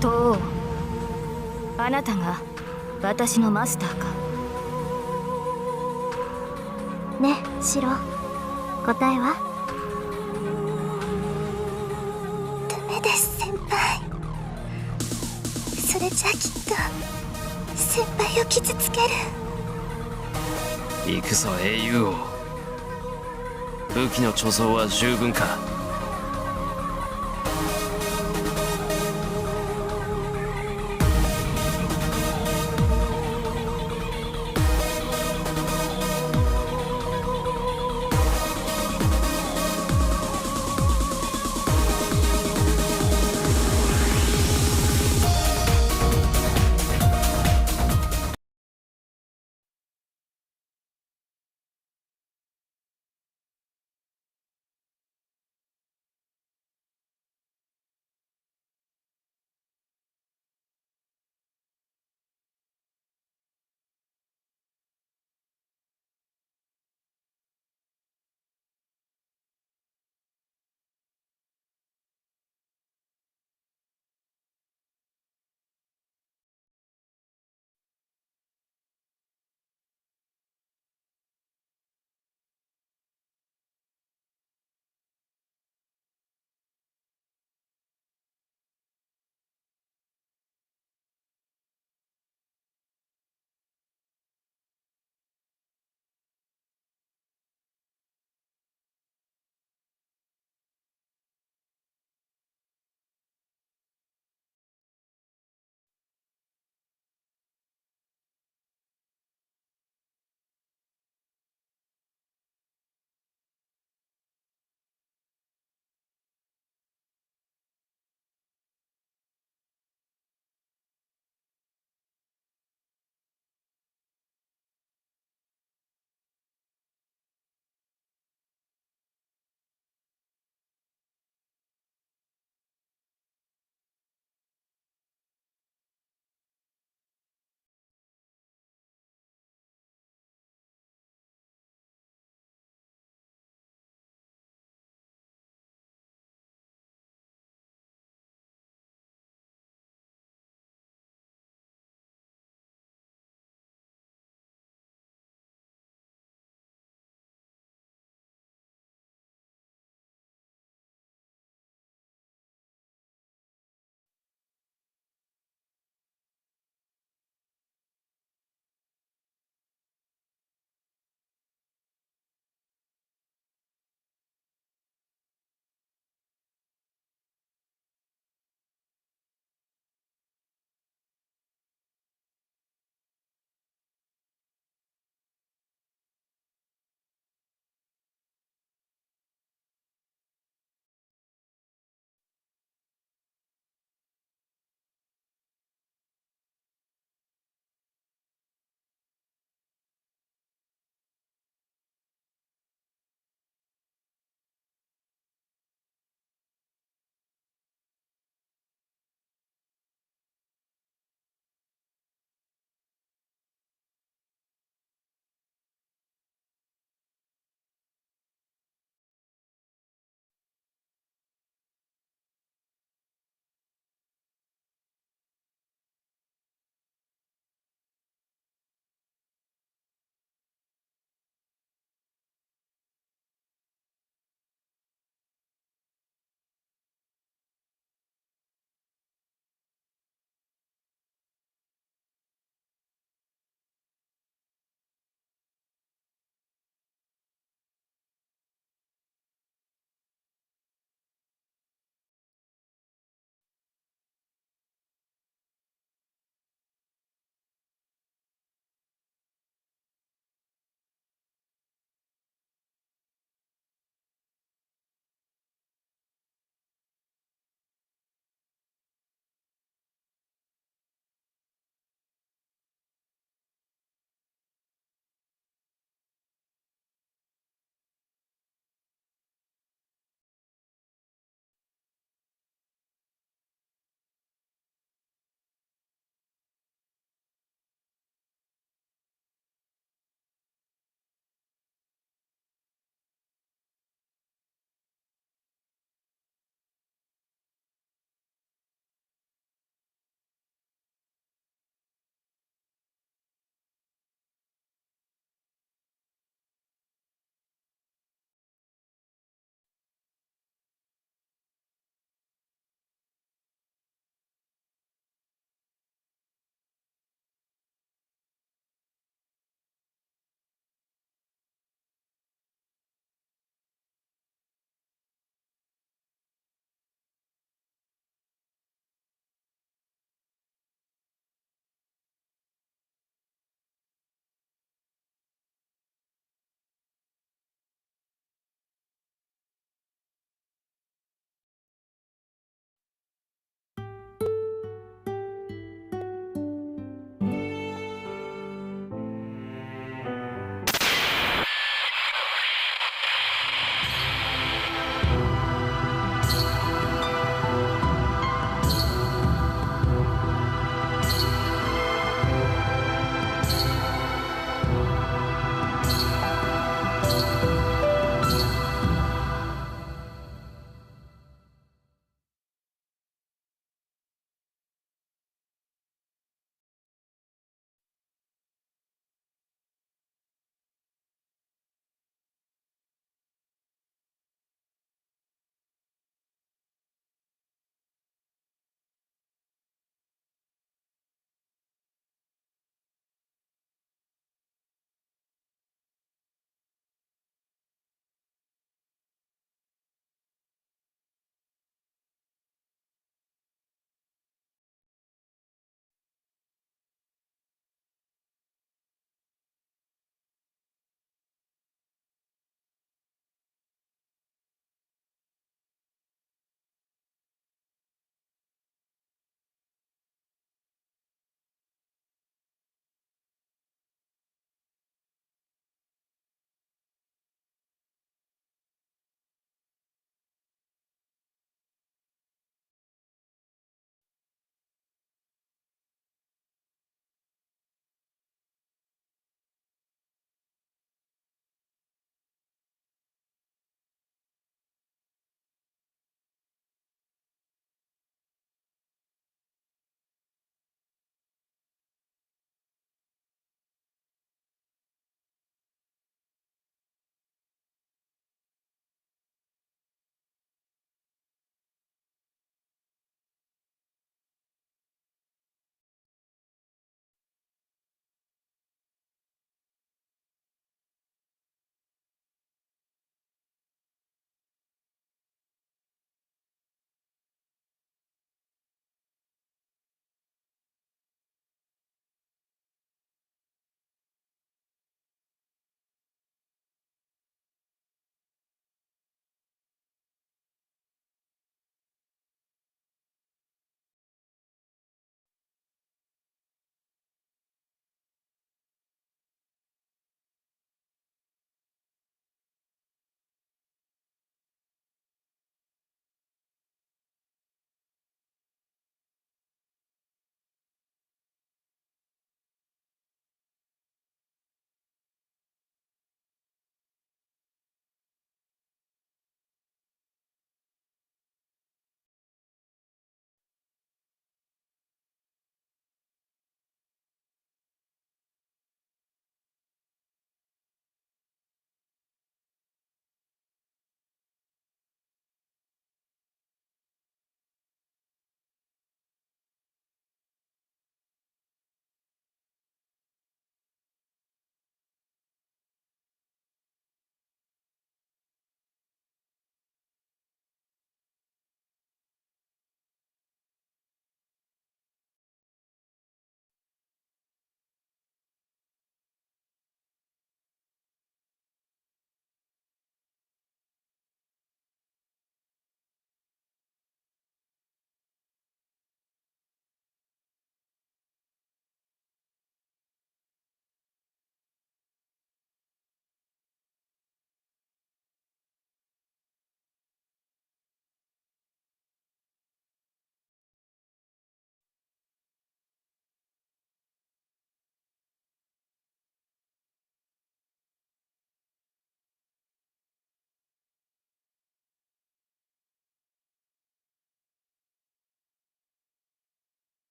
とう、あなたが私のマスターか。ね、シロ、答えは？ダメです、先輩。それじゃきっと先輩を傷つける。行くぞ英雄王。武器の貯蔵は十分か。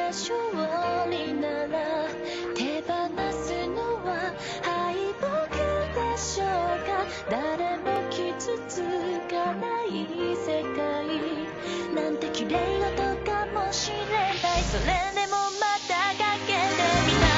勝利なら手放すのは敗北でしょうか。誰も傷つかない世界なんて綺麗事かもしれない。それでもまたかけてみたい。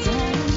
残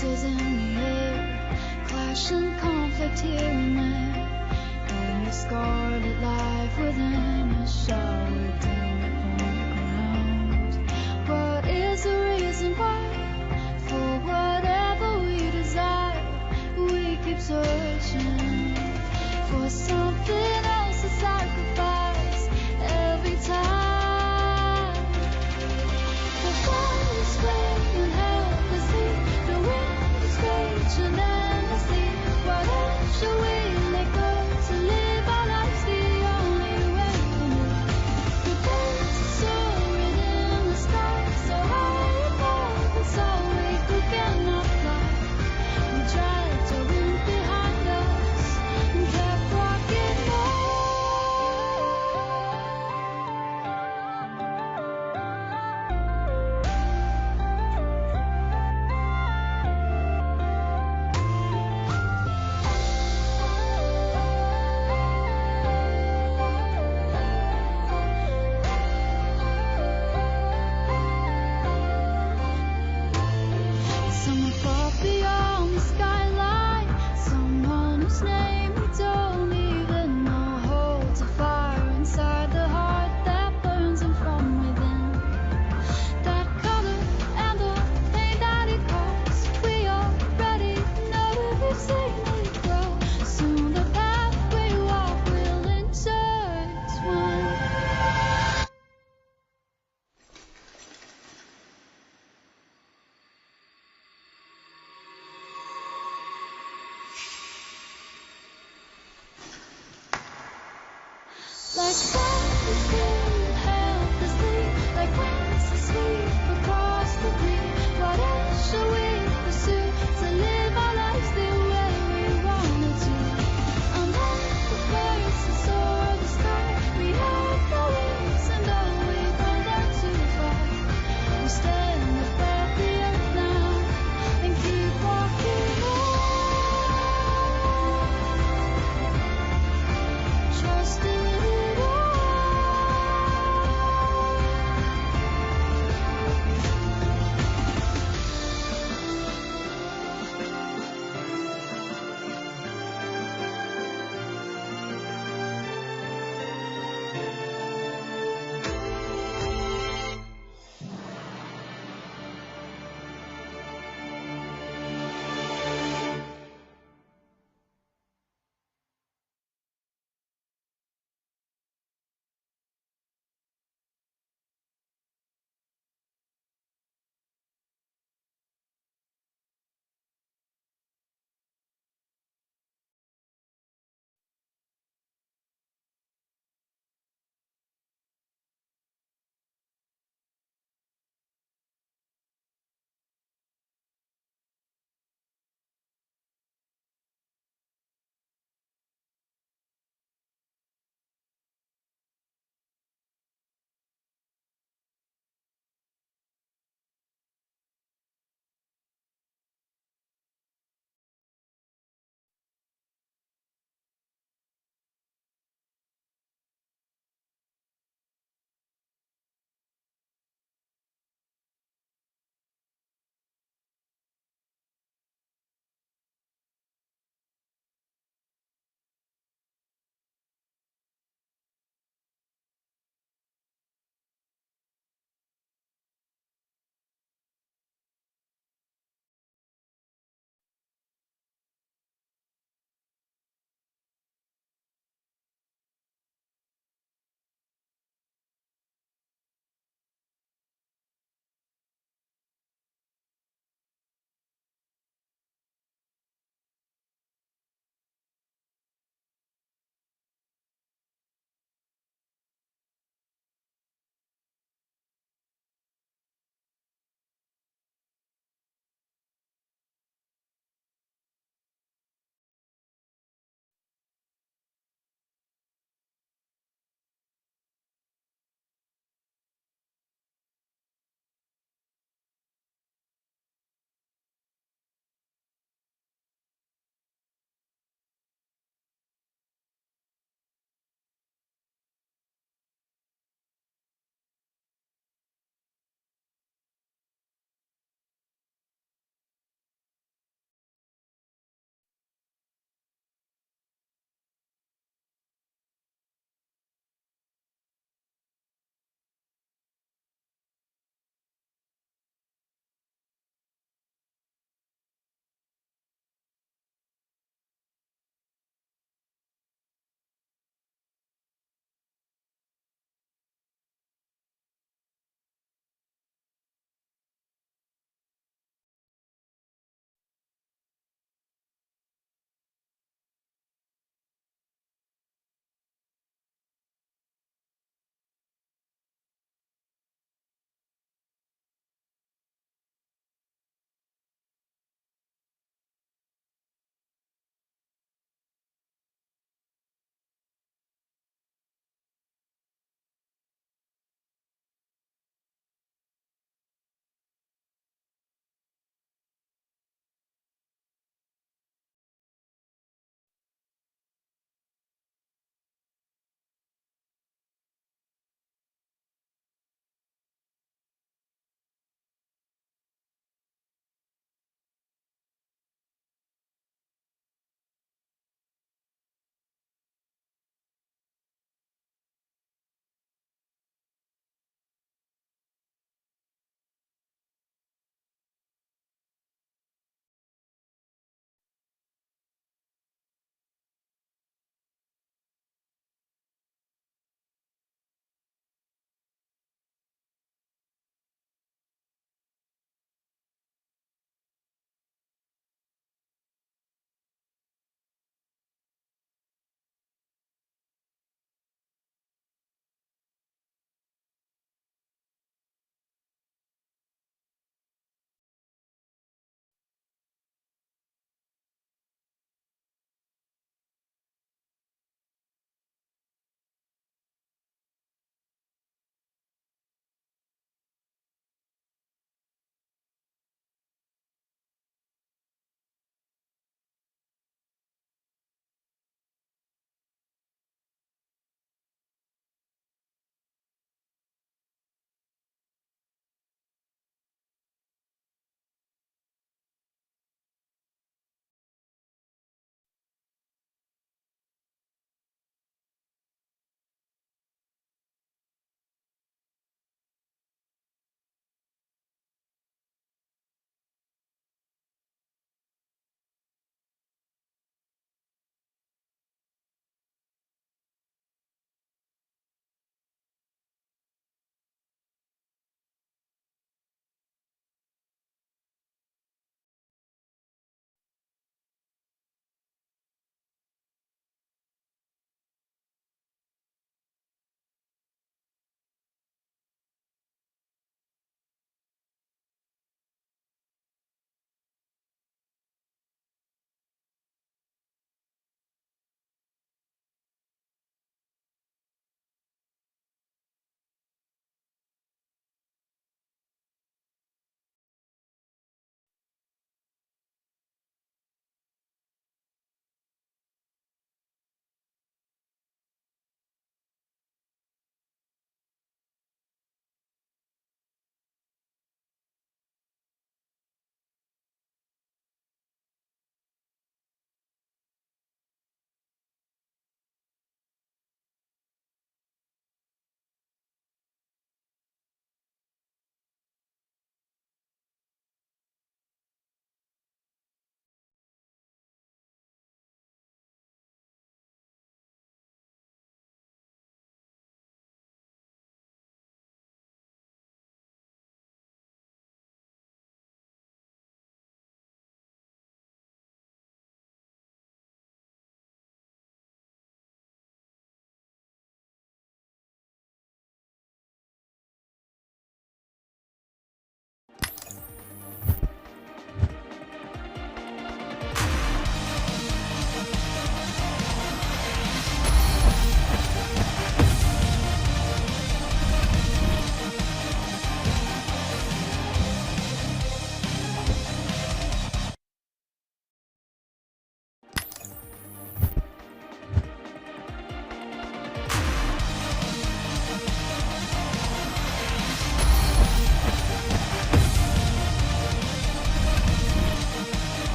voices in the air, clash and conflict here and there. And the scarlet life within us showered down upon the ground. What is the reason why? For whatever we desire, we keep searching for something else to sacrifice every time. The fire is flaming helplessly, the wind is raging endlessly. What else should we let go to live our lives the only way we know? The birds are soaring in the sky, so high above us, so we cannot fly. We dragged our wind behind us and kept walking on. Someone far beyond the skyline, someone whose name we don't even know, holds a fire inside the heart that burns him from within. That color and the pain that it caused, we already know it, we've seen it grow. Soon the path we walk will intertwine. Like flowers bloom helplessly, like winds that sweep across the green. What else shall we pursue to live our lives the way we wanted to? Unlike the birds that soar the sky, we have no wings, and though we find them too far, we stand above the earth now and keep walking on. Trust in it all.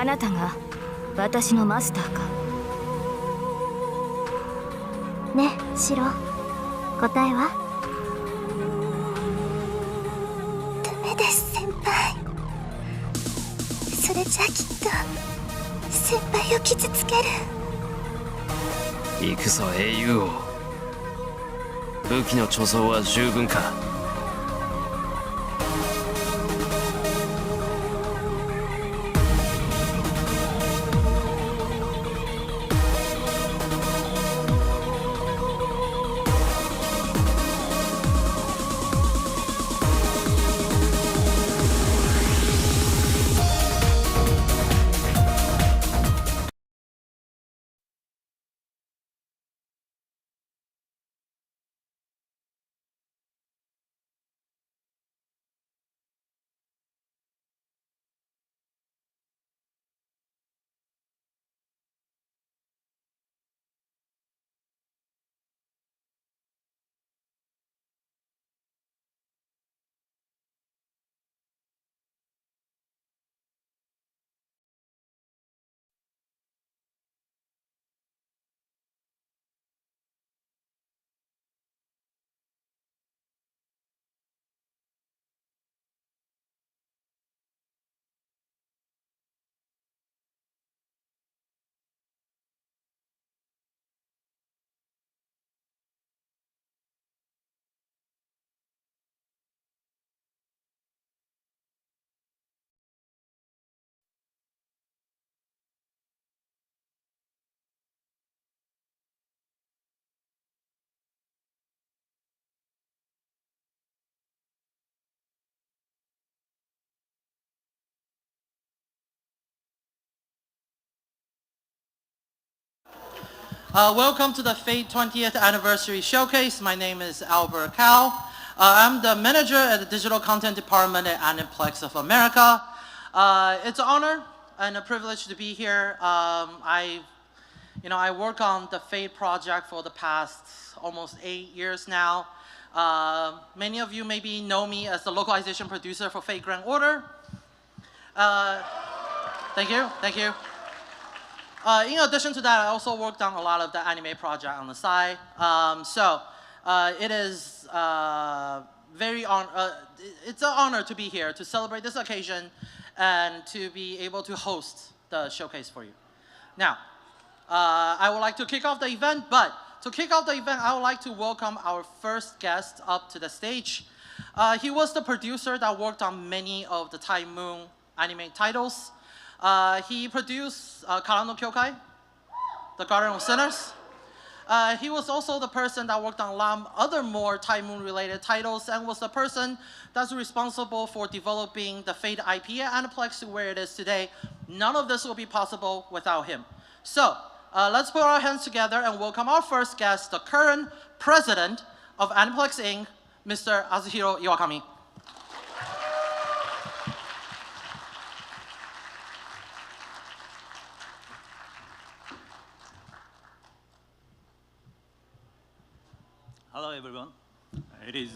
あなたが私のマスターか。ね、シロ。答えは？ダメです、先輩。それじゃきっと先輩を傷つける。行くぞ英雄王。武器の貯蔵は十分か。Welcome to the Fate 20th Anniversary Showcase. My name is Albert Cao. I'm the manager at the Digital Content Department at Aniplex of America. It's an honor and a privilege to be here. I work on the Fate project for the past almost 8 years now. Many of you maybe know me as the localization producer for Fate Grand Order. Thank you. In addition to that, I also worked on a lot of the anime project on the side. It is it's an honor to be here to celebrate this occasion and to be able to host the showcase for you. Now, I would like to kick off the event, but to kick off the event, I would like to welcome our first guest up to the stage. He was the producer that worked on many of the Time Moon anime titles. He produced Kara no Kyokai, The Garden of Sinners. He was also the person that worked on a lot of other more Time Moon related titles and was the person that's responsible for developing the Fate IP at Aniplex to where it is today. None of this will be possible without him. So let's put our hands together and welcome our first guest, the current president of Aniplex Inc., Mr. Azuhiro Iwakami. Hello, everyone. It is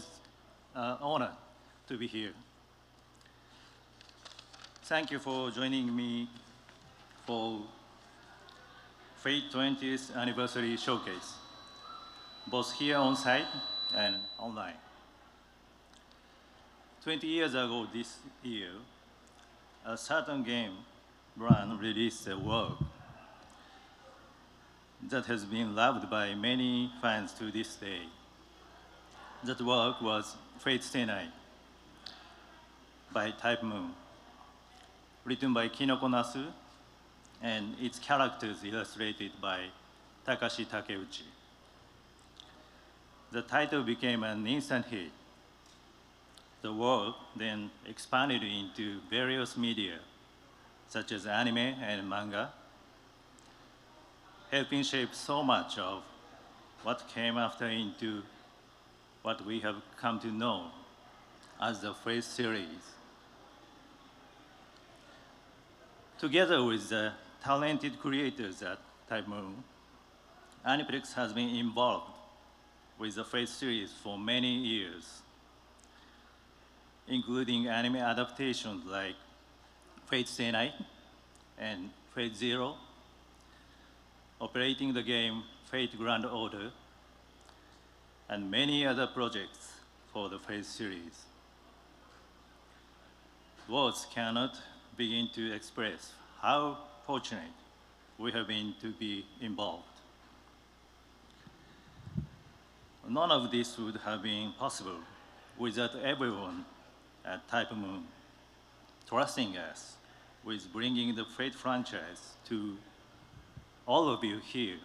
an honor to be here. Thank you for joining me for Fate 20th Anniversary Showcase, both here on site and online. 20 years ago this year, a certain game brand released a work that has been loved by many fans to this day. That work was Fate Stay Night by Type Moon, written by Kinoko Nasu, and its characters illustrated by Takashi Takeuchi. The title became an instant hit. The work then expanded into various media, such as anime and manga, helping shape so much of what came after into what we have come to know as the Fate series. Together with the talented creators at Type Moon, Aniplex has been involved with the Fate series for many years, including anime adaptations like Fate Stay Night and Fate Zero, operating the game Fate Grand Order, and many other projects for the Fate series. Words cannot begin to express how fortunate we have been to be involved. None of this would have been possible without everyone at Type Moon trusting us with bringing the Fate franchise to all of you here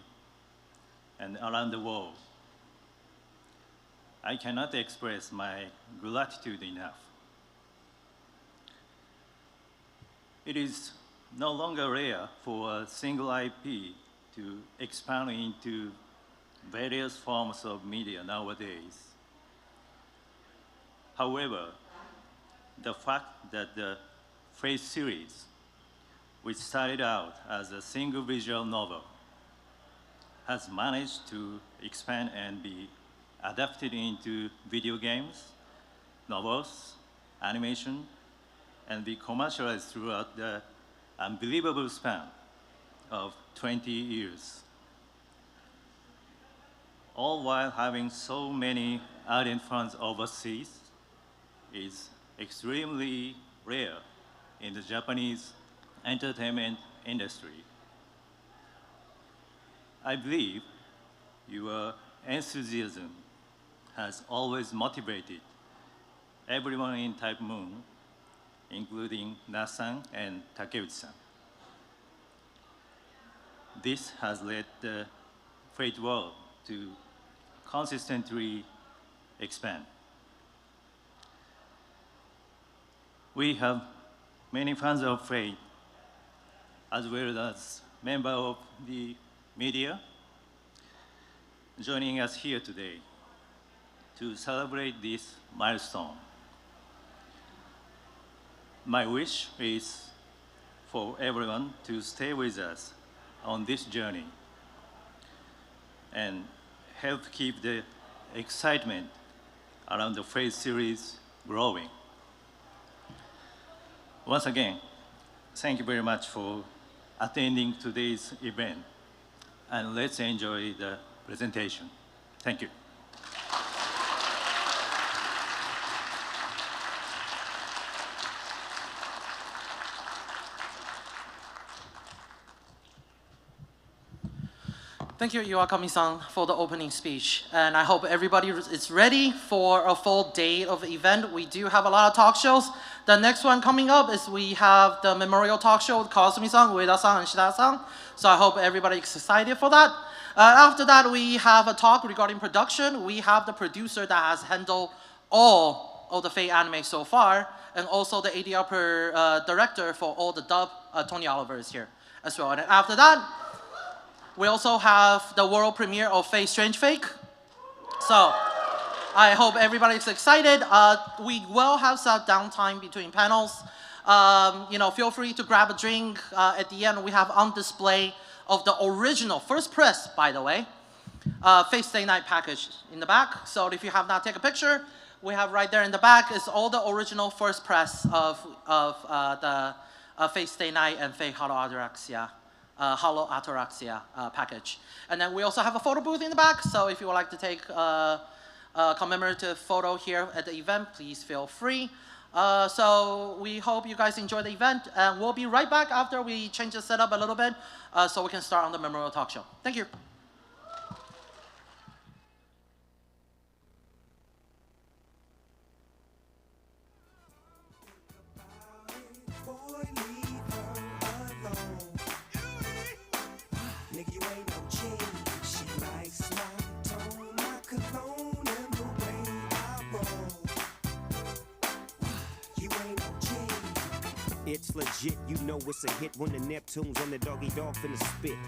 and around the world. I cannot express my gratitude enough. It is no longer rare for a single IP to expand into various forms of media nowadays. However, the fact that the Fate series, which started out as a single visual novel, has managed to expand and be adapted into video games, novels, animation, and be commercialized throughout the unbelievable span of 20 years. All while having so many ardent fans overseas is extremely rare in the Japanese entertainment industry. I believe your enthusiasm has always motivated everyone in Type Moon, including Na-san and Takeuchi-san. This has led the Fate world to consistently expand. We have many fans of Fate, as well as members of the media, joining us here today to celebrate this milestone. My wish is for everyone to stay with us on this journey and help keep the excitement around the Fate series growing. Once again, thank you very much for attending today's event, and let's enjoy the presentation. Thank you. Thank you, Iwakami-san, for the opening speech. And I hope everybody is ready for a full day of the event. We do have a lot of talk shows. The next one coming up is we have the memorial talk show with Kawasumi-san, Ueda-san, and Shitaya-san. So I hope everybody is excited for that. After that, we have a talk regarding production. We have the producer that has handled all of the Fate anime so far, and also the ADR director for all the dub, Tony Oliver, is here as well. And after that, we also have the world premiere of Fate Strange Fake. So I hope everybody is excited. We will have some downtime between panels. Feel free to grab a drink. At the end, we have on display of the original, first press, by the way, Fate Stay Night package in the back. So if you have not taken a picture, we have right there in the back is all the original first press of the Fate Stay Night and Fate Hollow Ataraxia package. And then we also have a photo booth in the back, so if you would like to take a commemorative photo here at the event, please feel free. So we hope you guys enjoy the event, and we'll be right back after we change the setup a little bit so we can start on the memorial talk show. Thank you. It's legit, you know it's a hit when the Neptune's on the doggy dog finna spit.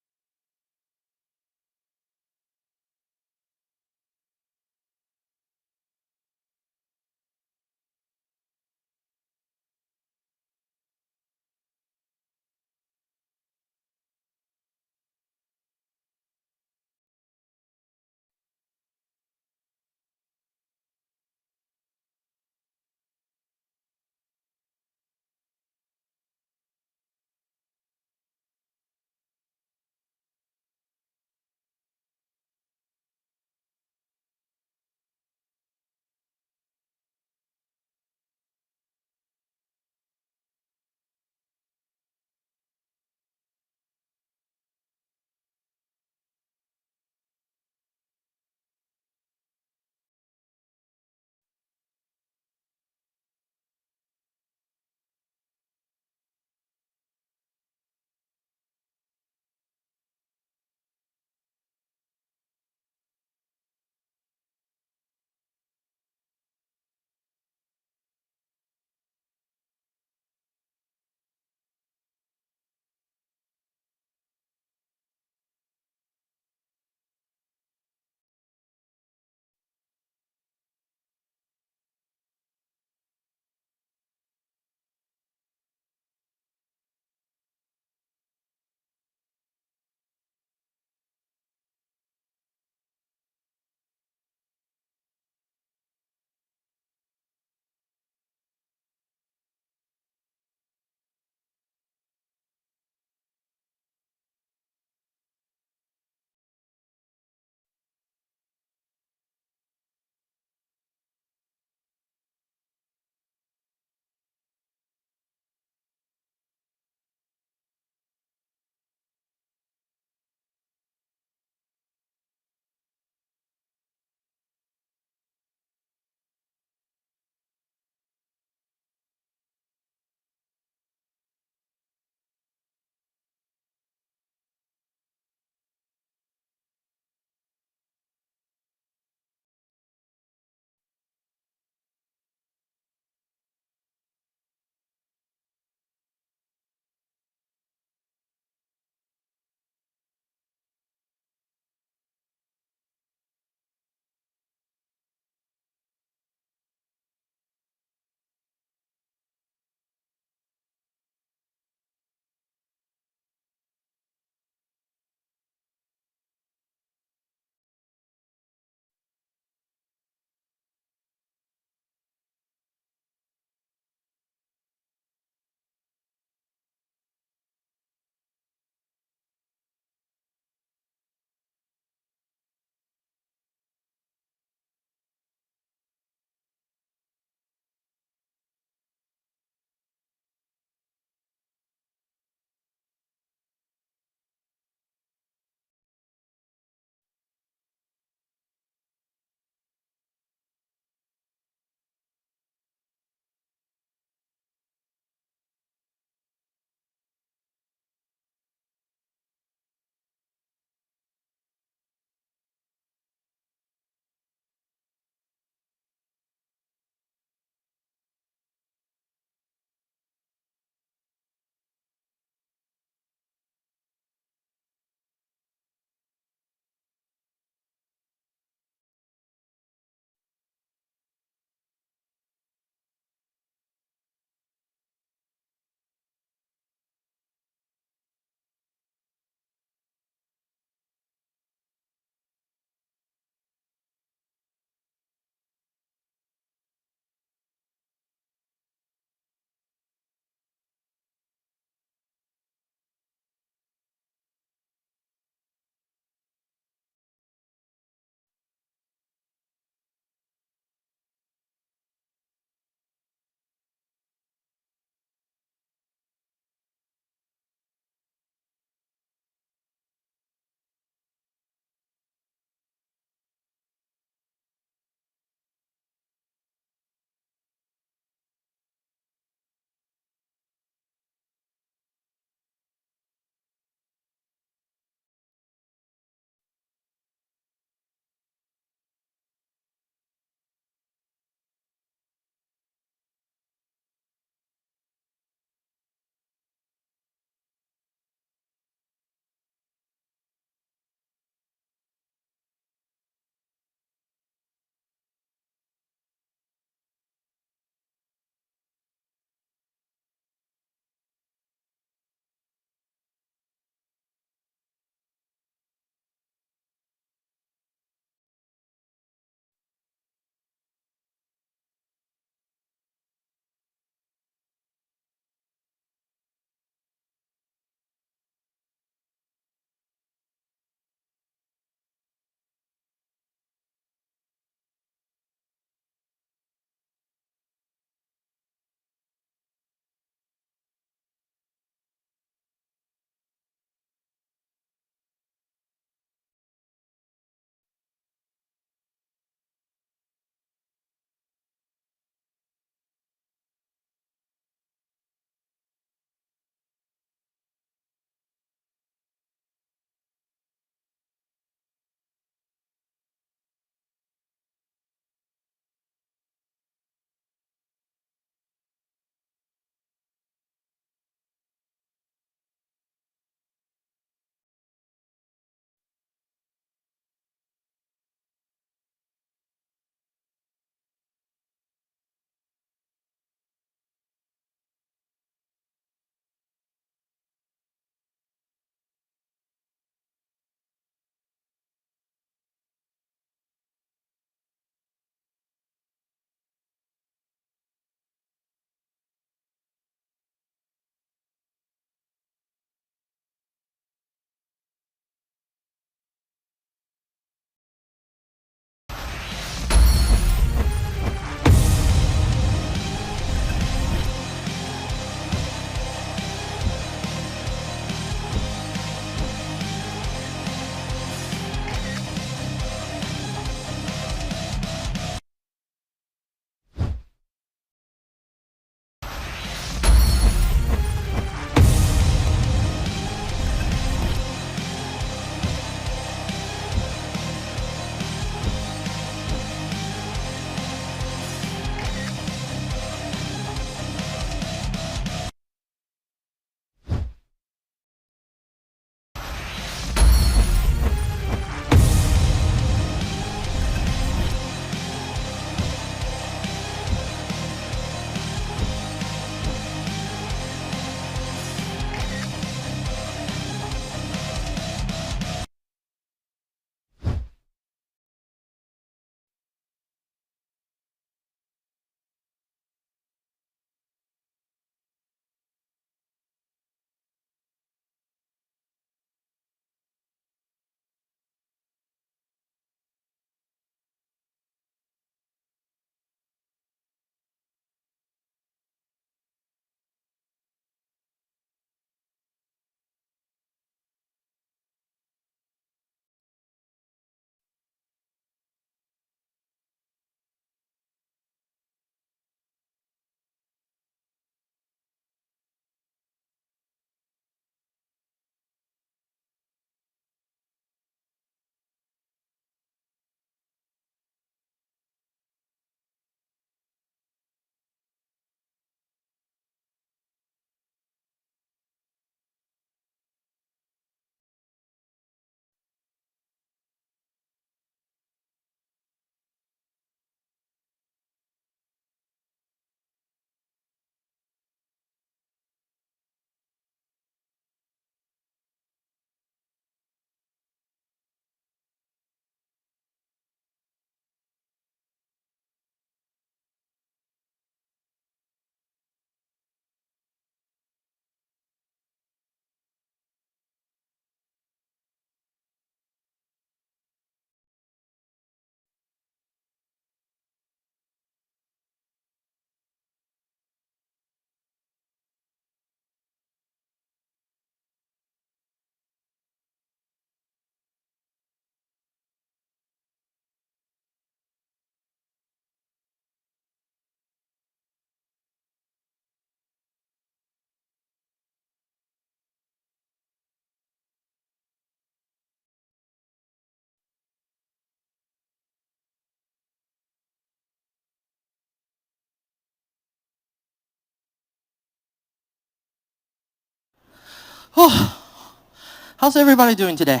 How's everybody doing today?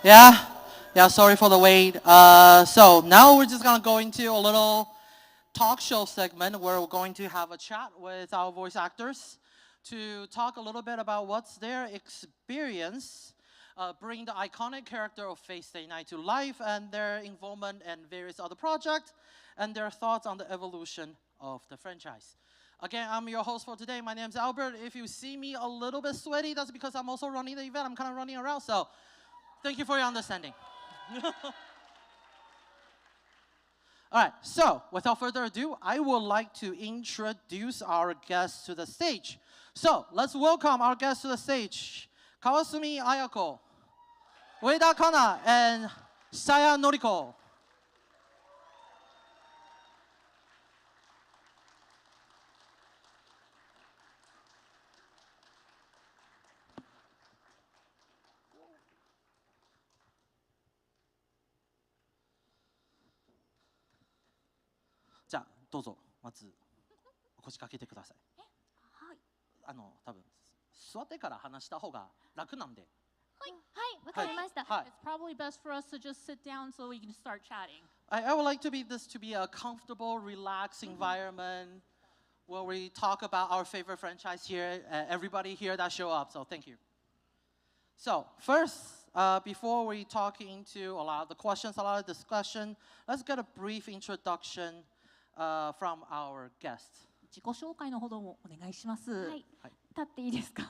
Yeah? Yeah, sorry for the wait. So now we're just gonna go into a little talk show segment where we're going to have a chat with our voice actors to talk a little bit about what's their experience bringing the iconic character of Fate Stay Night to life and their involvement in various other projects and their thoughts on the evolution of the franchise. Again, I'm your host for today. My name's Albert. If you see me a little bit sweaty, that's because I'm also running the event. I'm kind of running around, so thank you for your understanding. All right, so without further ado, I would like to introduce our guests to the stage. So let's welcome our guests to the stage. Kawasumi Ayako, Ueda Kana, and Shitaya Noriko. じゃあどうぞまずお越しかけてください。はい。多分座ってから話した方が楽なんで。はい、わかりました。はい。 It's probably best for us to just sit down so we can start chatting. I would like this to be a comfortable, relaxed environment where we talk about our favorite franchise here. Everybody here that show up, so thank you. So first, before we talk into a lot of the questions, a lot of discussion, let's get a brief introduction from our guest. 自己紹介のほどもお願いします。はい。立っていいですか？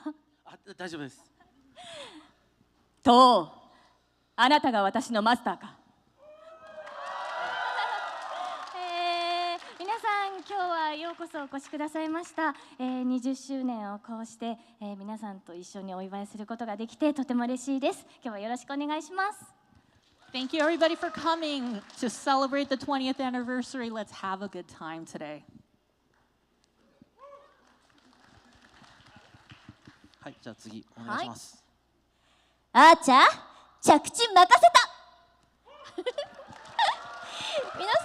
あ、大丈夫です。とう、あなたが私のマスターか。皆さん今日はようこそお越しくださいました。20周年をこうして、皆さんと一緒にお祝いすることができてとても嬉しいです。今日はよろしくお願いします。 Thank you everybody for coming to celebrate the 20th anniversary. Let's have a good time today. はい、じゃあ次お願いします。あーちゃ、着地任せた。皆さ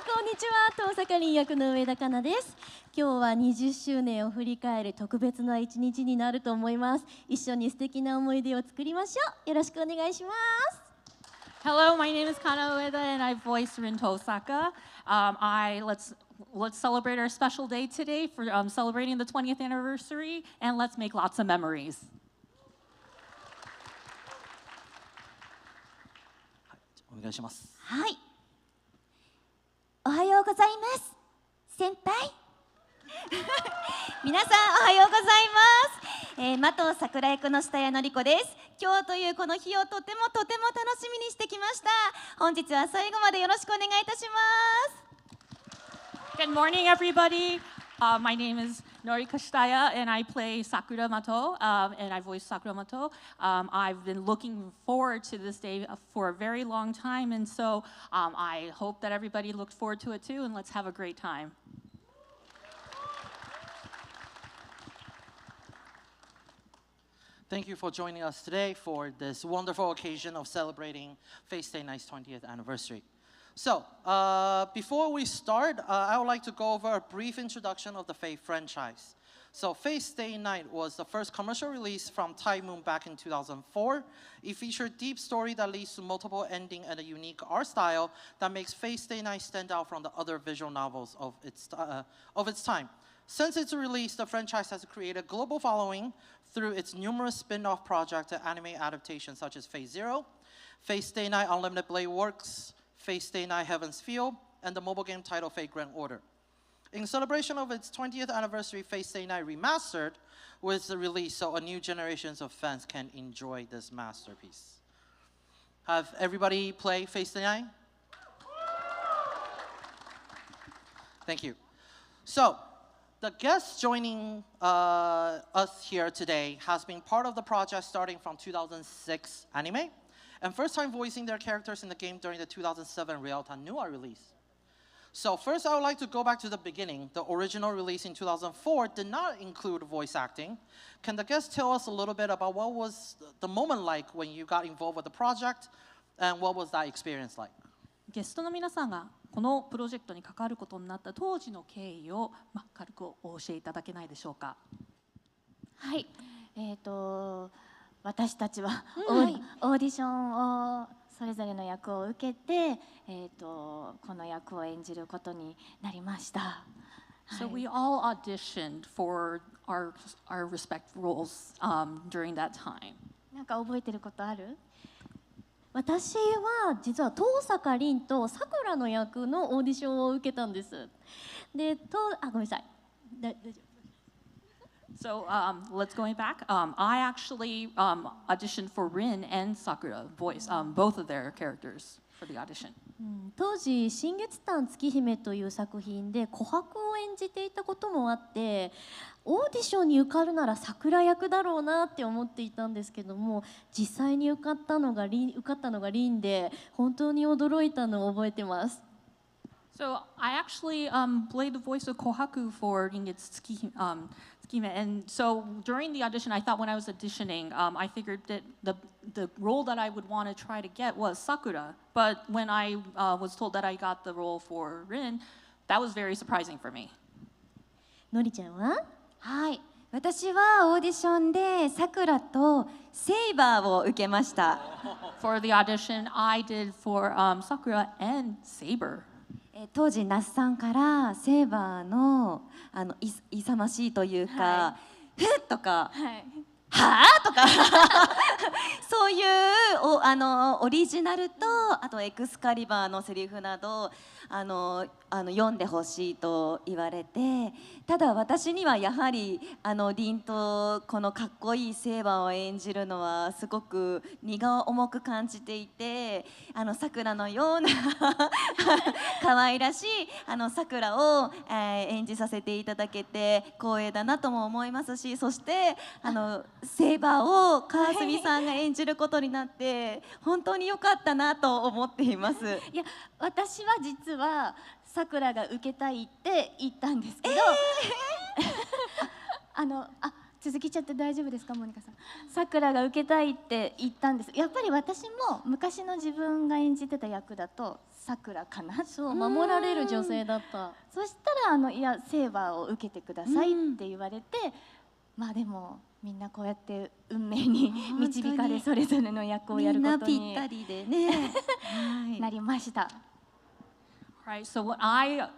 んこんにちは、遠坂林役の上田香奈です。今日は20周年を振り返る特別な一日になると思います。一緒に素敵な思い出を作りましょう。よろしくお願いします。 Hello, my name is Kana Ueda and I voice Rinto Osaka. Let's celebrate our special day today for celebrating the 20th anniversary and let's make lots of memories. お願いします。はい。おはようございます。先輩。皆さんおはようございます。的桜役の下谷のりこです。今日というこの日をとても楽しみにしてきました。本日は最後までよろしくお願いいたします。 Good morning, everybody. My name is Noriko Shitaya, and I play Sakura Mato, and I voice Sakura Mato. I've been looking forward to this day for a very long time, and so I hope that everybody looks forward to it too, and let's have a great time. Thank you for joining us today for this wonderful occasion of celebrating Fate Stay Night's 20th anniversary. So, before we start, I would like to go over a brief introduction of the Fate franchise. So, Fate Stay Night was the first commercial release from Time Moon back in 2004. It featured deep story that leads to multiple endings and a unique art style that makes Fate Stay Night stand out from the other visual novels of its time. Since its release, the franchise has created a global following through its numerous spin-off projects and anime adaptations such as Fate Zero, Fate Stay Night Unlimited Blade Works, Fate Stay Night Heaven's Feel, and the mobile game title Fate Grand Order. In celebration of its 20th anniversary, Fate Stay Night Remastered was released so a new generation of fans can enjoy this masterpiece. Have everybody played Fate Stay Night? Thank you. So, the guest joining us here today has been part of the project starting from 2006 anime, and first time voicing their characters in the game during the 2007 Realta Nua release. So first I would like to go back to the beginning. The original release in 2004 did not include voice acting. Can the guest tell us a little bit about what was the moment like when you got involved with the project, and what was that experience like? ゲストの皆さんがこのプロジェクトに関わることになった当時の経緯を軽くお教えいただけないでしょうか。はい。私たちはオーディションをそれぞれの役を受けて、この役を演じることになりました。So we all auditioned for our respective roles during that time. なんか覚えてることある？私は実は遠坂凛とさくらの役のオーディションを受けたんです。で、ごめんなさい。大丈夫。So let's going back. I actually auditioned for Rin and Sakura voice, both of their characters for the audition. 当時「新月譚月姫」という作品で琥珀を演じていたこともあって、オーディションに受かるなら桜役だろうなって思っていたんですけども、実際に受かったのが凛で本当に驚いたのを覚えてます。So I actually played the voice of Kohaku for Ringets Tsukihime. And so during the audition, I thought when I was auditioning, I figured that the role that I would want to try to get was Sakura. But when I was told that I got the role for Rin, that was very surprising for me. のりちゃんは？はい、私はオーディションでさくらとセイバーを受けました。For the audition, I did for Sakura and Saber. 当時那須さんからセイバーの勇ましいというか、ふっとか、はあとかそういうオリジナルと、あとエクスカリバーのセリフなど読んでほしいと言われて、ただ私にはやはり凛とこのかっこいいセイバーを演じるのはすごく荷が重く感じていて、さくらのような可愛らしいさくらを、演じさせていただけて光栄だなとも思いますし、そしてセイバーを川澄さんが演じることになって本当に良かったなと思っています。いや、私は実はさくらが受けたいって言ったんですけど、続きちゃって大丈夫ですか、モニカさん。さくらが受けたいって言ったんです。やっぱり私も昔の自分が演じてた役だとさくらかな。そう、守られる女性だった。そしたらいやセーバーを受けてくださいって言われて、まあでもみんなこうやって運命に導かれそれぞれの役をやることにみんなぴったりでねなりました。Right, so when I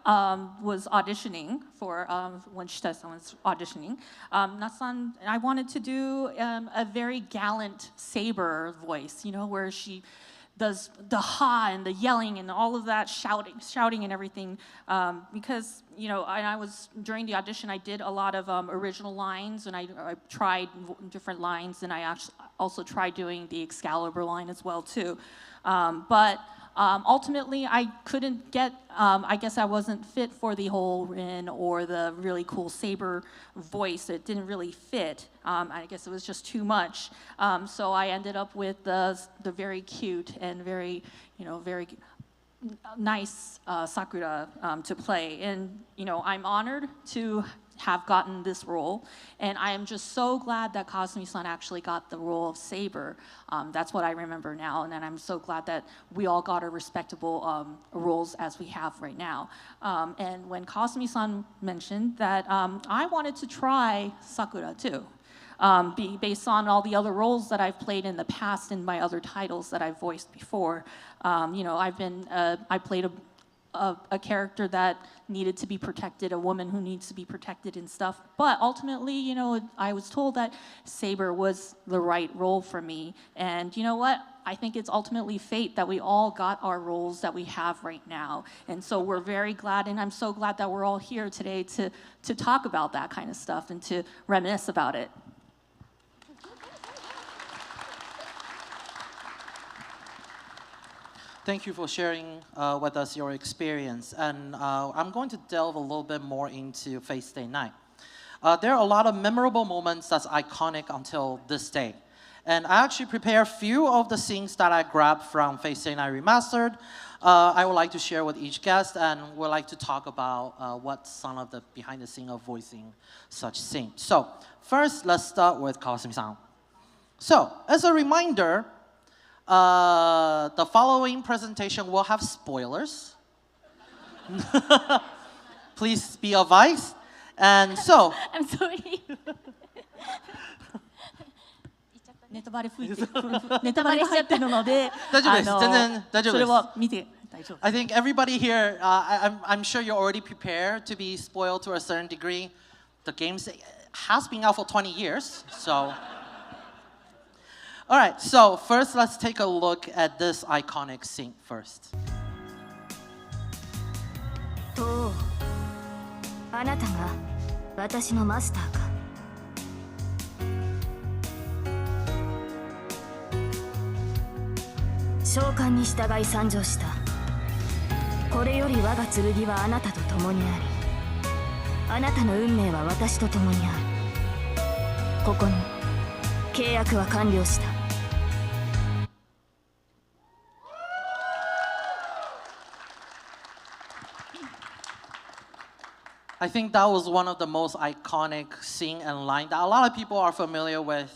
was auditioning for, when Shitaya-san was auditioning, Natsan, I wanted to do a very gallant Saber voice, you know, where she does the ha and the yelling and all of that shouting and everything, because, you know, I was, during the audition, I did a lot of original lines, and I tried different lines, and I actually also tried doing the Excalibur line as well, too. But ultimately, I couldn't get, I guess I wasn't fit for the whole Rin or the really cool Saber voice. It didn't really fit. I guess it was just too much. So I ended up with the very cute and very, you know, very nice Sakura to play. And, you know, I'm honored to have gotten this role, and I am just so glad that Kawasumi-san actually got the role of Saber. That's what I remember now, and then I'm so glad that we all got our respectable roles as we have right now. And when Kawasumi-san mentioned that I wanted to try Sakura too, based on all the other roles that I've played in the past in my other titles that I've voiced before. You know, I played a character that needed to be protected, a woman who needs to be protected and stuff. But ultimately, you know, I was told that Saber was the right role for me. And you know what? I think it's ultimately fate that we all got our roles that we have right now. And so we're very glad, and I'm so glad that we're all here today to talk about that kind of stuff and to reminisce about it. Thank you for sharing with us your experience. And I'm going to delve a little bit more into Face Day Night. There are a lot of memorable moments that's iconic until this day. And I actually prepared a few of the scenes that I grabbed from Face Day Night Remastered. I would like to share with each guest, and would like to talk about what's some of the behind the scene of voicing such scenes. So first, let's start with Kawasumi-san. So as a reminder, the following presentation will have spoilers. Please be advised. And so, I'm sorry. ネタバレ吹いてネタバレ入ってるので、大丈夫です。全然大丈夫です。それは見て大丈夫。I think everybody here, I'm sure you're already prepared to be spoiled to a certain degree. The game has been out for 20 years, so. All right, so first let's take a look at this iconic scene first. とう、あなたが私のマスターか。召喚に従い参上した。これより我が剣はあなたと共にあり、あなたの運命は私と共にある。ここに契約は完了した。I think that was one of the most iconic scene and line that a lot of people are familiar with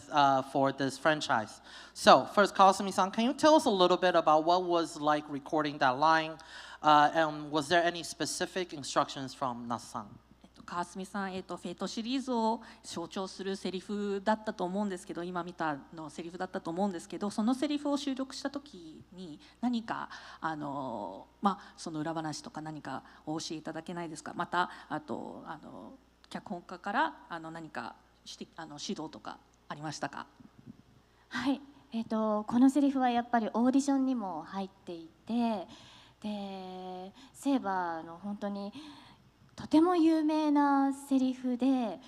for this franchise. So first, Kawasumi-san, can you tell us a little bit about what was like recording that line, and was there any specific instructions from Nasa-san? 川澄さん、フェイトシリーズを象徴するセリフだったと思うんですけど、今見たのセリフだったと思うんですけど、そのセリフを収録した時に何かその裏話とか何かお教えいただけないですか。またあと脚本家から何か指導とかありましたか。はい、このセリフはやっぱりオーディションにも入っていて、でセーバーの本当にとても有名なセリフで、フェイ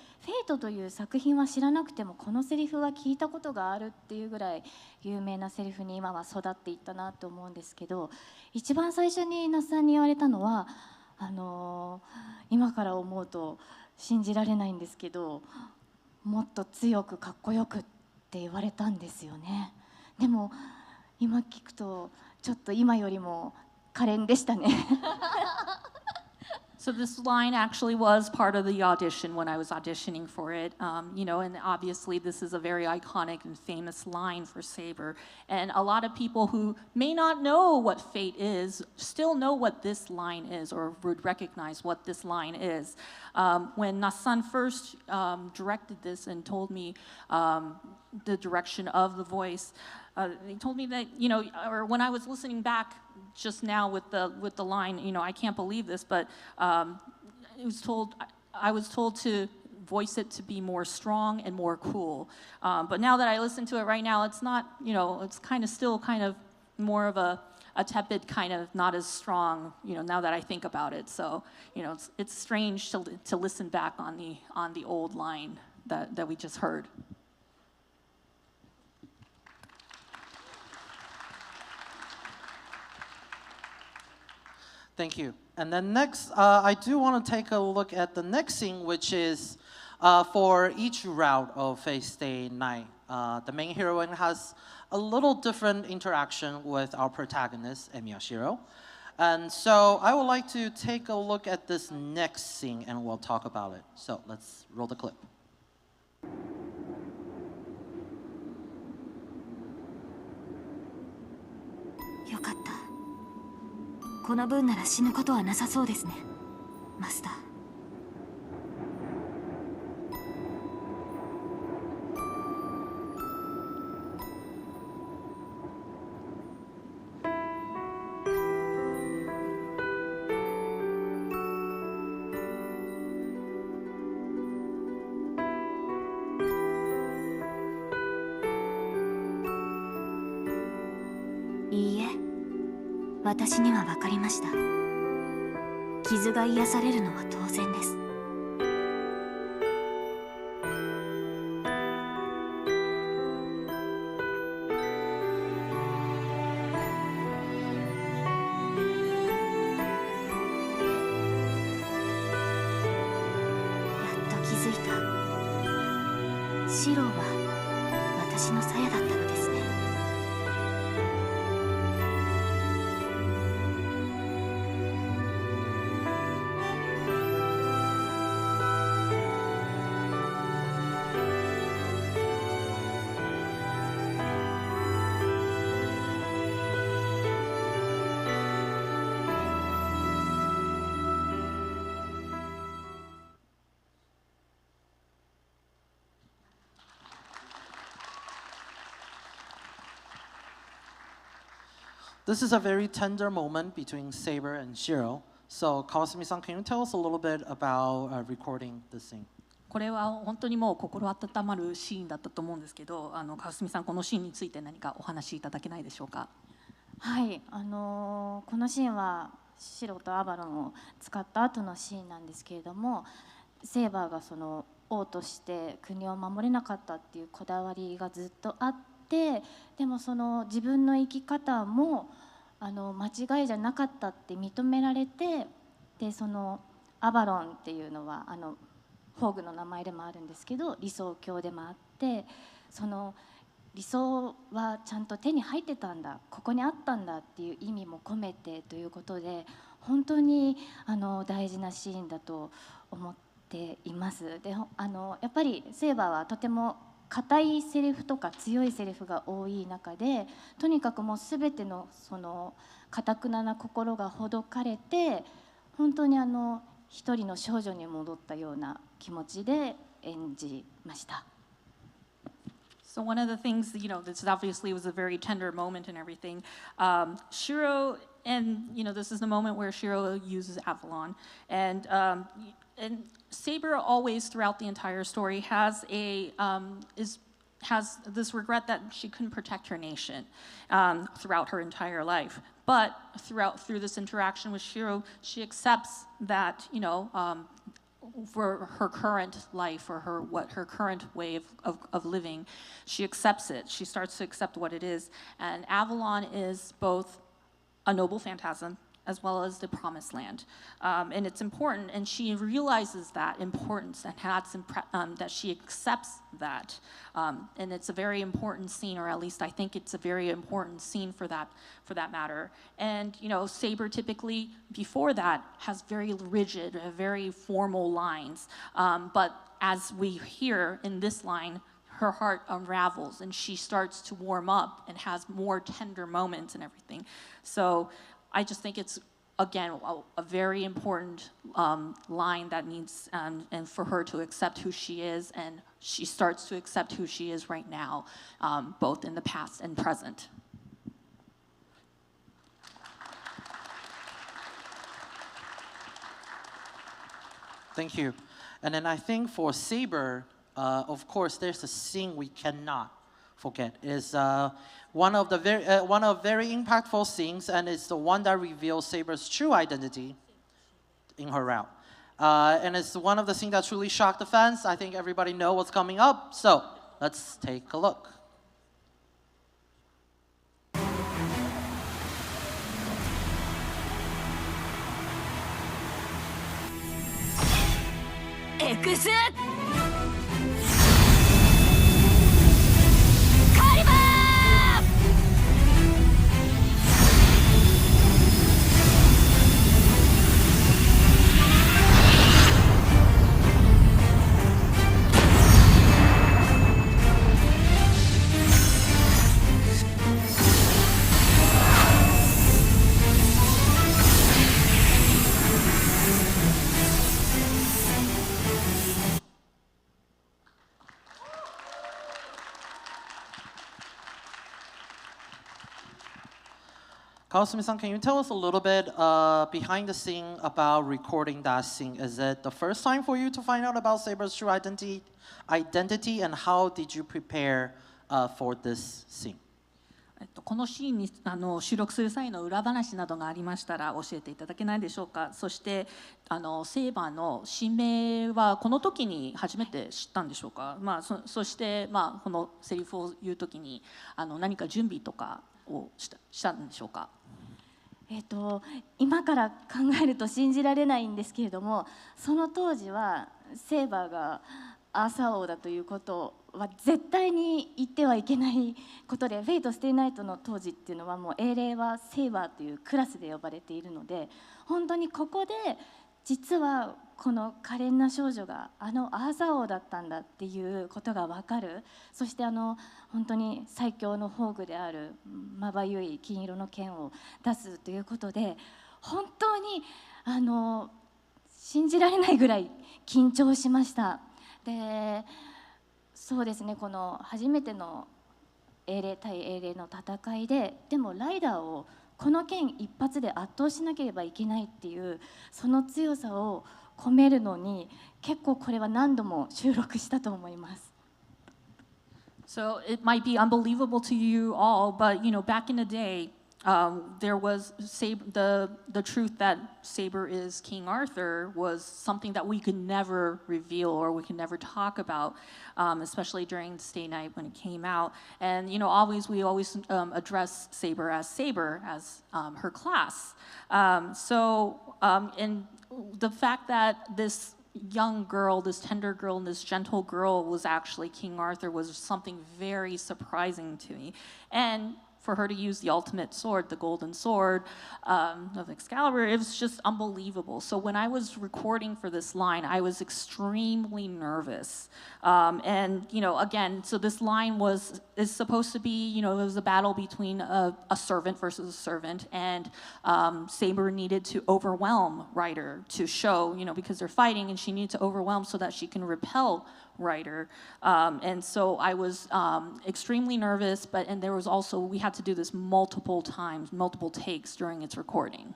トという作品は知らなくてもこのセリフは聞いたことがあるっていうぐらい有名なセリフに今は育っていったなと思うんですけど、一番最初に那須さんに言われたのは今から思うと信じられないんですけど、もっと強くかっこよくって言われたんですよね。でも今聞くとちょっと今よりも可憐でしたね。So this line actually was part of the audition when I was auditioning for it, and obviously this is a very iconic and famous line for Saber. And a lot of people who may not know what fate is still know what this line is or would recognize what this line is. When Nasan first directed this and told me the direction of the voice, they told me that, or when I was listening back just now with the line, I can't believe this, but I was told to voice it to be more strong and more cool. But now that I listen to it right now, it's not, it's still more of a tepid kind of not as strong, now that I think about it. So, it's strange to listen back on the old line that we just heard. Thank you. And then next, I do want to take a look at the next scene, which is for each route of Face Day Night. The main heroine has a little different interaction with our protagonist, Emiyashiro. And so I would like to take a look at this next scene and we'll talk about it. So let's roll the clip. よかった。この分なら死ぬことはなさそうですね、マスター。いいえ、私には分かりました。傷が癒されるのは当然です。やっと気づいた。シローは私の鞘だったのですね。This is a very tender moment between Saber and Shiro. So Kawasumi-san, can you tell us a little bit about recording this scene? これは本当にもう心温まるシーンだったと思うんですけど、川澄さんこのシーンについて何かお話しいただけないでしょうか。はい、このシーンはシロとアバロンを使った後のシーンなんですけれども、セーバーがその王として国を守れなかったっていうこだわりがずっとあって、でもその自分の生き方も間違いじゃなかったって認められて、でそのアバロンっていうのはフォーグの名前でもあるんですけど、理想郷でもあって、その理想はちゃんと手に入ってたんだ、ここにあったんだっていう意味も込めてということで、本当に大事なシーンだと思っています。でやっぱりセーバーはとても硬いセリフとか強いセリフが多い中で、とにかくもう全てのその堅くなな心がほどかれて、本当に一人の少女に戻ったような気持ちで演じました。So one of the things, this obviously was a very tender moment and everything. Shiro, and this is the moment where Shiro uses Avalon, and Saber always throughout the entire story has this regret that she couldn't protect her nation throughout her entire life. But through this interaction with Shiro, she accepts that for her current life or her current way of living, she accepts it. She starts to accept what it is, and Avalon is both a noble phantasm as well as the promised land, and it's important, and she realizes that importance, and that she accepts that, and it's a very important scene, or at least I think it's a very important scene for that matter. And Saber typically before that has very rigid, very formal lines, but as we hear in this line, her heart unravels and she starts to warm up and has more tender moments and everything. So I just think it's, again, a very important line that needs, and for her to accept who she is, and she starts to accept who she is right now, both in the past and present. Thank you. And then I think for Saber, of course, there's a scene we cannot forget. It's one of very impactful scenes, and it's the one that reveals Saber's true identity in her route. And it's one of the scenes that truly shocked the fans. I think everybody knows what's coming up, so let's take a look. Kawasumi-san, can you tell us a little bit behind the scene about recording that scene? Is it the first time for you to find out about Saber's true identity, and how did you prepare for this scene? このシーンに収録する際の裏話などがありましたら教えていただけないでしょうか。そしてセーバーの新名はこの時に初めて知ったんでしょうか。そして、このセリフを言う時に何か準備とかをしたんでしょうか。今から考えると信じられないんですけれども、その当時はセーバーがアーサー王だということは絶対に言ってはいけないことで、フェイト・ステイ・ナイトの当時っていうのはもう英霊はセーバーというクラスで呼ばれているので、本当にここで実はこの可憐な少女がアーサー王だったんだっていうことが分かる。そして本当に最強の宝具であるまばゆい金色の剣を出すということで、本当に信じられないぐらい緊張しました。でそうですね、この初めての英霊対英霊の戦いで、でもライダーをこの剣一発で圧倒しなければいけないっていうその強さを込めるのに結構これは何度も収録したと思います。So it might be unbelievable to you all, but back in the day, there was the truth that Saber is King Arthur was something that we could never reveal or we could never talk about, especially during the Stay Night when it came out. And we always address Saber as her class. And the fact that this young girl, this tender girl, and this gentle girl was actually King Arthur was something very surprising to me. And for her to use the ultimate sword, the golden sword of Excalibur, it was just unbelievable. So when I was recording for this line, I was extremely nervous. And again, so this line is supposed to be, it was a battle between a servant versus a servant, and Saber needed to overwhelm Ryder to show, because they're fighting, and she needed to overwhelm so that she can repel Ryder. And so I was extremely nervous, and there was also, we had to do this multiple times, multiple takes during its recording.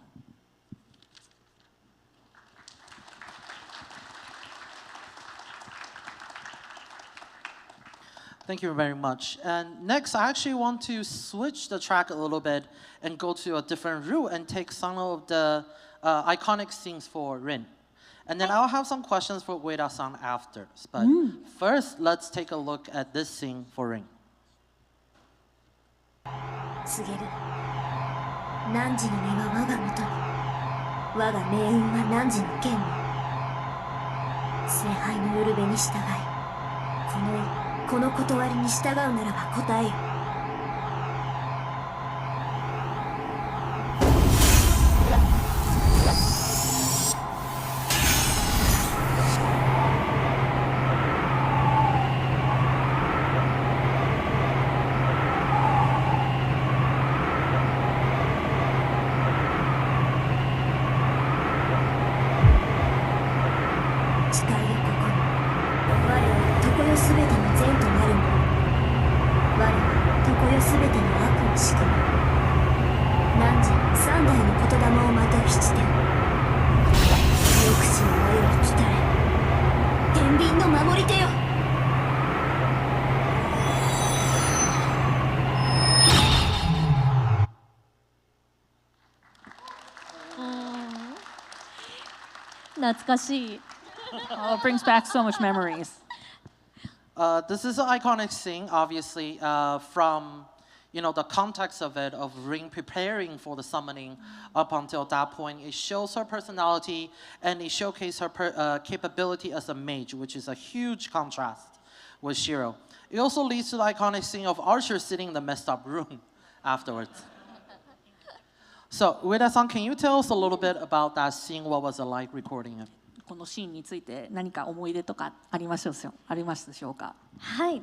Thank you very much. And next, I actually want to switch the track a little bit and go to a different route and take some of the iconic scenes for Rin. And then I'll have some questions for Ueda-san after. But first, let's take a look at this scene for Rin. 告げる。汝の身は我がもとに。我が命運は汝の剣に。聖杯のウルベに従い。この断りに従うならば答えよ。懐かしい。Oh, it brings back so much memories. This is an iconic scene, obviously, from the context of it, of Rin preparing for the summoning up until that point. It shows her personality and it showcases her capability as a mage, which is a huge contrast with Shiro. It also leads to the iconic scene of Archer sitting in the messed up room afterwards. So, Ueda-san, can you tell us a little bit about that scene? What was it like recording it? このシーンについて何か思い出とかありますでしょうか？はい、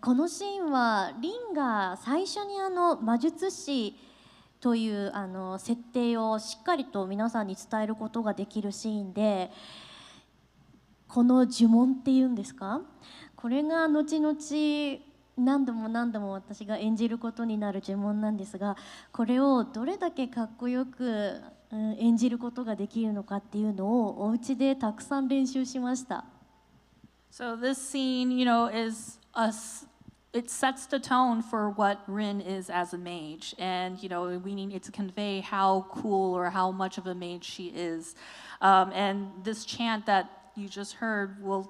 このシーンはリンが最初に魔術師という設定をしっかりと皆さんに伝えることができるシーンで、この呪文っていうんですか、これが後々何度も私が演じることになる呪文なんですが、これをどれだけかっこよく演じることができるのかっていうのをお家でたくさん練習しました。So this scene, it sets the tone for what Rin is as a mage, and we need to convey how cool or how much of a mage she is. And this chant that you just heard will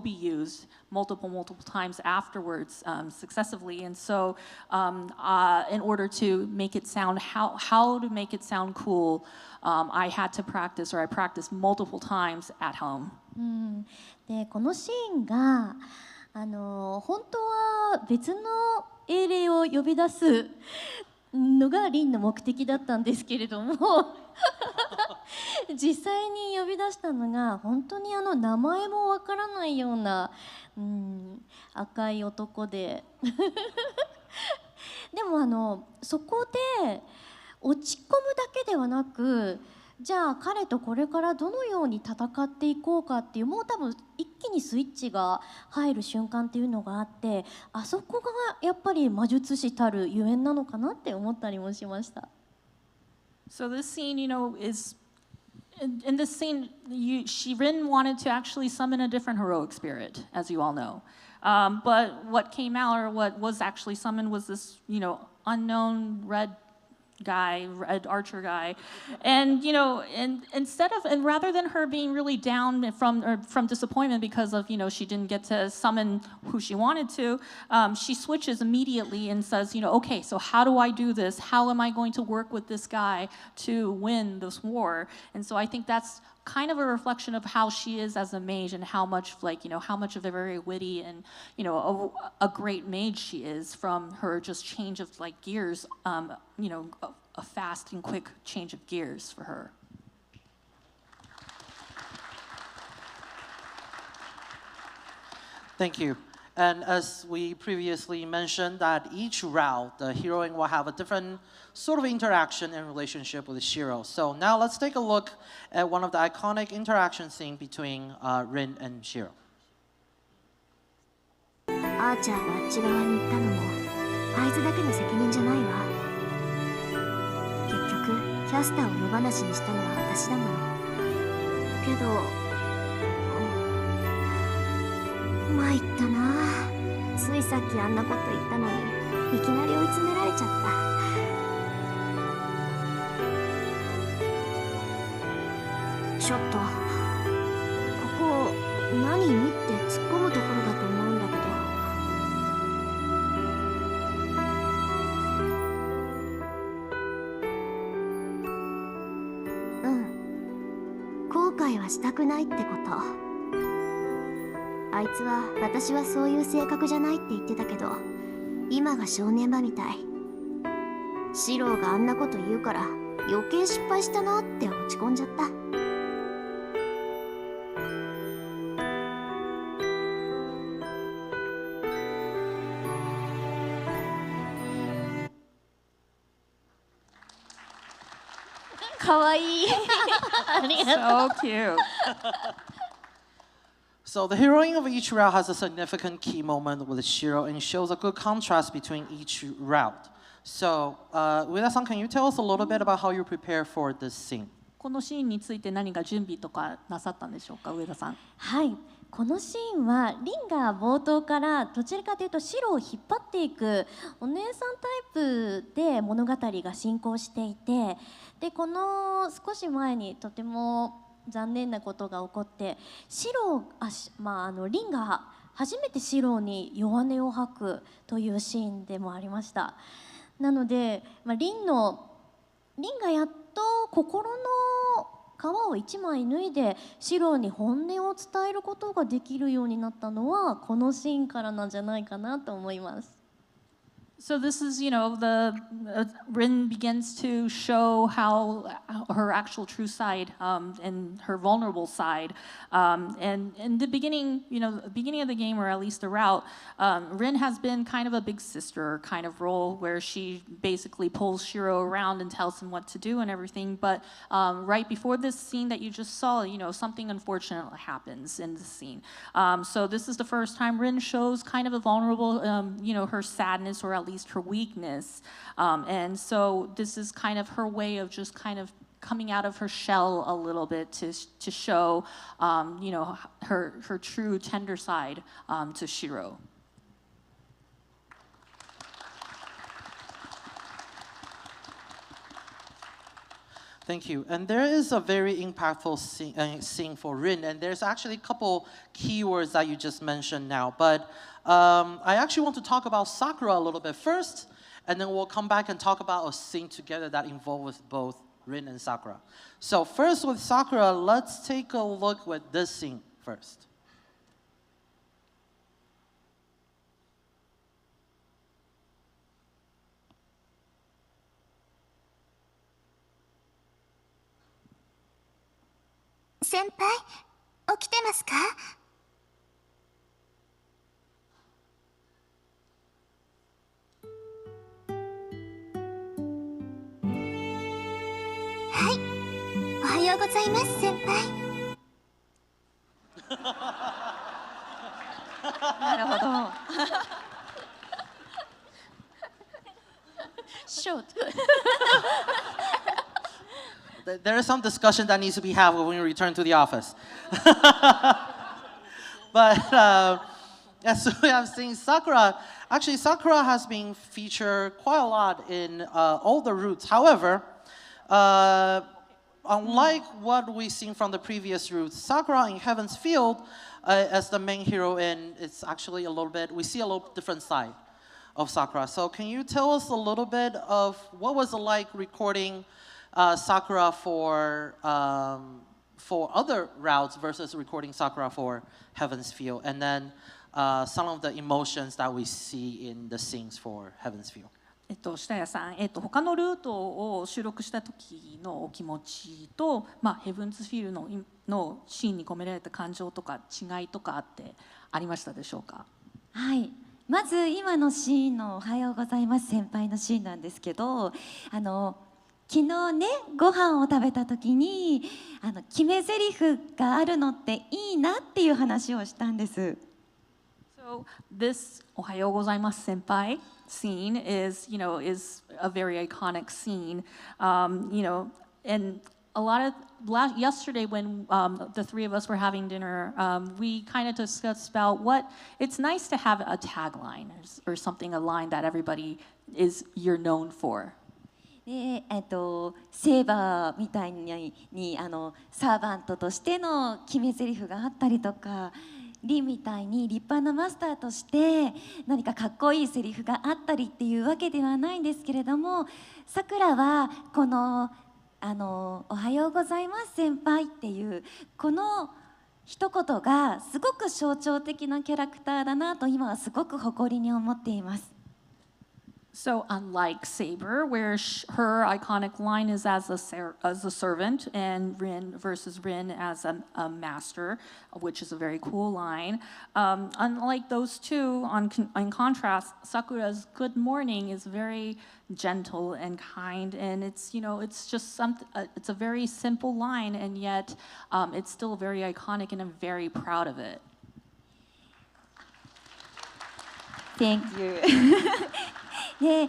be used multiple times afterwards successively. And so in order to make it sound, how to make it sound cool, I practiced multiple times at home. でこのシーンが本当は別の英霊を呼び出すのがリンの目的だったんですけれども実際に呼び出したのが本当に名前もわからないような、赤い男ででもそこで落ち込むだけではなくじゃあ彼とこれからどのように戦っていこうかっていう、もう多分一気にスイッチが入る瞬間っていうのがあって、あそこがやっぱり魔術師たるゆえんなのかなって思ったりもしました。So this scene, is in this scene, Rin wanted to actually summon a different heroic spirit, as you all know. But what came out, or what was actually summoned, was this, unknown red archer guy, and and rather than her being really down from disappointment because of she didn't get to summon who she wanted to, she switches immediately and says, okay, so how do I do this? How am I going to work with this guy to win this war? And so I think that's kind of a reflection of how she is as a mage, and how much how much of a very witty and a great mage she is, from her just change of gears, a fast and quick change of gears for her. Thank you. And as we previously mentioned, that each route, the heroine will have a different sort of interaction and relationship with Shiro. So now let's take a look at one of the iconic interaction scenes between Rin and Shiro. アーチャーがあっち側に行ったのもあいつだけの責任じゃないわ。結局キャスターを野放しにしたのは私だもの。けど参ったな。ついさっきあんなこと言ったのにいきなり追い詰められちゃった。ちょっとここ何にって突っ込むところだと思うんだけど。後悔はしたくないってこと。あいつは私はそういう性格じゃないって言ってたけど、今が正念場みたい。シローがあんなこと言うから余計失敗したなって落ち込んじゃった。かわいい。ありがとう。So cute. So the heroine of each route has a significant key moment with Shiro and shows a good contrast between each route. So, Ueda-san, can you tell us a little bit about how you prepare for this scene? このシーンについて何か準備とかなさったんでしょうか、上田さん。はい。このシーンはリンが冒頭からどちらかというとシロを引っ張っていくお姉さんタイプで物語が進行していて、でこの少し前にとても残念なことが起こって、リンが初めてシロに弱音を吐くというシーンでもありました。なので、リンがやっと心の皮を一枚脱いでシロに本音を伝えることができるようになったのはこのシーンからなんじゃないかなと思います。So this is, Rin begins to show how her actual true side, and her vulnerable side. And in the beginning, beginning of the game, or at least the route, Rin has been kind of a big sister kind of role, where she basically pulls Shiro around and tells him what to do and everything. But right before this scene that you just saw, something unfortunate happens in the scene. So this is the first time Rin shows kind of a vulnerable, her sadness, or at least her weakness, and so this is kind of her way of just kind of coming out of her shell a little bit to show, her true tender side to Shiro. Thank you. And there is a very impactful scene for Rin, and there's actually a couple keywords that you just mentioned now. But I actually want to talk about Sakura a little bit first, and then we'll come back and talk about a scene together that involves both Rin and Sakura. So first with Sakura, let's take a look with this scene first. Senpai, 起きてますか？はい、おはようございます先輩。なるほど。Short. There is some discussion that needs to be had when we return to the office. But as we have seen, Sakura has been featured quite a lot in all the routes. However, unlike what we've seen from the previous routes, Sakura in Heaven's Field as the main hero, it's actually we see a little different side of Sakura. So can you tell us a little bit of what was it like recording Sakura for other routes versus recording Sakura for Heaven's Field, and then some of the emotions that we see in the scenes for Heaven's Field. 下谷さん、他のルートを収録した時のお気持ちと、ヘブンズフィールドのシーンに込められた感情とか違いとかってありましたでしょうか？はい。まず今のシーンのおはようございます先輩のシーンなんですけど、昨日ねご飯を食べた時に決め台詞があるのっていいなっていう話をしたんです。So this おはようございます先輩 scene is a very iconic scene. And a lot of yesterday when the three of us were having dinner, we kind of discussed about what it's nice to have a tagline or something, a line that everybody you're known for. でセーバーみたいにサーバントとしての決め台詞があったりとか、リンみたいに立派なマスターとして何かかっこいいセリフがあったりっていうわけではないんですけれども、さくらはこのおはようございます先輩っていうこの一言がすごく象徴的なキャラクターだなと今はすごく誇りに思っています。So unlike Saber, where her iconic line is as a servant, and Rin versus Rin as a master, which is a very cool line. Unlike those two, in contrast, Sakura's "Good morning" is very gentle and kind, and it's just it's a very simple line, and yet it's still very iconic, and I'm very proud of it. Thank you. で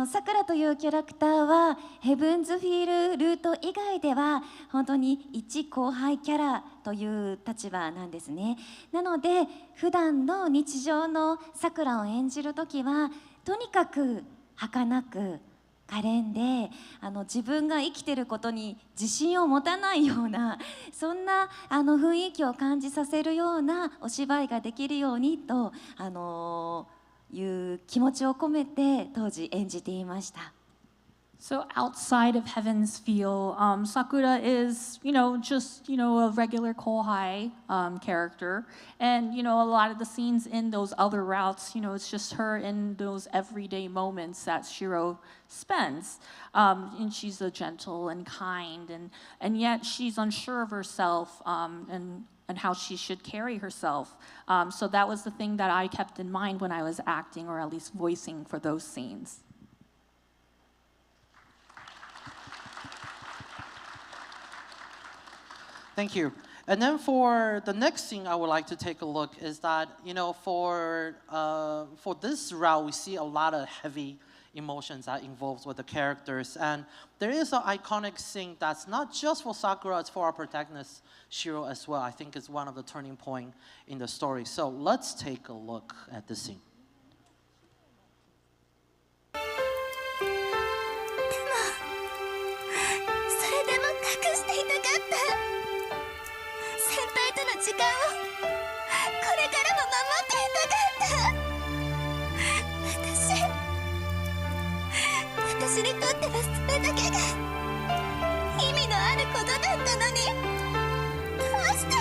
さくらというキャラクターはヘブンズフィールルート以外では本当に一後輩キャラという立場なんですね。なので普段の日常のさくらを演じる時はとにかく儚く可憐で自分が生きてることに自信を持たないようなそんな雰囲気を感じさせるようなお芝居ができるようにという気持ちを込めて当時演じていました。So outside of Heaven's Feel, Sakura is, just, a regular kohai character. And, a lot of the scenes in those other routes, it's just her in those everyday moments that Shiro spends. And she's a gentle and kind, and yet she's unsure of herself and how she should carry herself. So that was the thing that I kept in mind when I was acting, or at least voicing for those scenes. Thank you. And then for the next thing I would like to take a look is that, for this route, we see a lot of heavy emotions that involves with the characters. And there is an iconic scene that's not just for Sakura, it's for our protagonist, Shiro, as well. I think it's one of the turning point in the story. So let's take a look at this scene. 時間をこれからも守っていたかった。私にとってはそれだけが意味のあることだったのに、どうして。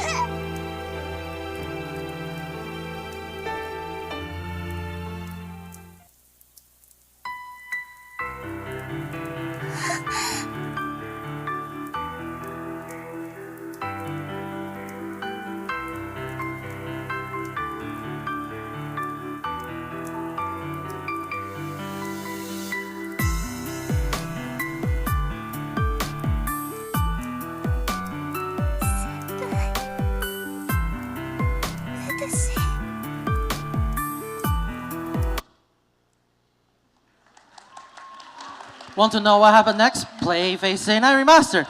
Want to know what happened next? Play Face Day Night Remastered.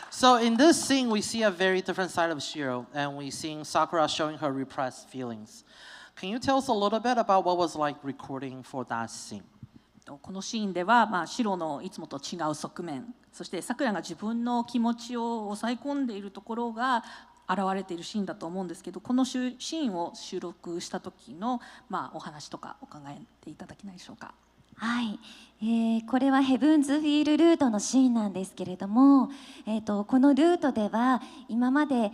So in this scene, we see a very different side of Shiro, and we see Sakura showing her repressed feelings. Can you tell us a little bit about what was like recording for that scene? このシーンでは、シロのいつもと違う側面、そしてさくらが自分の気持ちを抑え込んでいるところが現れているシーンだと思うんですけど、このシーンを収録した時の、お話とかお考えていただけないでしょうか。はい、これはヘブンズフィールルートのシーンなんですけれども、このルートでは今まで、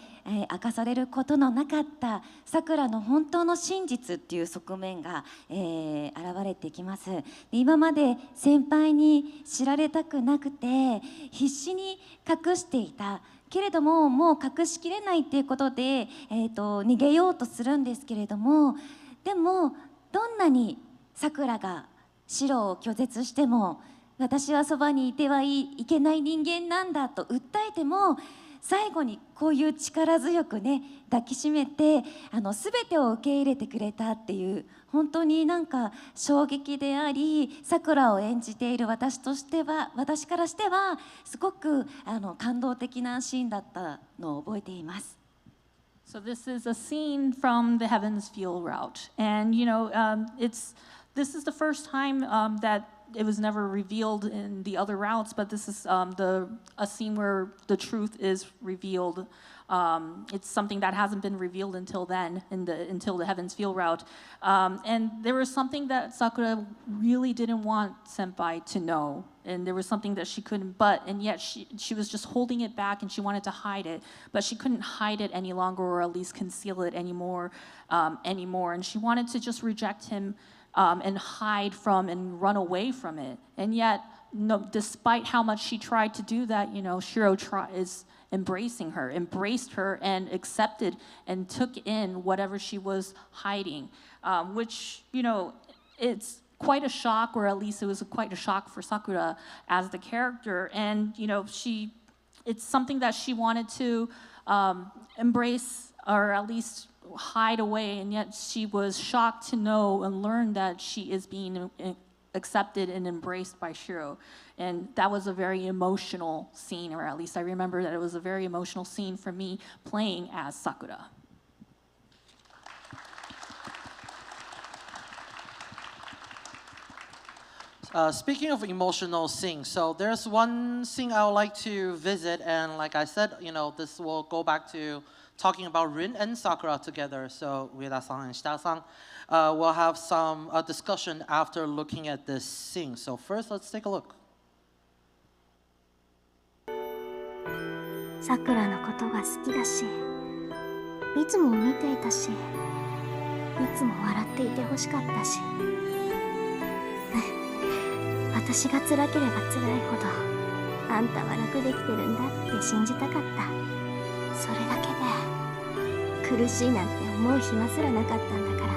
明かされることのなかったさくらの本当の真実っていう側面が、現れてきます。で、今まで先輩に知られたくなくて必死に隠していたけれども、もう隠しきれないっていうことで、逃げようとするんですけれども、でもどんなにさくらがシロを拒絶しても、私はそばにいてはいけない人間なんだと訴えても、最後にこういう力強くね抱きしめて全てを受け入れてくれたっていう、本当になんか衝撃であり、さくらを演じている私からしてはすごく感動的なシーンだったのを覚えています。So this is a scene from the Heavens Feel route, and this is the first time that it was never revealed in the other routes, but this is a scene where the truth is revealed. It's something that hasn't been revealed until then, until the Heavens Feel route. And there was something that Sakura really didn't want Senpai to know. And there was something that she couldn't, and yet she was just holding it back, and she wanted to hide it, but she couldn't hide it any longer, or at least conceal it anymore. And she wanted to just reject him and hide from and run away from it. And yet, despite how much she tried to do that, Shiro is embraced her and accepted and took in whatever she was hiding, which, it's quite a shock, or at least it was quite a shock for Sakura as the character. And, it's something that she wanted to embrace, or at least hide away, and yet she was shocked to know and learn that she is being accepted and embraced by Shiro. And that was a very emotional scene, or at least I remember that it was a very emotional scene for me playing as Sakura. Speaking of emotional scenes, so there's one scene I would like to visit, and like I said, this will go back to talking about Rin and Sakura together. So Ueda-san and Shitaya-san will have some discussion after looking at this scene. So first, let's take a look. さくらのことが好きだし、いつも見ていたし、いつも笑っていてほしかったし、私が辛ければ辛いほどあんたは楽できてるんだって信じたかった。それだけで苦しいなんて思う暇すらなかったんだから。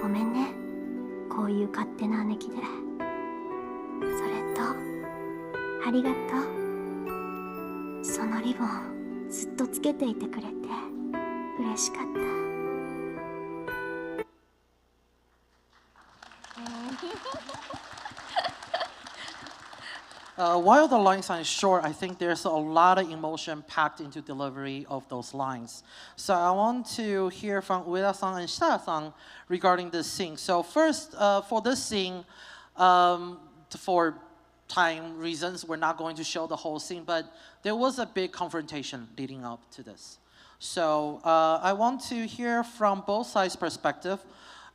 ごめんね、こういう勝手な姉貴で。それとありがとう。そのリボンずっとつけていてくれて嬉しかった。While the lines are short, I think there's a lot of emotion packed into delivery of those lines. So I want to hear from Ueda-san and Shitaya-san regarding this scene. So first, for this scene, for time reasons, we're not going to show the whole scene, but there was a big confrontation leading up to this. So I want to hear from both sides' perspective.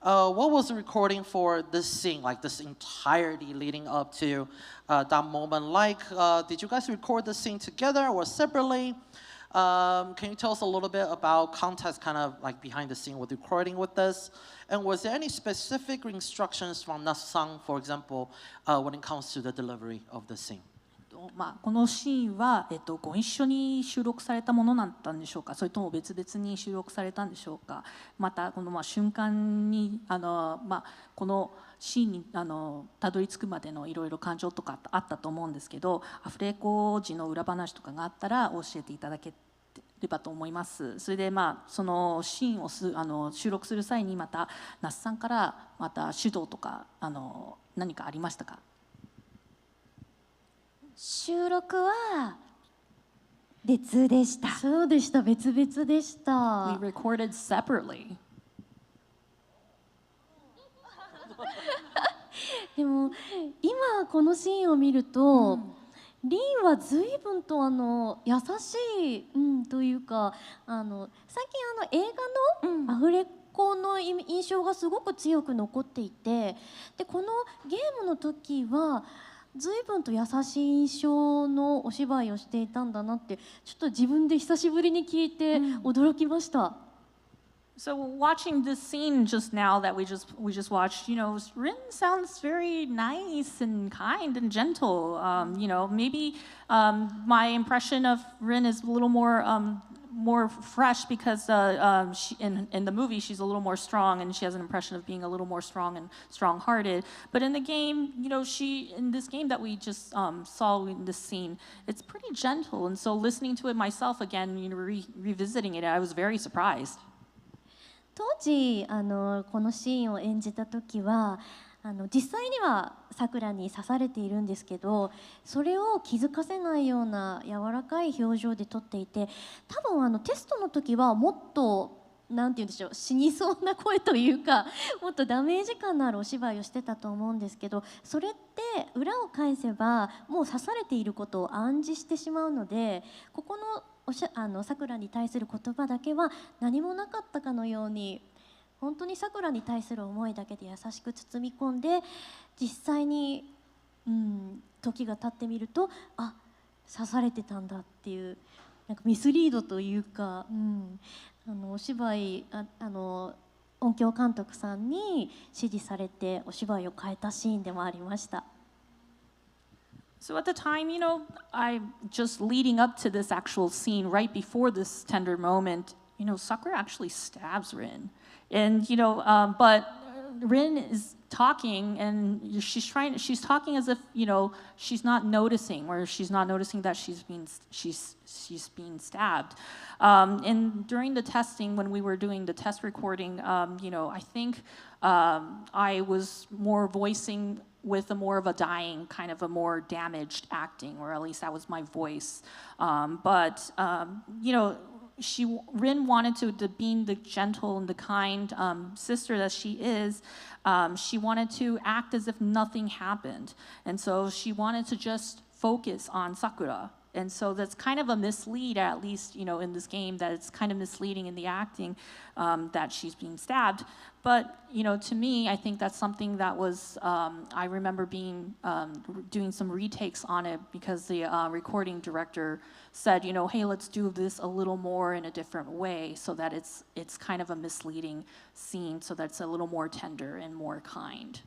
What was the recording for this scene, like this entirety leading up to that moment like? Did you guys record the scene together or separately? Can you tell us a little bit about context kind of like behind the scene with recording with this? And was there any specific instructions from Nasu-san, for example, when it comes to the delivery of the scene? このシーンは、ご一緒に収録されたものだったんでしょうか、それとも別々に収録されたんでしょうか。またこの瞬間にこのシーンにたどり着くまでのいろいろ感情とかあったと思うんですけど、アフレコ時の裏話とかがあったら教えていただければと思います。それでそのシーンを収録する際にまた那須さんからまた指導とか何かありましたか？収録は別でした。そうでした、別々でした。 We recorded separately. でも今このシーンを見ると、リンは随分と優しい、というか最近映画のアフレコの印象がすごく強く残っていて、でこのゲームの時は随分と優しい印象のお芝居をしていたんだなって、ちょっと自分で久しぶりに聞いて驚きました。So watching this scene just now that we just watched, Rin sounds very nice and kind and gentle. Maybe my impression of Rin is a little more fresh because in the movie she's a little more strong and she has an impression of being a little more strong and strong-hearted. But in the game, in this game that we just saw in this scene, it's pretty gentle. And so listening to it myself again, revisiting it, I was very surprised. 当時このシーンを演じた時は実際にはさくらに刺されているんですけど、それを気づかせないような柔らかい表情で撮っていて、多分テストの時はもっとなんて言うんでしょう、死にそうな声というか、もっとダメージ感のあるお芝居をしてたと思うんですけど、それって裏を返せばもう刺されていることを暗示してしまうので、ここのさくらに対する言葉だけは何もなかったかのように、本当にさくらに対する思いだけで優しく包み込んで、実際に、時が経ってみると、刺されてたんだっていう、なんかミスリードというか、お芝居音響監督さんに指示されてお芝居を変えたシーンでもありました。So at the time, I just leading up to this actual scene, right before this tender moment, Sakura actually stabs Rin. And, but Rin is talking and she's talking as if, she's not noticing, or she's not noticing that she's being stabbed. And during the testing, when we were doing the test recording, I think I was more voicing with more of a dying, kind of a more damaged acting, or at least that was my voice. But Rin wanted to being the gentle and the kind sister that she is, she wanted to act as if nothing happened. And so she wanted to just focus on Sakura. And so that's kind of a mislead, at least, in this game, that it's kind of misleading in the acting that she's being stabbed. But, to me, I think that's something that was, I remember doing some retakes on it because the recording director said, hey, let's do this a little more in a different way so that it's kind of a misleading scene, so that's a little more tender and more kind.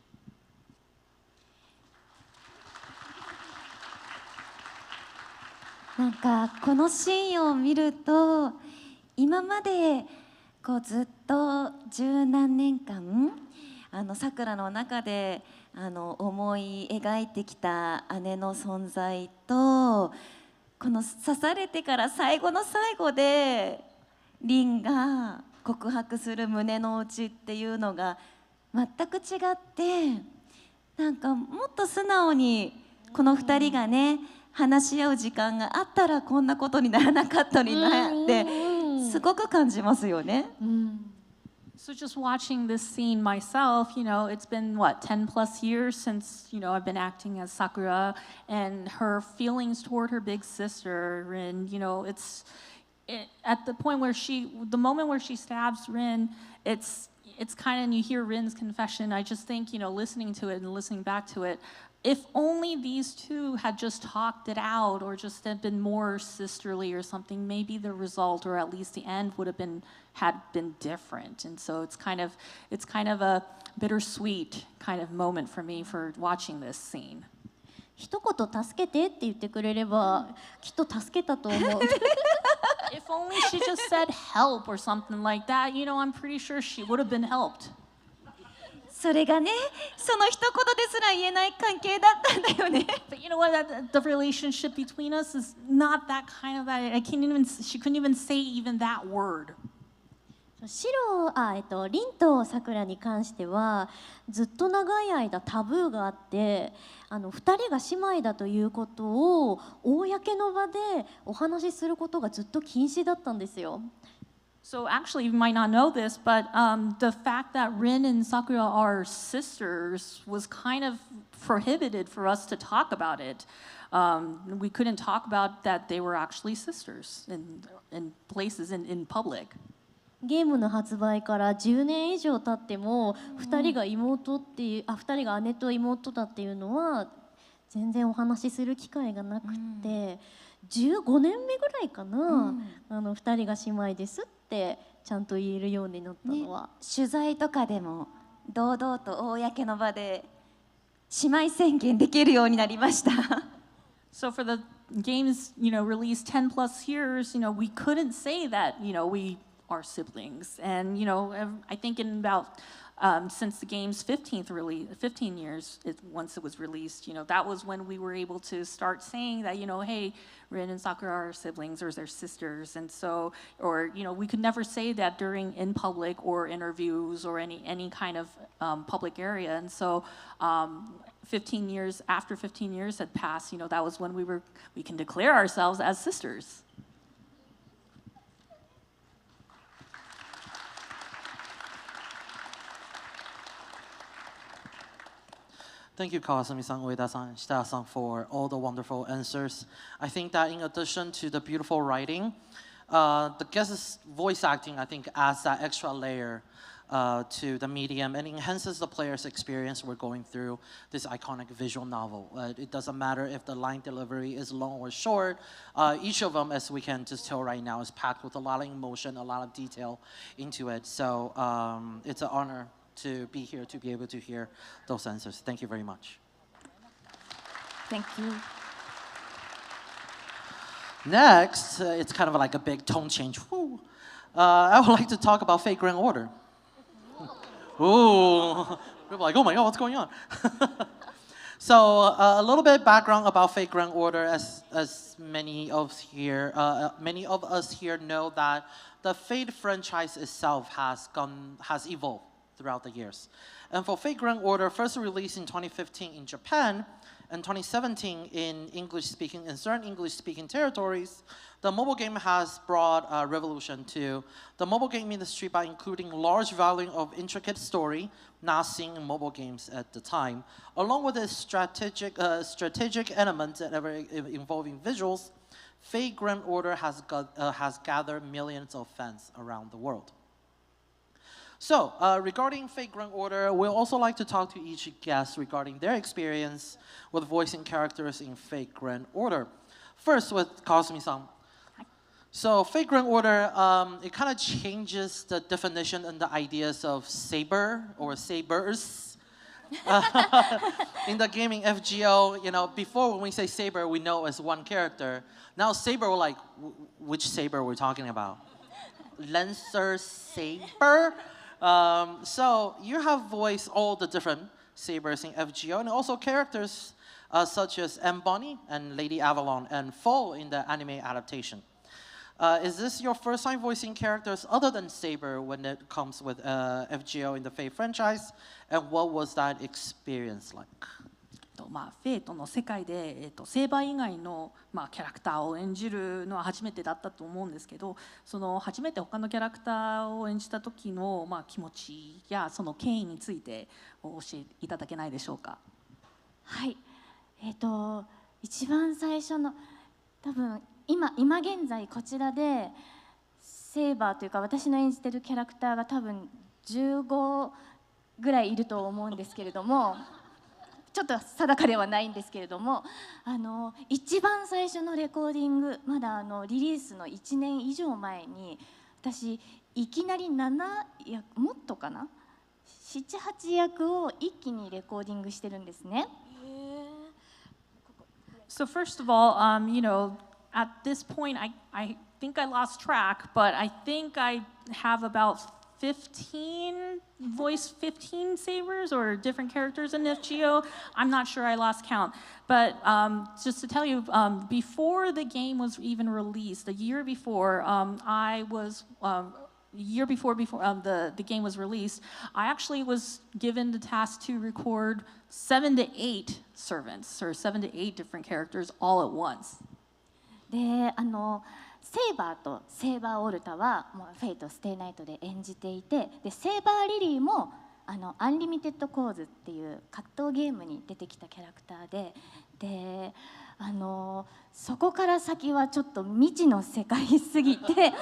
なんかこのシーンを見ると、今までずっと十何年間さくらの中で思い描いてきた姉の存在と、この刺されてから最後の最後でリンが告白する胸の内っていうのが全く違って、なんかもっと素直にこの2人がね話し合う時間があったらこんなことにならなかったのになってすごく感じますよね。So just watching this scene myself, it's been 10 plus years since, I've been acting as Sakura, and her feelings toward her big sister, Rin, at the point where the moment where she stabs Rin, it's kind of, and you hear Rin's confession, I just think, listening to it and listening back to it, if only these two had just talked it out or just had been more sisterly or something, maybe the result or at least the end would have had been different. And so it's kind of a bittersweet kind of moment for me for watching this scene. 一言助けてって言ってくれればきっと助けたと思う。If only she just said help or something like that, I'm pretty sure she would have been helped. それがね、その一言ですら言えない関係だったんだよね。But you know what? The relationship between us is not that kind of that. She couldn't even say even that word. リンとさくらに関してはずっと長い間タブーがあって、2人が姉妹だということを公の場でお話しすることがずっと禁止だったんですよ。So actually, you might not know this, but the fact that Rin and Sakura are sisters was kind of prohibited for us to talk about it. We couldn't talk about that they were actually sisters in places in public. ゲームの発売から10年以上経っても2人が2人が姉と妹だっていうのは全然お話しする機会がなくて、15年目ぐらいかな、2人が姉妹ですってちゃんと言えるようになったのは、取材とかでも堂々と公の場で姉妹宣言できるようになりました。So for the games, released 10 plus years, we couldn't say that, we are siblings. And, I think in about, since the game's 15 years, once it was released, that was when we were able to start saying that, hey, Rin and Sakura are siblings or they're sisters. And so, or, we could never say that in public or interviews or any kind of public area. And so, after 15 years had passed, that was when we can declare ourselves as sisters. Thank you, Kawasumi-san, Ueda-san, Shitaya-san, for all the wonderful answers. I think that in addition to the beautiful writing, the guest's voice acting, I think, adds that extra layer to the medium and enhances the player's experience we're going through this iconic visual novel. It doesn't matter if the line delivery is long or short. Each of them, as we can just tell right now, is packed with a lot of emotion, a lot of detail into it. So it's an honor to be here, to be able to hear those answers. Thank you very much. Thank you. Next, it's kind of like a big tone change. I would like to talk about Fate Grand Order. Ooh, people are like, oh my god, what's going on? So a little bit background about Fate Grand Order, as many of us here know that the Fate franchise itself has evolved throughout the years. And for Fate Grand Order, first released in 2015 in Japan and 2017 in certain English-speaking territories, the mobile game has brought a revolution to the mobile game industry by including large volume of intricate story not seen in mobile games at the time, along with its strategic elements that ever involving visuals. Fate Grand Order has gathered millions of fans around the world. So, regarding Fate Grand Order, we'll also like to talk to each guest regarding their experience with voicing characters in Fate Grand Order. First, with Kawasumi-san. So, Fate Grand Order, it kind of changes the definition and the ideas of saber or sabers. In the gaming FGO, before when we say saber, we know as one character. Now, saber, we're like, which saber we're talking about? Lancer saber? So you have voiced all the different sabers in FGO and also characters such as M. Bonnie and Lady Avalon and Fall in the anime adaptation. Is this your first time voicing characters other than Saber when it comes with FGO in the Fate franchise? And what was that experience like? フェイトの世界で、セーバー以外の、キャラクターを演じるのは初めてだったと思うんですけど、その初めて他のキャラクターを演じた時の、気持ちやその経緯についてお教えいただけないでしょうか。はい、一番最初の多分今現在こちらでセーバーというか私の演じてるキャラクターが多分15ぐらいいると思うんですけれども。ちょっと定かではないんですけれども、一番最初のレコーディング、まだリリースの1年以上前に私いきなり7役もっとかな 7,8 役を一気にレコーディングしてるんですね。So first of all, at this point, I think I lost track, but I think I have about 15 sabers or different characters in FGO. I'm not sure, I lost count. But just to tell you, before the game was even released, a year before, the game was released, I actually was given the task to record 7 to 8 servants, or 7 to 8 different characters all at once. でセイバーとセイバーオルタはもうフェイトステイナイトで演じていて、でセイバーリリーもアンリミテッドコーズっていう格闘ゲームに出てきたキャラクターで、そこから先はちょっと未知の世界すぎて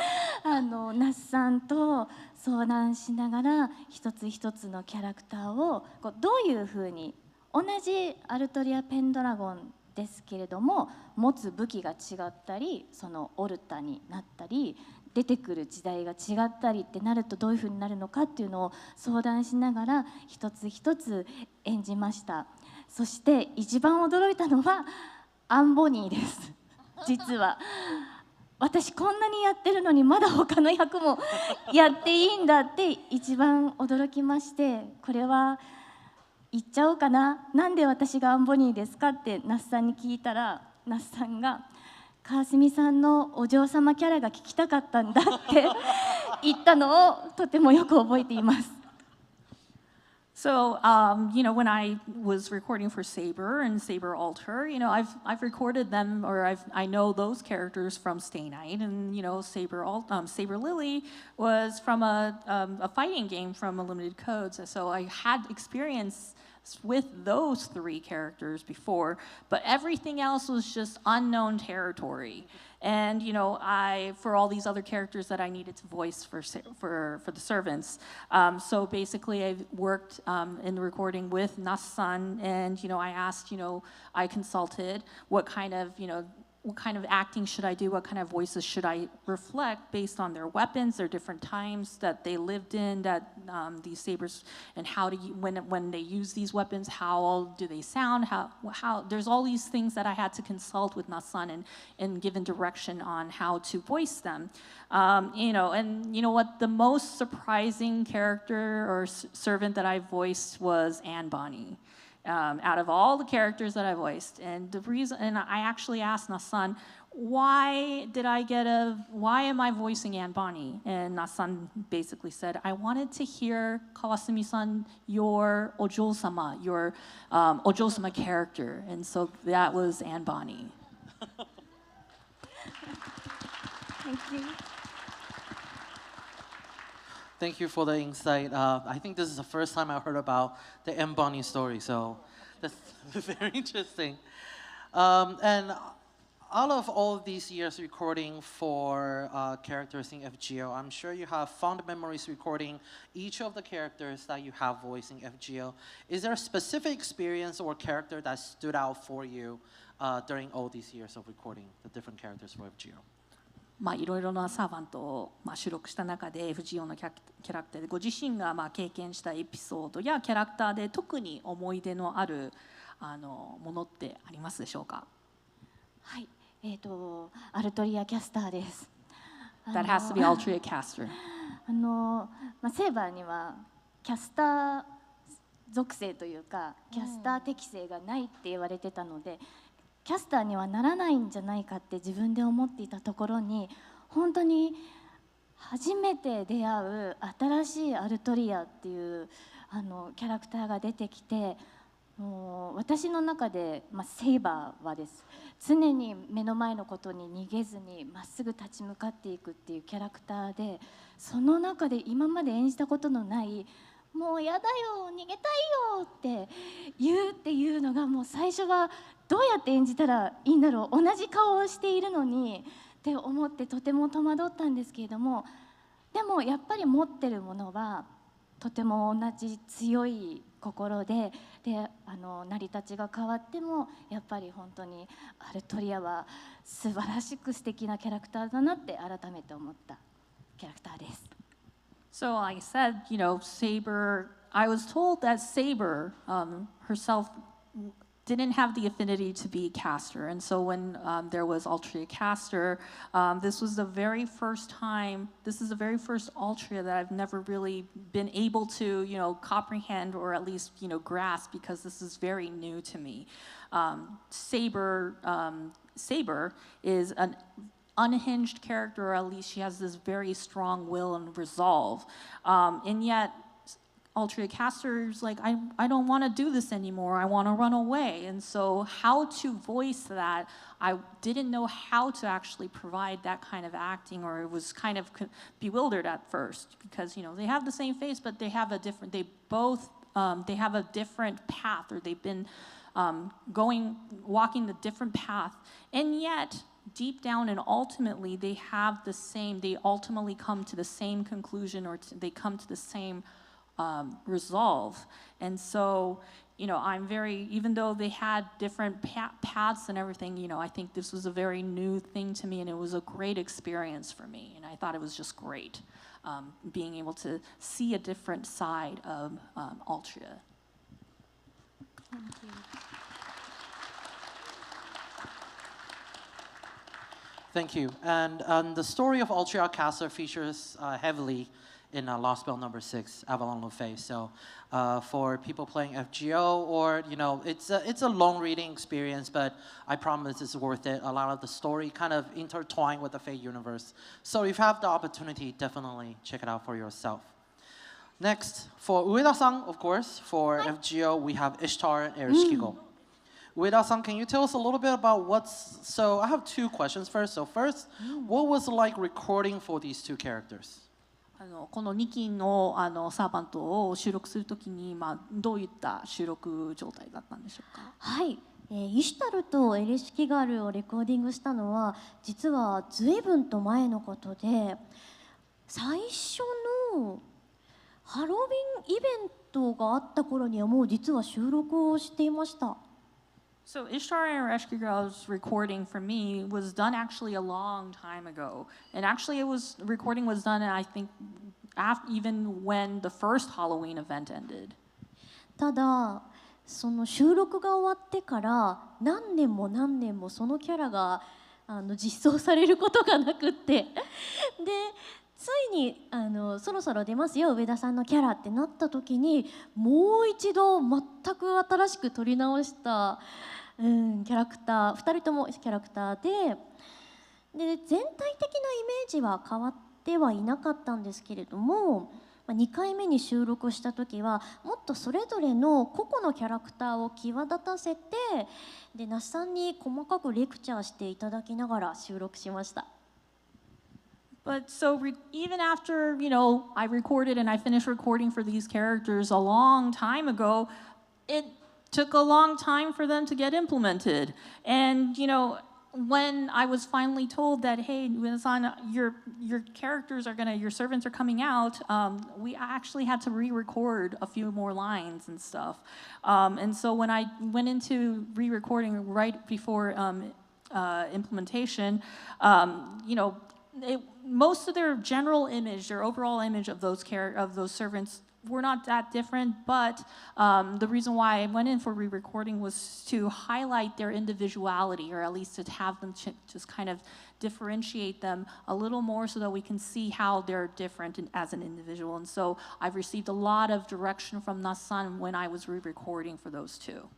那須さんと相談しながら一つ一つのキャラクターをどういうふうに、同じアルトリア・ペンドラゴンですけれども持つ武器が違ったり、そのオルタになったり出てくる時代が違ったりってなるとどういうふうになるのかっていうのを相談しながら一つ一つ演じました。そして一番驚いたのはアンボニーです。実は私こんなにやってるのにまだ他の役もやっていいんだって一番驚きまして、これは言っちゃおうかな、なんで私がアンボニーですかって那須さんに聞いたら、那須さんが川澄さんのお嬢様キャラが聞きたかったんだって言ったのをとてもよく覚えています。So, when I was recording for Saber and Saber Alter, I've recorded them, or I know those characters from Stay Night, and Saber Lily was from a fighting game from a Limited Codes, so I had experience with those 3 characters before, but everything else was just unknown territory. And for all these other characters that I needed to voice for the servants, so basically I worked in the recording with Nasu-san, and I asked, I consulted what kind of acting should I do, what kind of voices should I reflect based on their weapons, their different times that they lived in, that these sabers, and when they use these weapons, how do they sound, how there's all these things that I had to consult with Nasu-san and given direction on how to voice them. And you know what, the most surprising character or servant that I voiced was Anne Bonny. Out of all the characters that I voiced, and the reason, and I actually asked Nasu-san, why am I voicing Anne Bonny? And Nasu-san basically said, I wanted to hear Kawasumi-san, your ojo-sama, your ojo-sama character, and so that was Anne Bonny. Thank you. Thank you for the insight. I think this is the first time I heard about the M. Bonnie story, so that's very interesting. And out of all of these years recording for characters in FGO, I'm sure you have fond memories recording each of the characters that you have voiced in FGO. Is there a specific experience or character that stood out for you during all these years of recording the different characters for FGO? いろいろなサーバントを収録した中で FGO のキャラクターでご自身が経験したエピソードやキャラクターで特に思い出のあるものってありますでしょうか？はい、アルトリアキャスターです。That has to be Altria caster. セーバーにはキャスター属性というかキャスター適性がないって言われてたので、キャスターにはならないんじゃないかって自分で思っていたところに、本当に初めて出会う新しいアルトリアっていうキャラクターが出てきて、もう私の中で、セイバーはです常に目の前のことに逃げずにまっすぐ立ち向かっていくっていうキャラクターで、その中で今まで演じたことのないもうやだよ逃げたいよって言うっていうのが、もう最初はどうやって演じたらいいんだろう、同じ顔をしているのにって思ってとても戸惑ったんですけれども、でもやっぱり持ってるものはとても同じ強い心で、成り立ちが変わってもやっぱり本当にアルトリアは素晴らしく素敵なキャラクターだなって改めて思ったキャラクターです。So like I said, Saber, I was told that Saber herself didn't have the affinity to be caster, and so when there was Altria caster, this was the very first time. This is the very first Altria that I've never really been able to, comprehend or at least, grasp, because this is very new to me. Saber is an unhinged character, or at least she has this very strong will and resolve, and yet Altria caster's like, I don't want to do this anymore, I want to run away. And so how to voice that, I didn't know how to actually provide that kind of acting, or it was kind of bewildered at first, because they have the same face, but they have a different, they have a different path, or they've been walking the different path, and yet deep down and ultimately they ultimately come to the same conclusion, or they come to the same resolve. And so, I'm even though they had different paths and everything, I think this was a very new thing to me, and it was a great experience for me, and I thought it was just great, being able to see a different side of Altria. Thank you. Thank you. And the story of Altria Caster features heavily in Lost Spell number 6, Avalon Lefay. So for people playing FGO, or it's a long reading experience, but I promise it's worth it. A lot of the story kind of intertwined with the Fate universe. So if you have the opportunity, definitely check it out for yourself. Next, for Ueda-san, of course, for FGO, we have Ishtar and Ereshkigal. Ueda-san, can you tell us a little bit about so I have two questions first. So first, what was it like recording for these two characters? この2期のサーバントを収録するときに、どういった収録状態だったんでしょうか。はい、イシュタルとエレシキガルをレコーディングしたのは実は随分と前のことで、最初のハロウィンイベントがあった頃にはもう実は収録をしていました。So Ishtar and Ereshkigal's recording for me was done actually a long time ago, and actually recording was done, I think, even when the first Halloween event ended. ただその収録が終わってから何年も何年もそのキャラが実装されることがなくってでついにそろそろ出ますよ上田さんのキャラってなった時にもう一度全く新しく撮り直したキャラクター2人ともキャラクターで全体的なイメージは変わってはいなかったんですけれども2回目に収録した時はもっとそれぞれの個々のキャラクターを際立たせてで那須さんに細かくレクチャーしていただきながら収録しました。But so even after, I recorded and I finished recording for these characters a long time ago, it took a long time for them to get implemented. And, when I was finally told that, hey, Ueda-san, your characters your servants are coming out, we actually had to re-record a few more lines and stuff. And so when I went into re-recording right before implementation, most of their general image, their overall image of those servants were not that different, but the reason why I went in for re-recording was to highlight their individuality, or at least to have them just kind of differentiate them a little more so that we can see how they're different as an individual. And so I've received a lot of direction from Na-san when I was re-recording for those two.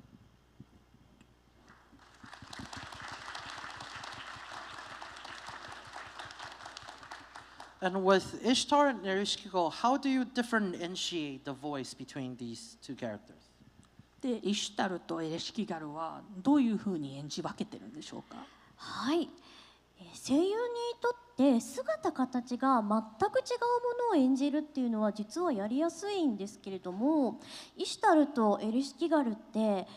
And with Ishtar and Ereshkigal, how do you differentiate the voice between these two characters? で、イシュタルとエレシキガルはどういうふうに演じ分けてるんでしょうか。はい、声優にとって姿形が全く違うものを演じるっていうのは実はやりやすいんですけれども、イシュタルとエレシキガルって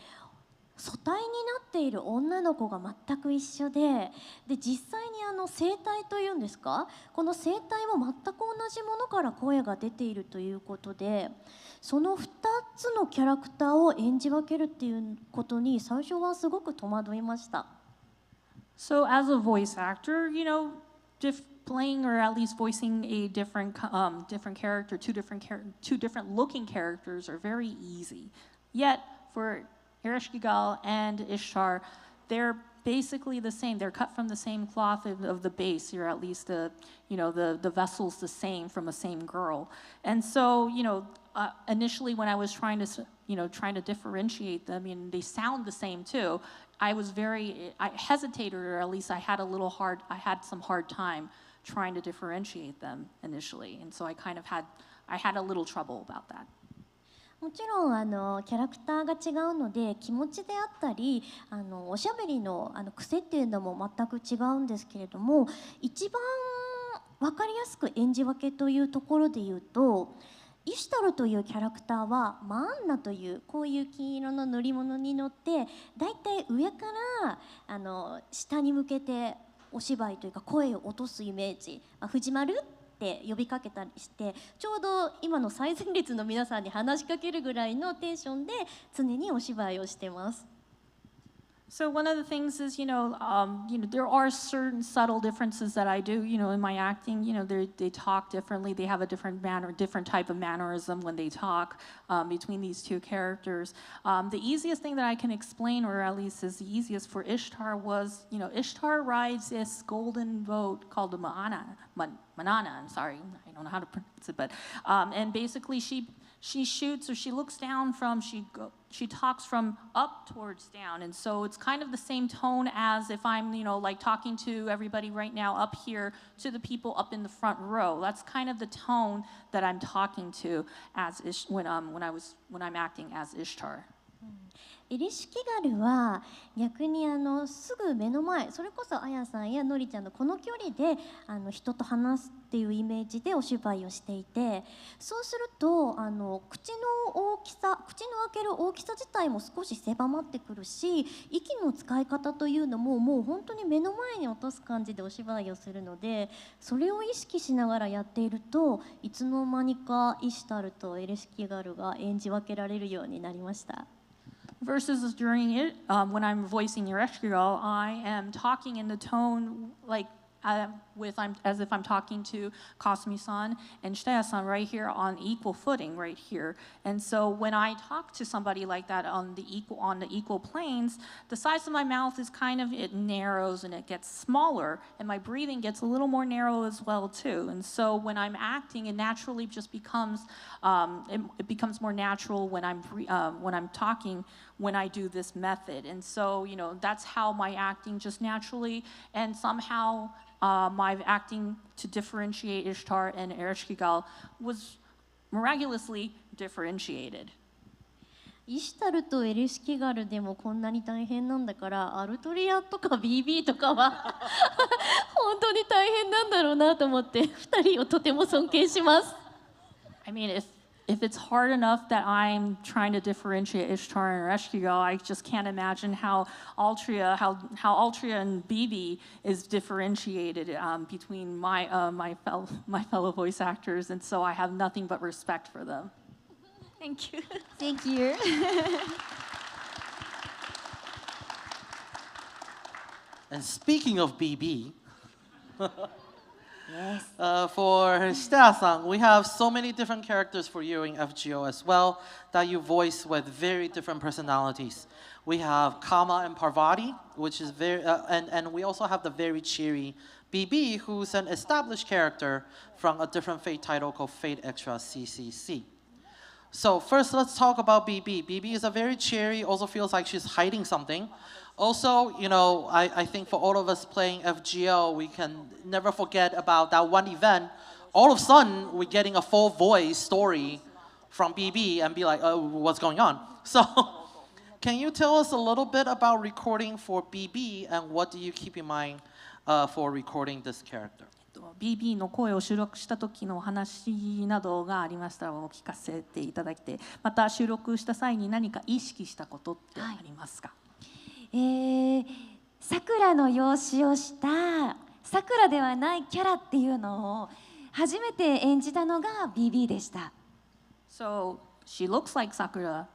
素体になっている女の子が全く一緒で実際に声帯というんですか、この声帯も全く同じものから声が出ているということで、その2つのキャラクターを演じ分けるっていうことに最初はすごく戸惑いました。So as a voice actor, playing or at least voicing a different character, two different looking characters are very easy. Yet for Ereshkigal and Ishtar, they're basically the same. They're cut from the same cloth of the base, or at least the vessel's the same from the same girl. And so, initially when I was trying to differentiate them, and they sound the same too, I hesitated, or at least I had some hard time trying to differentiate them initially. And so I had a little trouble about that. もちろんキャラクターが違うので気持ちであったりおしゃべりの癖っていうのも全く違うんですけれども、一番分かりやすく演じ分けというところで言うと、イシュタルというキャラクターはマアンナというこういう金色の乗り物に乗ってだいたい上から下に向けてお芝居というか声を落とすイメージ、藤丸って呼びかけたりして、ちょうど今の最前列の皆さんに話しかけるぐらいのテンションで常にお芝居をしてます。So one of the things is, there are certain subtle differences that I do, in my acting. They talk differently. They have a different type of mannerism when they talk between these two characters. The easiest thing that I can explain, or at least is the easiest for Ishtar, was, Ishtar rides this golden boat called the Manana. I'm sorry, I don't know how to pronounce it, but and basically she shoots, or she looks down from, she talks from up towards down, and so it's kind of the same tone as if I'm like talking to everybody right now up here to the people up in the front row. That's kind of the tone that I'm talking to as when I'm acting as Ishtar. エレシキガルは逆にすぐ目の前、それこそあやさんやのりちゃんのこの距離で人と話すっていうイメージでお芝居をしていて、そうすると口の開ける大きさ自体も少し狭まってくるし、息の使い方というのももう本当に目の前に落とす感じでお芝居をするので、それを意識しながらやっているといつの間にかイシュタルとエレシキガルが演じ分けられるようになりました。Versus during it, when I'm voicing Ereshkigal, I am talking in the tone like as if I'm talking to Kawasumi-san and Shitaya-san right here on equal footing right here. And so when I talk to somebody like that on the equal planes, the size of my mouth is it narrows and it gets smaller, and my breathing gets a little more narrow as well too. And so when I'm acting, it naturally just becomes it becomes more natural when I'm talking, when I do this method. And so that's how my acting just naturally, and somehow my acting to differentiate Ishtar and Ereshkigal was miraculously differentiated. イシュタルとエレシキガルでもこんなに大変なんだから、アルトリアとか BB とかは本当に大変なんだろうなと思って2人をとても尊敬します。I mean, if it's hard enough that I'm trying to differentiate Ishtar and Ereshkigal, I just can't imagine how Altria and BB is differentiated between my fellow voice actors, and so I have nothing but respect for them. Thank you. Thank you. And speaking of BB, yes. For Shitaya-san, we have so many different characters for you in FGO as well that you voice with very different personalities. We have Kama and Parvati, which is and we also have the very cheery BB, who's an established character from a different Fate title called Fate Extra CCC. So first, let's talk about BB. BB is a very cheery, also feels like she's hiding something. Also, I think for all of us playing FGO, we can never forget about that one event. All of a sudden, we're getting a full voice story from BB and be like, oh, what's going on? So can you tell us a little bit about recording for BB and what do you keep in mind for recording this character? BB の声を収録した時のお話などがありましたらお聞かせていただいて、また収録した際に何か意識したことってありますか？さくらの養子をしたさくらではないキャラっていうのを初めて演じたのが BB でした。So she looks like Sakura,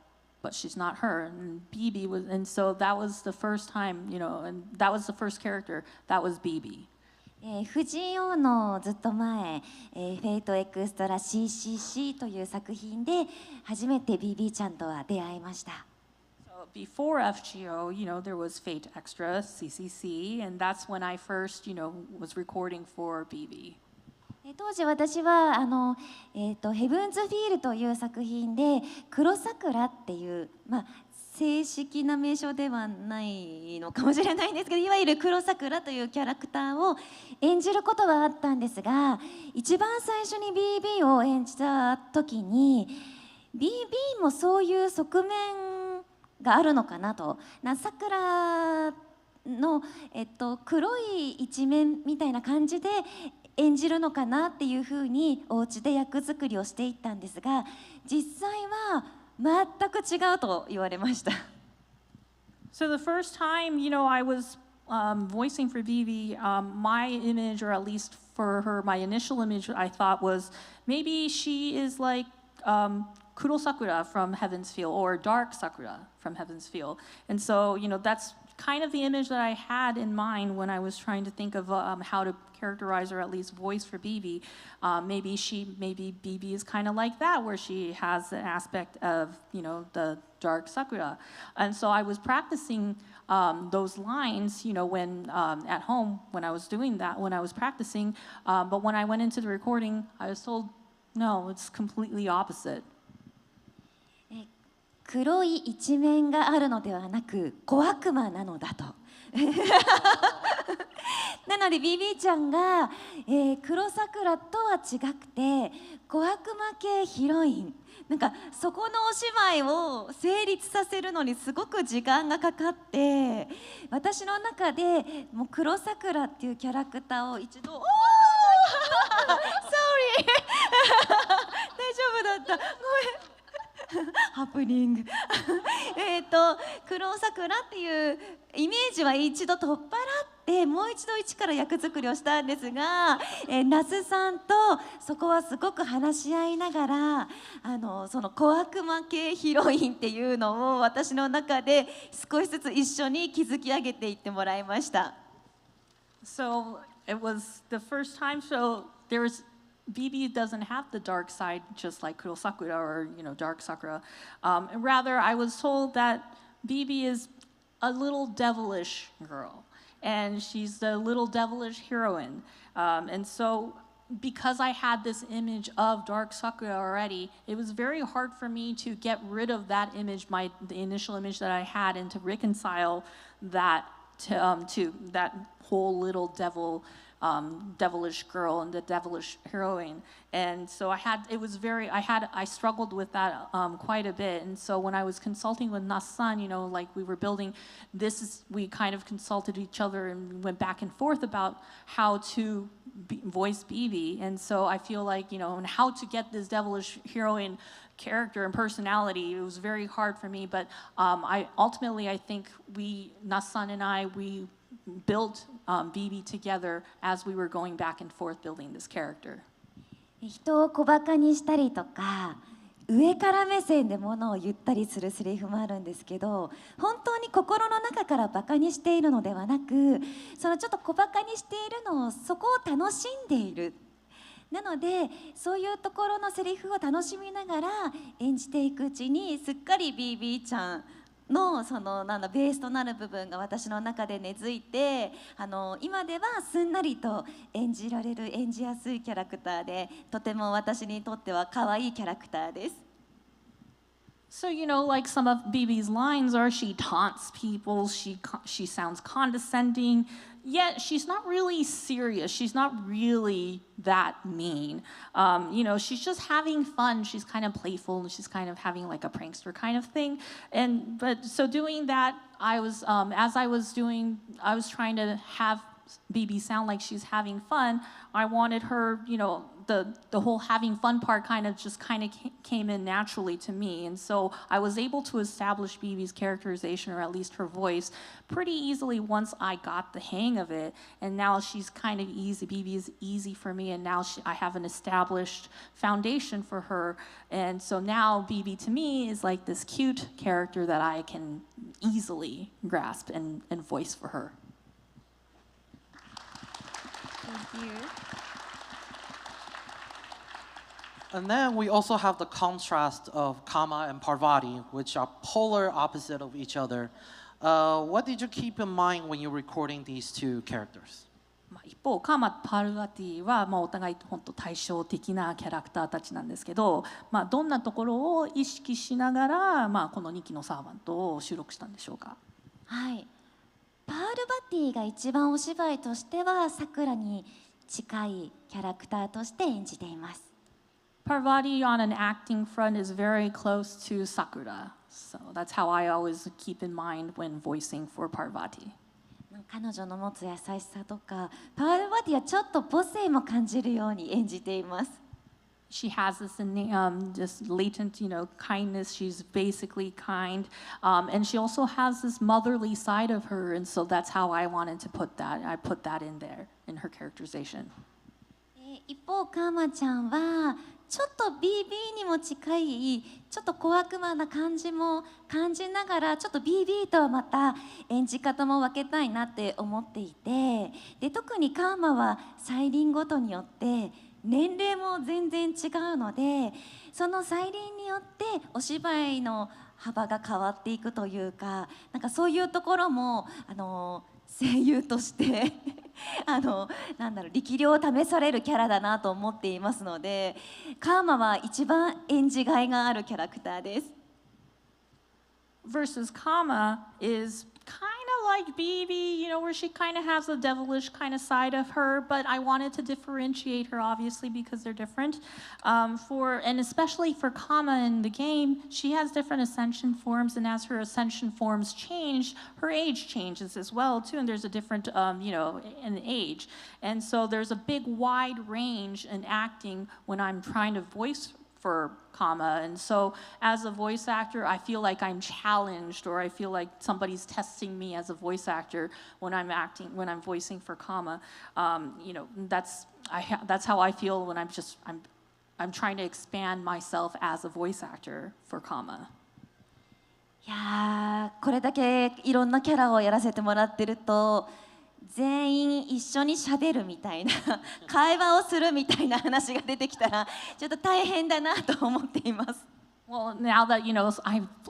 but she's not her. And BB was, and so that was the first time, and that was the first character. That was BB. 藤井王のずっと前、フェイトエクストラ CCC という作品で初めて BB ちゃんとは出会いました。before FGO, there was Fate Extra, CCC, and that's when I first, was recording for BB. 当時私はヘブンズフィールという作品で黒桜っていう、正式な名称ではないのかもしれないんですけど、いわゆる黒桜というキャラクターを演じることはあったんですが、一番最初に BB を演じた時に BB もそういう側面があるのかなと、桜の、黒い一面みたいな感じで演じるのかなっていうふうにお家で役作りをしていったんですが、実際は全く違うと言われました。So the first time, I was voicing for BB, my image, or at least for her, my initial image I thought was maybe she is like Kuro Sakura from Heaven's Feel or Dark Sakura from Heaven's Feel. And so, that's kind of the image that I had in mind when I was trying to think of how to characterize or at least voice for BB. Maybe BB is kind of like that, where she has an aspect of, the Dark Sakura. And so I was practicing those lines, when at home, when I was doing that, when I was practicing. But when I went into the recording, I was told, no, it's completely opposite. 黒い一面があるのではなく小悪魔なのだとなので BB ちゃんが、黒桜とは違くて小悪魔系ヒロイン、なんかそこのお芝居を成立させるのにすごく時間がかかって、私の中でもう黒桜っていうキャラクターを一度Sorry 大丈夫だった、ごめんハプニング黒桜っていうイメージは一度取っ払ってもう一度一から役作りをしたんですが、那須さんとそこはすごく話し合いながらその小悪魔系ヒロインっていうのを私の中で少しずつ一緒に築き上げていってもらいました。So it was the first time, so there was BB doesn't have the dark side just like Kurosakura or Dark Sakura. Rather, I was told that BB is a little devilish girl, and she's the little devilish heroine. And so, because I had this image of Dark Sakura already, it was very hard for me to get rid of that image, the initial image that I had, and to reconcile that to that whole little devilish girl and the devilish heroine. And so I struggled with that quite a bit. And so when I was consulting with Nasan, like we were building we kind of consulted each other and went back and forth about how to voice BB. And so I feel like, and how to get this devilish heroine character and personality, it was very hard for me. But I think Nasan and I built BB together as we were going back and forth building this character. 人を小バカにしたりとか上から目線でものを言ったりするセリフもあるんですけど、本当に心の中からバカにしているのではなく、そのちょっと小バカにしているのをそこを楽しんでいる。なのでそういうところのセリフを楽しみながら演じていくうちにすっかり BB ちゃんのベースとなる部分が私の中で根付いて、今ではすんなりと演じやすいキャラクターで、とても私にとっては可愛いキャラクターです。So, like some of BB's lines are, she taunts people, she sounds condescending, yet she's not really serious. She's not really that mean. She's just having fun. She's kind of playful, and she's kind of having like a prankster kind of thing. So doing that, I was trying to have BB sound like she's having fun. I wanted her, the whole having fun part kind of came in naturally to me. And so I was able to establish BB's characterization, or at least her voice, pretty easily once I got the hang of it. And now she's kind of easy. BB is easy for me, and now I have an established foundation for her. And so now BB to me is like this cute character that I can easily grasp and voice for her. Thank you. And then we also have the contrast of Kama and Parvati, which are polar opposite of each other. What did you keep in mind when you're recording these two characters? 一方カーマとパルバティはお互い本当対照的なキャラクターたちなんですけど、どんなところを意識しながら、この2期のサーバントを収録したんでしょうか。はい、パールバティが一番お芝居としてはさくらに近いキャラクターとして演じています。Parvati on an acting front is very close to Sakura, so that's how I always keep in mind when voicing for Parvati. 彼女の持つ優しさとか、パールバティはちょっと母性も感じるように演じています。She has this just latent, kindness. She's basically kind, and she also has this motherly side of her, and so that's how I wanted to put that. I put that in there in her characterization. 一方カーマちゃんはちょっと BB にも近いちょっと小悪魔な感じも感じながら、ちょっと BB とはまた演じ方も分けたいなって思っていて、で特にカーマは再臨ごとによって年齢も全然違うので、その再臨によってお芝居の幅が変わっていくというか、なんかそういうところも声優として力量を試されるキャラだなと思っていますので、カーマは一番演じがいがあるキャラクターです。Versus Kama is kind of like BB, where she kind of has a devilish kind of side of her, but I wanted to differentiate her obviously because they're different. And especially for Kama in the game, she has different ascension forms, and as her ascension forms change, her age changes as well too, and there's a different, in age. And so there's a big wide range in acting when I'm trying to voice for Kama, and so as a voice actor I feel like I'm challenged, or I feel like somebody's testing me as a voice actor when I'm voicing for Kama. That's how I feel when I'm trying to expand myself as a voice actor for Kama. いやー、これだけいろんなキャラをやらせてもらってると、全員一緒にしゃべるみたいな会話をするみたいな話が出てきたらちょっと大変だなと思っています。Well, now that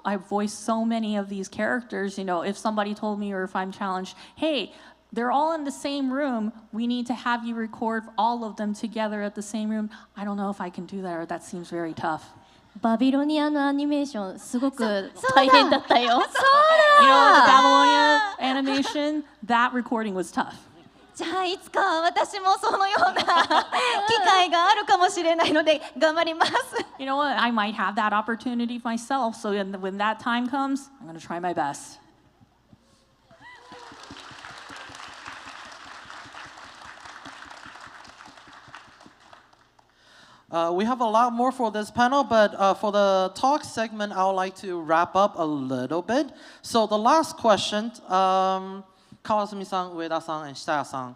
I've voiced so many of these characters, if somebody told me, or if I'm challenged, hey, they're all in the same room, we need to have you record all of them together at the same room. I don't know if I can do that, or that seems very tough. バビロニアのアニメーションすごく大変だったよ。そうだ。The Babylonia animation, that recording was tough. じゃあいつか私もそのような機会があるかもしれないので頑張ります。You know what? I might have that opportunity myself. So when that time comes, I'm going to try my best. We have a lot more for this panel, but for the talk segment, I would like to wrap up a little bit. So the last question, Kawasumi-san, Ueda-san, and Shitaya-san,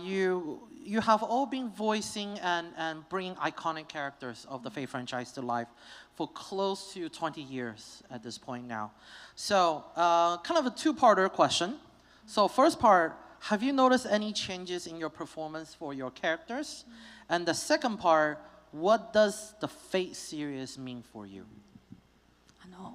you have all been voicing and bringing iconic characters of the Fate franchise to life for close to 20 years at this point now. So kind of a two-parter question. So first part, have you noticed any changes in your performance for your characters? And the second part, what does the Fate series mean for you?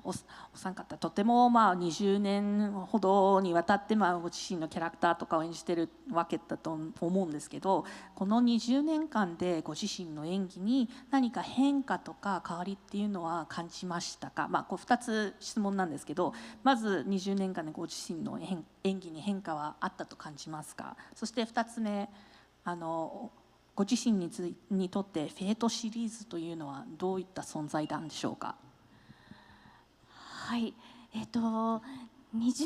お三方とても20年ほどにわたってご自身のキャラクターとかを演じてるわけだと思うんですけど、この20年間でご自身の演技に何か変化とか変わりっていうのは感じましたか。2つ質問なんですけど、まず20年間でご自身の演技に変化はあったと感じますか。そして2つ目、ご自身にとってフェイトシリーズというのはどういった存在なんでしょうか。はい、20年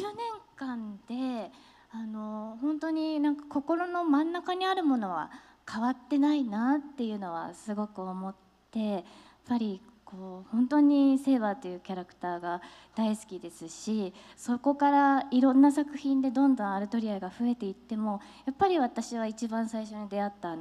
間で本当に心の真ん中にあるものは変わってないなっていうのはすごく思って、やっぱり本当にセイバーというキャラクターが大好きですし、そこからいろんな作品でどんどんアルトリアが増えていっても、やっぱり私は一番最初に出会った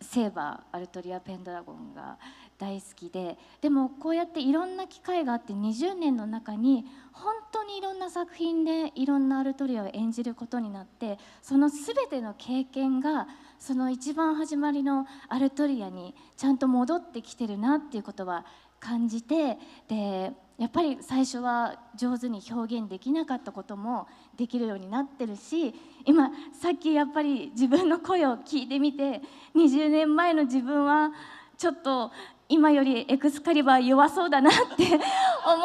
セイバーアルトリアペンドラゴンが大好きで、でもこうやっていろんな機会があって20年の中に本当にいろんな作品でいろんなアルトリアを演じることになって、その全ての経験がその一番始まりのアルトリアにちゃんと戻ってきてるなっていうことは感じて、でやっぱり最初は上手に表現できなかったこともできるようになってるし、今さっきやっぱり自分の声を聞いてみて、20年前の自分はちょっと今よりエクスカリバー弱そうだなって思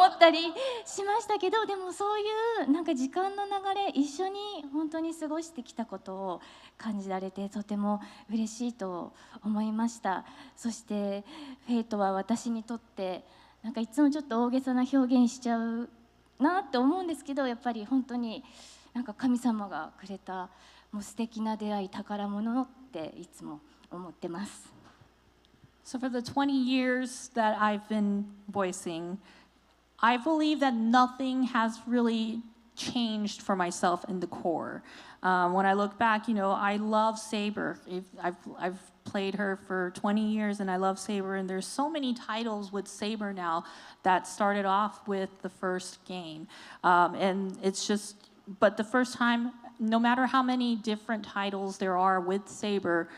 ったりしましたけど、でもそういうなんか時間の流れ、一緒に本当に過ごしてきたことを感じられて、とても嬉しいと思いました。そしてフェイトは私にとってなんかいつもちょっと大げさな表現しちゃうなって思うんですけど、やっぱり本当になんか神様がくれたもう素敵な出会い、宝物っていつも思ってます。So for the 20 years that I've been voicing, I believe that nothing has really changed for myself in the core. When I look back, I love Saber. I've played her for 20 years and I love Saber, and there's so many titles with Saber now that started off with the first game. And it's just, but the first time, no matter how many different titles there are with Saber,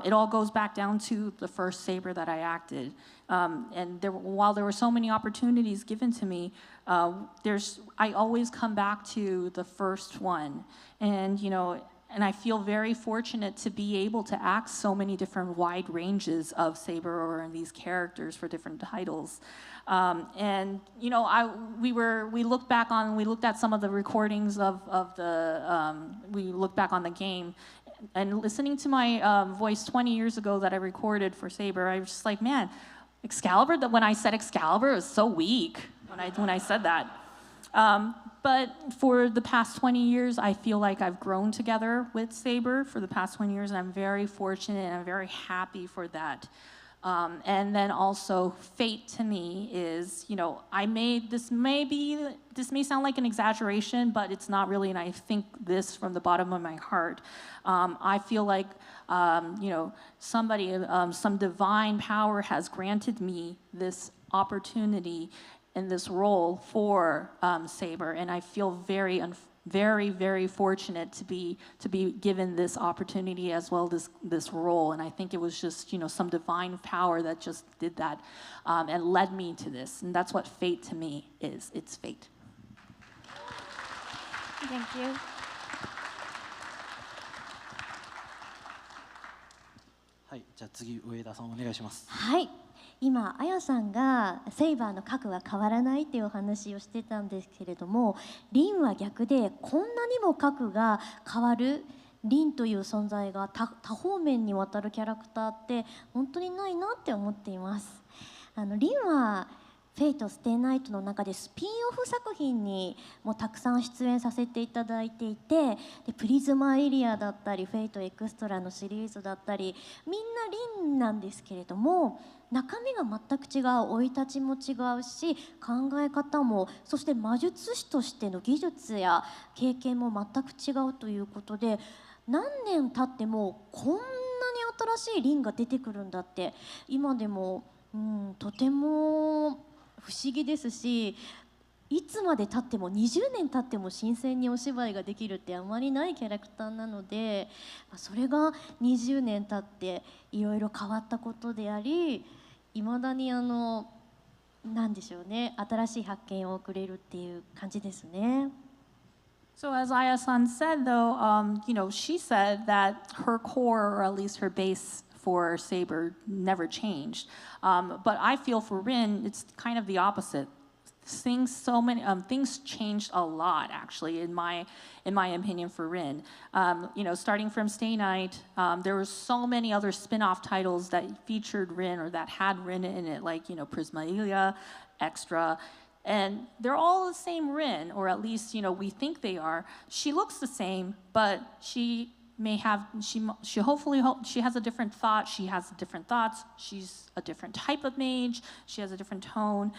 it all goes back down to the first Saber that I acted. And while there were so many opportunities given to me, I always come back to the first one. And, and I feel very fortunate to be able to act so many different wide ranges of Saber or these characters for different titles. And we looked at some of the recordings we looked back on the game. And listening to my voice 20 years ago that I recorded for Saber, I was just like, man, Excalibur, when I said Excalibur, it was so weak when I said that. But for the past 20 years, I feel like I've grown together with Saber for the past 20 years, and I'm very fortunate and I'm very happy for that. And then also fate to me is, this may sound like an exaggeration, but it's not really, and I think this from the bottom of my heart. I feel like, some divine power has granted me this opportunity in this role for Saber, and I feel very, very fortunate to be given this opportunity as well as this role. And I think it was just some divine power that just did that and led me to this. And that's what fate to me is. It's fate. Thank you. はい、じゃあ次上田さんお願いします。はい。今、あやさんがセイバーの核は変わらないっていうお話をしてたんですけれども、リンは逆でこんなにも核が変わるリンという存在が多方面にわたるキャラクターって本当にないなって思っています。リンはフェイト・ステイナイトの中でスピンオフ作品にもたくさん出演させていただいていて、でプリズマエリアだったりフェイトエクストラのシリーズだったり、みんなリンなんですけれども、中身が全く違う、生い立ちも違うし、考え方も、そして魔術師としての技術や経験も全く違うということで、何年経ってもこんなに新しいリンが出てくるんだって今でも、とても不思議ですし、いつまで経っても20年経っても新鮮にお芝居ができるってあまりないキャラクターなので、それが20年経っていろいろ変わったことであり、いまだになんでしょうね、新しい発見をくれるっていう感じですね。So as Aya-san said, though, she said that her core, or at least her base for Saber, never changed. But I feel for Rin, it's kind of the opposite. Things changed a lot, actually, in my opinion, for Rin. Starting from Stay Night, there were so many other spin-off titles that featured Rin or that had Rin in it, like Prismalia, Extra. And they're all the same Rin, or at least, we think they are. She looks the same, but she has a different thought. She has different thoughts. She's a different type of mage. She has a different tone.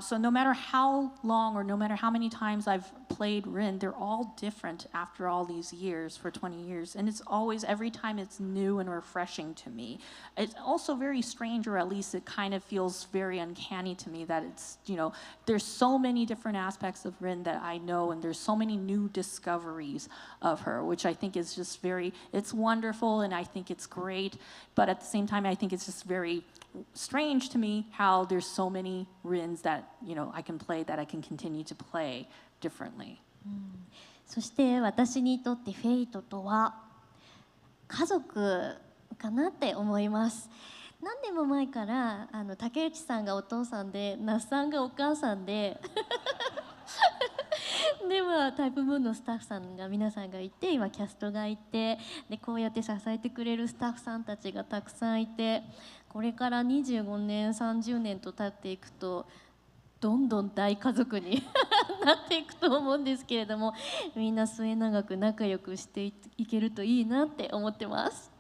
So no matter how long or no matter how many times I've played Rin, they're all different after all these years, for 20 years. And it's always, every time it's new and refreshing to me. It's also very strange, or at least it kind of feels very uncanny to me that it's, there's so many different aspects of Rin that I know, and there's so many new discoveries of her, which I think is just very it's wonderful, and I think it's great. But at the same time, I think it's just very strange to me how there's so many rins that I can play, that I can continue to play differently. そして私にとってフェイトとは家族かなって思います。何年も前から竹内さんがお父さんで那須さんがお母さんでではタイプムーンのスタッフさんが皆さんがいて、今キャストがいて、でこうやって支えてくれるスタッフさんたちがたくさんいて、これから25年30年と経っていくとどんどん大家族になっていくと思うんですけれども、みんな末永く仲良くしていけるといいなって思ってます。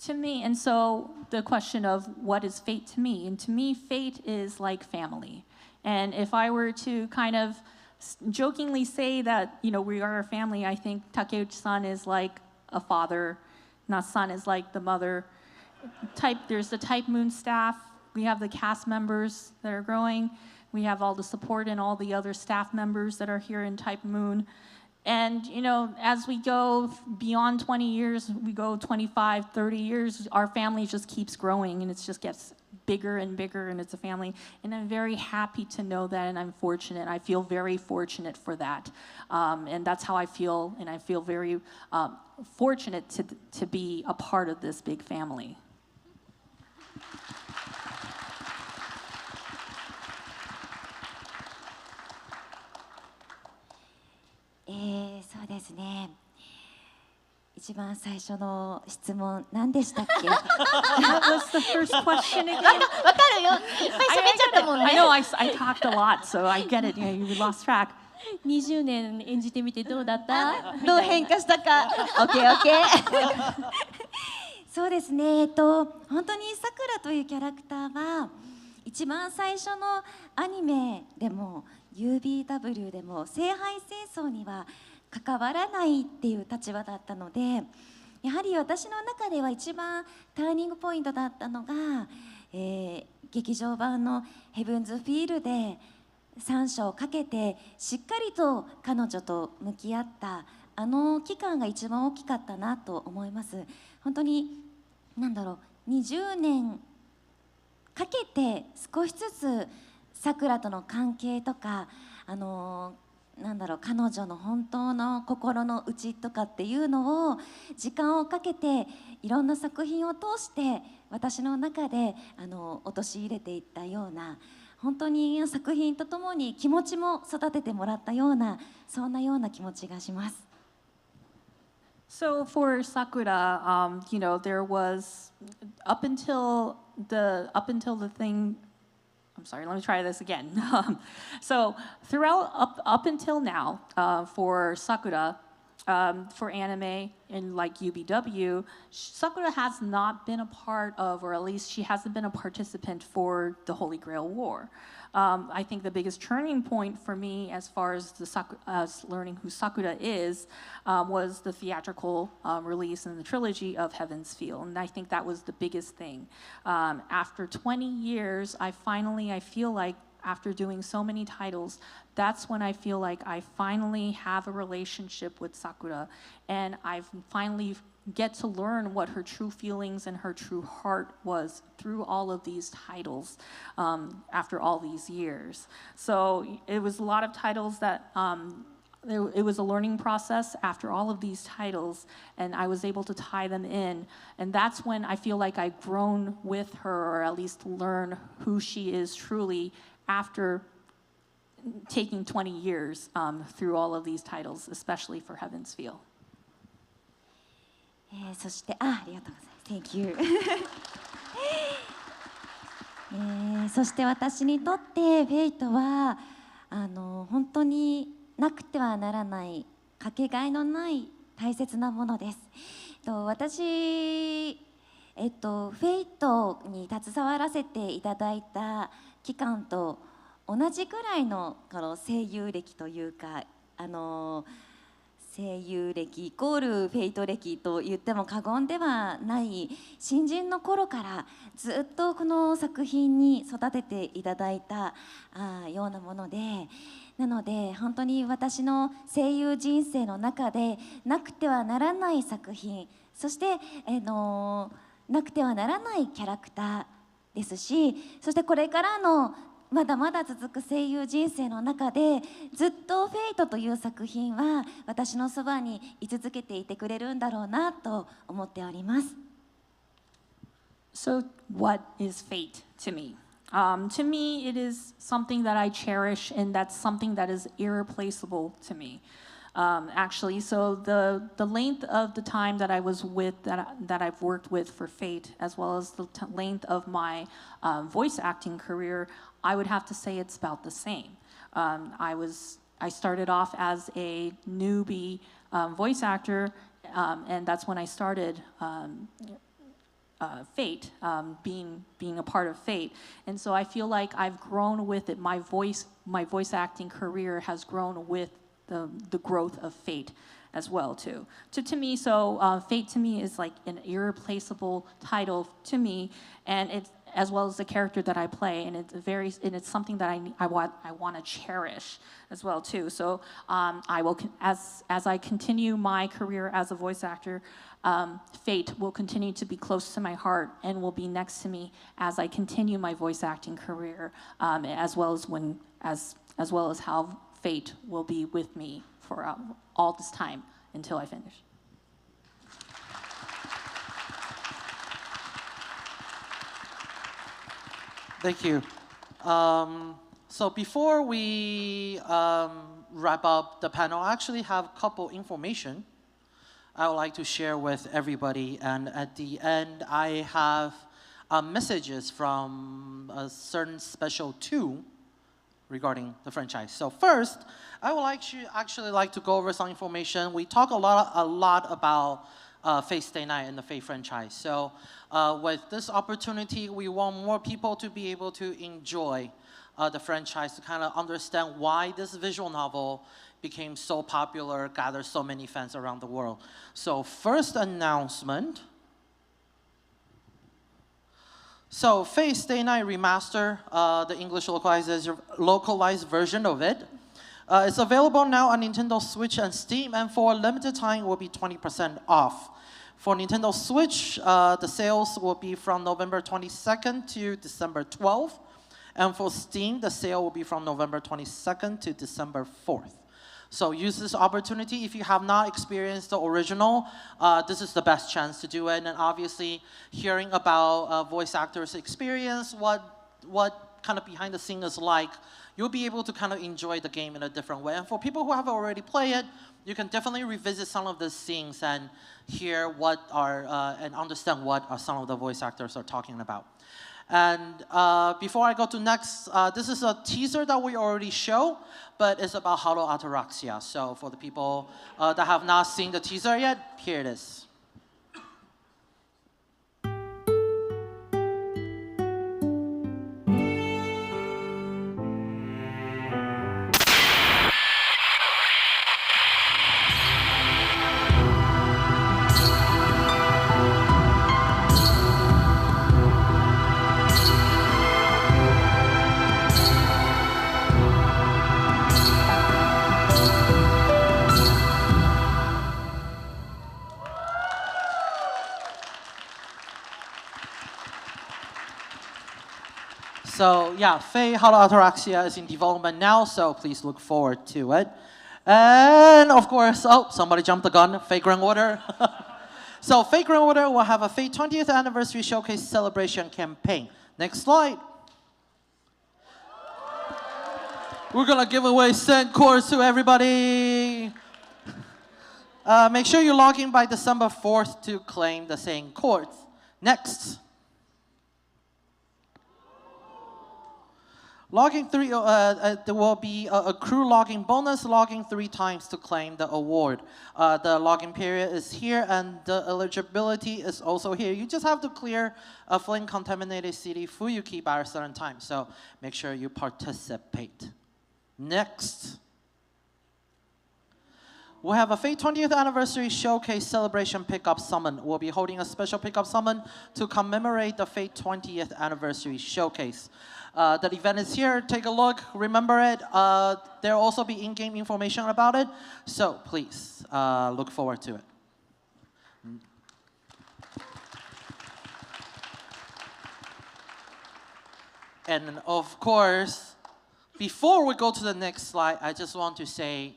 To me, and so the question of what is fate to me, and to me, fate is like family. And if I were to kind of jokingly say that, we are a family, I think Takeuchi-san is like a father, Na-san is like the mother. There's the Type Moon staff, we have the cast members that are growing, we have all the support and all the other staff members that are here in Type Moon. And, as we go beyond 20 years, we go 25, 30 years, our family just keeps growing, and it just gets bigger and bigger, and it's a family. And I'm very happy to know that, and I'm fortunate. I feel very fortunate for that. And that's how I feel, and I feel very fortunate to be a part of this big family. Eh, そうですね。一番最初の質問何でしたっけ？ What was the first question again? わかるよ。いっぱい喋っちゃったもんね。I know I talked a lot, so I get it. You lost track. 20年演じてみてどうだった？どう変化したか。オッケーオッケー。そうですね。本当にさくらというキャラクターは一番最初のアニメでも UBW でも聖杯戦争には関わらないっていう立場だったので、やはり私の中では一番ターニングポイントだったのが、劇場版のヘブンズフィールで3章かけてしっかりと彼女と向き合ったあの期間が一番大きかったなと思います。本当に20年かけて少しずつさくらとの関係とか彼女の本当の心の内とかっていうのを時間をかけていろんな作品を通して私の中で陥れていったような、本当に作品とともに気持ちも育ててもらったような、そんなような気持ちがします。So for Sakura, there was up until the thing. I'm sorry, let me try this again. So throughout up until now, for Sakura, for anime and like UBW, Sakura has not been a part of, or at least she hasn't been a participant for the Holy Grail War. I think the biggest turning point for me as far as learning who Sakura is was the theatrical release in the trilogy of Heaven's Feel, and I think that was the biggest thing. After 20 years, I feel like after doing so many titles, that's when I feel like I finally have a relationship with Sakura, and I've finally get to learn what her true feelings and her true heart was through all of these titles after all these years. So it was a lot of titles that it was a learning process after all of these titles, and I was able to tie them in, and that's when I feel like I've grown with her, or at least learn who she is truly after taking 20 years through all of these titles, especially for Heaven's Feel. そしてありがとうございます。Thank you そして私にとってフェイトは本当になくてはならないかけがえのない大切なものです。私フェイトに携わらせていただいた期間と同じくらいの声優歴というか声優歴イコールフェイト歴と言っても過言ではない新人の頃からずっとこの作品に育てていただいたようなもので、なので本当に私の声優人生の中でなくてはならない作品、そして、なくてはならないキャラクターですし、そしてこれからのまだまだ続く声優人生の中でずっと「フェイト」という作品は私のそばに居続けていてくれるんだろうなと思っております。So, what is fate to me? To me, it is something that I cherish, and that's something that is irreplaceable to me. Actually, so the length of the time that I was with, that I've worked with for Fate, as well as the length of my voice acting career, I would have to say it's about the same. I started off as a newbie voice actor, and that's when I started Fate, being a part of Fate, and so I feel like I've grown with it. My voice acting career has grown with the growth of Fate as well too. To me, so Fate to me is like an irreplaceable title to me, and it's as well as the character that I play, and it's something that I want to cherish as well too. So I will, as I continue my career as a voice actor, Fate will continue to be close to my heart and will be next to me as I continue my voice acting career, as well as how Fate will be with me for all this time until I finish. Thank you. So before we wrap up the panel, I actually have a couple information I would like to share with everybody. And at the end, I have messages from a certain special two regarding the franchise. So first, I would like to go over some information. We talk a lot about Fate Stay Night and the Fate franchise. So with this opportunity, we want more people to be able to enjoy the franchise, to kind of understand why this visual novel became so popular, gathered so many fans around the world. So first announcement. So Fate Stay Night Remaster, the English localized version of it. It's available now on Nintendo Switch and Steam, and for a limited time, it will be 20% off. For Nintendo Switch, the sales will be from November 22nd to December 12th. And for Steam, the sale will be from November 22nd to December 4th. So use this opportunity. If you have not experienced the original, this is the best chance to do it. And obviously, hearing about voice actors' experience, what kind of behind the scenes is like, you'll be able to kind of enjoy the game in a different way. And for people who have already played it, you can definitely revisit some of the scenes and hear and understand what some of the voice actors are talking about. And before I go to next, this is a teaser that we already show, but it's about Halo Ataraxia. So for the people that have not seen the teaser yet, here it is. So yeah, Fate Halo Ataraxia is in development now, so please look forward to it. And of course, oh, somebody jumped the gun, Fate Grand Order. So Fate Grand Order will have a Fate 20th Anniversary Showcase Celebration campaign. Next slide. We're gonna give away send codes to everybody. Make sure you log in by December 4th to claim the same codes. Next. Logging 3, there will be a crew logging bonus, logging 3 times to claim the award. The login period is here, and the eligibility is also here. You just have to clear a flame-contaminated city Fuyuki by a certain time, so make sure you participate. Next. we have a Fate 20th Anniversary Showcase Celebration Pickup Summon. We'll be holding a special pickup summon to commemorate the Fate 20th Anniversary Showcase. The event is here. Take a look. Remember it. There will also be in-game information about it. So please look forward to it. And of course, before we go to the next slide, I just want to say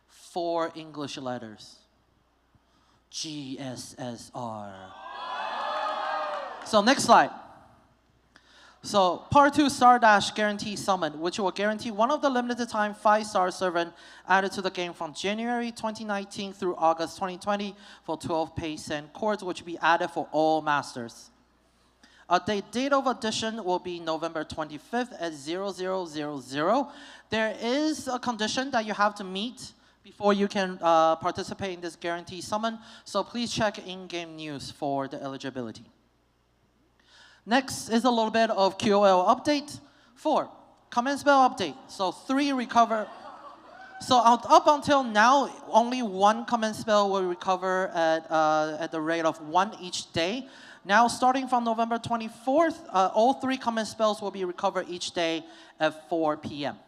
4 English letters. GSSR. So next slide. So part 2 Star Dash Guarantee Summon, which will guarantee one of the limited time 5-star servant added to the game from January 2019 through August 2020 for 12 pay cent coins, which will be added for all masters. The date of addition will be November 25th at 0000. There is a condition that you have to meet before you can participate in this guarantee summon, so please check in-game news for the eligibility. Next is a little bit of QOL update. 4, command spell update. So 3 recover. So up until now, only 1 command spell will recover at the rate of 1 each day. Now, starting from November 24th, all 3 command spells will be recovered each day at 4 p.m.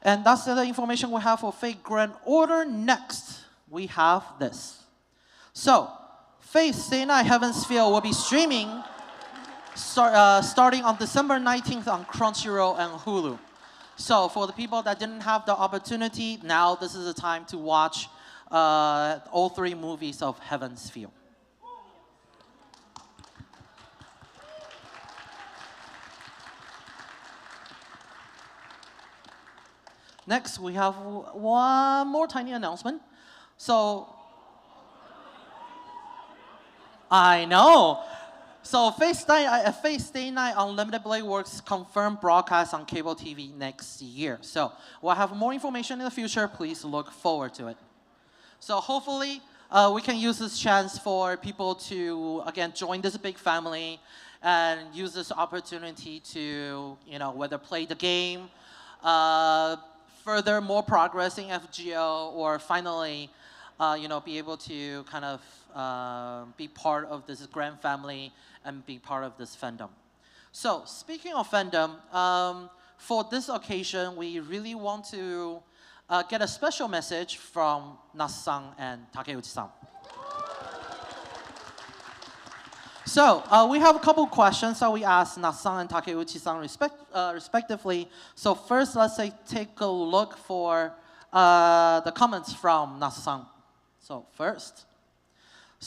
And that's the information we have for Fate Grand Order. Next, we have this. So, Fate Stay Night Heaven's Feel will be streaming starting on December 19th on Crunchyroll and Hulu. So for the people that didn't have the opportunity, now this is the time to watch all 3 movies of Heaven's Feel. Next, we have one more tiny announcement. So, I know. So Fate Stay Night Unlimited Blade Works confirmed broadcast on cable TV next year. So we'll have more information in the future. Please look forward to it. So hopefully we can use this chance for people to, again, join this big family and use this opportunity to, whether play the game, further more progress in FGO, or finally, be able to kind of be part of this grand family and be part of this fandom. So speaking of fandom, for this occasion, we really want to get a special message from Nasu-san and Takeuchi-san. So we have a couple questions that we asked Nasu-san and Takeuchi-san respectively. So first, let's take a look for the comments from Nasu-san. So first,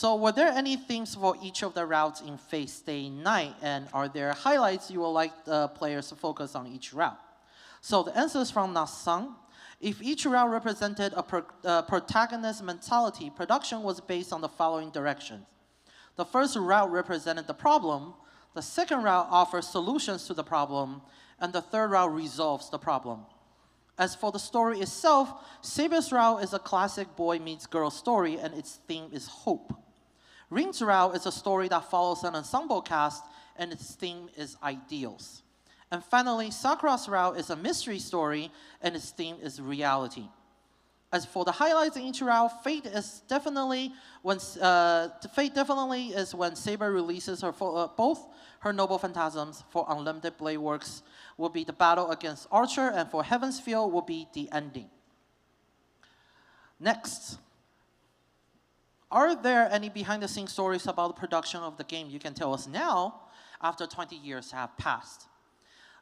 were there any themes for each of the routes in Fate Stay Night, and are there highlights you would like the players to focus on each route? So the answer is from Nasu-san. If each route represented a protagonist mentality, production was based on the following directions. The first route represented the problem, the second route offers solutions to the problem, and the third route resolves the problem. As for the story itself, Saber's route is a classic boy meets girl story, and its theme is hope. Ring's route is a story that follows an ensemble cast, and its theme is ideals. And finally, Sakura's route is a mystery story, and its theme is reality. As for the highlights in each route, Fate definitely is when Saber releases both her Noble Phantasms. For Unlimited Blade Works will be the battle against Archer, and for Heaven's Feel will be the ending. Next, are there any behind-the-scenes stories about the production of the game you can tell us now, after 20 years have passed?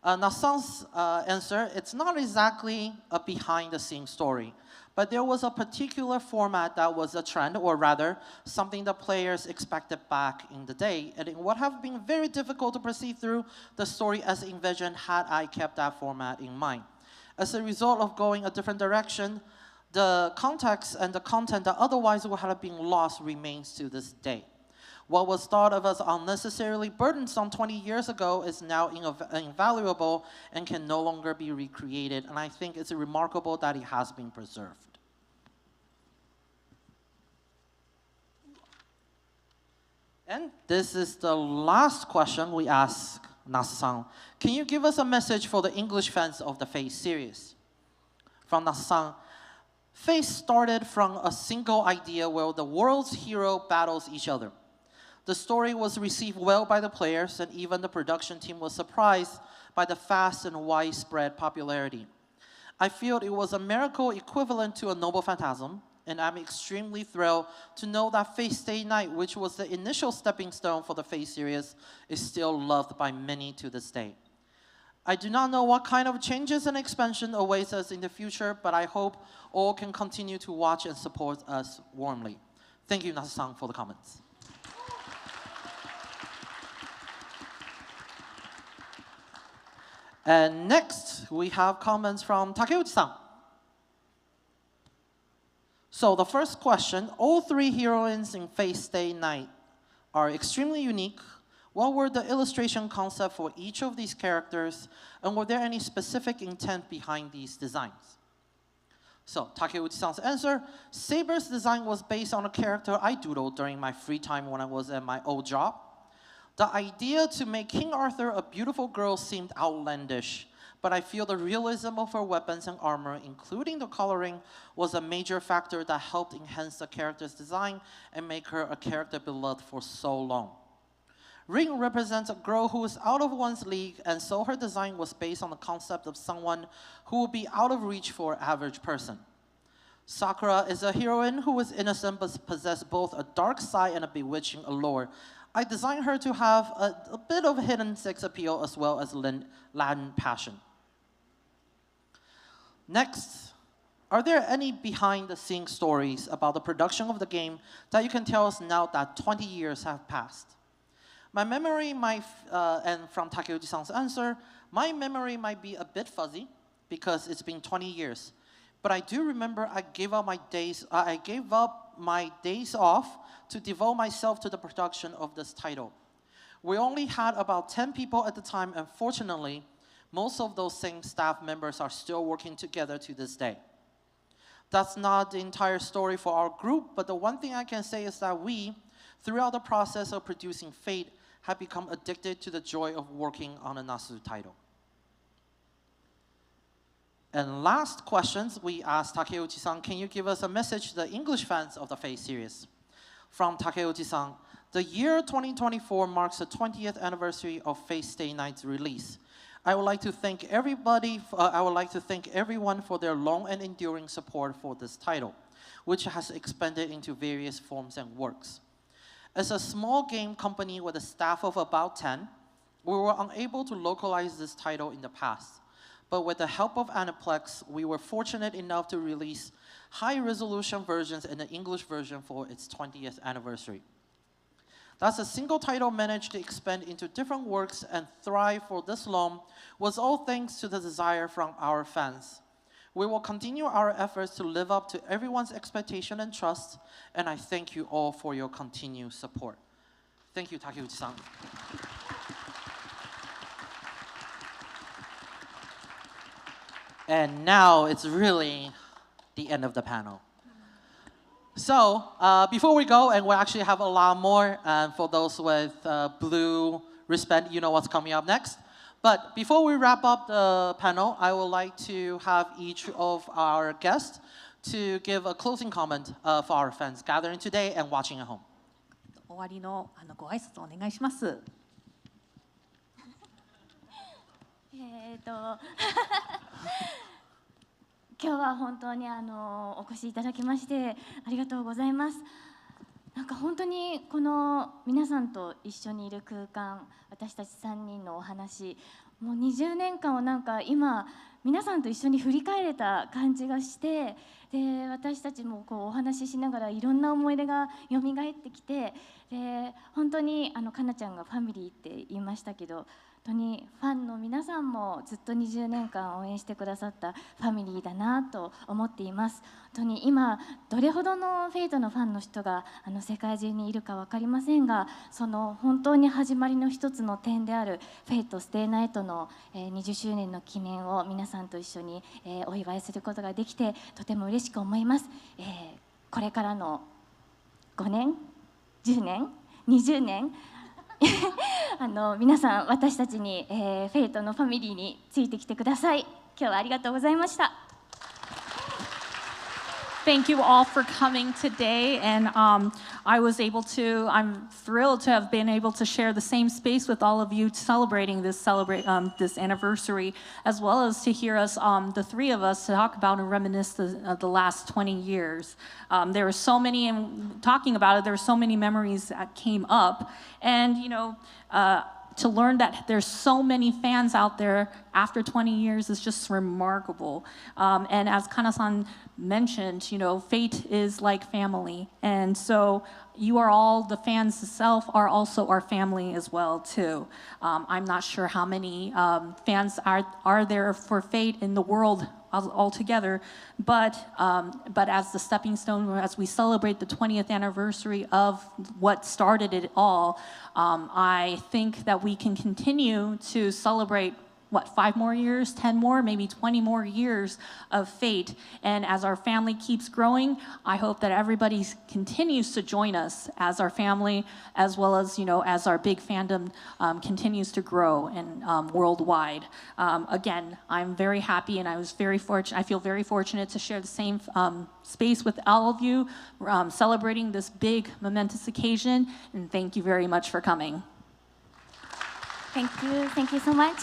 Nasan's answer, it's not exactly a behind-the-scenes story, but there was a particular format that was a trend, or rather, something the players expected back in the day, and it would have been very difficult to proceed through the story as envisioned had I kept that format in mind. As a result of going a different direction, the context and the content that otherwise would have been lost remains to this day. What was thought of as unnecessarily burdensome 20 years ago is now invaluable and can no longer be recreated, and I think it's remarkable that it has been preserved. And this is the last question we ask Nasa-san, can you give us a message for the English fans of the Fate series? From Nasa-san, Fate started from a single idea where the world's hero battles each other. The story was received well by the players, and even the production team was surprised by the fast and widespread popularity. I feel it was a miracle equivalent to a noble phantasm, and I'm extremely thrilled to know that Fate Stay Night, which was the initial stepping stone for the Fate series, is still loved by many to this day. I do not know what kind of changes and expansion awaits us in the future, but I hope all can continue to watch and support us warmly. Thank you, Nasa-san, for the comments. And next, we have comments from Takeuchi-san. So the first question, all three heroines in Fate Stay Night are extremely unique. What were the illustration concepts for each of these characters, and were there any specific intent behind these designs? So Takeuchi-san's answer, Saber's design was based on a character I doodled during my free time when I was at my old job. The idea to make King Arthur a beautiful girl seemed outlandish, but I feel the realism of her weapons and armor, including the coloring, was a major factor that helped enhance the character's design and make her a character beloved for so long. Ring represents a girl who is out of one's league, and so her design was based on the concept of someone who would be out of reach for an average person. Sakura is a heroine who is innocent but possesses both a dark side and a bewitching allure. I designed her to have a bit of hidden sex appeal as well as Latin passion. Next, are there any behind-the-scenes stories about the production of the game that you can tell us now that 20 years have passed? My memory might, and from Takeuchi-san's answer, my memory might be a bit fuzzy because it's been 20 years. But I do remember I gave up my days off to devote myself to the production of this title. We only had about 10 people at the time, and fortunately, most of those same staff members are still working together to this day. That's not the entire story for our group, but the one thing I can say is that we, throughout the process of producing Fate, have become addicted to the joy of working on a Nasu title. And last questions, we asked Takeuchi-san, can you give us a message to the English fans of the Fate series? From Takeuchi-san, the year 2024 marks the 20th anniversary of Fate Stay Night's release. I would like to thank everyone for their long and enduring support for this title, which has expanded into various forms and works. As a small game company with a staff of about 10, we were unable to localize this title in the past. But with the help of Aniplex, we were fortunate enough to release high-resolution versions and the English version for its 20th anniversary. Thus, a single title managed to expand into different works and thrive for this long was all thanks to the desire from our fans. We will continue our efforts to live up to everyone's expectation and trust, and I thank you all for your continued support. Thank you, Takeuchi-san. And now it's really the end of the panel. So before we go, and we actually have a lot more, and for those with blue wristband, you know what's coming up next. But before we wrap up the panel, I would like to have each of our guests to give a closing comment for our fans gathering today and watching at home. 終わりのご挨拶お願いします。今日は本当にお越しいただきましてありがとうございます。なんか本当にこの皆さんと一緒にいる空間、私たち3人のお話、もう20年間をなんか今皆さんと一緒に振り返れた感じがして、で私たちもこうお話ししながらいろんな思い出が蘇ってきて、で本当にかなちゃんがファミリーって言いましたけど、本当にファンの皆さんもずっと20年間応援してくださったファミリーだなと思っています。本当に今どれほどのフェイトのファンの人が世界中にいるか分かりませんが、その本当に始まりの一つの点であるフェイトステイナイトの20周年の記念を皆さんと一緒にお祝いすることができてとても嬉しく思います。これからの5年、10年、20年皆さん私たちに、フェイトのファミリーについてきてください。今日はありがとうございました。Thank you all for coming today, and I'm thrilled to have been able to share the same space with all of you celebrating this anniversary, as well as to hear us, the three of us, talk about and reminisce the last 20 years. There were so many, and talking about it, there were so many memories that came up, and to learn that there's so many fans out there after 20 years is just remarkable. And as Kana-san mentioned, fate is like family. And so you are all, the fans itself are also our family as well too. I'm not sure how many fans are there for fate in the world altogether, but as the stepping stone, as we celebrate the 20th anniversary of what started it all, I think that we can continue to celebrate 5 more years, 10 more, maybe 20 more years of fate. And as our family keeps growing, I hope that everybody continues to join us as our family, as well as, as our big fandom continues to grow and worldwide. Again, I'm very happy, and I feel very fortunate to share the same space with all of you, celebrating this big, momentous occasion. And thank you very much for coming. Thank you so much.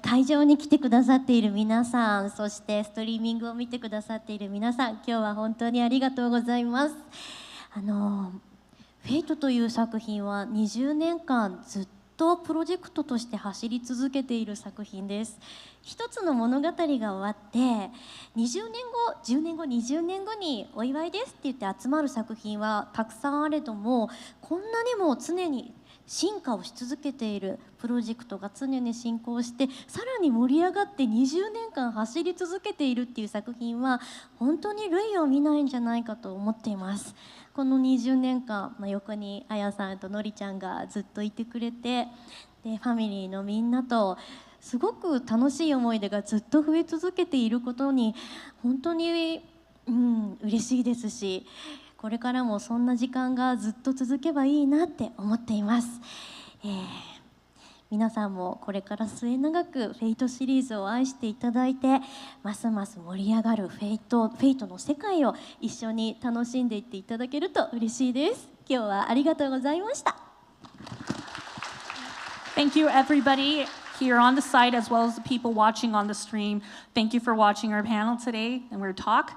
会場に来てくださっている皆さん、そしてストリーミングを見てくださっている皆さん、今日は本当にありがとうございます。フェイトという作品は20年間ずっとプロジェクトとして走り続けている作品です。一つの物語が終わって20年後、10年後、20年後にお祝いですって言って集まる作品はたくさんあれども、こんなにも常に進化をし続けているプロジェクトが常に進行して、さらに盛り上がって20年間走り続けているっていう作品は本当に類を見ないんじゃないかと思っています。この20年間、横にあやさんとのりちゃんがずっといてくれて、でファミリーのみんなとすごく楽しい思い出がずっと増え続けていることに本当に、嬉しいですし、これからもそんな時間がずっと続けばいいなって思っています。皆さんもこれから末永くフェイトシリーズを愛していただいて、ますます盛り上がるフェイトの世界を一緒に楽しんでいっていただけると嬉しいです。今日はありがとうございました。Thank you, everybody here on the site, as well as the people watching on the stream. Thank you for watching our panel today and our talk.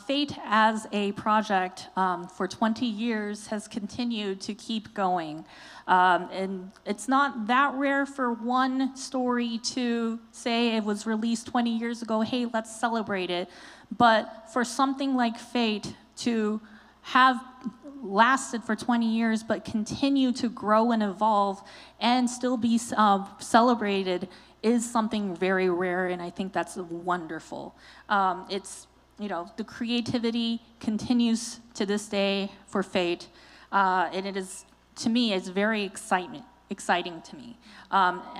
Fate as a project for 20 years has continued to keep going. And it's not that rare for one story to say it was released 20 years ago, hey, let's celebrate it. But for something like Fate to have lasted for 20 years but continue to grow and evolve and still be celebrated is something very rare, and I think that's wonderful. The creativity continues to this day for Fate, and it is, to me, it's very exciting to me.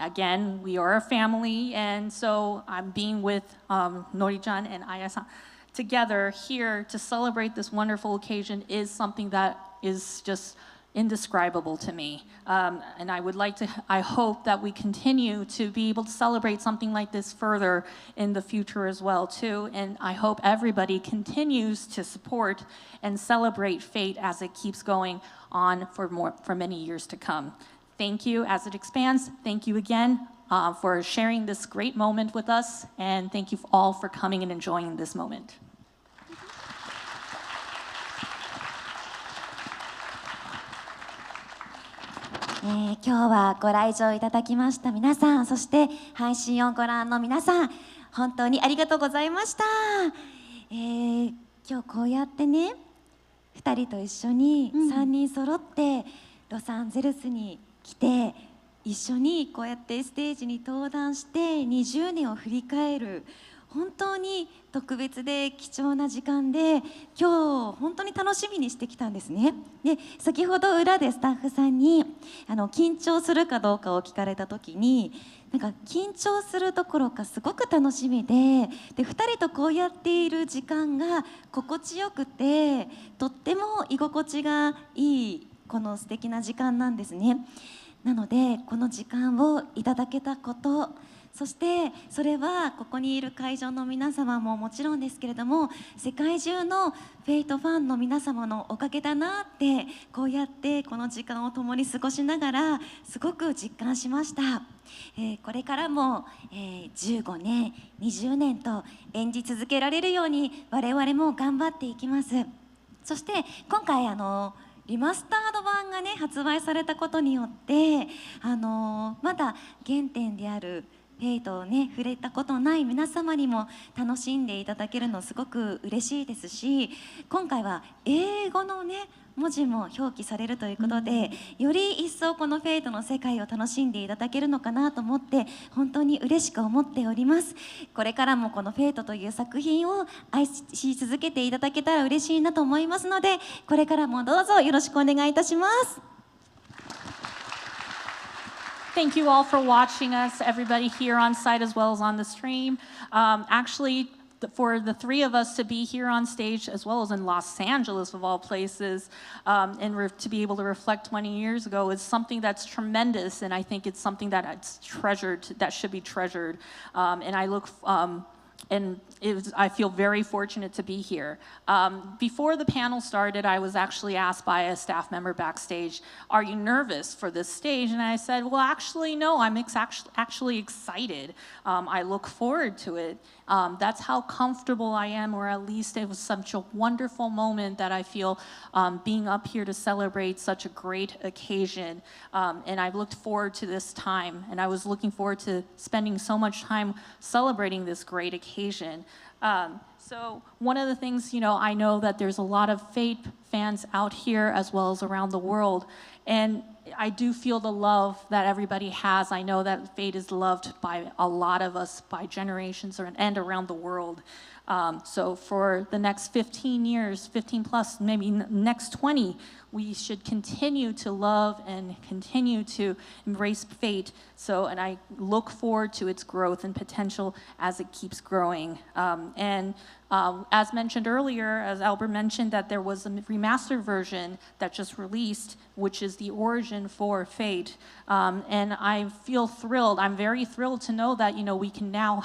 Again, we are a family, and so I'm being with Nori-chan and Aya-san together here to celebrate this wonderful occasion is something that is just indescribable to me. And I hope that we continue to be able to celebrate something like this further in the future as well too. And I hope everybody continues to support and celebrate Fate as it keeps going on for many years to come. Thank you as it expands. Thank you again for sharing this great moment with us. And thank you all for coming and enjoying this moment. 今日はご来場いただきました皆さん、そして配信をご覧の皆さん、本当にありがとうございました。今日こうやってね、2人と一緒に3人揃ってロサンゼルスに来て、一緒にこうやってステージに登壇して20年を振り返る、本当に特別で貴重な時間で、今日本当に楽しみにしてきたんですね。で、先ほど裏でスタッフさんに緊張するかどうかを聞かれた時に、なんか緊張するどころかすごく楽しみで、2人とこうやっている時間が心地よくて、とっても居心地がいいこの素敵な時間なんですね。なのでこの時間をいただけたこと、そしてそれはここにいる会場の皆様ももちろんですけれども、世界中のフェイトファンの皆様のおかげだなって、こうやってこの時間を共に過ごしながらすごく実感しました。これからも、15年20年と演じ続けられるように我々も頑張っていきます。そして今回リマスタード版がね発売されたことによって、まだ原点であるフェイトをね触れたことない皆様にも楽しんでいただけるのすごく嬉しいですし、今回は英語のね文字も表記されるということで、より一層このフェイトの世界を楽しんでいただけるのかなと思って本当に嬉しく思っております。これからもこのフェイトという作品を愛し続けていただけたら嬉しいなと思いますので、これからもどうぞよろしくお願いいたします。Thank you all for watching us, everybody here on site as well as on the stream. Actually, for the three of us to be here on stage as well as in Los Angeles of all places, and to be able to reflect 20 years ago is something that's tremendous, and I think it's something that it's treasured, that should be treasured. And I feel very fortunate to be here. Before the panel started, I was actually asked by a staff member backstage, "Are you nervous for this stage?" And I said, "Well, actually, no, I'm actually excited. I look forward to it. That's how comfortable I am, or at least it was such a wonderful moment that I feel being up here to celebrate such a great occasion. And I've looked forward to this time, and I was looking forward to spending so much time celebrating this great occasion." So one of the things, I know that there's a lot of Fate fans out here as well as around the world, and I do feel the love that everybody has. I know that Fate is loved by a lot of us, by generations and around the world. So for the next 15 years, 15 plus, maybe next 20, we should continue to love and continue to embrace Fate. And I look forward to its growth and potential as it keeps growing. As mentioned earlier, as Albert mentioned, that there was a remastered version that just released, which is the origin for Fate. And I feel thrilled. I'm very thrilled to know that, we can now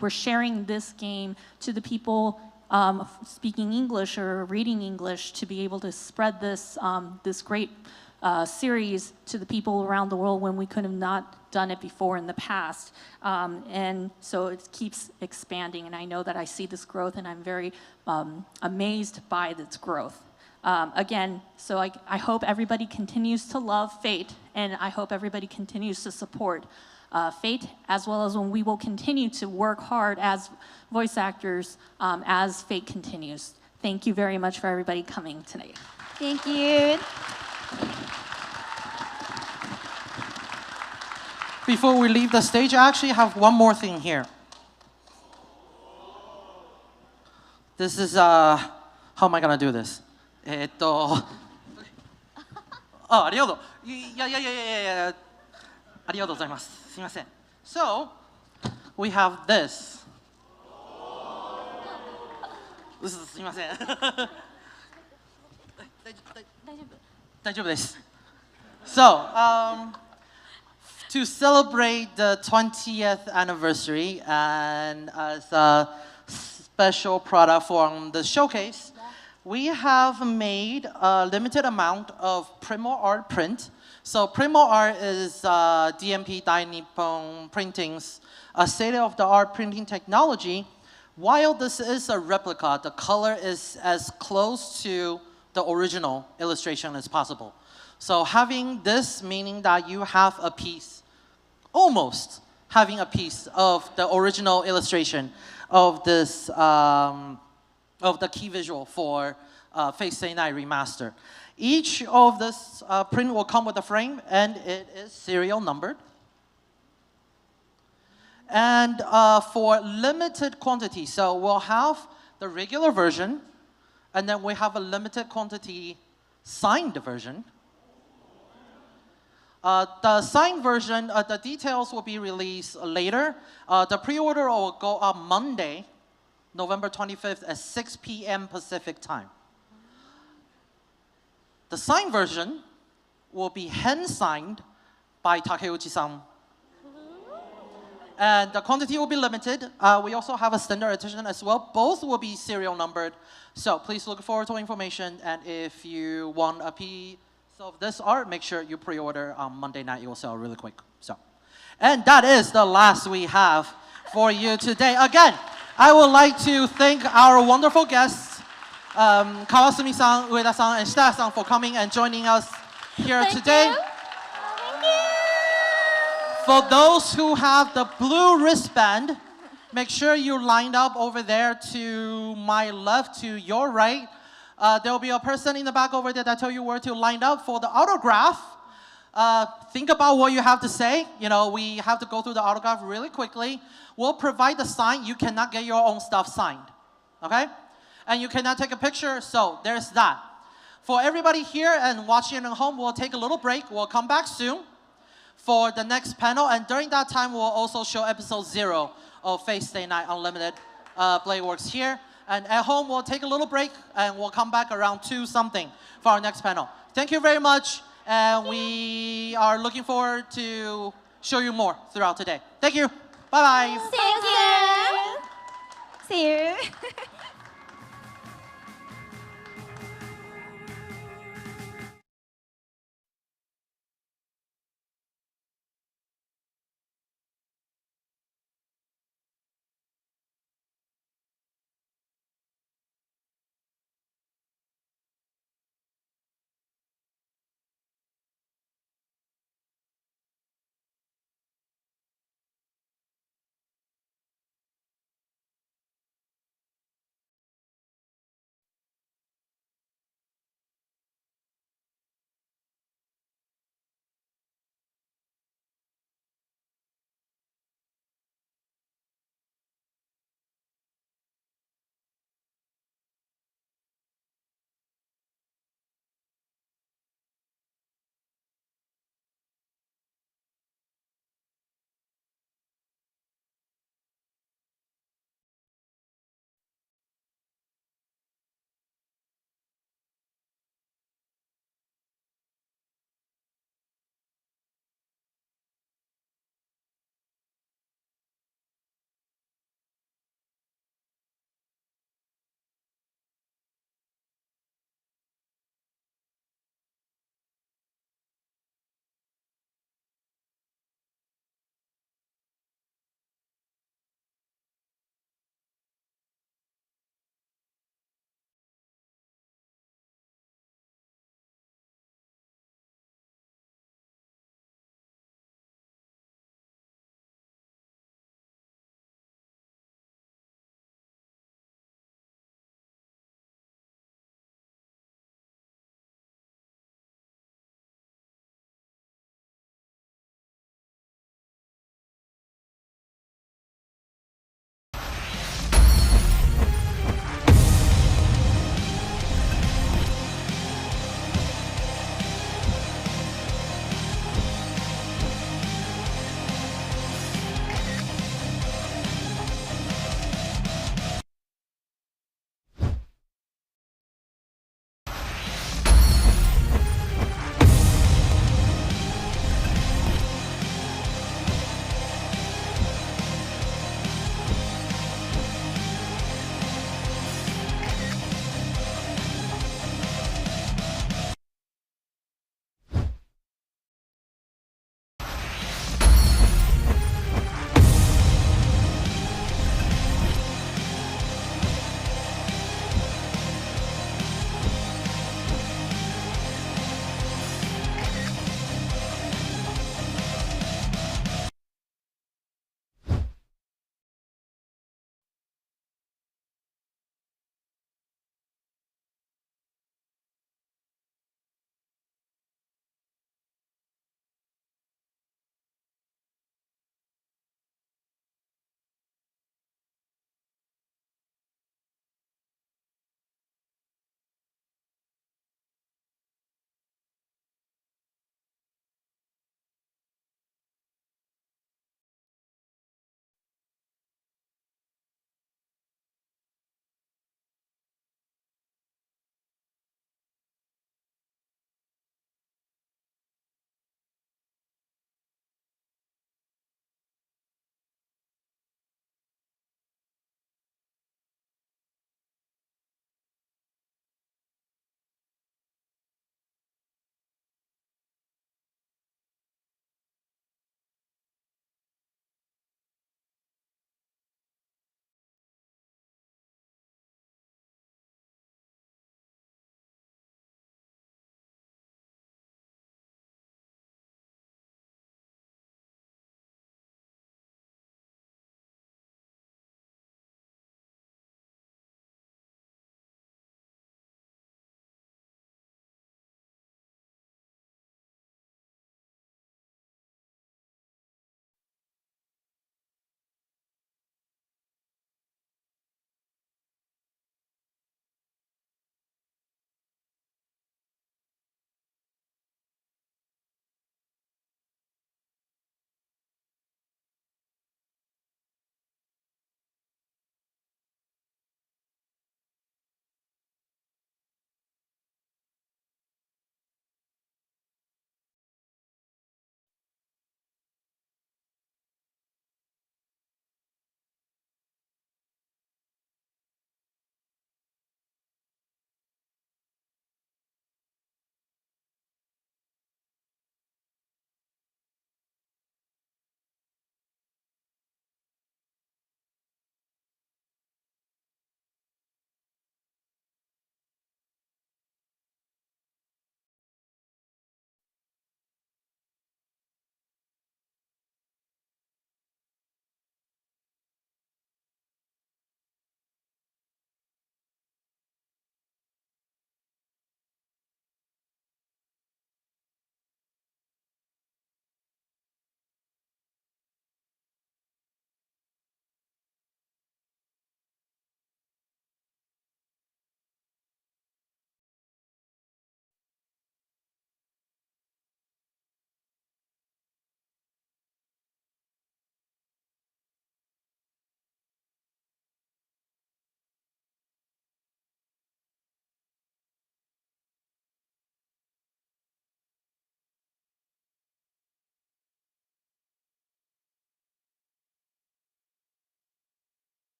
we're sharing this game to the people speaking English or reading English, to be able to spread this great series to the people around the world when we could have not done it before in the past. And so it keeps expanding, and I know that I see this growth, and I'm very amazed by its growth. Again, so I hope everybody continues to love Fate, and I hope everybody continues to support Fate, as well as when we will continue to work hard as voice actors as Fate continues. Thank you very much for everybody coming tonight. Thank you. Before we leave the stage, I actually have one more thing here. This is, how am I gonna do this? ありがとう。いや。ありがとうございます。すみません。So, we have this. すみません。大丈夫です。So, to celebrate the 20th anniversary and as a special product from the showcase, we have made a limited amount of Primo Art print. So Primo Art is DMP Dai Nippon Printing's state-of-the-art printing technology. While this is a replica, the color is as close to the original illustration as possible. So having this meaning that you have a piece, almost having a piece of the original illustration of this, of the key visual for Fate Stay Night Remaster. Each of this print will come with a frame, and it is serial numbered. And for limited quantity, so we'll have the regular version, and then we have a limited quantity signed version. The signed version, the details will be released later. The pre-order will go up Monday, November 25th at 6 p.m. Pacific time. The signed version will be hand-signed by Takeuchi-san. And the quantity will be limited. We also have a standard edition as well. Both will be serial numbered. So please look forward to information. And if you want a piece of this art, make sure you pre-order on Monday night. It will sell really quick. So, and that is the last we have for you today. Again, I would like to thank our wonderful guests, Kawasumi-san, Ueda-san, and Shitaya-san for coming and joining us here today. For those who have the blue wristband, make sure you lined up over there to my left, to your right. There will be a person in the back over there that tell you where to line up for the autograph. Think about what you have to say. You know, we have to go through the autograph really quickly. We'll provide the sign. You cannot get your own stuff signed, okay? And you cannot take a picture, so there's that. For everybody here and watching at home, we'll take a little break. We'll come back soon for the next panel, and during that time, we'll also show episode 0 of Fate Stay Night Unlimited Blade Works here. And at home, we'll take a little break, and we'll come back around 2 something for our next panel. Thank you very much, and we are looking forward to show you more throughout today. Thank you. Bye-bye. See you. See you.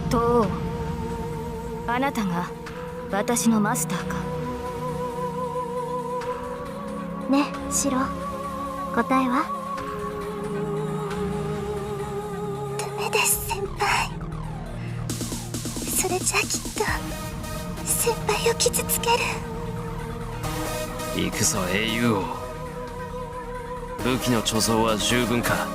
とあなたが私のマスターか。ね、シロ、答えは？ダメです、先輩。それじゃきっと先輩を傷つける。行くぞ英雄王。武器の貯蔵は十分か。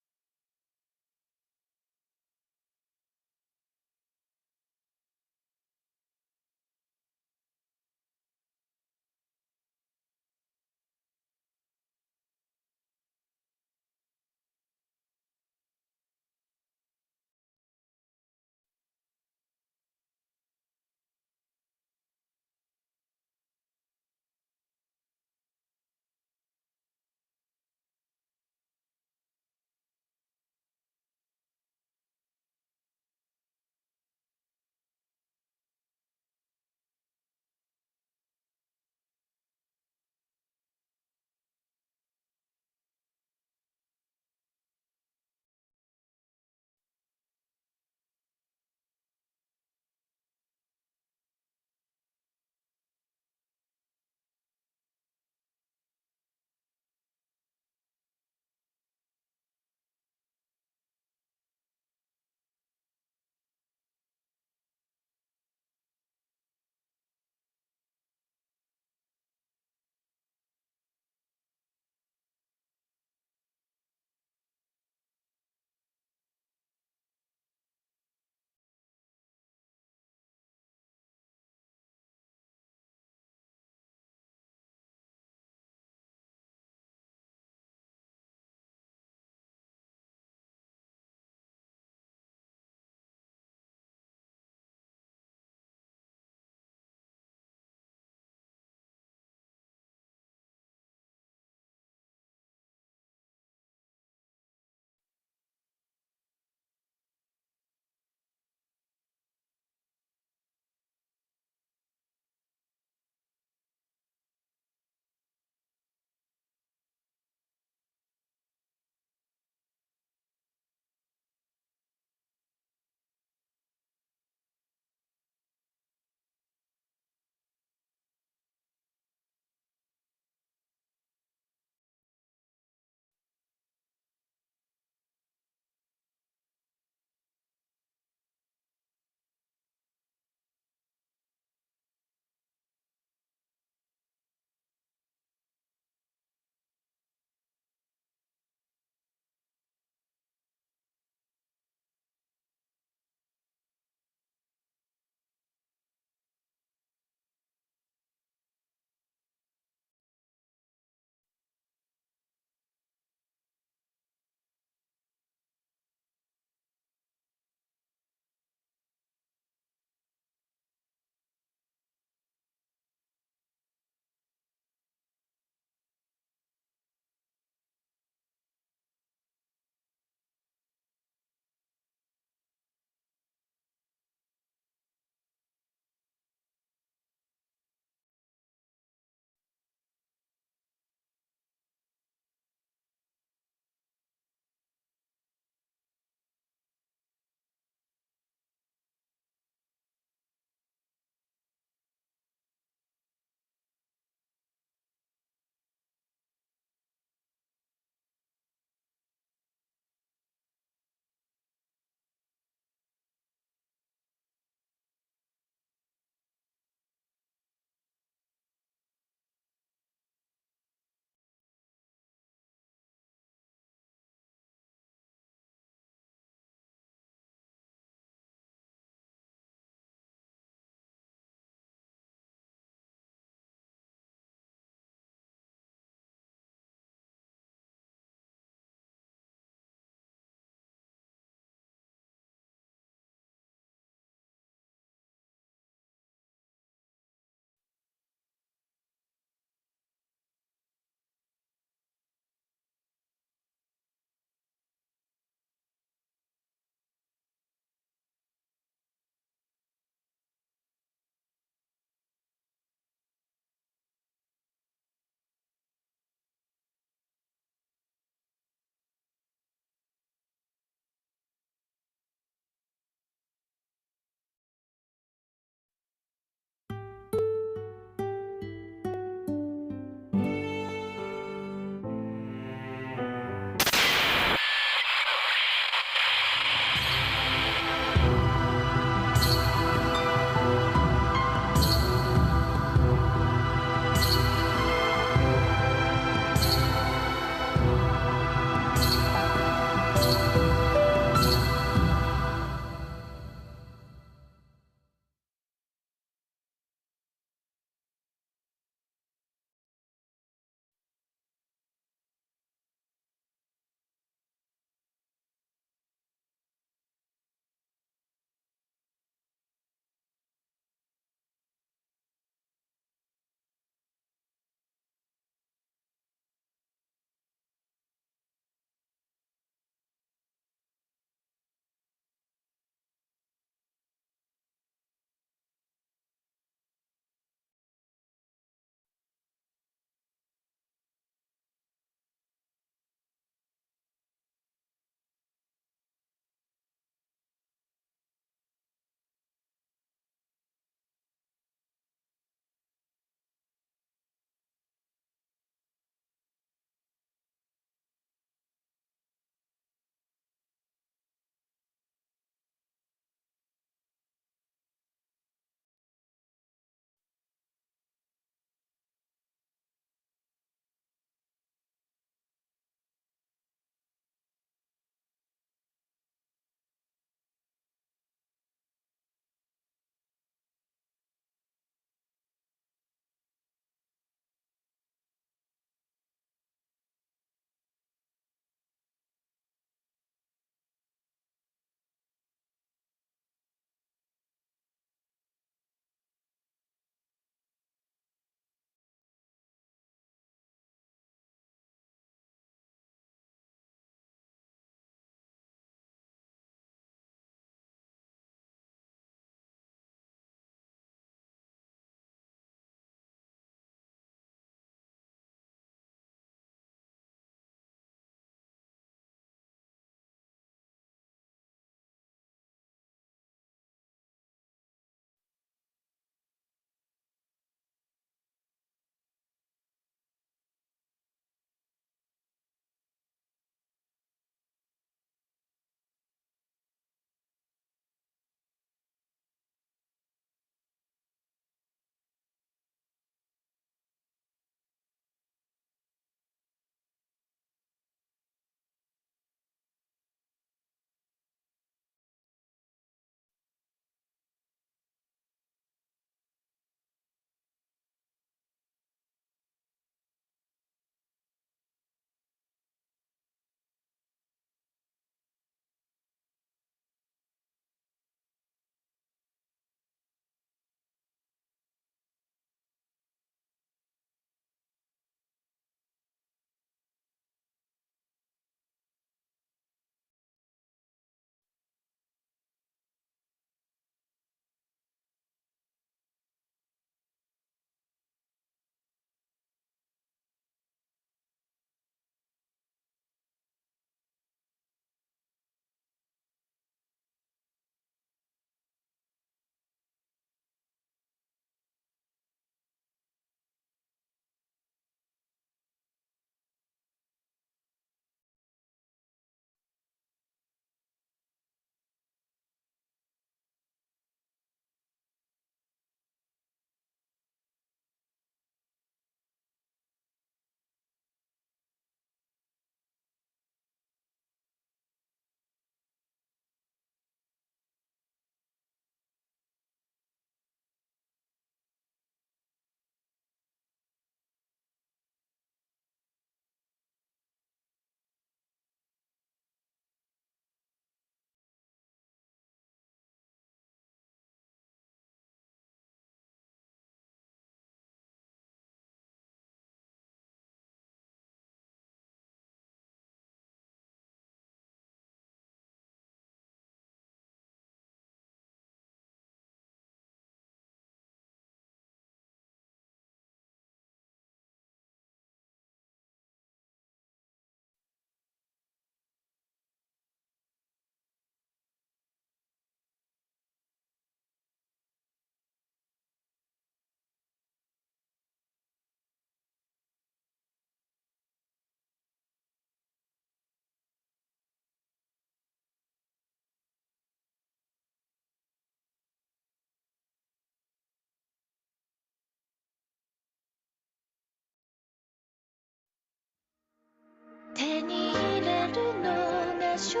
勝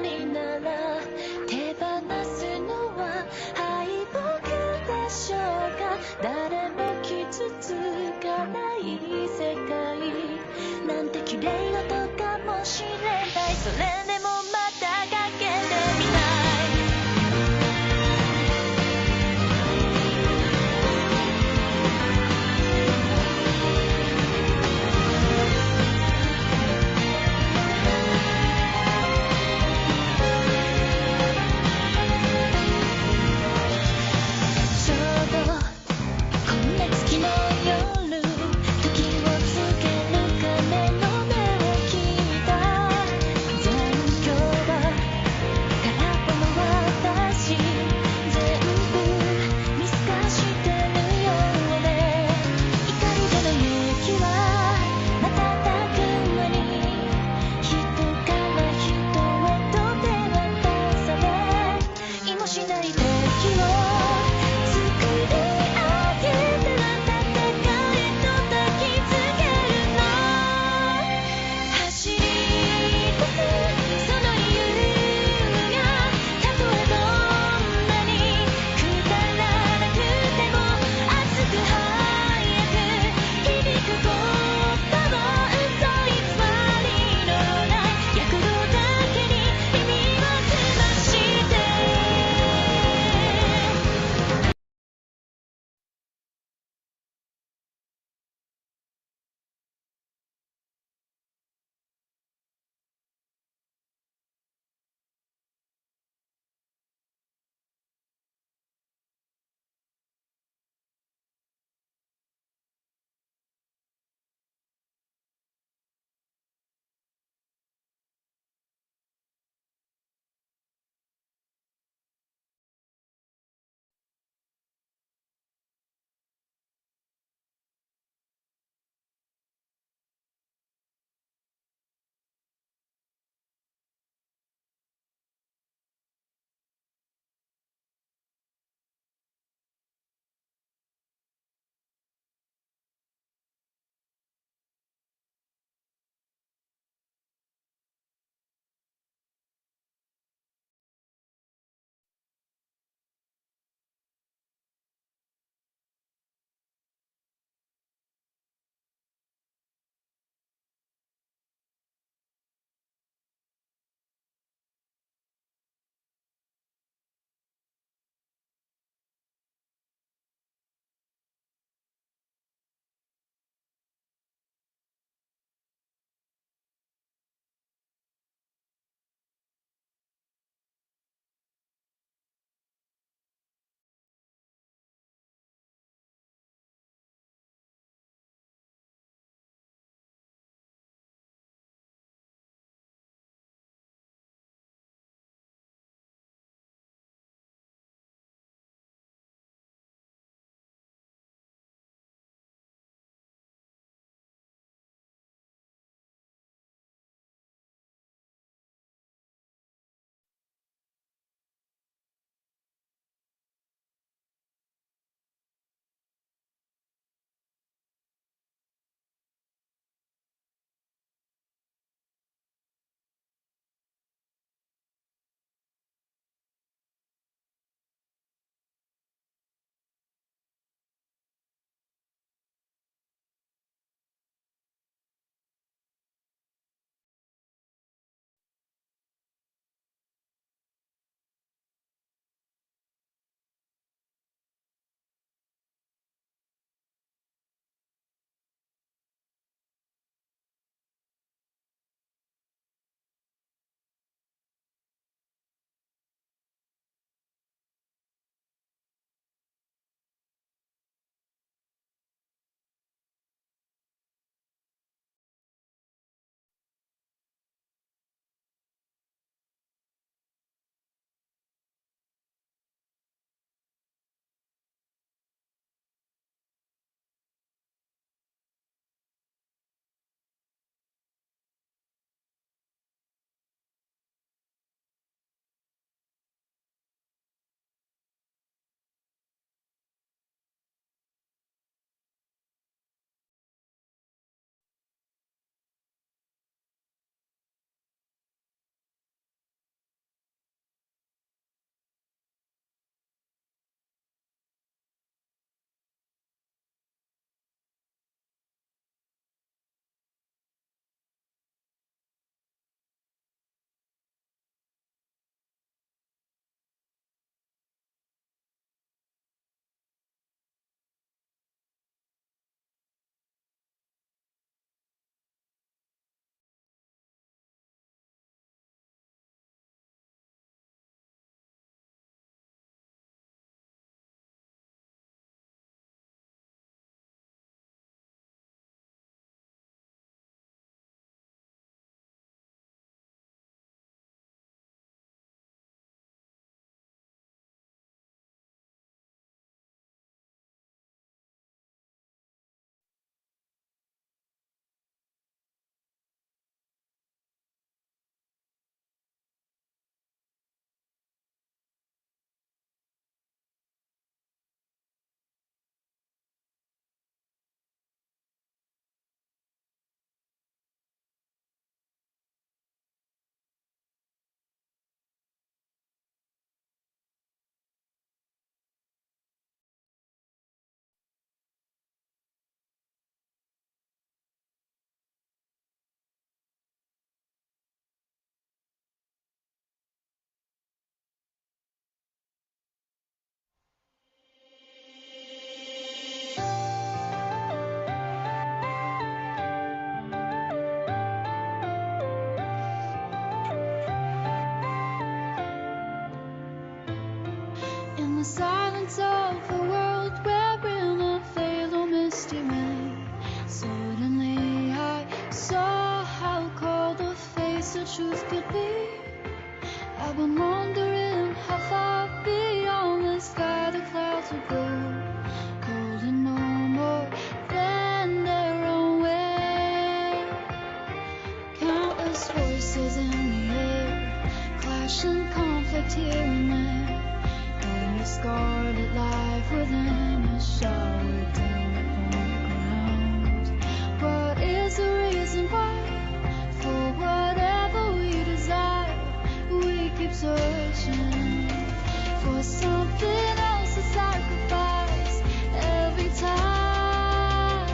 利なら手放すのは敗北でしょうか誰も傷つかない世界なんて綺麗事かもしれないそれでもまたかけてみない残 silence of a world wherein a fatal misty rain. Suddenly I saw how cold the face of truth could be. I've been wondering how far beyond the sky the clouds would go, cold and no more than their own way. Countless voices in the air, clashing conflict here and there, and the scarlet life within us showered down upon the ground. What is the reason why, for whatever we desire, we keep searching for something else to sacrifice every time?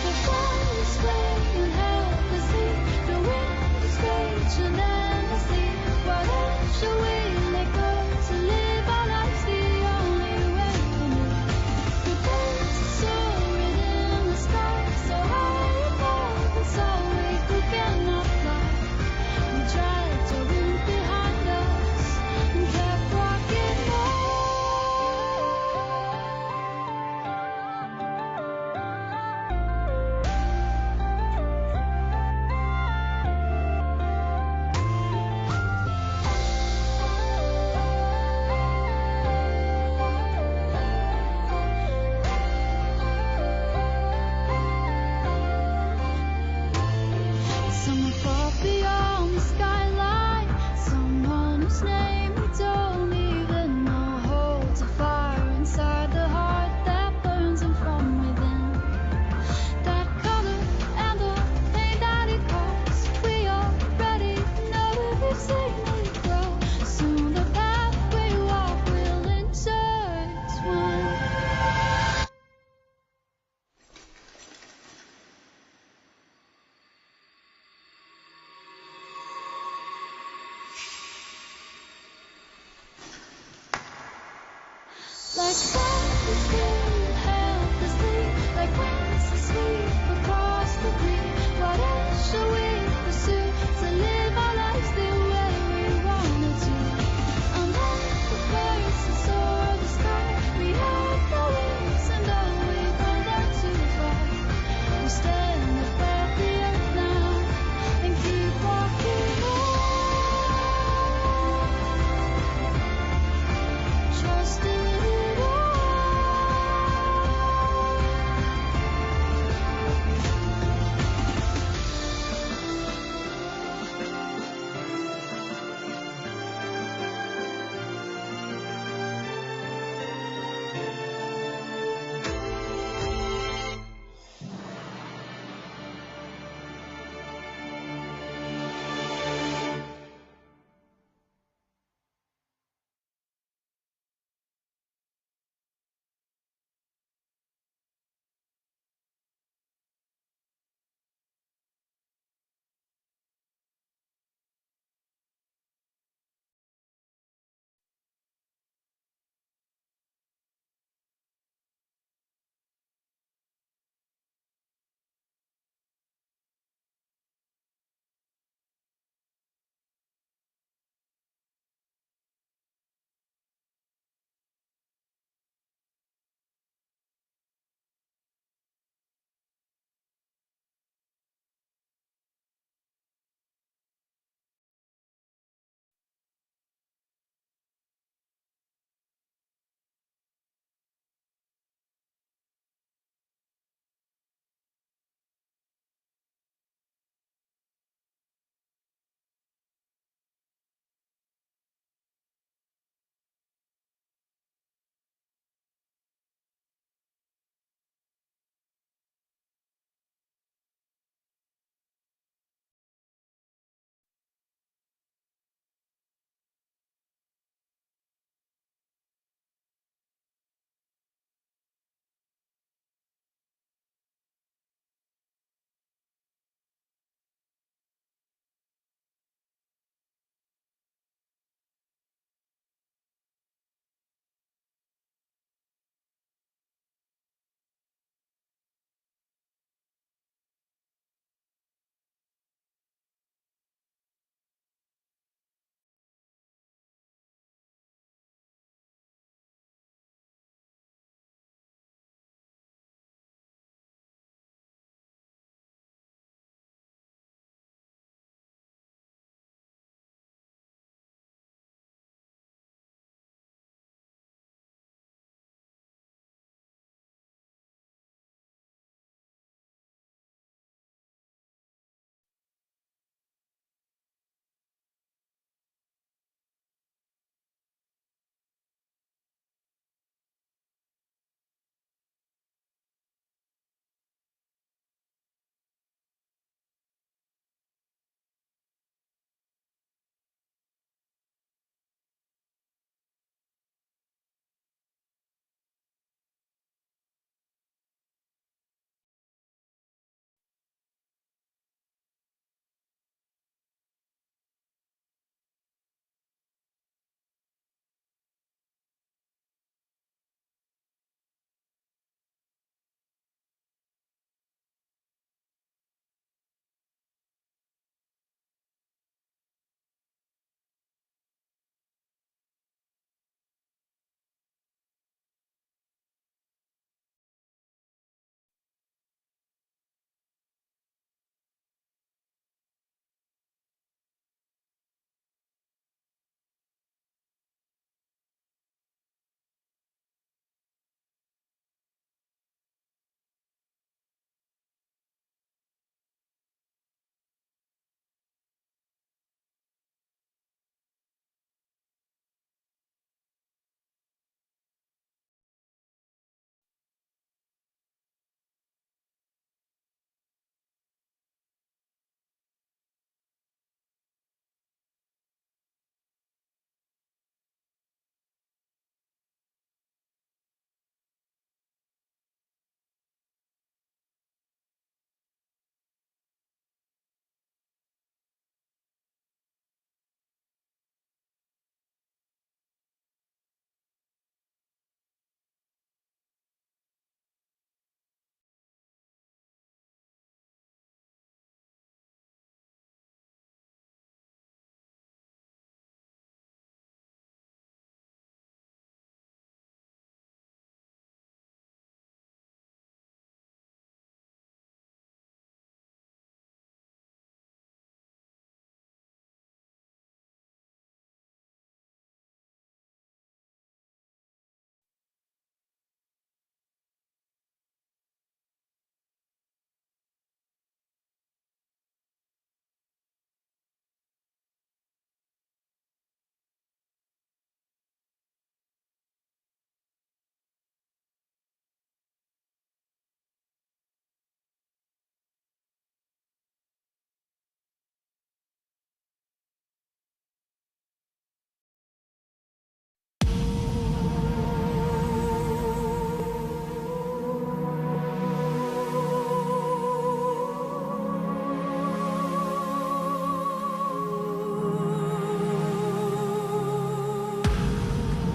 The fire is flaming helplessly, the wind is raging endlessly. What else should we let go to live our lives the only way we know? The birds are soaring in the sky, so high above us all we cannot fly. We dragged our wind behind us and kept walking on. Someone far beyond the skyline, someone whose name we don't even know, holds a fire inside the heart that burns him from within. That color and the pain that it caused, we already know it, we've seen it grow. Soon the path we walk will intertwine. Like zombies scream helplessly, like winds that sweep across the green. What else shall we pursue to live our lives the way we wanted to? Under the birds that soar the sky, we have no wings, and though we come down to the fire, we stand above the earth now and keep walking on. Trust in it all.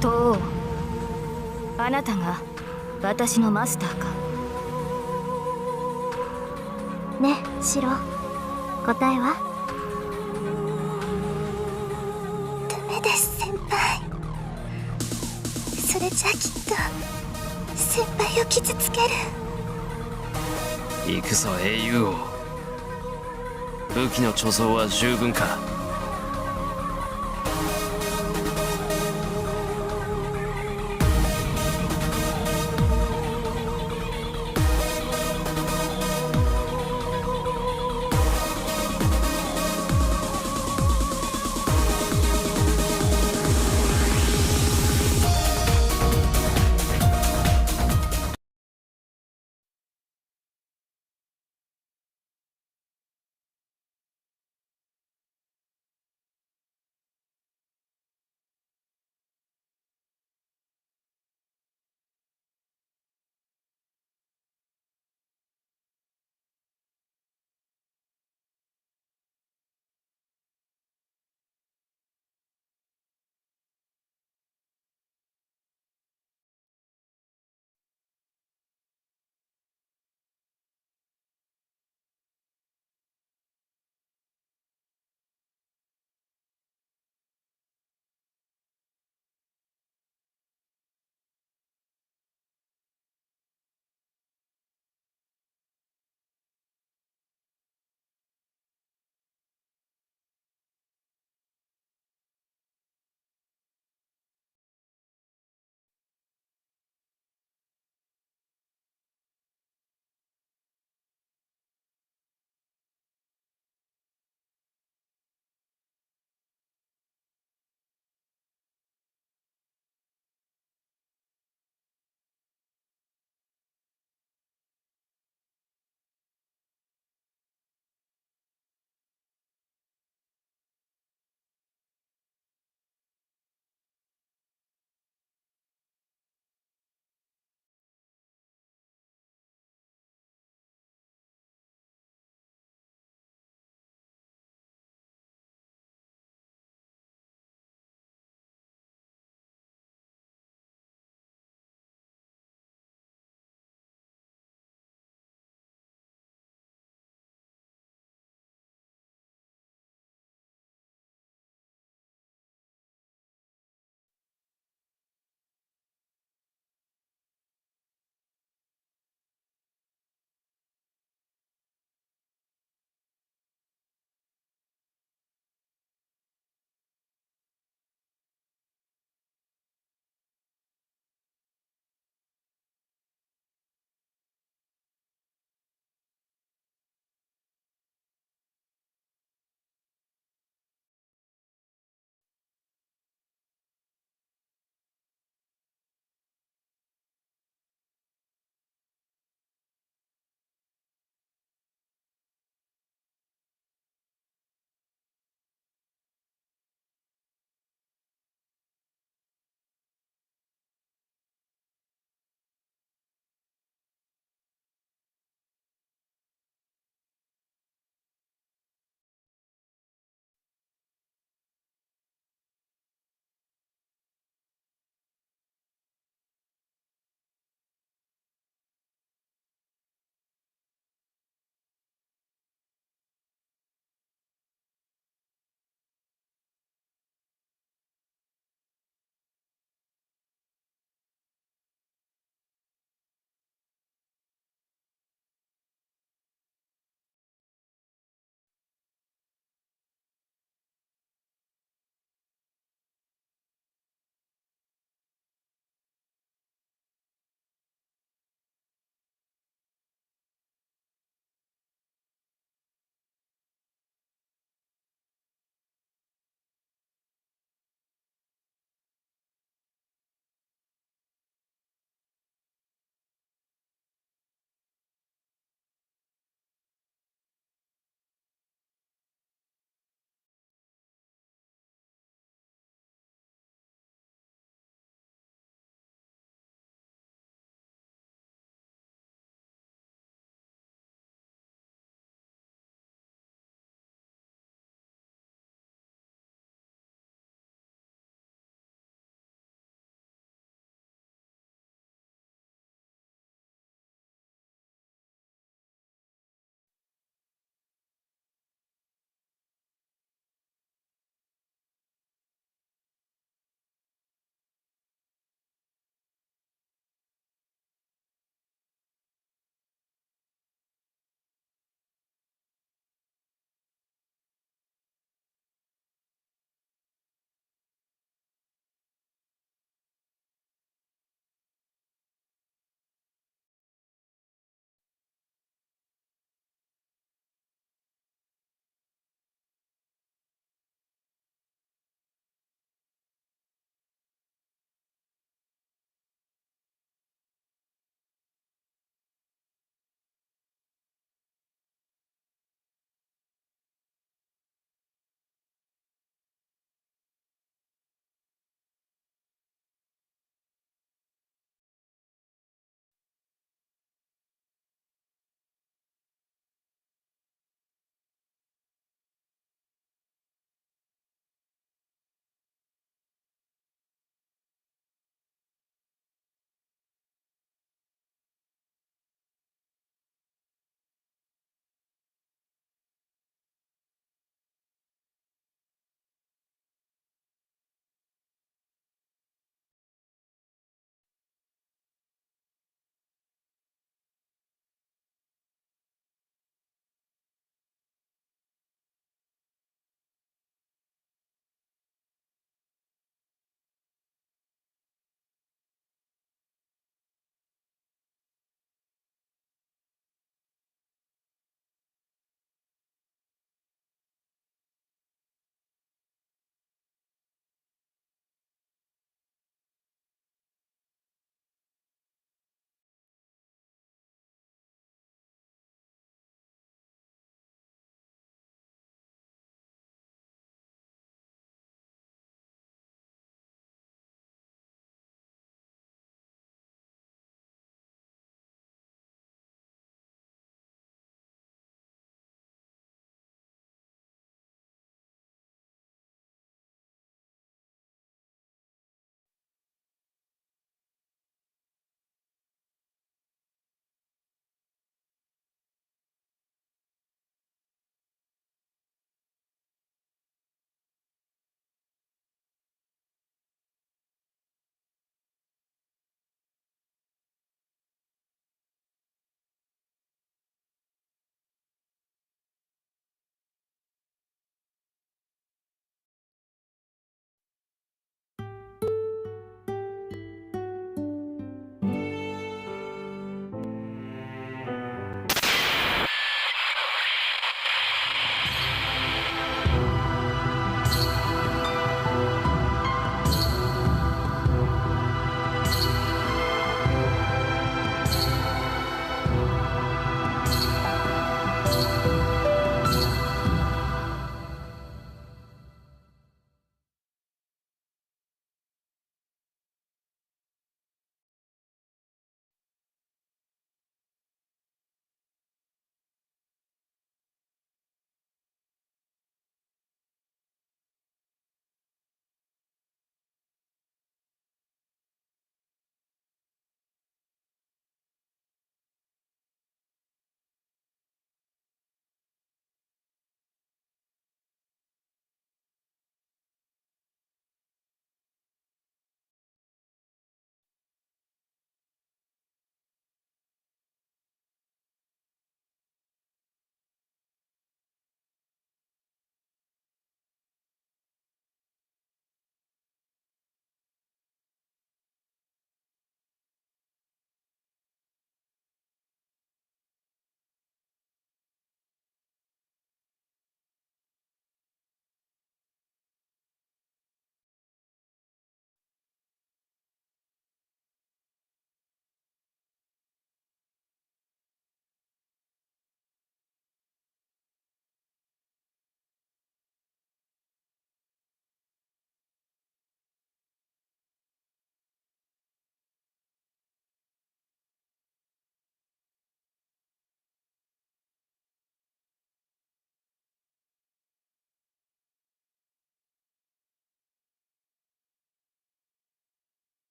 とあなたが私のマスターかね、シロ、答えは？ダメです先輩。それじゃきっと先輩を傷つける。行くぞ英雄王。武器の貯蔵は十分か。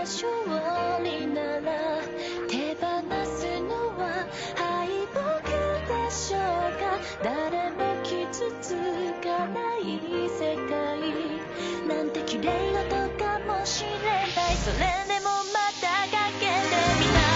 勝利なら手放すのは敗北でしょうか誰も傷つかない世界なんて綺麗事かもしれないそれでもまたかけてみない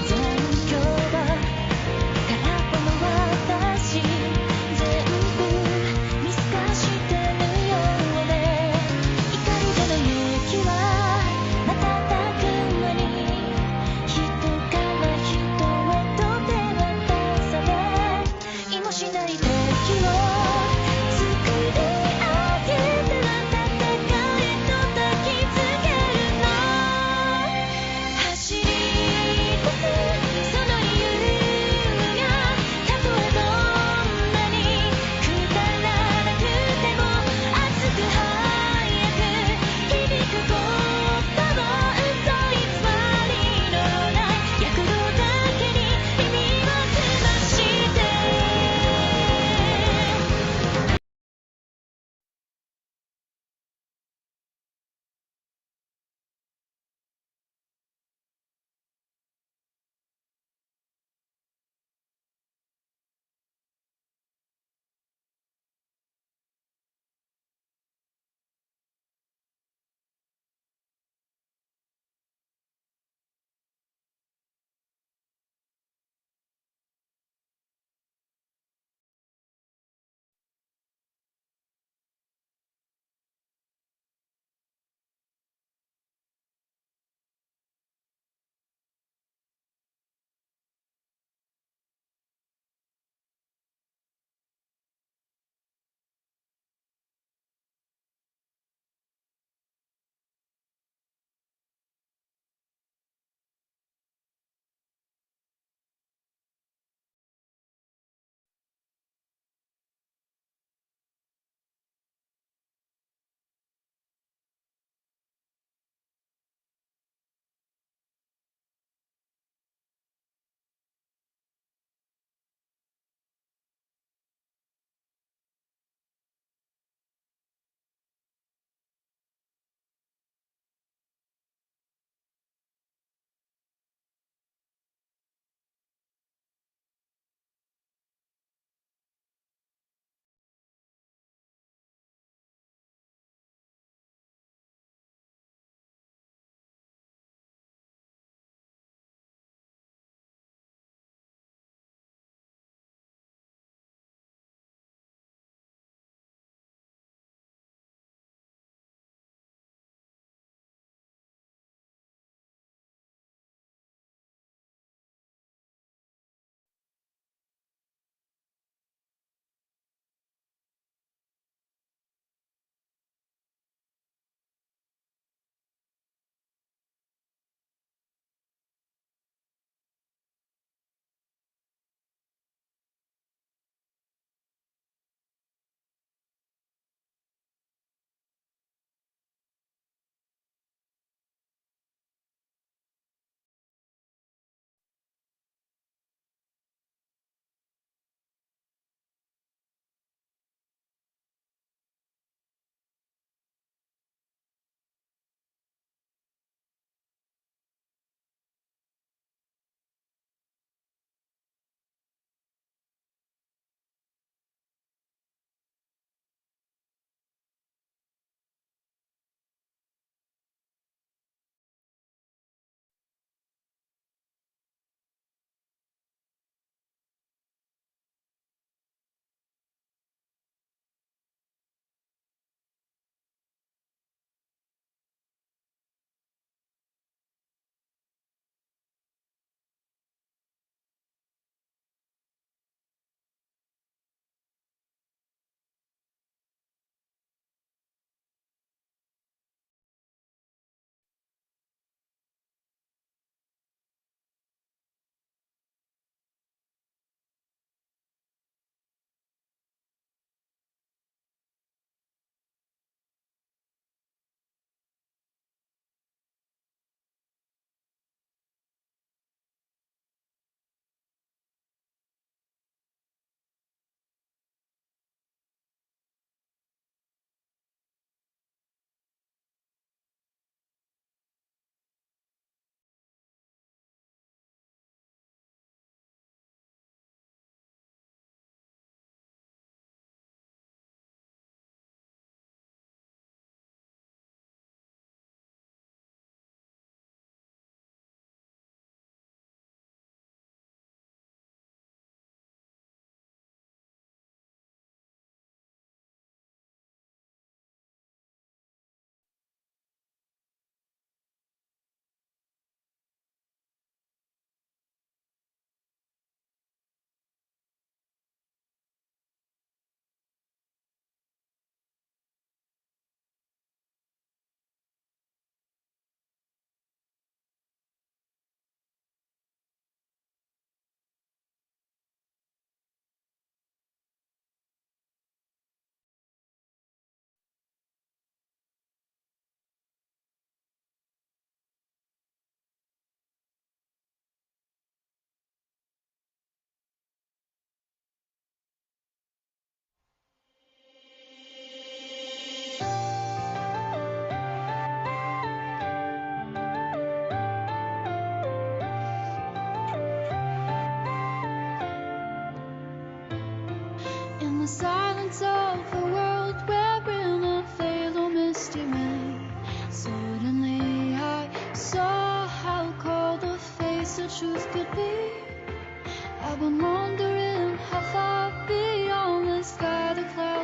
残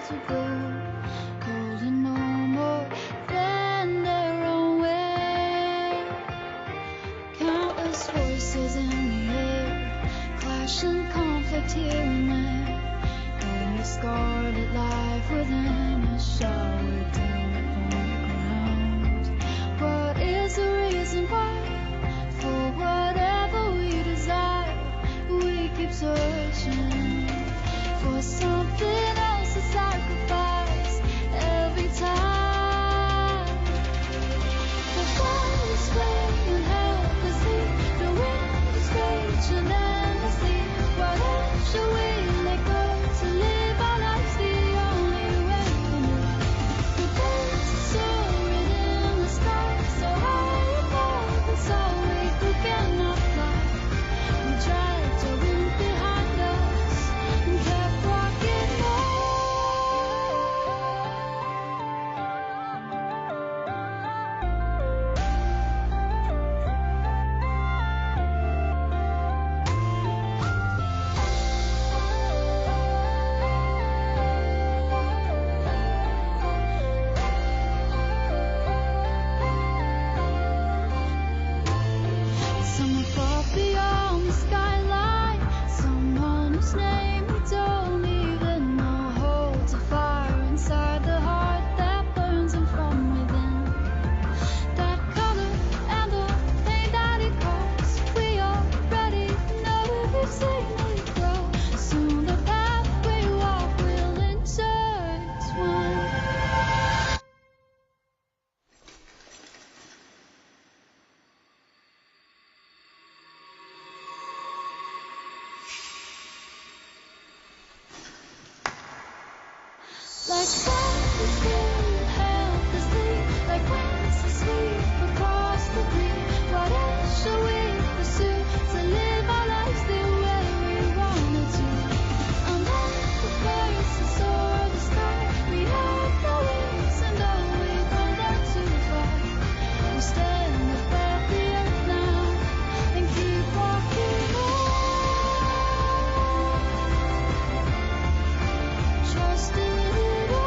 clouds are blue, holding no more than their own way. Countless voices in the air, clashing conflict here and there. And the scarlet life within us showered down upon the ground. What is the reason why? For whatever we desire, we keep searching for something else to sacrifice every time. The fire is flaming helplessly, the wind is raging endlessly. What else should we let go to live our lives the only way we know? The birds are soaring in the sky, so high above us all we cannot fly. We dragged our wind behind us and kept rocking on. Someone far beyond the skyline, someone whose name we don't even know, holds a fire inside the heart that burns him from within. That color and the pain that it caused, we already know we've seen it grow. Soon the path we walk will intertwine. Like flowers bloom helplessly, like winds that sweep across the green. What else shall we pursue to live our lives the way we wanted to? Under the places or the sky, we have no wings, and though we go there to fly, we stand above the earth now and keep walking on. Trust in it all.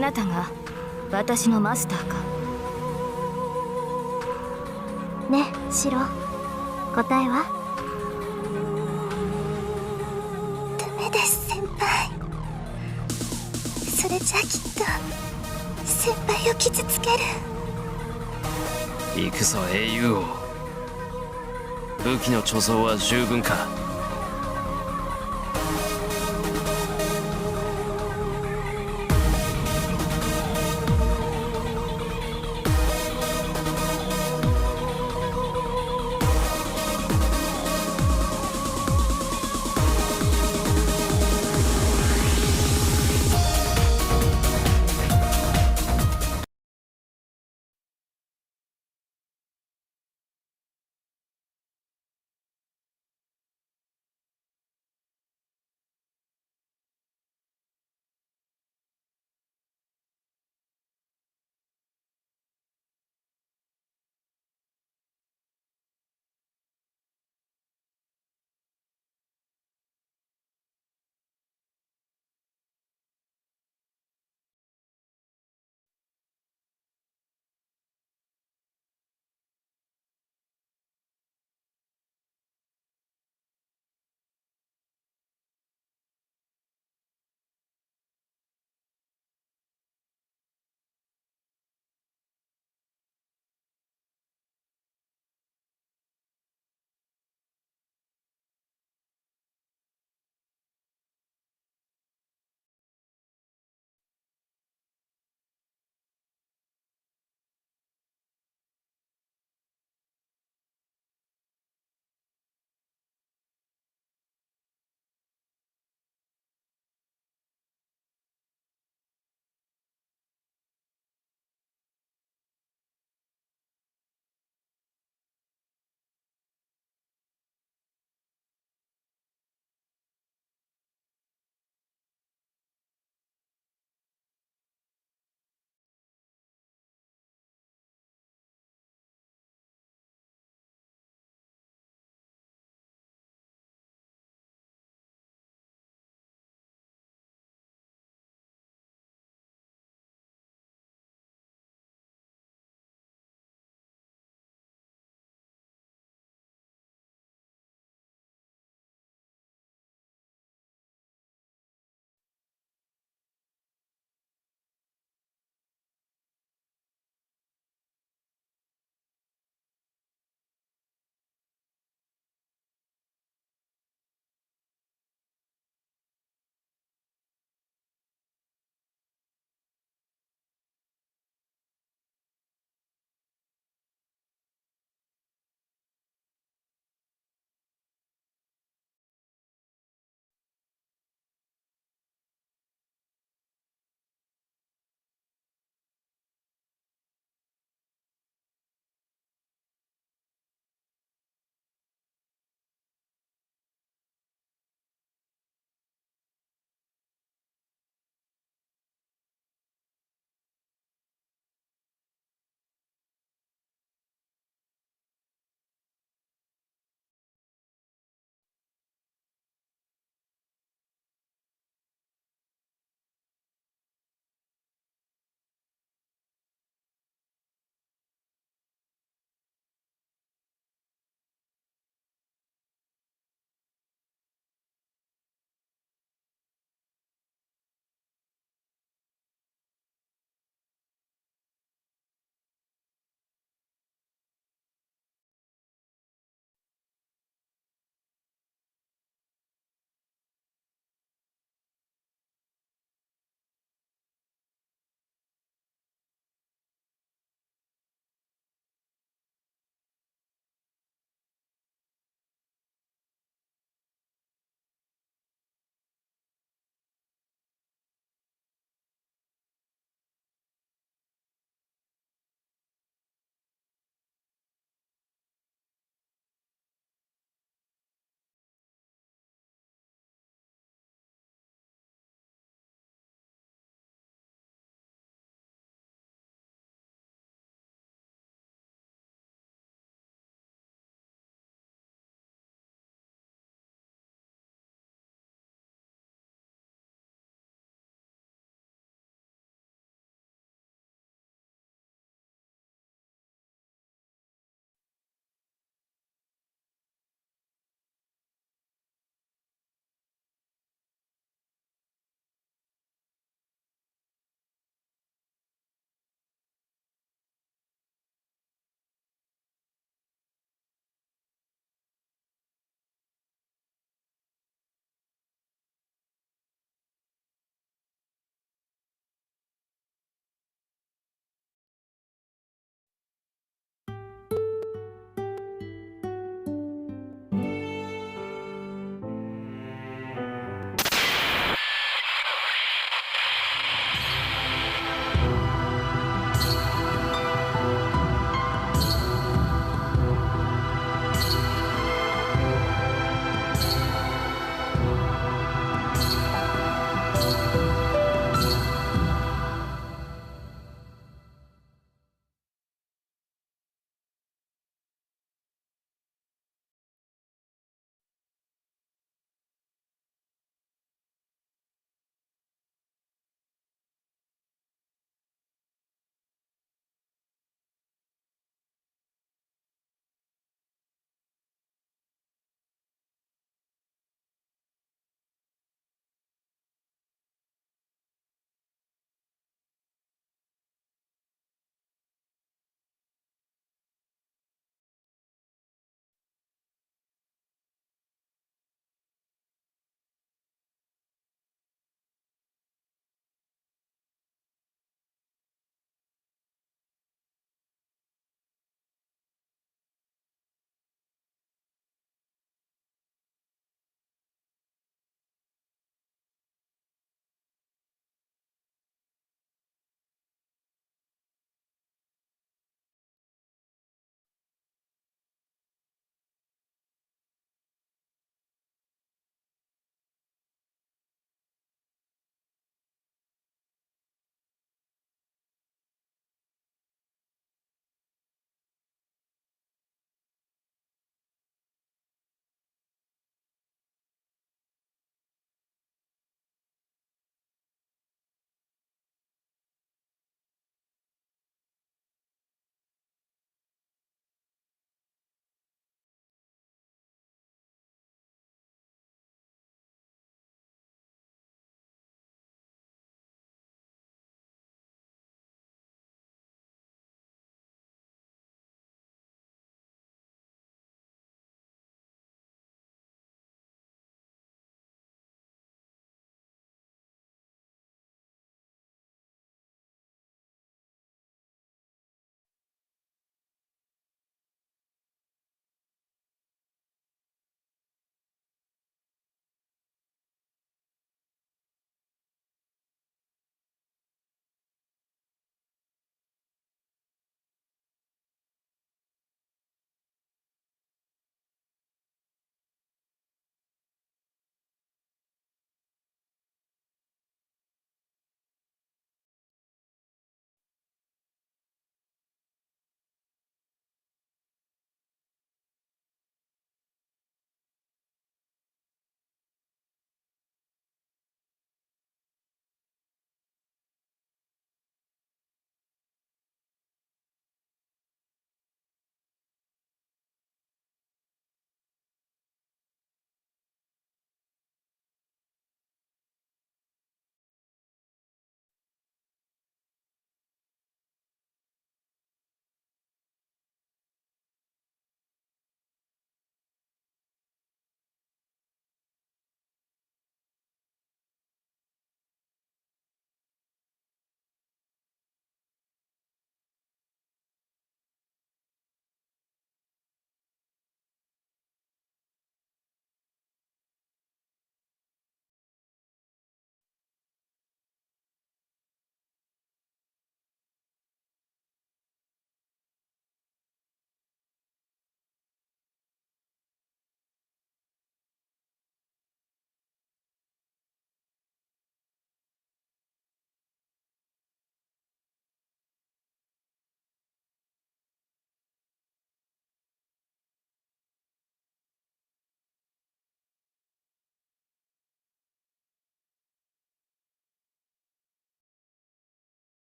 なたが私のマスターか。ね、シロ、答えは？ダメです先輩。それじゃきっと先輩を傷つける。行くぞ英雄王。武器の貯蔵は十分か。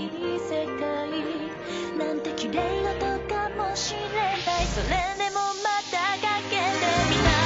世界なんて綺麗事かもしれないそれでもまたかけてみたい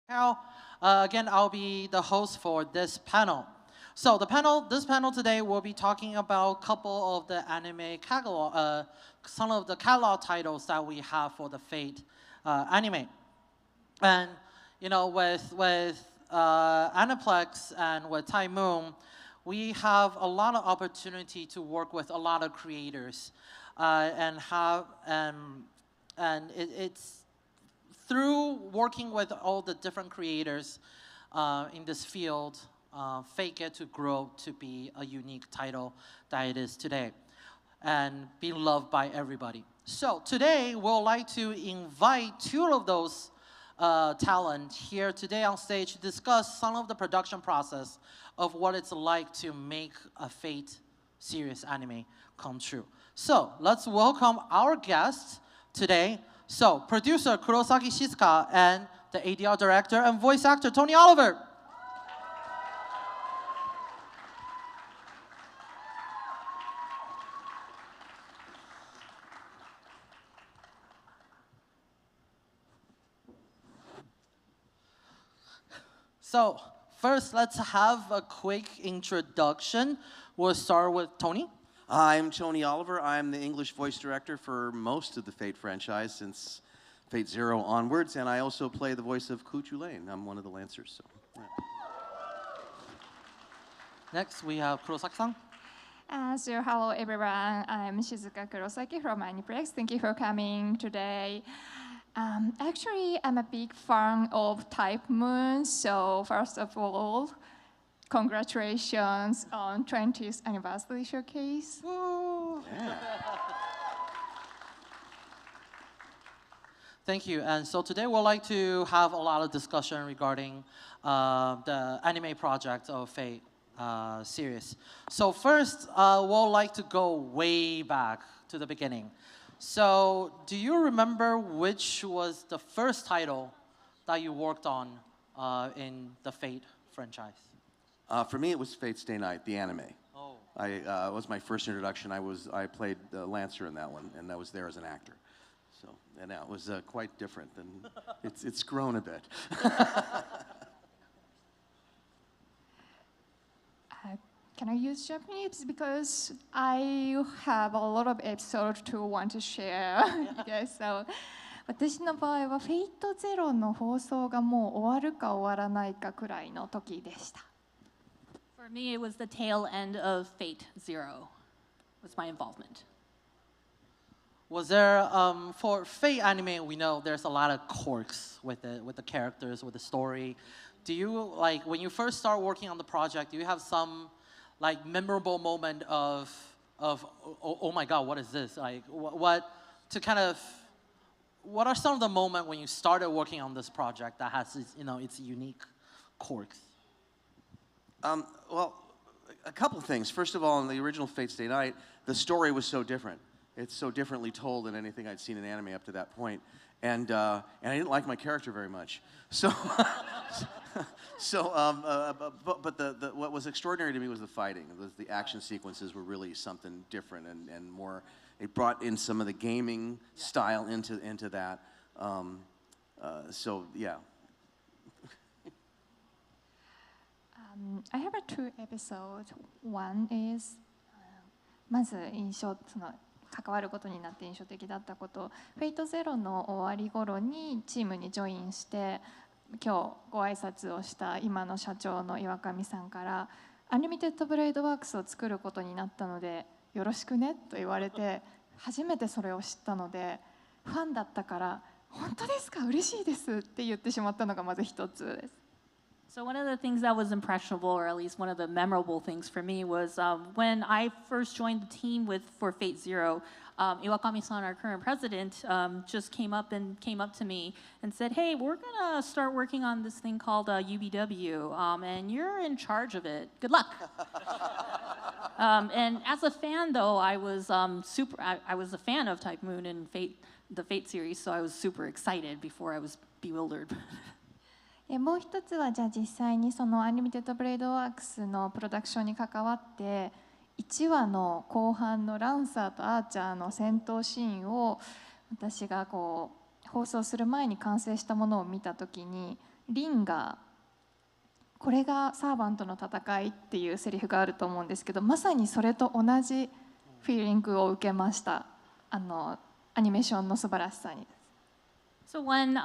Now, again, I'll be the host for this panel. So this panel today will be talking about a couple of the anime catalog, some of the catalog titles that we have for the Fate anime. And you know, with Aniplex and with Time Moon, we have a lot of opportunity to work with a lot of creators, it's through working with all the different creators in this field, Fate get to grow to be a unique title that it is today and be loved by everybody. So today, we'll like to invite two of those talent here today on stage to discuss some of the production process of what it's like to make a Fate series anime come true. So let's welcome our guests today. So, producer Kurosaki Shizuka and the ADR director and voice actor Tony Oliver. So, first let's have a quick introduction. We'll start with Tony. I'm Tony Oliver. I'm the English voice director for most of the Fate franchise since Fate Zero onwards, and I also play the voice of Kuchu Lane. I'm one of the Lancers. So, yeah. Next, we have Kurosaki-san. So hello everyone, I'm Shizuka Kurosaki from Aniplex. Thank you for coming today. Actually, I'm a big fan of Type Moon, so first of all, congratulations on 20th anniversary showcase. Yeah. Thank you. And so today we'd like to have a lot of discussion regarding the anime project of Fate series. So first, we'll like to go way back to the beginning. So do you remember which was the first title that you worked on in the Fate franchise? For me, it was Fate Stay Night, the anime. Oh. It was my first introduction. I played the Lancer in that one, and I was there as an actor. So, and that was quite different, and it's grown a bit. Can I use Japanese? Because I have a lot of episodes to want to share. Yes, so 私の場合はフェイトゼロの放送がもう終わるか終わらないかくらいの時でした。For me, it was the tail end of Fate Zero. Was my involvement. Was there, for Fate anime, we know there's a lot of quirks with it, with the characters, with the story. Do you, like, when you first start working on the project, do you have some, like, memorable moment of oh my God, what is this? Like, what are some of the moments when you started working on this project that has, its unique quirks? Well, a couple things. First of all, in the original Fate Stay Night, the story was so different. It's so differently told than anything I'd seen in anime up to that point. and I didn't like my character very much. So, what was extraordinary to me was the fighting. The action sequences were really something different and more. It brought in some of the gaming style into that. So yeah. I have two episodes. One is まずその関わることになって印象的だったこと、フェイトゼロの終わり頃にチームにジョインして今日ご挨拶をした今の社長の岩上さんからアニメテッドブレイドワークスを作ることになったのでよろしくねと言われて初めてそれを知ったのでファンだったから本当ですか嬉しいですって言ってしまったのがまず一つです。So one of the things that was impressionable, or at least one of the memorable things for me, was when I first joined the team for Fate Zero. Iwakami-san, our current president, just came up to me and said, "Hey, we're gonna start working on this thing called UBW, and you're in charge of it. Good luck." And as a fan, though, I was I was a fan of Type Moon and the Fate series, so I was super excited before I was bewildered. もう一つはじゃあ実際にそのアニメテッドブレイドワークスのプロダクションに関わって1話の後半のランサーとアーチャーの戦闘シーンを私がこう放送する前に完成したものを見た時にリンがこれがサーバントの戦いっていうセリフがあると思うんですけどまさにそれと同じフィーリングを受けましたアニメーションの素晴らしさに。So when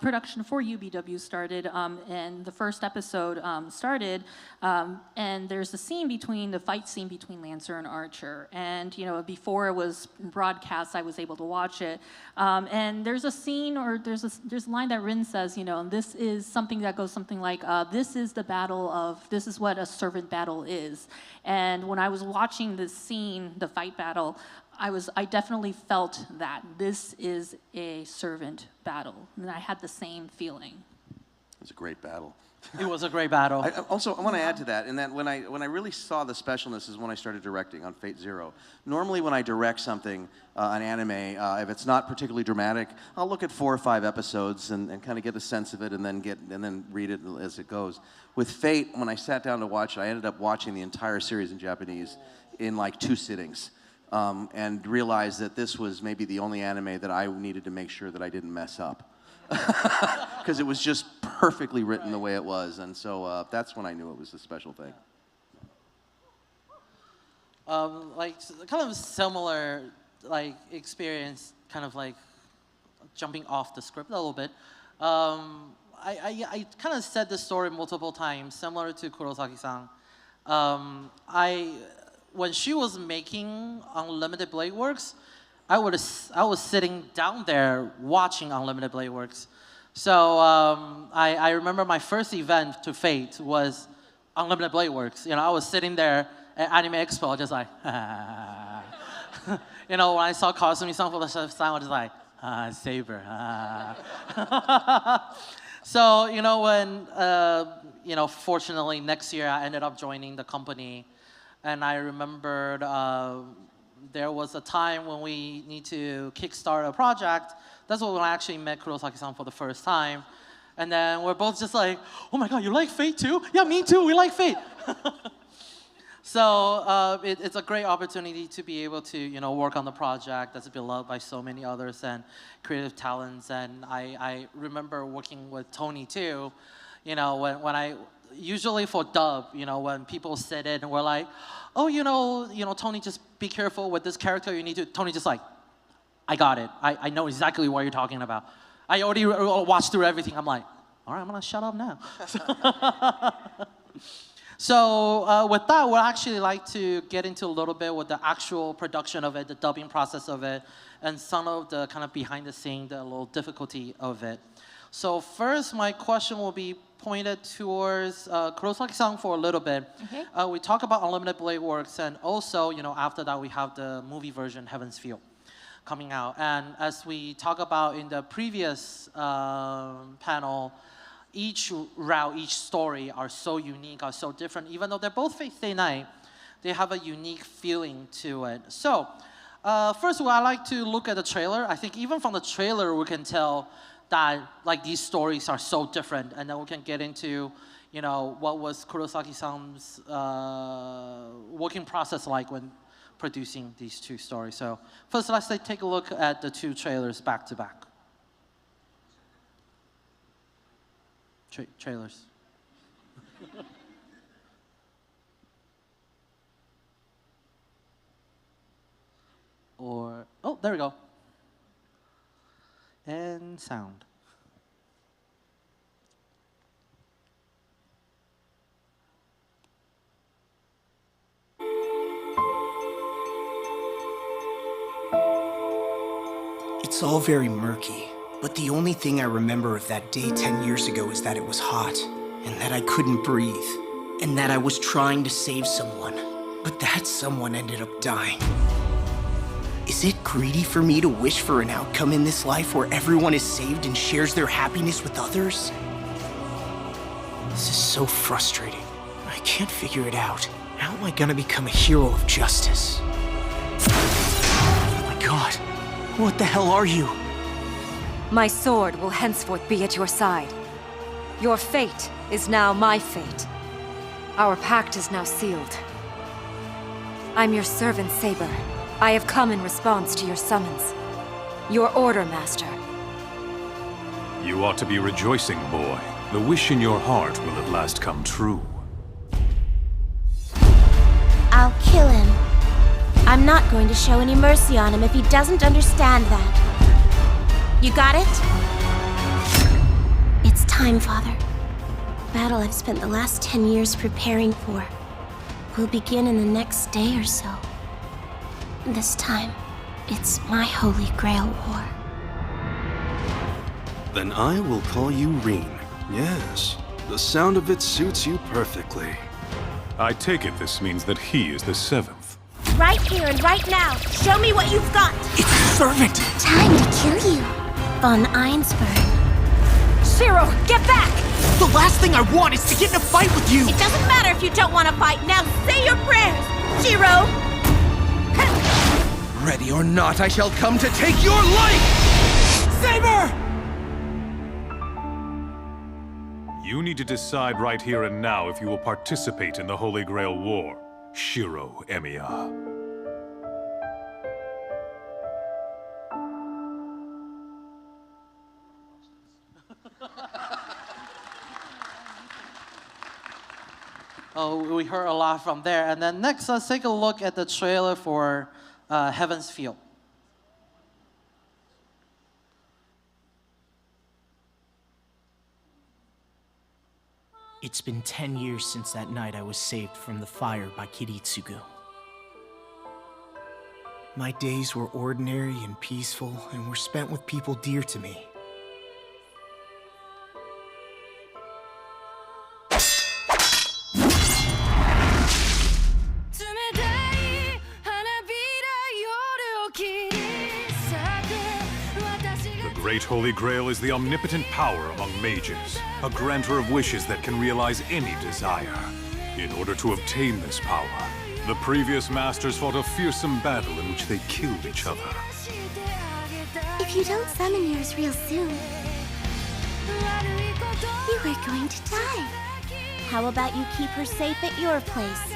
production for UBW started, and the first episode started, and there's a scene the fight scene between Lancer and Archer. And, before it was broadcast, I was able to watch it. And there's a scene, or there's a line that Rin says, this is something that goes something like, this is what a servant battle is. And when I was watching this scene, the fight battle, I definitely felt that this is a servant battle, and I had the same feeling. It was a great battle. It was a great battle. I want to add to that, in that when I really saw the specialness is when I started directing on Fate Zero. Normally, when I direct something, an anime, if it's not particularly dramatic, I'll look at 4 or 5 episodes and kind of get a sense of it, and then read it as it goes. With Fate, when I sat down to watch it, I ended up watching the entire series in Japanese in like 2 sittings. And realized that this was maybe the only anime that I needed to make sure that I didn't mess up. Because it was just perfectly written the way it was. And so that's when I knew it was a special thing. Kind of similar experience, kind of like jumping off the script a little bit. I kind of said this story multiple times, similar to Kurosaki-san. When she was making Unlimited Blade Works, I was sitting down there watching Unlimited Blade Works. So I remember my first event to Fate was Unlimited Blade Works. I was sitting there at Anime Expo, just like, when I saw Kawasumi-san for the first time, I was just like, Saber. So, when, fortunately next year I ended up joining the company. And I remembered there was a time when we need to kickstart a project. That's when I actually met Kurosaki-san for the first time. And then we're both just like, oh my God, you like Fate too? Yeah, me too, we like Fate. So it's a great opportunity to be able to work on the project that's beloved by so many others and creative talents. And I remember working with Tony too. When I usually for dub, when people sit in and we're like, oh, Tony, just be careful with this character. Tony just like, I got it. I know exactly what you're talking about. I already watched through everything. I'm like, all right, I'm gonna shut up now. So with that, we'd actually like to get into a little bit with the actual production of it, the dubbing process of it, and some of the kind of behind the scene, the little difficulty of it. So first, my question will be pointed towards Kurosaki-san for a little bit. Okay. We talk about Unlimited Blade Works, and also, after that, we have the movie version, Heaven's Feel, coming out. And as we talk about in the previous panel, each route, each story are so unique, are so different. Even though they're both Fate Stay Night, they have a unique feeling to it. So first of all, I like to look at the trailer. I think even from the trailer, we can tell that like these stories are so different, and then we can get into, you know, what was Kurosaki-san's working process like when producing these two stories. So first, let's take a look at the two trailers back to back. Trailers. Or, oh, there we go. And sound. It's all very murky, but the only thing I remember of that day 10 years ago is that it was hot, and that I couldn't breathe, and that I was trying to save someone, but that someone ended up dying. Is it greedy for me to wish for an outcome in this life where everyone is saved and shares their happiness with others? This is so frustrating. I can't figure it out. How am I gonna become a hero of justice? Oh my god, what the hell are you? My sword will henceforth be at your side. Your fate is now my fate. Our pact is now sealed. I'm your servant, Saber. I have come in response to your summons. Your order, Master. You ought to be rejoicing, boy. The wish in your heart will at last come true. I'll kill him. I'm not going to show any mercy on him if he doesn't understand that. You got it? It's time, Father. Battle I've spent the last 10 years preparing for will begin in the next day or so. This time, it's my Holy Grail War. Then I will call you Reen. Yes, the sound of it suits you perfectly. I take it this means that he is the seventh. Right here and right now, show me what you've got! It's a servant! Time to kill you, Von Einsberg. Shiro, get back! The last thing I want is to get in a fight with you! It doesn't matter if you don't want to fight. Now say your prayers, Shiro! Ready or not, I shall come to take your life! Saber! You need to decide right here and now if you will participate in the Holy Grail War, Shiro Emiya. Oh, we heard a lot from there. And then next, let's take a look at the trailer for Heaven's Feel. It's been 10 years since that night I was saved from the fire by Kiritsugu. My days were ordinary and peaceful and were spent with people dear to me. The Great Holy Grail is the omnipotent power among mages, a granter of wishes that can realize any desire. In order to obtain this power, the previous masters fought a fearsome battle in which they killed each other. If you don't summon yours real soon, you are going to die. How about you keep her safe at your place?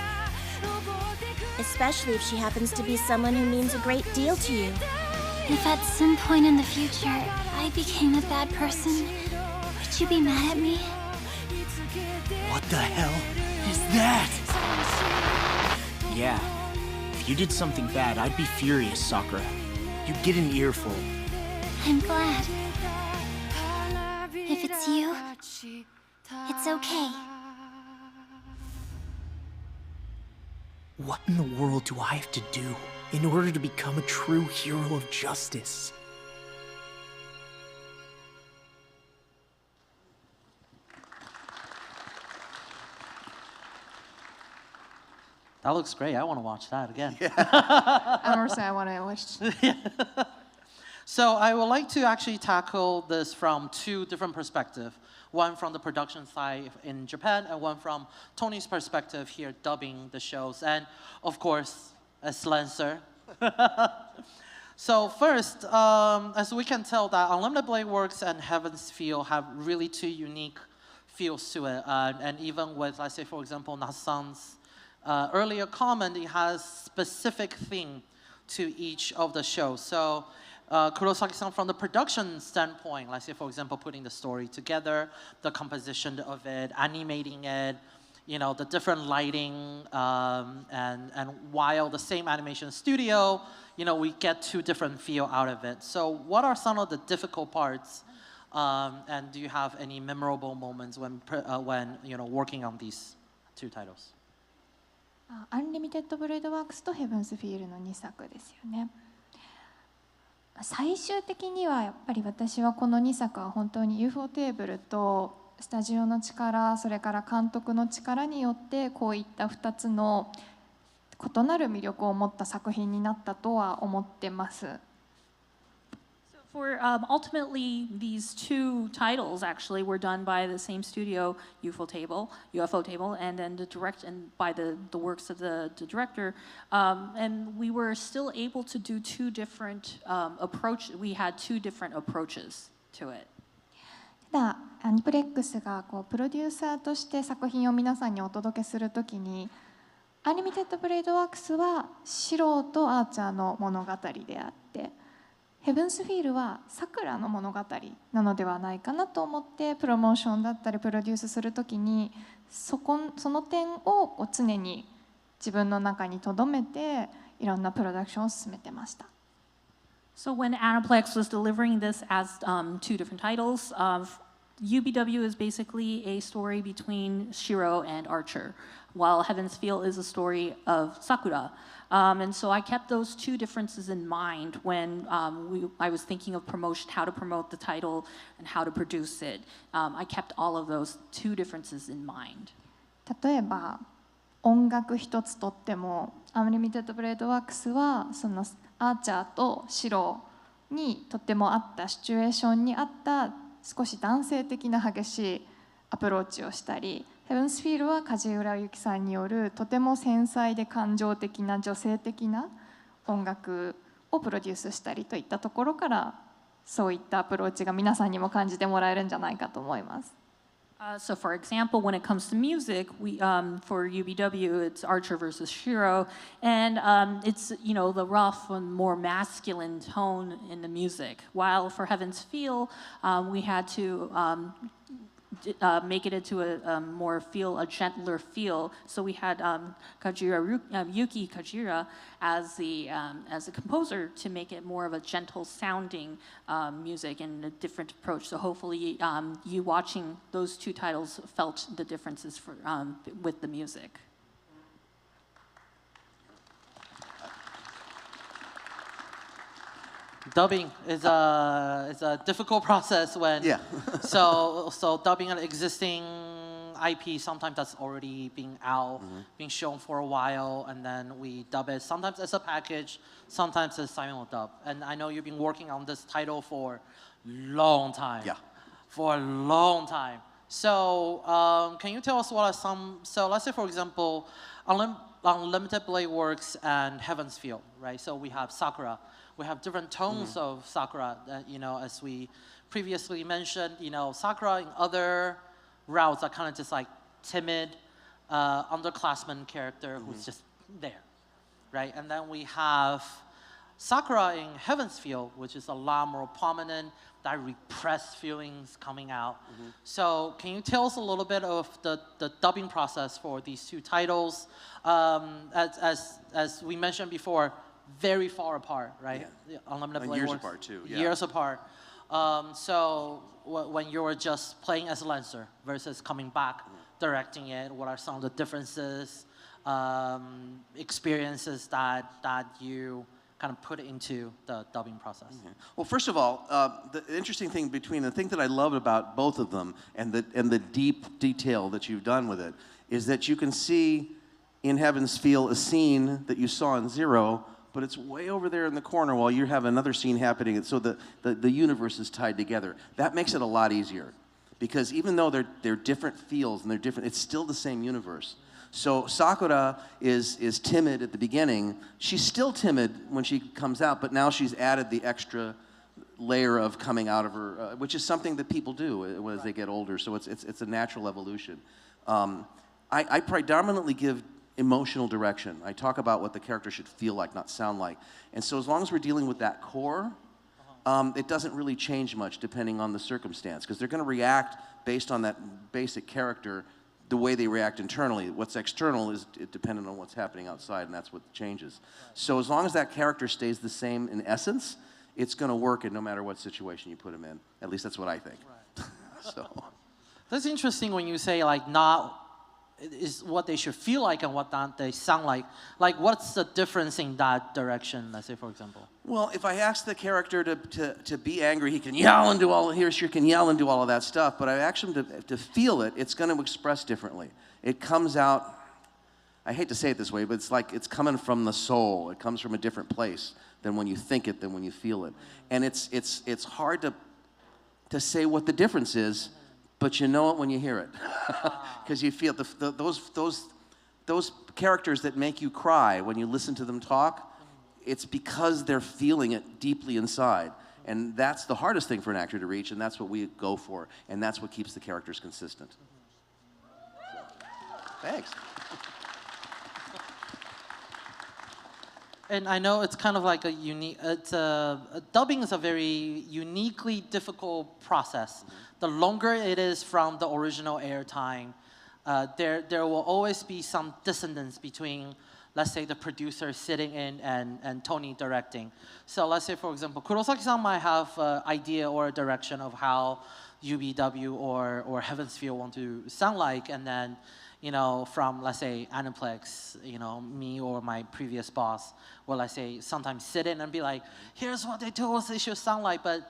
Especially if she happens to be someone who means a great deal to you. If at some point in the future I became a bad person, would you be mad at me? What the hell is that? Yeah, if you did something bad, I'd be furious, Sakura. You'd get an earful. I'm glad. If it's you, it's okay. What in the world do I have to do in order to become a true hero of justice? That looks great. I want to watch that again. I want to watch. So I would like to actually tackle this from two different perspectives. One from the production side in Japan, and one from Tony's perspective here dubbing the shows. And of course, as Lancer, So first, as we can tell that Unlimited Blade Works and Heaven's Feel have really two unique feels to it. And even with, let's say, for example, Nasan's earlier comment, it has specific theme to each of the shows. So Kurosaki-san, from the production standpoint, let's say, for example, putting the story together, the composition of it, animating it, you know, the different lighting, and while the same animation studio, you know, we get two different feel out of it. So what are some of the difficult parts, and do you have any memorable moments when you know, working on these two titles? アンリミテッドブレードワークスとヘブンスフィールの2作ですよね。最終的にはやっぱり私はこの2作は本当に UFO テーブルとスタジオの力、それから監督の力によってこういった2つの異なる魅力を持った作品になったとは思ってます。For ultimately, these two titles actually were done by the same studio, UFO Table, and then by the works of the director, and we were still able to do two different approaches. We had two different approaches to it. ただアニプレックスがこうプロデューサーとして作品を皆さんにお届けするときに、アニメテッドブレードワークスは素人アーチャーの物語であって、ヘブンスフィールはさくらの物語なのではないかなと思って、プロモーションだったりプロデュースするときにその点を常に自分の中に留めていろんなプロダクションを進めてました。So when Aniplex was delivering this as two different titles, UBW is basically a story between Shiro and Archer, while Heaven's Feel is a story of Sakura. And so I kept those two differences in mind when I was thinking of promotion, how to promote the title and how to produce it. I kept all of those two differences in mind. 例えば音楽一つとっても、アンリミテッドブレードワークスはそのアーチャーとシロにとっても合ったシチュエーションに合った少し男性的な激しいアプローチをしたり、ヘブンスフィールは梶浦由紀さんによるとても繊細で感情的な女性的な音楽をプロデュースしたりといったところから、そういったアプローチが皆さんにも感じてもらえるんじゃないかと思います。So for example, when it comes to music, for UBW, it's Archer versus Shiro, and it's, you know, the rough and more masculine tone in the music. While for Heaven's Feel, we had to make it into a gentler feel. So we had Yuki Kajira as the composer to make it more of a gentle sounding music and a different approach. So hopefully you watching those two titles felt the differences with the music. Dubbing is a difficult process when so dubbing an existing IP, sometimes that's already being out, being shown for a while, and then we dub it sometimes as a package, sometimes as simul dub. And I know you've been working on this title for a long time. Yeah. For a long time. So can you tell us what are some? So let's say, for example, Unlimited Blade Works and Heaven's Feel, right? So we have Sakura. We have different tones of Sakura, you know, as we previously mentioned, you know, Sakura in other routes are kind of just like timid, underclassman character who's just there, right? And then we have Sakura in Heaven's Feel, which is a lot more prominent, that repressed feelings coming out. So can you tell us a little bit of the dubbing process for these two titles? As we mentioned before, very far apart, right? Yeah. Unlimited Blade years Works, apart too. Yeah. Years apart. So when you were just playing as Lancer versus coming back, directing it, what are some of the differences, experiences that you kind of put into the dubbing process? Well, first of all, the interesting thing between the thing that I love about both of them and the deep detail that you've done with it is that you can see in Heaven's Feel a scene that you saw in Zero, but it's way over there in the corner while you have another scene happening, so the universe is tied together. That makes it a lot easier, because even though they're different feels and they're different, it's still the same universe. So Sakura is timid at the beginning. She's still timid when she comes out, but now she's added the extra layer of coming out of her, which is something that people do as they get older. So it's a natural evolution. I predominantly give emotional direction. I talk about what the character should feel like, not sound like. And so as long as we're dealing with that core, it doesn't really change much depending on the circumstance, because they're going to react based on that basic character the way they react internally. What's external is dependent on what's happening outside, and that's what changes. So as long as that character stays the same in essence, it's going to work in no matter what situation you put him in. At least that's what I think. So that's interesting when you say like not is what they should feel like and what not they sound like. Like, what's the difference in that direction, let's say, for example? Well, if I ask the character to be angry, he can yell and do all, he or she can yell and do all of that stuff, but I ask him to feel it, it's going to express differently. It comes out, I hate to say it this way, but it's like it's coming from the soul. It comes from a different place than when you think it, than when you feel it. And it's hard to say what the difference is, but you know it when you hear it, because you feel those characters that make you cry when you listen to them talk. It's because they're feeling it deeply inside, and that's the hardest thing for an actor to reach, and that's what we go for, and that's what keeps the characters consistent. Thanks. And I know it's kind of like a unique, dubbing is a very uniquely difficult process. The longer it is from the original airtime, there will always be some dissonance between, let's say, the producer sitting in and Tony directing. So let's say, for example, Kurosaki-san might have an idea or a direction of how UBW or Heaven's Feel want to sound like, and then, you know, from, let's say, Aniplex, you know, me or my previous boss will, let's say, sometimes sit in and be like, here's what they told us they should sound like. But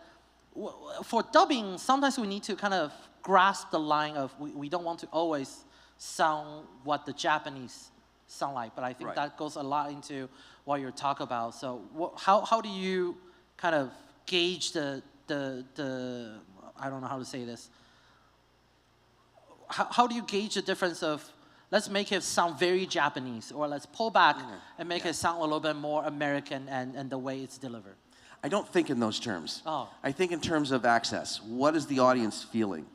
for dubbing, sometimes we need to kind of grasp the line of we don't want to always sound what the Japanese sound like. But I think that goes a lot into what you're talking about. So how do you kind of gauge the I don't know how to say this. How do you gauge the difference of, let's make it sound very Japanese, or let's pull back and make it sound a little bit more American and the way it's delivered? I don't think in those terms. Oh. I think in terms of access. What is the audience feeling?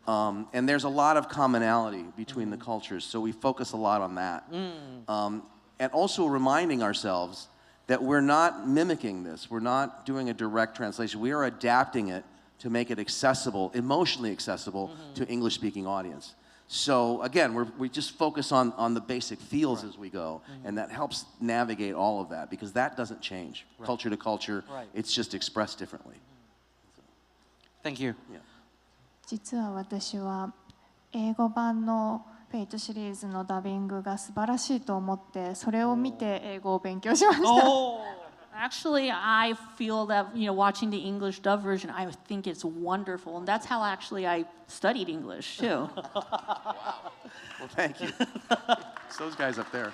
And there's a lot of commonality between the cultures, so we focus a lot on that. And also reminding ourselves that we're not mimicking this. We're not doing a direct translation. We are adapting it to make it accessible, emotionally accessible to English-speaking audience. So again, we just focus on the basic feels as we go, and that helps navigate all of that, because that doesn't change culture to culture. It's just expressed differently. Thank you. Yeah. 実は私は英語版のフェイトシリーズのダビングが素晴らしいと思って、それを見て英語を勉強しました。Actually, I feel that, you know, watching the English dub version, I think it's wonderful. And that's how actually I studied English, too. Wow. Well, thank you. It's those guys up there.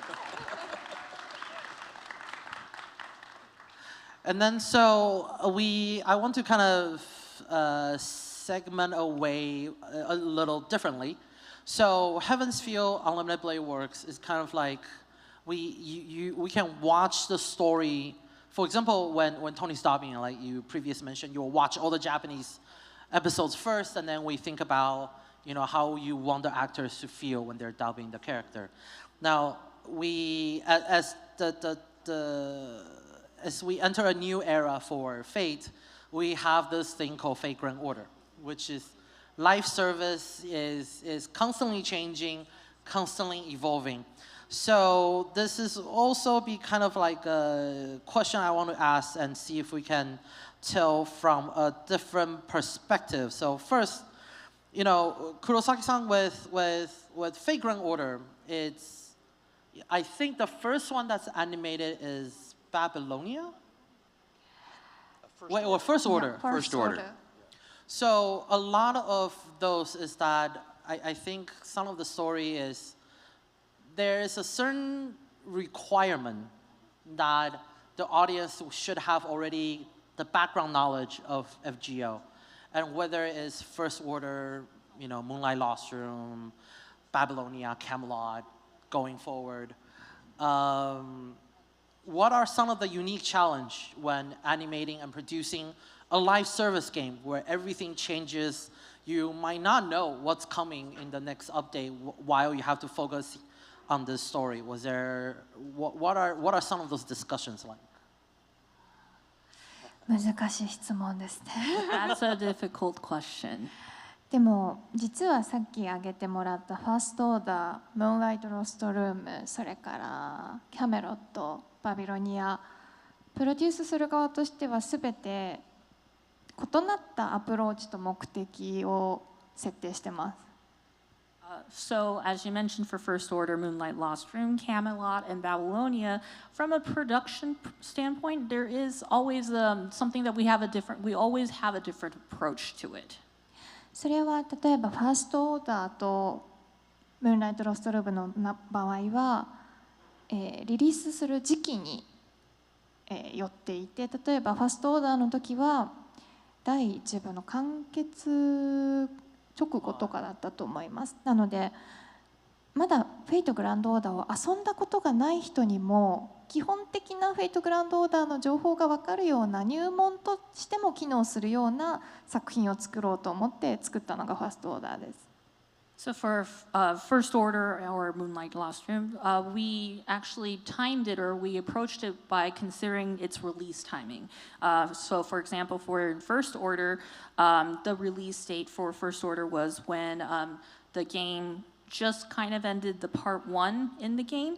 And then so I want to kind of segment away a little differently. So Heaven's Feel Unlimited Blade Works is kind of like we can watch the story. For example, when Tony's dubbing, like you previously mentioned, you'll watch all the Japanese episodes first, and then we think about, you know, how you want the actors to feel when they're dubbing the character. Now, as we enter a new era for Fate, we have this thing called Fate Grand Order, which is life service is constantly changing, constantly evolving. So this is also be kind of like a question I want to ask and see if we can tell from a different perspective. So first, you know, Kurosaki-san with Fate Grand Order, I think the first one that's animated is Babylonia? First Order. Yeah, First Order. So a lot of those is that I think some of the story is there is a certain requirement that the audience should have already the background knowledge of FGO. And whether it's First Order, you know, Moonlight Lost Room, Babylonia, Camelot, going forward. What are some of the unique challenge when animating and producing a live service game where everything changes? You might not know what's coming in the next update while you have to focus on this story. What are some of those discussions like? 難しい質問ですね。That's a difficult question. でも実はさっき挙げてもらったファーストオーダー、ムーンライトロストルーム、それからキャメロット、バビロニア、プロデュースする側としてはすべて異なったアプローチと目的を設定してます。So, as you mentioned for First Order, Moonlight Lost Room, Camelot, and Babylonia, from a production standpoint, there is always something that we always have a different approach to it. それは例えばファーストオーダーとムーンライトロストルームの場合は、リリースする時期に、よっていて、例えばファーストオーダーの時は第1部の完結直後とかだったと思います。なのでまだフェイトグランドオーダーを遊んだことがない人にも基本的なフェイトグランドオーダーの情報が分かるような入門としても機能するような作品を作ろうと思って作ったのがファーストオーダーです。So for First Order or Moonlight Lost Room, we actually timed it, or we approached it by considering its release timing. So for example, for First Order, the release date for First Order was when the game just kind of ended the part 1 in the game.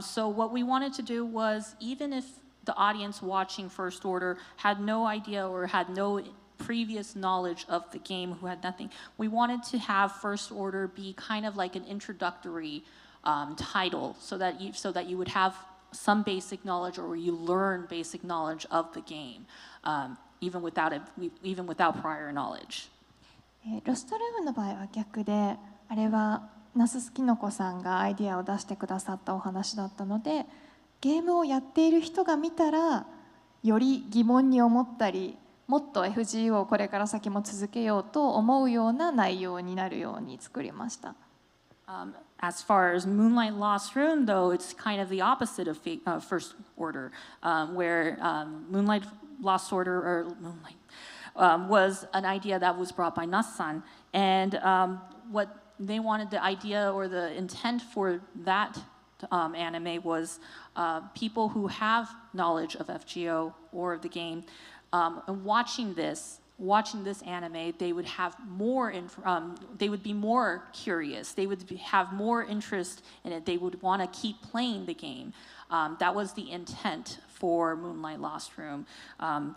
So what we wanted to do was, even if the audience watching First Order had no idea or had no previous knowledge of the game, who had nothing, we wanted to have First Order be kind of like an introductory title, so that you would have some basic knowledge, or you learn basic knowledge of the game, even without prior knowledge. ロストルームの場合は逆で、あれはナススキノコさんがアイデアを出してくださったお話だったので、ゲームをやっている人が見たらより疑問に思ったり、もっと FGO をこれから先も続けようと思うような内容になるように作りました。As far as Moonlight Lost Room, though, it's kind of the opposite of First Order, where Moonlight Lost Order, or Moonlight, was an idea that was brought by Nas-san, and what they wanted, the idea or the intent for that anime was people who have knowledge of FGO or of the game, and watching this anime, they would have more. They would be more curious. They would have more interest in it. They would want to keep playing the game. That was the intent for Moonlight Lost Room.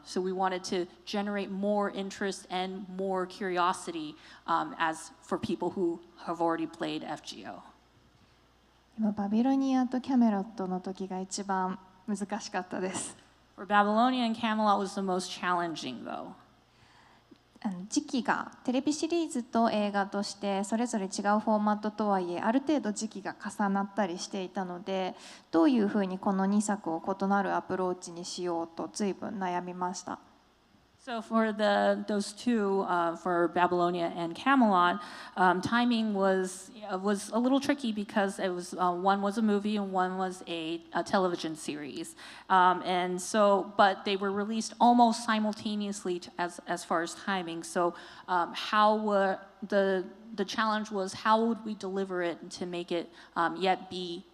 So we wanted to generate more interest and more curiosity as for people who have already played FGO. 今バビロニアとキャメロットの時が一番難しかったです。For Babylonia and Camelot was the most challenging, though. 時期がテレビシリーズと映画としてそれぞれ違うフォーマットとはいえ、ある程度時期が重なったりしていたので、どういうふうにこの2作を異なるアプローチにしようと随分悩みました。So for those two, for Babylonia and Camelot, timing was a little tricky because it was one was a movie and one was a television series, and so but they were released almost simultaneously as far as timing. So how the challenge was, how would we deliver it to make it yet be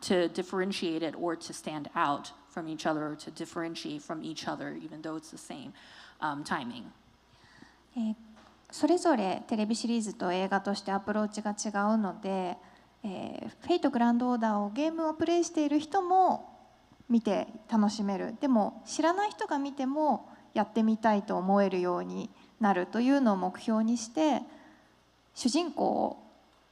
to differentiate it or to stand out from each other, or to differentiate from each other, even though it's the same timing. それぞれテレビシリーズと映画としてアプローチが違うので、フェイトグランドオーダーをゲームをプレイしている人も見て楽しめる。でも知らない人が見てもやってみたいと思えるようになるというのを目標にして、主人公を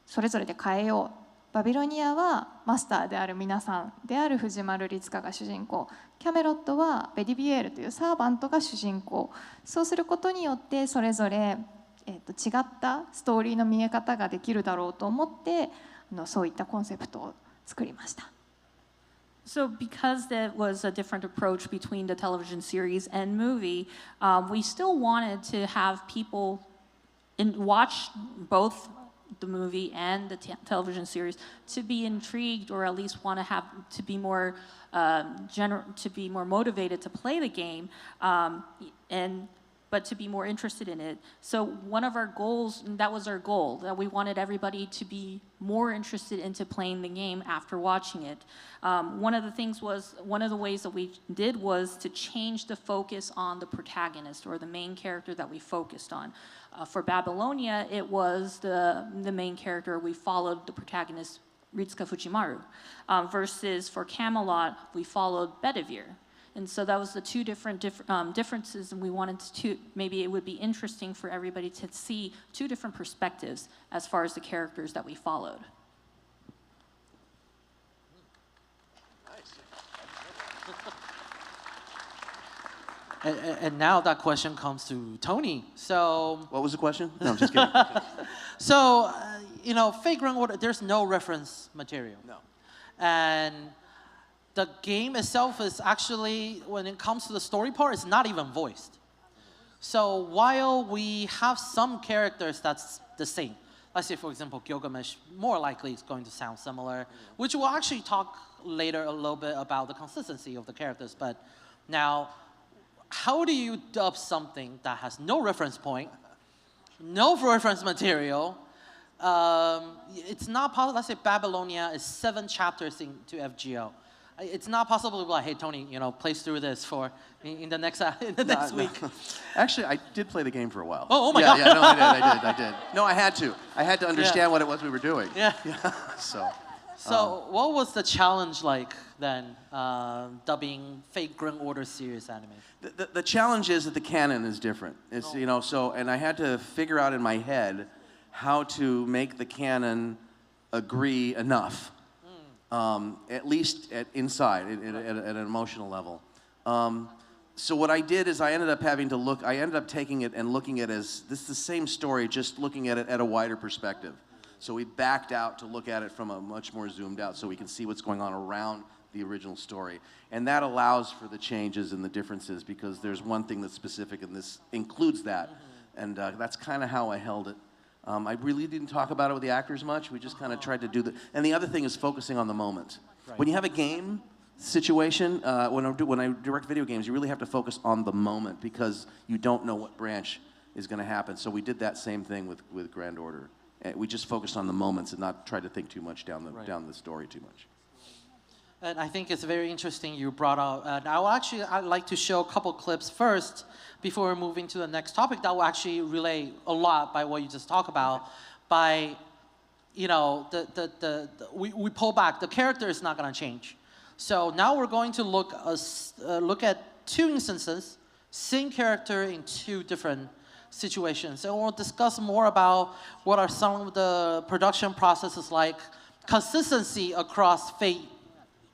それぞれで変えよう。バビロニアはマスターである皆さんである藤丸律香が主人公、キャメロットはベディビエールというサーバントが主人公。そうすることによってそれぞれ、違ったストーリーの見え方ができるだろうと思ってそういったコンセプトを作りました。So because there was a different approach between the television series and movie, we still wanted to have people watch both the movie and the television series to be intrigued, or at least want to have to be more to be more motivated to play the game, but to be more interested in it. So one of our goals, and that was our goal, that we wanted everybody to be more interested into playing the game after watching it. One of the ways that we did was to change the focus on the protagonist, or the main character that we focused on. For Babylonia, it was the main character. We followed the protagonist, Ritsuka Fujimaru, versus for Camelot, we followed Bedivere. And so that was the two different differences, and we wanted to, maybe it would be interesting for everybody to see two different perspectives as far as the characters that we followed. And now that question comes to Tony. So what was the question? No, I'm just kidding. So, Fate Grand Order, there's no reference material. No. And the game itself is actually, when it comes to the story part, it's not even voiced. So while we have some characters that's the same, let's say, for example, Gilgamesh, more likely is going to sound similar, which we'll actually talk later a little bit about the consistency of the characters. But now, how do you dub something that has no reference point, no reference material? It's not possible. Let's say Babylonia is 7 chapters into FGO. It's not possible to be like, hey, Tony, play through this in the next week. Actually, I did play the game for a while. Oh my God. Yeah, no, I did. No, I had to. I had to understand what it was we were doing. Yeah. So what was the challenge like then, dubbing Fate Grand Order series anime? The challenge is that the canon is different. It's and I had to figure out in my head how to make the canon agree enough. At least inside, at an emotional level. So what I did is I ended up taking it and looking at it as, this is the same story, just looking at it at a wider perspective. So we backed out to look at it from a much more zoomed out, so we can see what's going on around the original story. And that allows for the changes and the differences, because there's one thing that's specific, and this includes that. And that's kind of how I held it. I really didn't talk about it with the actors much. We just kind of tried to do and the other thing is focusing on the moment. Right. When you have a game situation, when I direct video games, you really have to focus on the moment, because you don't know what branch is going to happen. So we did that same thing with Grand Order. We just focused on the moments and not tried to think too much down the story too much. And I think it's very interesting you brought out, and I'd like to show a couple clips first before we're moving to the next topic that will actually relate a lot by what you just talked about. By, we pull back, the character is not gonna change. So now we're going to look at 2 instances, same character in 2 different situations. And we'll discuss more about what are some of the production processes like. Consistency across Fate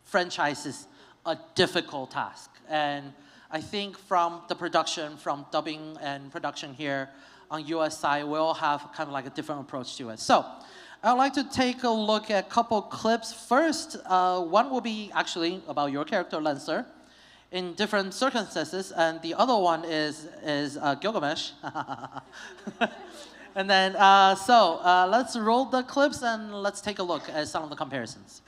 franchises, a difficult task. And I think from the production, from dubbing and production here on US side, we'll have kind of like a different approach to it. So I'd like to take a look at a couple clips. First, one will be actually about your character, Lancer, in different circumstances, and the other one is Gilgamesh. And then, let's roll the clips and let's take a look at some of the comparisons.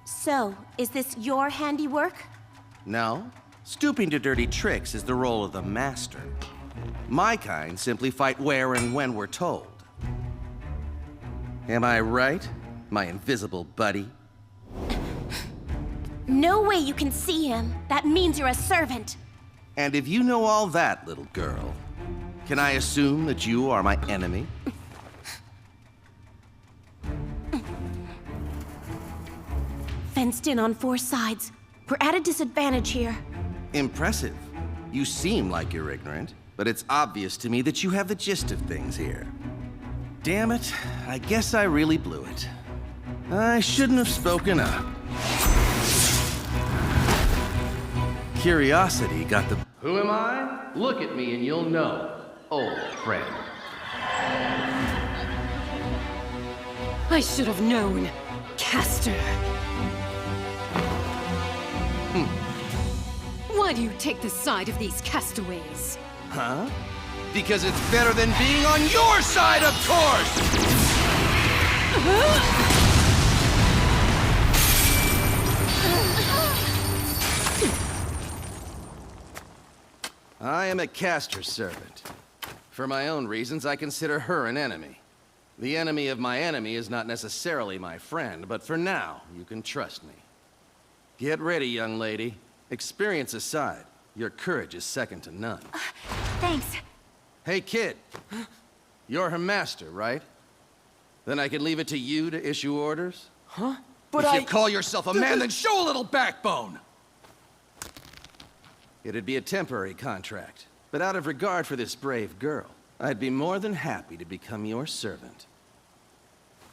So, is this your handiwork? No. Stooping to dirty tricks is the role of the master. My kind simply fight where and when we're told. Am I right, my invisible buddy? No way you can see him. That means you're a servant. And if you know all that, little girl, can I assume that you are my enemy? Fenced in on 4 sides. We're at a disadvantage here. Impressive. You seem like you're ignorant, but it's obvious to me that you have the gist of things here. Damn it, I guess I really blew it. I shouldn't have spoken up. Curiosity got the... Who am I? Look at me and you'll know, old friend. I should have known, Caster. Hmm. Why do you take the side of these castaways? Huh? Because it's better than being on your side, of course! I am a caster's servant. For my own reasons, I consider her an enemy. The enemy of my enemy is not necessarily my friend, but for now, you can trust me. Get ready, young lady. Experience aside, your courage is second to none. Thanks. Hey, kid. You're her master, right? Then I can leave it to you to issue orders? Huh? But if you call yourself a man, then show a little backbone! It'd be a temporary contract, but out of regard for this brave girl, I'd be more than happy to become your servant.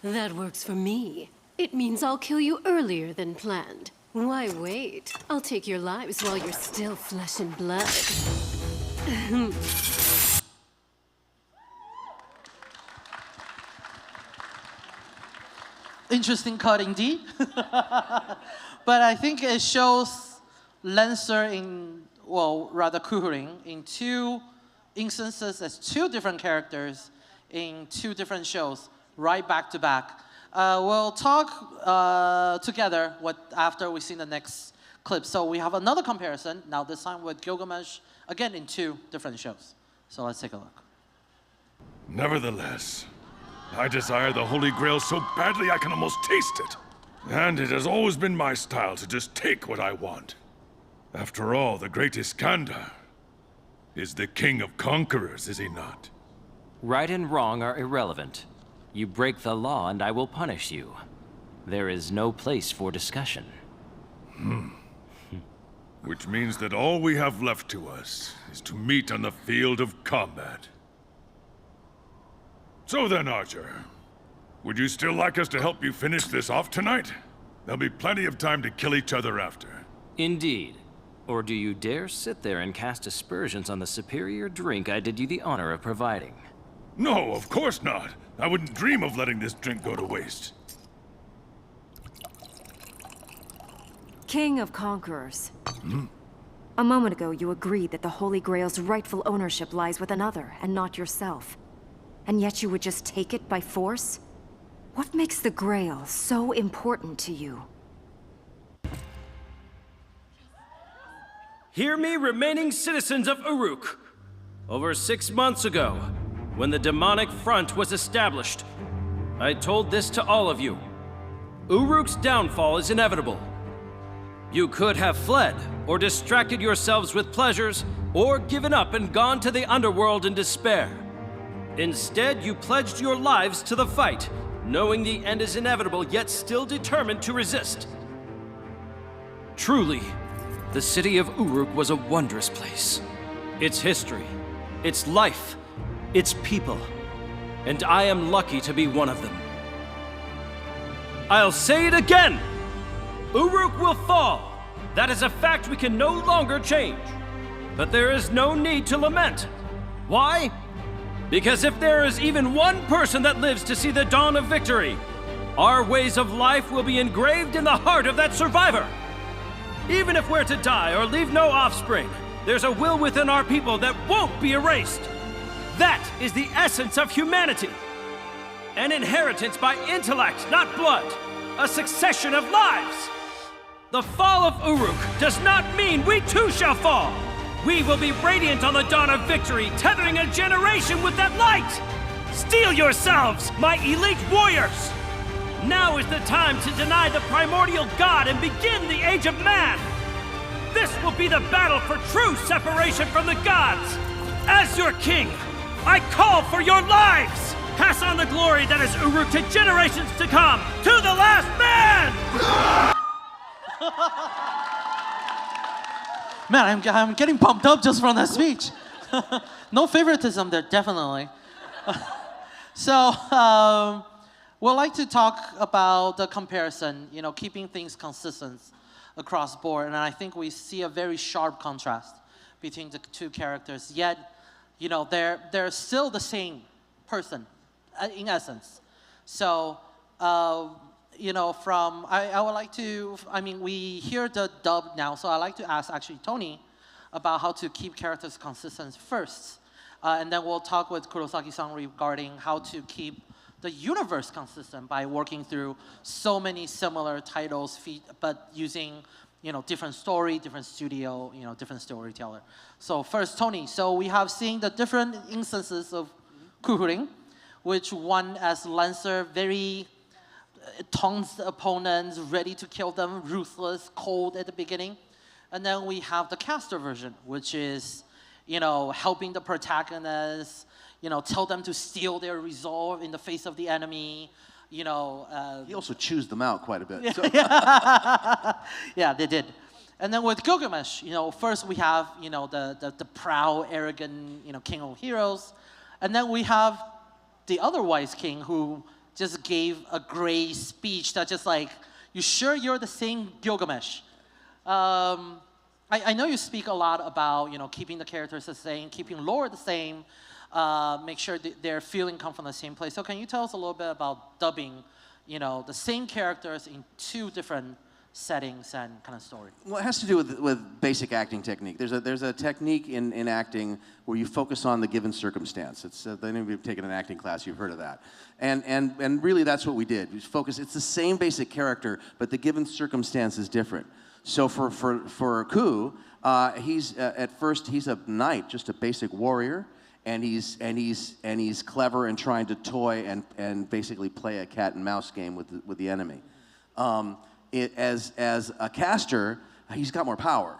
That works for me. It means I'll kill you earlier than planned. Why wait? I'll take your lives while you're still flesh and blood. Interesting cut indeed. But I think it shows Lancer in, well, rather Kuhurin, in two instances as two different characters in two different shows, right back to back. We'll talk together after we see the next clip. So we have another comparison, now this time with Gilgamesh, again in two different shows. So let's take a look. Nevertheless, I desire the Holy Grail so badly I can almost taste it. And it has always been my style to just take what I want. After all, the great Iskander is the king of conquerors, is he not? Right and wrong are irrelevant. You break the law and I will punish you. There is no place for discussion. Which means that all we have left to us is to meet on the field of combat. So then, Archer, would you still like us to help you finish this off tonight? There'll be plenty of time to kill each other after. Indeed. Or do you dare sit there and cast aspersions on the superior drink I did you the honor of providing? No, of course not. I wouldn't dream of letting this drink go to waste. King of Conquerors. A moment ago, you agreed that the Holy Grail's rightful ownership lies with another, and not yourself. And yet you would just take it by force? What makes the Grail so important to you? Hear me, remaining citizens of Uruk. Over 6 months ago, when the demonic front was established, I told this to all of you. Uruk's downfall is inevitable. You could have fled, or distracted yourselves with pleasures, or given up and gone to the underworld in despair. Instead, you pledged your lives to the fight, knowing the end is inevitable, yet still determined to resist. Truly, the city of Uruk was a wondrous place. Its history, its life, its people, and I am lucky to be one of them. I'll say it again! Uruk will fall! That is a fact we can no longer change. But there is no need to lament. Why? Because if there is even one person that lives to see the dawn of victory, our ways of life will be engraved in the heart of that survivor. Even if we're to die or leave no offspring, there's a will within our people that won't be erased. That is the essence of humanity. An inheritance by intellect, not blood. A succession of lives. The fall of Uruk does not mean we too shall fall. We will be radiant on the dawn of victory, tethering a generation with that light! Steel yourselves, my elite warriors! Now is the time to deny the primordial god and begin the age of man! This will be the battle for true separation from the gods! As your king, I call for your lives! Pass on the glory that is Uruk to generations to come! To the last man! Man, I'm getting pumped up just from that speech. No favoritism there, definitely. So, we'd like to talk about the comparison, you know, keeping things consistent across board. And I think we see a very sharp contrast between the two characters. Yet, you know, they're still the same person, in essence. So, you know, I would like to, I mean, we hear the dub now, so I'd like to ask actually Tony about how to keep characters consistent first. And then we'll talk with Kurosaki-san regarding how to keep the universe consistent by working through so many similar titles, but using different story, different studio, different storyteller. So first, Tony. So we have seen the different instances of Kuhuring, which one as Lancer, very taunts the opponents, ready to kill them, ruthless, cold at the beginning. And then we have the caster version, which is, helping the protagonist, tell them to steal their resolve in the face of the enemy. He also chews them out quite a bit. So. Yeah, they did. And then with Gilgamesh, first we have, the proud, arrogant, king of heroes. And then we have the other wise king who just gave a great speech that just like, you sure you're the same Gilgamesh? I know you speak a lot about, keeping the characters the same, keeping lore the same, make sure their feeling come from the same place. So can you tell us a little bit about dubbing, the same characters in two different settings and kind of story? Well, it has to do with basic acting technique. There's a technique in acting where you focus on the given circumstance. It's any of you have taken an acting class, you've heard of that. And really that's what we did. We focus. It's the same basic character, but the given circumstance is different. So for Ku, he's at first he's a knight, just a basic warrior, and he's clever and trying to toy and basically play a cat and mouse game with the enemy. As a caster, he's got more power.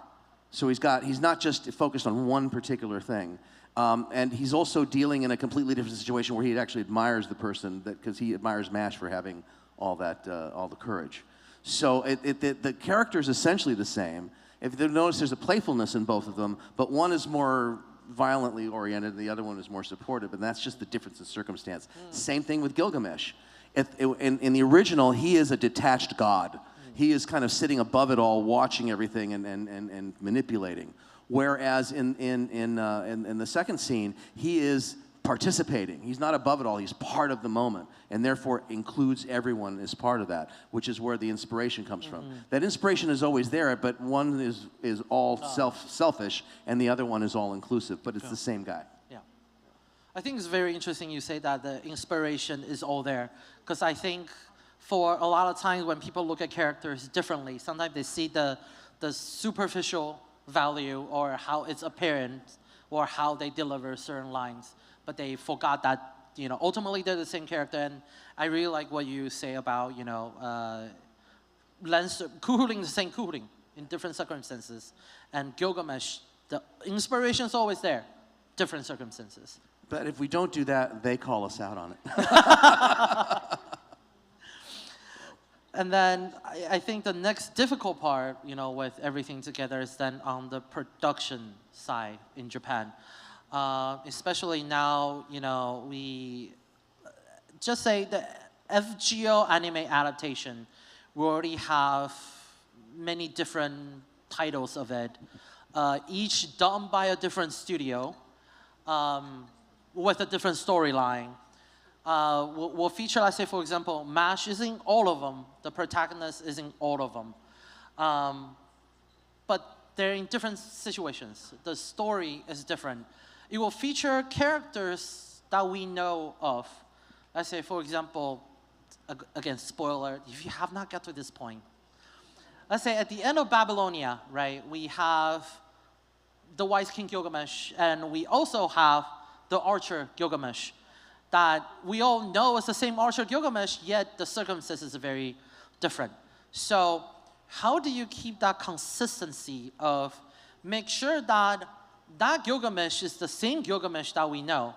So he's not just focused on one particular thing. And he's also dealing in a completely different situation where he actually admires the person because he admires MASH for having all the courage. So the character is essentially the same. If you notice, there's a playfulness in both of them, but one is more violently oriented and the other one is more supportive, and that's just the difference in circumstance. Same thing with Gilgamesh. In the original, he is a detached god. He is kind of sitting above it all, watching everything and manipulating. Whereas in the second scene, he is participating. He's not above it all. He's part of the moment, and therefore includes everyone as part of that, which is where the inspiration comes from. That inspiration is always there, but one is all selfish, and the other one is all inclusive. But it's the same guy. Yeah, I think it's very interesting you say that the inspiration is all there, because I think for a lot of times when people look at characters differently, sometimes they see the superficial value or how it's apparent or how they deliver certain lines, but they forgot that ultimately they're the same character. And I really like what you say about Kuhuring, the same Kuhuring in different circumstances, and Gilgamesh, the inspiration is always there, different circumstances. But if we don't do that, they call us out on it. And then I think the next difficult part, with everything together is then on the production side in Japan. Especially now, we just say the FGO anime adaptation, we already have many different titles of it, each done by a different studio with a different storyline. We'll feature, let's say, for example, MASH is in all of them. The protagonist is in all of them. But they're in different situations. The story is different. It will feature characters that we know of. Let's say, for example, again, spoiler, if you have not got to this point. Let's say at the end of Babylonia, right, we have the wise king Gilgamesh, and we also have the archer Gilgamesh, that we all know is the same archer Gilgamesh, yet the circumstances are very different. So how do you keep that consistency of make sure that Gilgamesh is the same Gilgamesh that we know?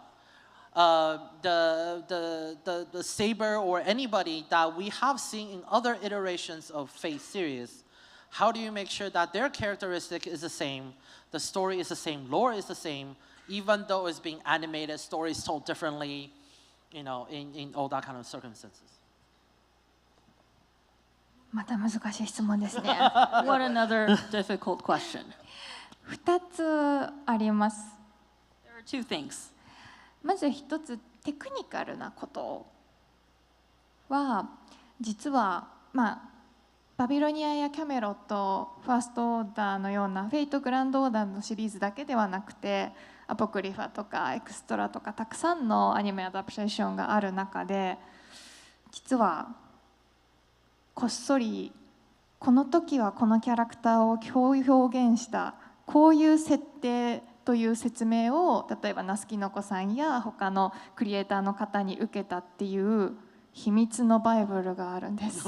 The saber or anybody that we have seen in other iterations of Fate series, how do you make sure that their characteristic is the same, the story is the same, lore is the same, even though it's being animated, stories told differently, in all that kind of circumstances? また難しい質問ですね。What another difficult question. 2つあります。There are two things. まず1つ、テクニカルなことは実はバビロニアやキャメロット、ファーストオーダーのようなフェイトグランドオーダーのシリーズだけではなくて、アポクリファとかエクストラとかたくさんのアニメアダプテーションがある中で、実はこっそりこの時はこのキャラクターをこう表現したこういう設定という説明を例えば那須きのこさんや他のクリエイターの方に受けたっていう秘密のバイブルがあるんです。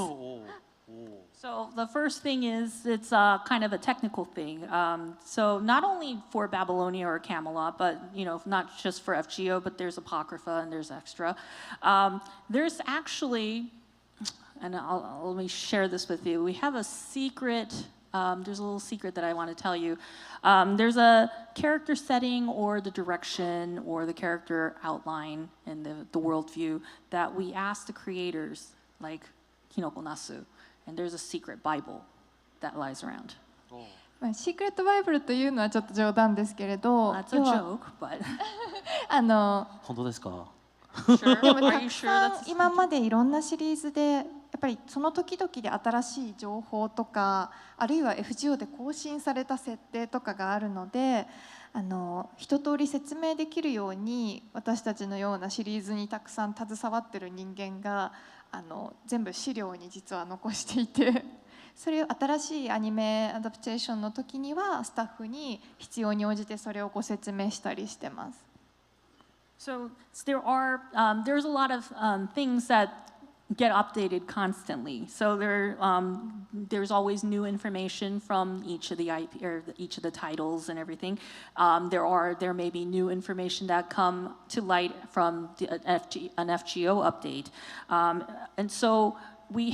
So the first thing is it's kind of a technical thing. So not only for Babylonia or Camelot, but not just for FGO, but there's Apocrypha and there's Extra. There's actually, and let me share this with you. We have a secret. There's a little secret that I want to tell you. There's a character setting or the direction or the character outline and the worldview that we ask the creators, like Hinoko Nasu. And there's a secret Bible that lies around. シークレットバイブルというのはちょっと冗談ですけれど、That's a joke, but 本当ですか？でもたくさん今までいろんなシリーズでやっぱりその時々で新しい情報とか、あるいは FGO で更新された設定とかがあるので、一通り説明できるように私たちのようなシリーズにたくさん携わってる人間が全部資料に実は残していて、それを新しいアニメアダプテーションの時にはスタッフに必要に応じてそれをご説明したりしてます。So there's a lot of things that get updated constantly. So there's always new information from each of the IP or each of the titles and everything. There may be new information that come to light from an FGO update, and so we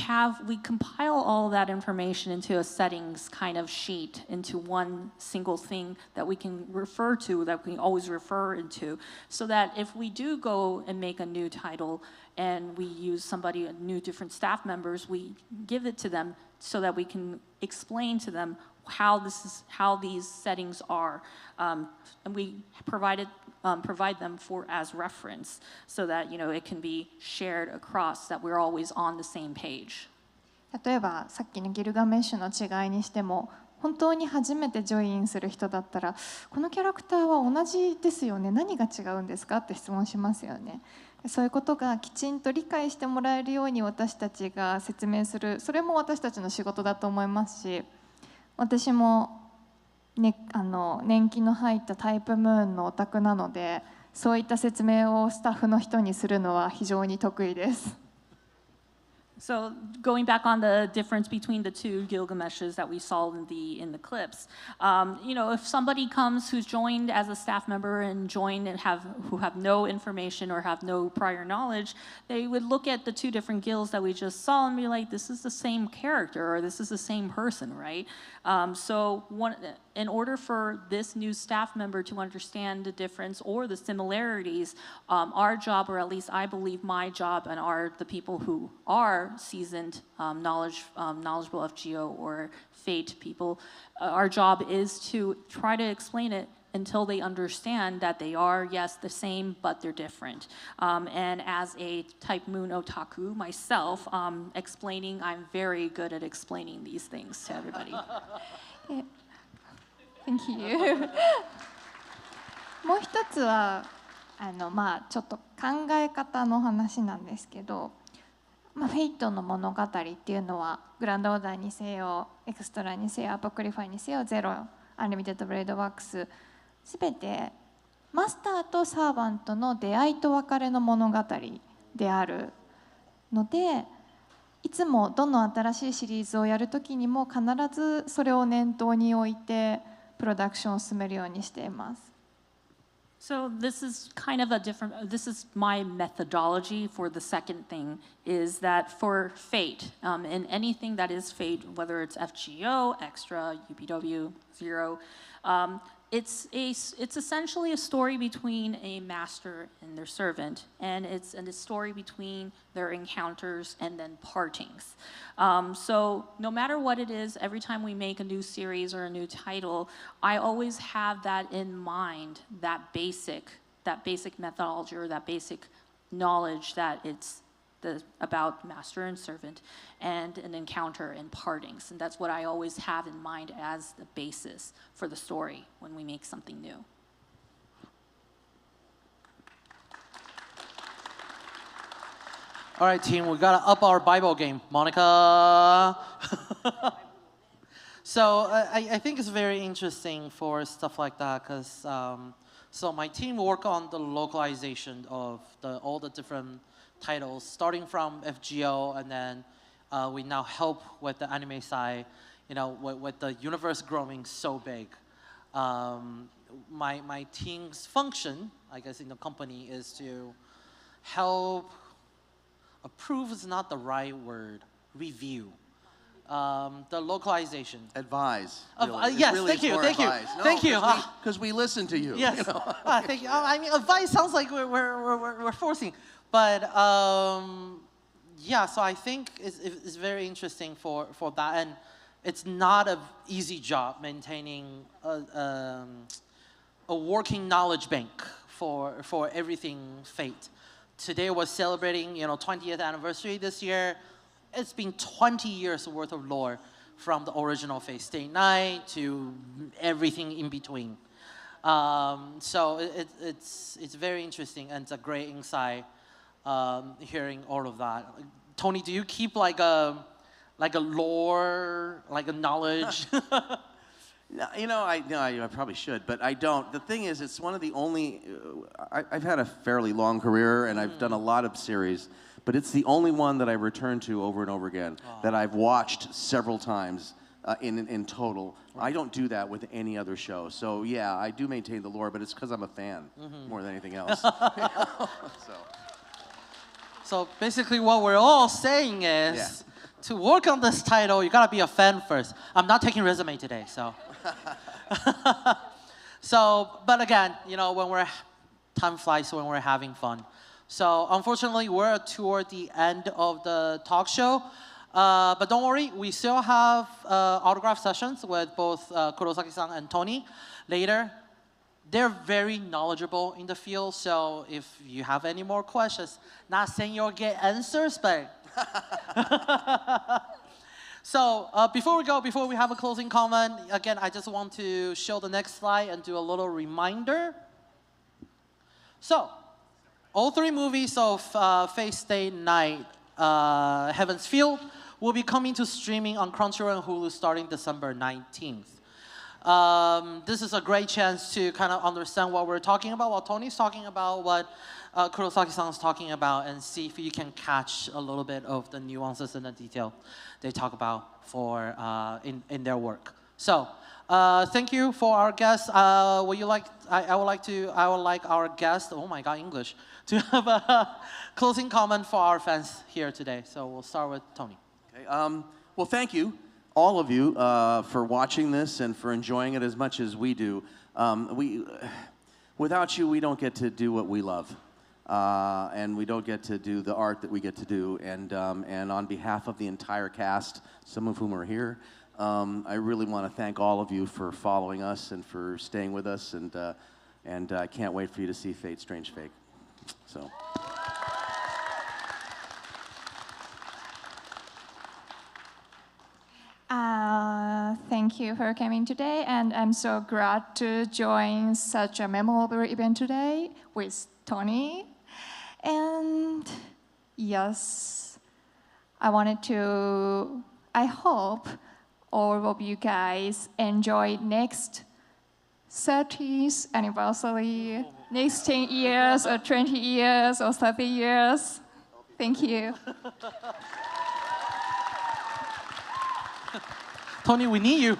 compile all that information into a settings kind of sheet, into one single thing that we can refer to, that we can always refer into, so that if we do go and make a new title and we use new different staff members, we give it to them so that we can explain to them how these settings are, and we provide them as reference so that it can be shared across, that we're always on the same page. 例えばさっきのギルガメッシュの違いにしても、本当に初めてジョインする人だったら、このキャラクターは同じですよね、何が違うんですかって質問しますよね。そういうことがきちんと理解してもらえるように私たちが説明する、それも私たちの仕事だと思いますし、私も、年季の入ったタイプムーンのオタクなので、そういった説明をスタッフの人にするのは非常に得意です。So going back on the difference between the two Gilgameshes that we saw in the clips, if somebody comes who's joined as a staff member and who have no information or have no prior knowledge, they would look at the two different guilds that we just saw and be like, this is the same character or this is the same person, right? In order for this new staff member to understand the difference or the similarities, our job, or at least I believe my job, and the people who are seasoned, knowledgeable FGO or Fate people, our job is to try to explain it until they understand that they are, yes, the same, but they're different. And as a Type Moon otaku myself, I'm very good at explaining these things to everybody. Thank you. もう一つはちょっと考え方の話なんですけど、フェイトの物語っていうのはグランドオーダーにせよ、エクストラにせよ、アポクリファにせよ、ゼロ、アンリミテッドブレードワックス、すべてマスターとサーバントの出会いと別れの物語であるので、いつもどの新しいシリーズをやるときにも必ずそれを念頭に置いてプロダクションを進めるようにしています。So this is kind of this is my methodology for the second thing, is that for Fate, in anything that is Fate, whether it's FGO, Extra, UPW, Zero, it's essentially a story between a master and their servant, and it's a story between their encounters and then partings. So no matter what it is, every time we make a new series or a new title, I always have that in mind, that basic methodology or that basic knowledge that it's about master and servant and an encounter and partings. And that's what I always have in mind as the basis for the story when we make something new. All right, team, we gotta up our Bible game. Monica. So I think it's very interesting for stuff like that because so my team work on the localization of all the different titles, starting from FGO, and then we now help with the anime side. You know, with the universe growing so big, my team's function, I guess, in the company is to help. Approve is not the right word. Review. The localization. Advise. Really. Yes, really thank you, no, thank you. Because we listen to you. Yes. You know? Thank you. I mean, advice sounds like we're forcing, but yeah. So I think it's very interesting for that, and it's not an easy job maintaining a working knowledge bank for everything Fate. Today we're celebrating, 20th anniversary this year. It's been 20 years worth of lore from the original Fate Stay Night to everything in between. So it's very interesting, and it's a great insight hearing all of that. Tony, do you keep like a lore, like a knowledge? I probably should, but I don't. The thing is, it's one of the only. I've had a fairly long career, and I've done a lot of series, but it's the only one that I return to over and over again, that I've watched several times in total. I don't do that with any other show. So yeah, I do maintain the lore, but it's because I'm a fan more than anything else. So basically, what we're all saying is. Yeah. To work on this title, you gotta be a fan first. I'm not taking resume today, so. But again, when time flies when we're having fun. So unfortunately, we're toward the end of the talk show. But don't worry, we still have autograph sessions with both Kurosaki-san and Tony later. They're very knowledgeable in the field, so if you have any more questions, not saying you'll get answers, but so before we have a closing comment, again, I just want to show the next slide and do a little reminder. So, all three movies of Fate Stay Night, Heaven's Field, will be coming to streaming on Crunchyroll and Hulu starting December 19th. This is a great chance to kind of understand what we're talking about, what Tony's talking about, what Kurosaki-san is talking about, and see if you can catch a little bit of the nuances and the detail they talk about for in their work. So, thank you for our guests. I would like our guest. Oh my God, English, to have a closing comment for our fans here today. So we'll start with Tony. Okay. Well, thank you, all of you, for watching this and for enjoying it as much as we do. Without you, we don't get to do what we love. And we don't get to do the art that we get to do. And on behalf of the entire cast, some of whom are here, I really want to thank all of you for following us and for staying with us. And I can't wait for you to see Fate Strange Fake. So. Thank you for coming today, and I'm so glad to join such a memorable event today with Tony. And yes, I hope all of you guys enjoy next 30th anniversary, next 10 years or 20 years or 30 years. Thank you. Tony, we need you.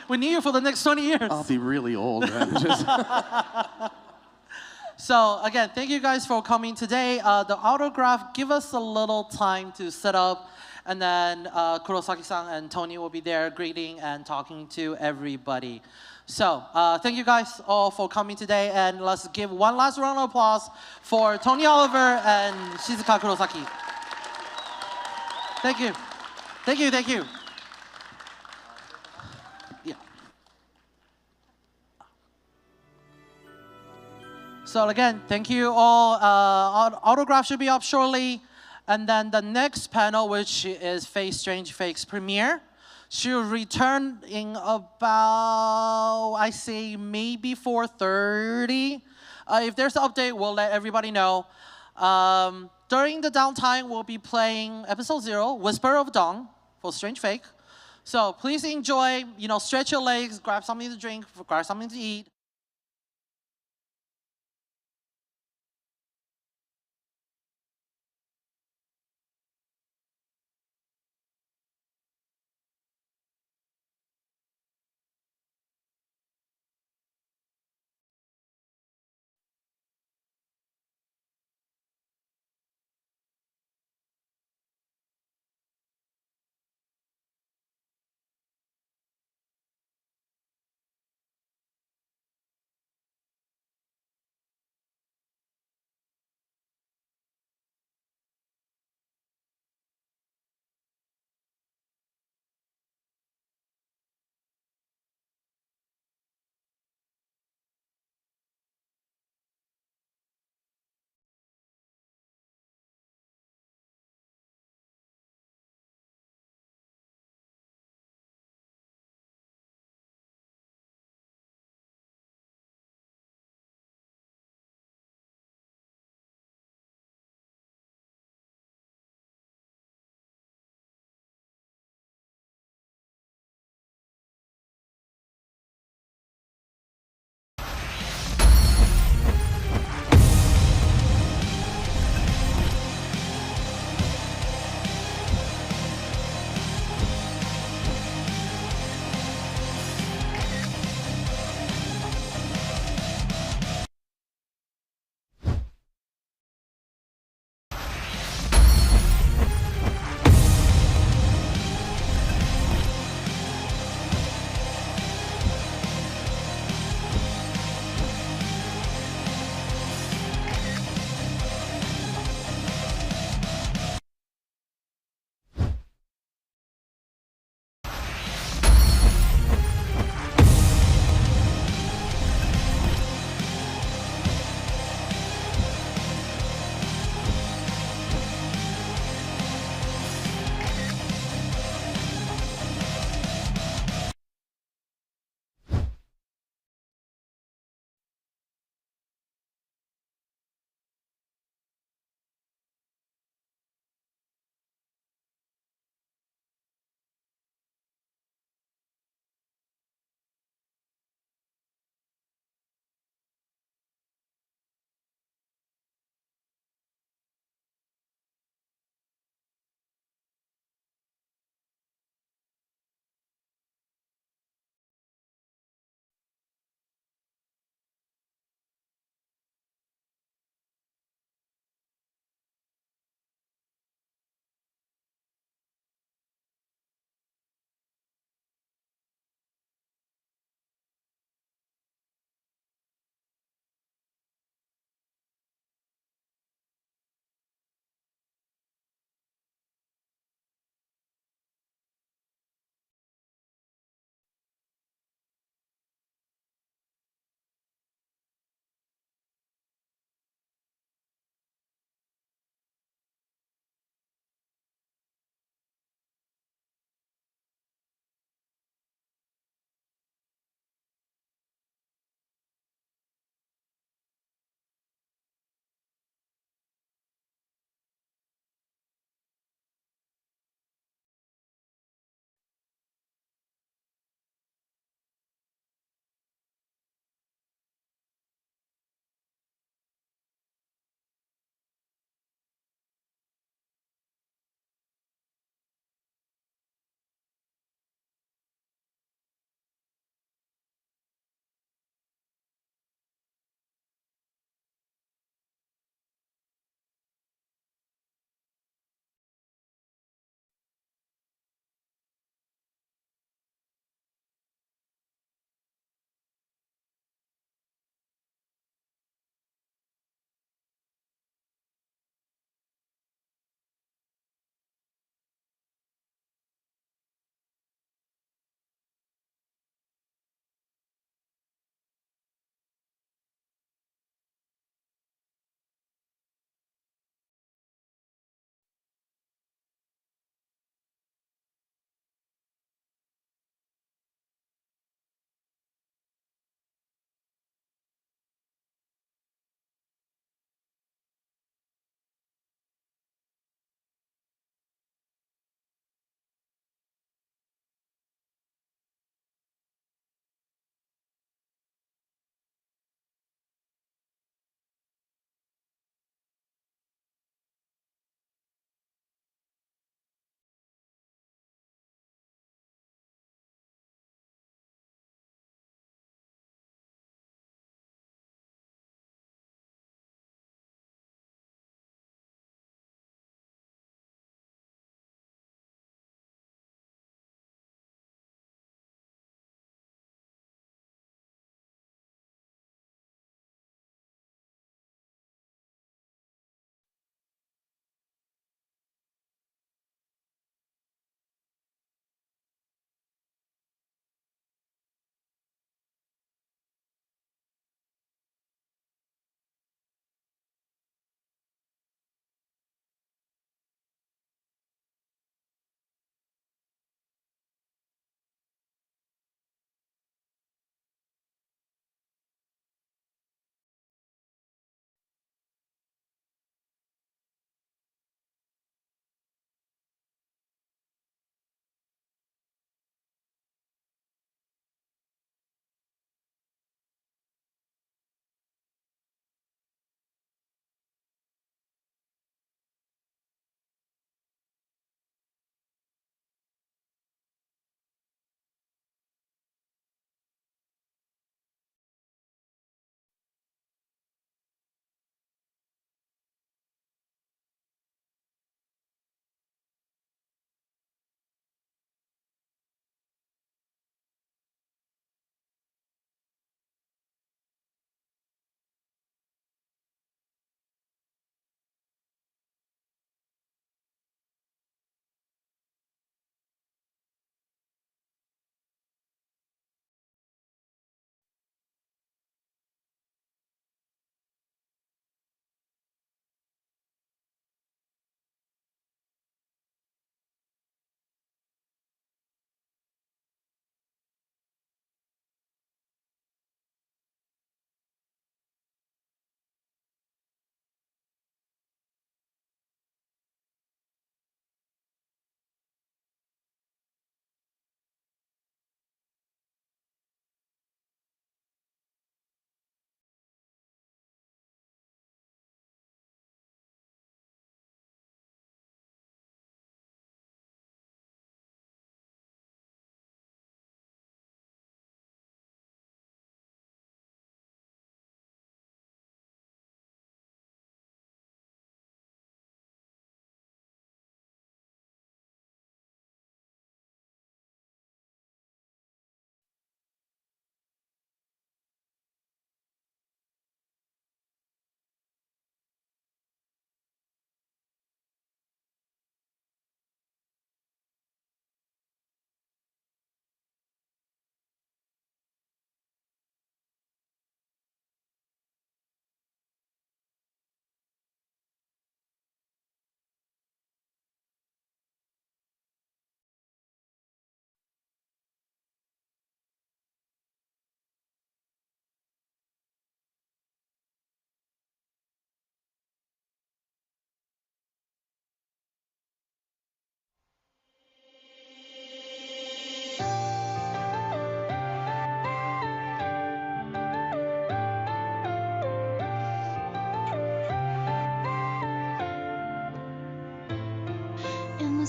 We need you for the next 20 years. I'll be really old. So again, thank you guys for coming today. The autograph, give us a little time to set up, and then Kurosaki-san and Tony will be there greeting and talking to everybody. So thank you guys all for coming today, and let's give one last round of applause for Tony Oliver and Shizuka Kurosaki. Thank you. Thank you, thank you. So again, thank you all. Autograph should be up shortly. And then the next panel, which is Fate Strange Fake's premiere, should return in about, I say, maybe 4:30. If there's an update, we'll let everybody know. during the downtime, we'll be playing episode 0, Whisper of Dawn, for Strange Fake. So please enjoy, stretch your legs, grab something to drink, grab something to eat.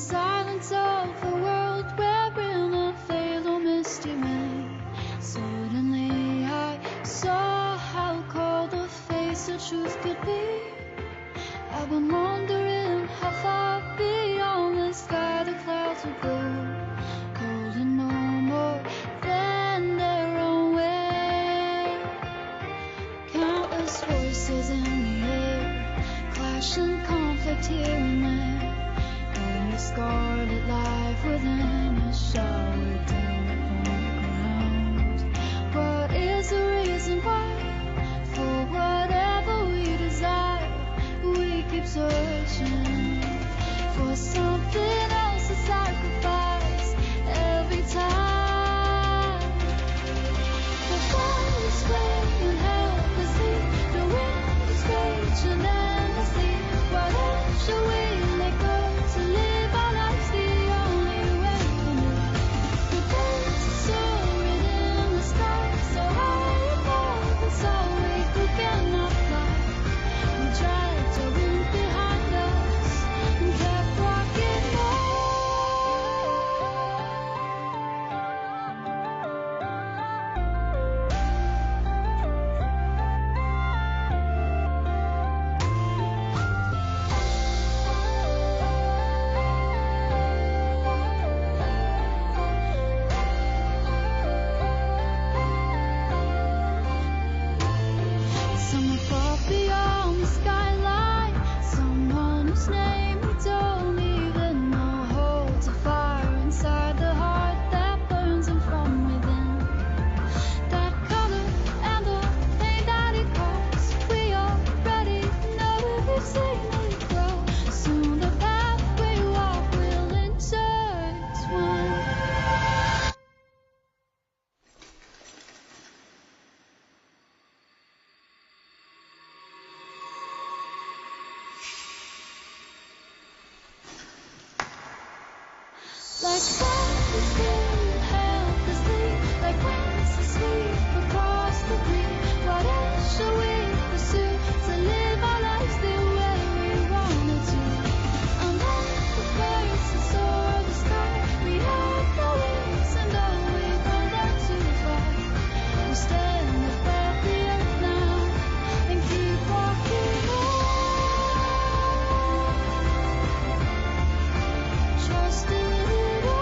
silence of a world wherein a fatal misty rain. Suddenly I saw how cold the face of truth could be. I've been wondering how far beyond the sky the clouds will go, cold and no more than their own way. Countless voices in the air, clashing conflict here and there. And the scarlet life within us showered down upon the ground. What is the reason why? For whatever we desire, we keep searching for something else to sacrifice every time. The fire is flaming helplessly, the wind is raging endlessly. What else shall we let go to live our lives the only way we know? The birds are soaring in the sky, so high above us all we cannot fly. We dragged our wind behind us and kept walking on. Someone far beyond the skyline, someone whose name we don't even know, holds a fire inside the heart that burns him from within. That color and the pain that it caused, we already know it, we've seen it grow. Soon the path we walk will intertwine. Like fire spinning helplessly, like winds that sweep across the green. What else shall we pursue to live our lives the way we wanted to? Among the birds that soar the sky, we have no wings, and though we've gone down too far, we stand above the earth now and keep walking on. Trust in it all.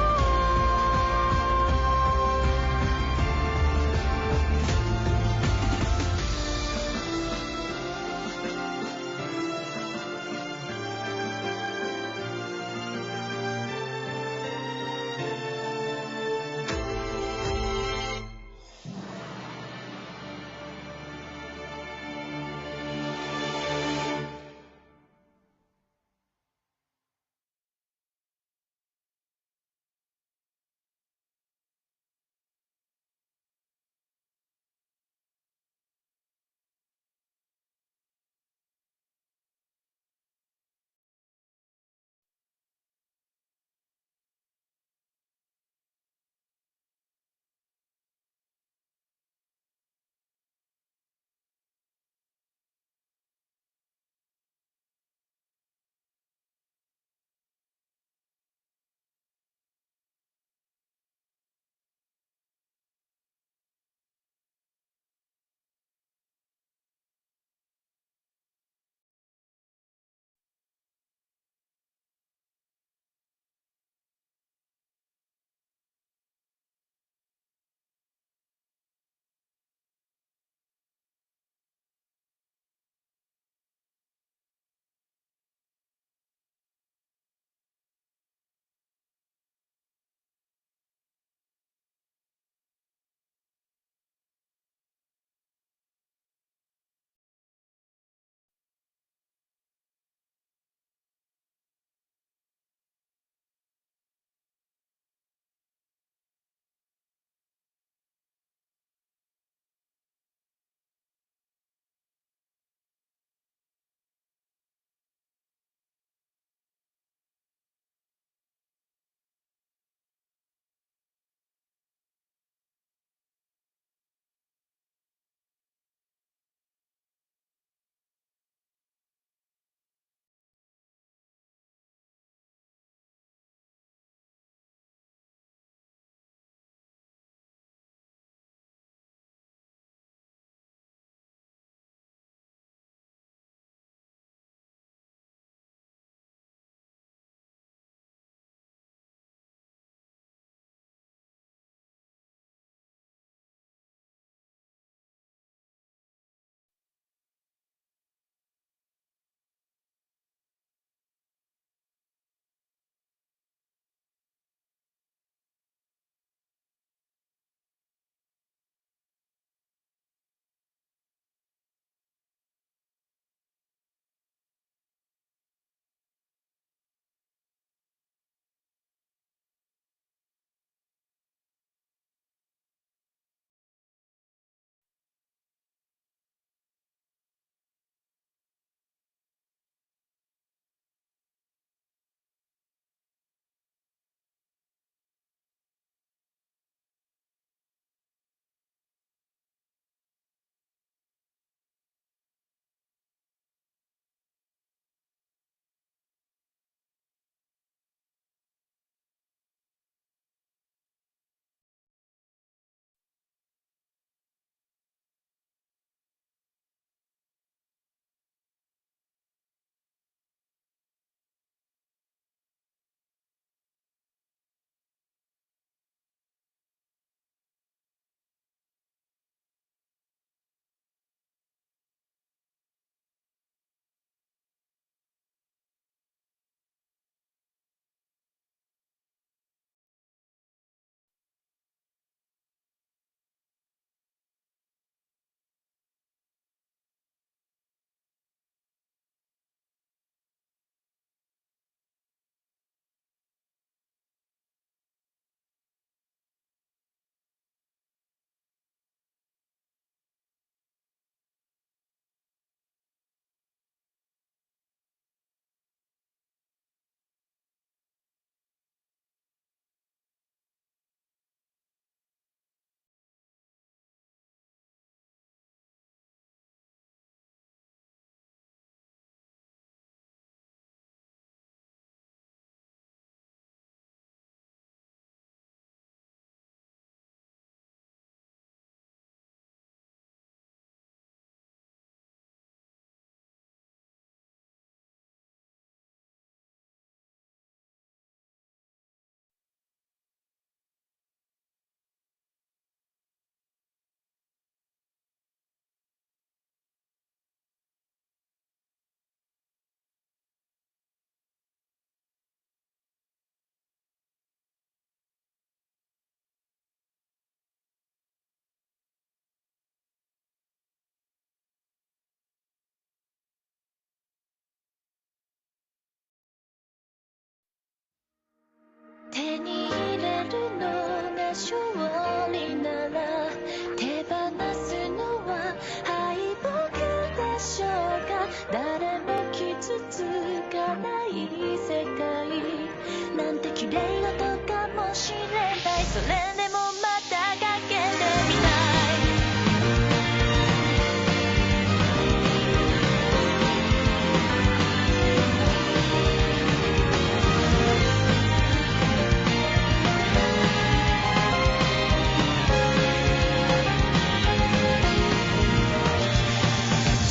それでもまたかけてみたい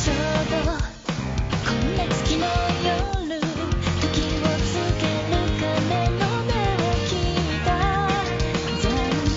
ちょうどこんな月の夜時をつける鐘の音を聞いた残念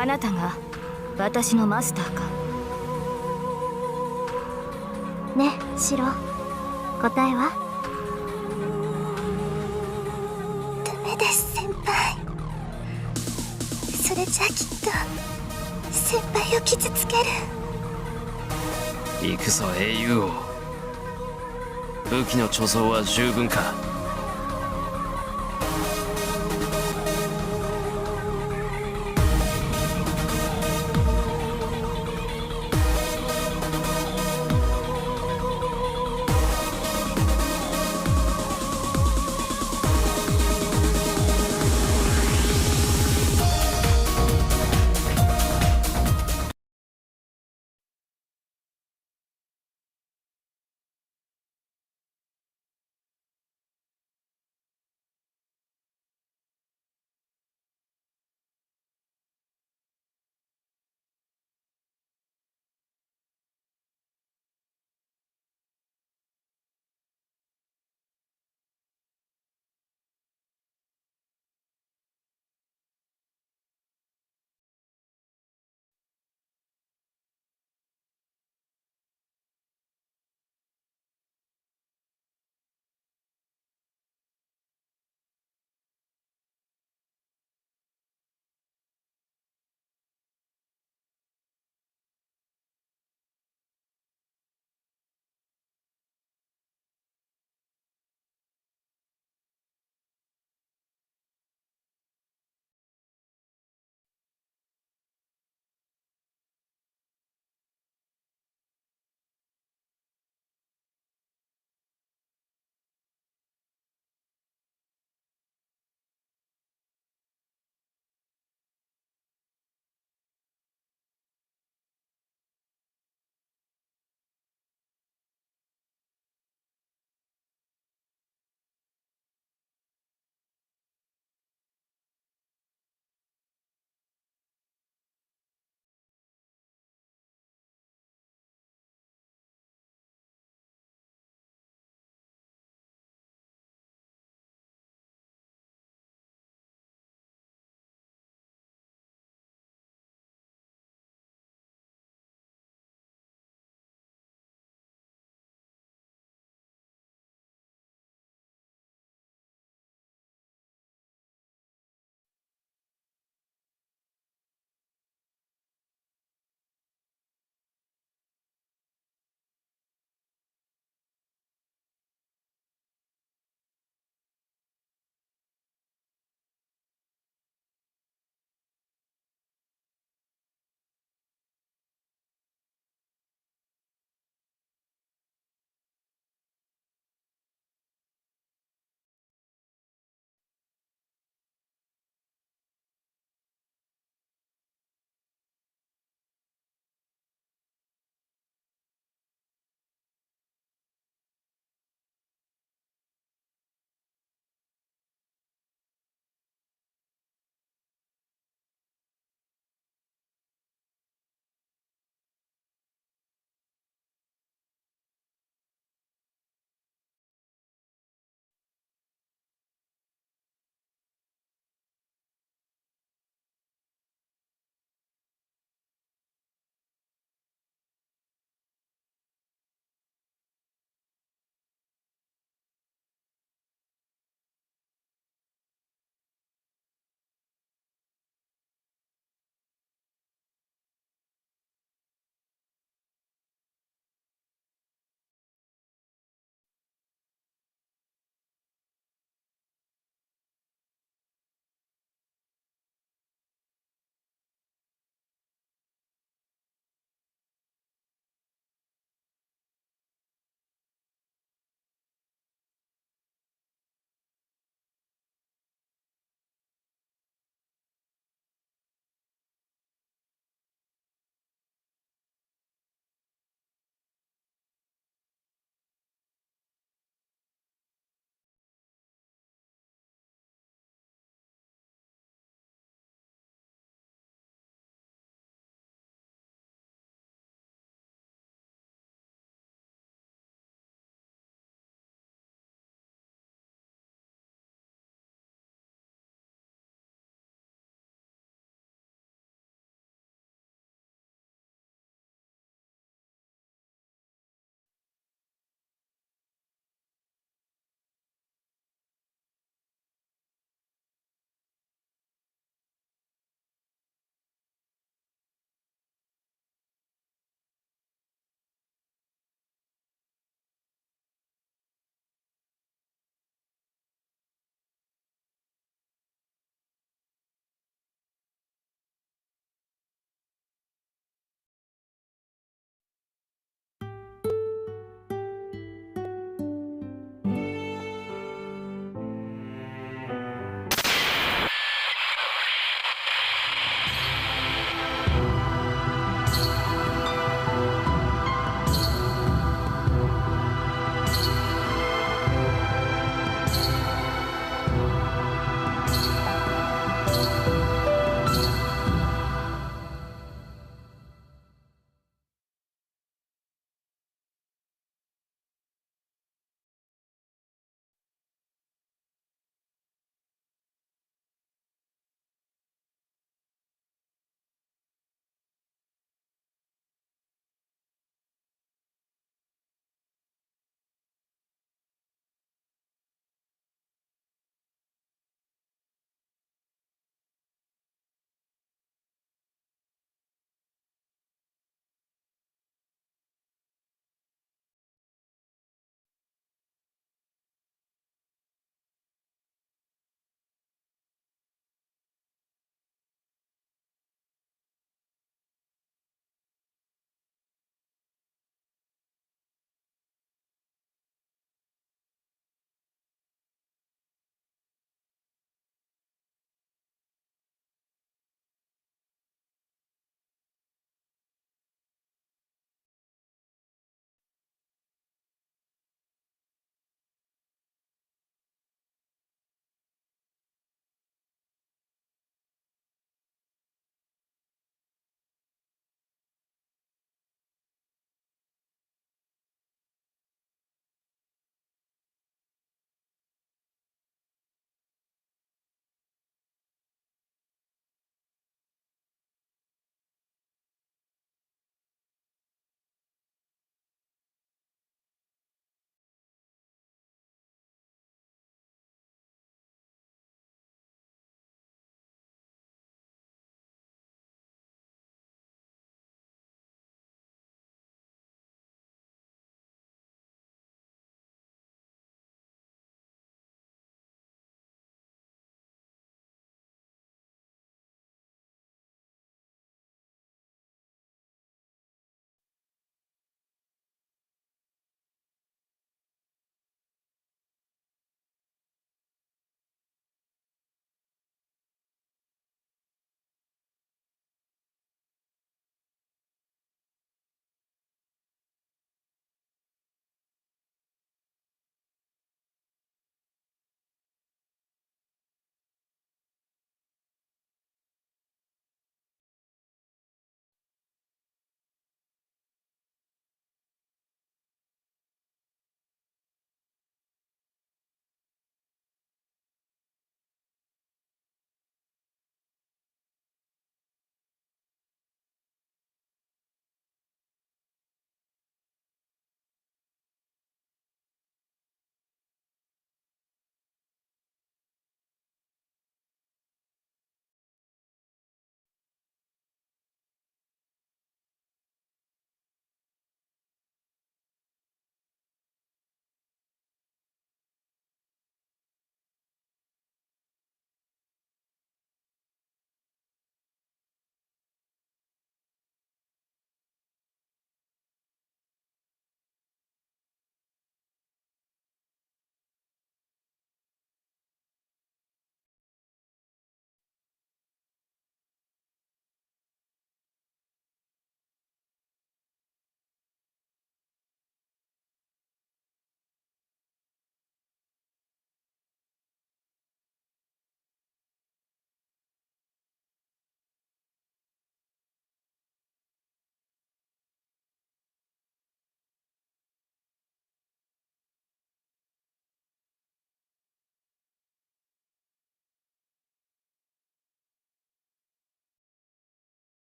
あなたが私のマスターか。ね、シロ。答えは？ダメです、先輩。それじゃきっと先輩を傷つける。行くぞ英雄王。武器の貯蔵は十分か。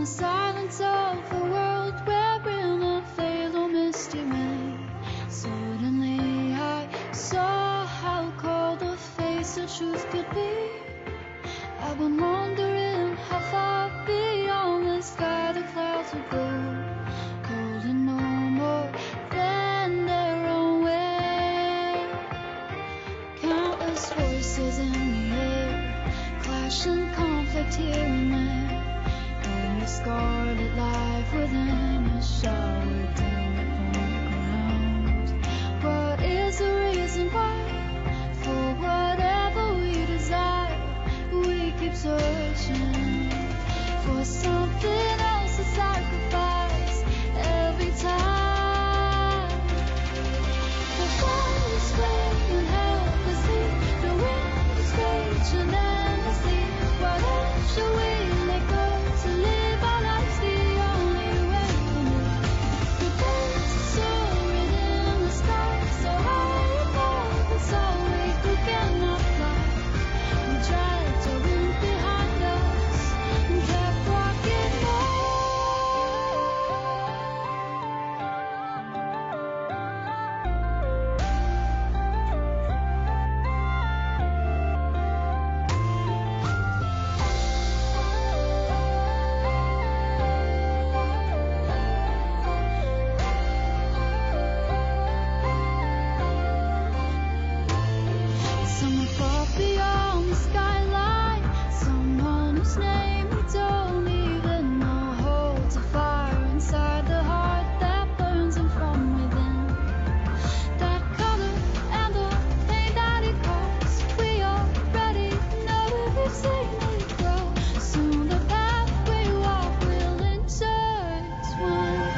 the silence of a world wherein a fatal misty rain. Suddenly I saw how cold the face of truth could be. I've been wondering how far beyond the sky the clouds would go, cold and no more than their own way. Countless voices in the air, clash and conflict here and there, and the scarlet life within us showered down upon the ground. What is the reason why, for whatever we desire, we keep searching for something else to sacrifice every time? The fire is flaming helplessly, the wind is raging endlessly. What else should we let go to live our lives the only way we know? The birds are soaring in the sky, so high above us all we cannot fly. We dragged our wind behind us and kept walking on. Someone far beyond the skyline, someone whose name we don't even know, holds a fire inside the heart that burns him from within. That color and the pain that it caused, we already know if we've seen it grow. Soon the path we walk will intertwine.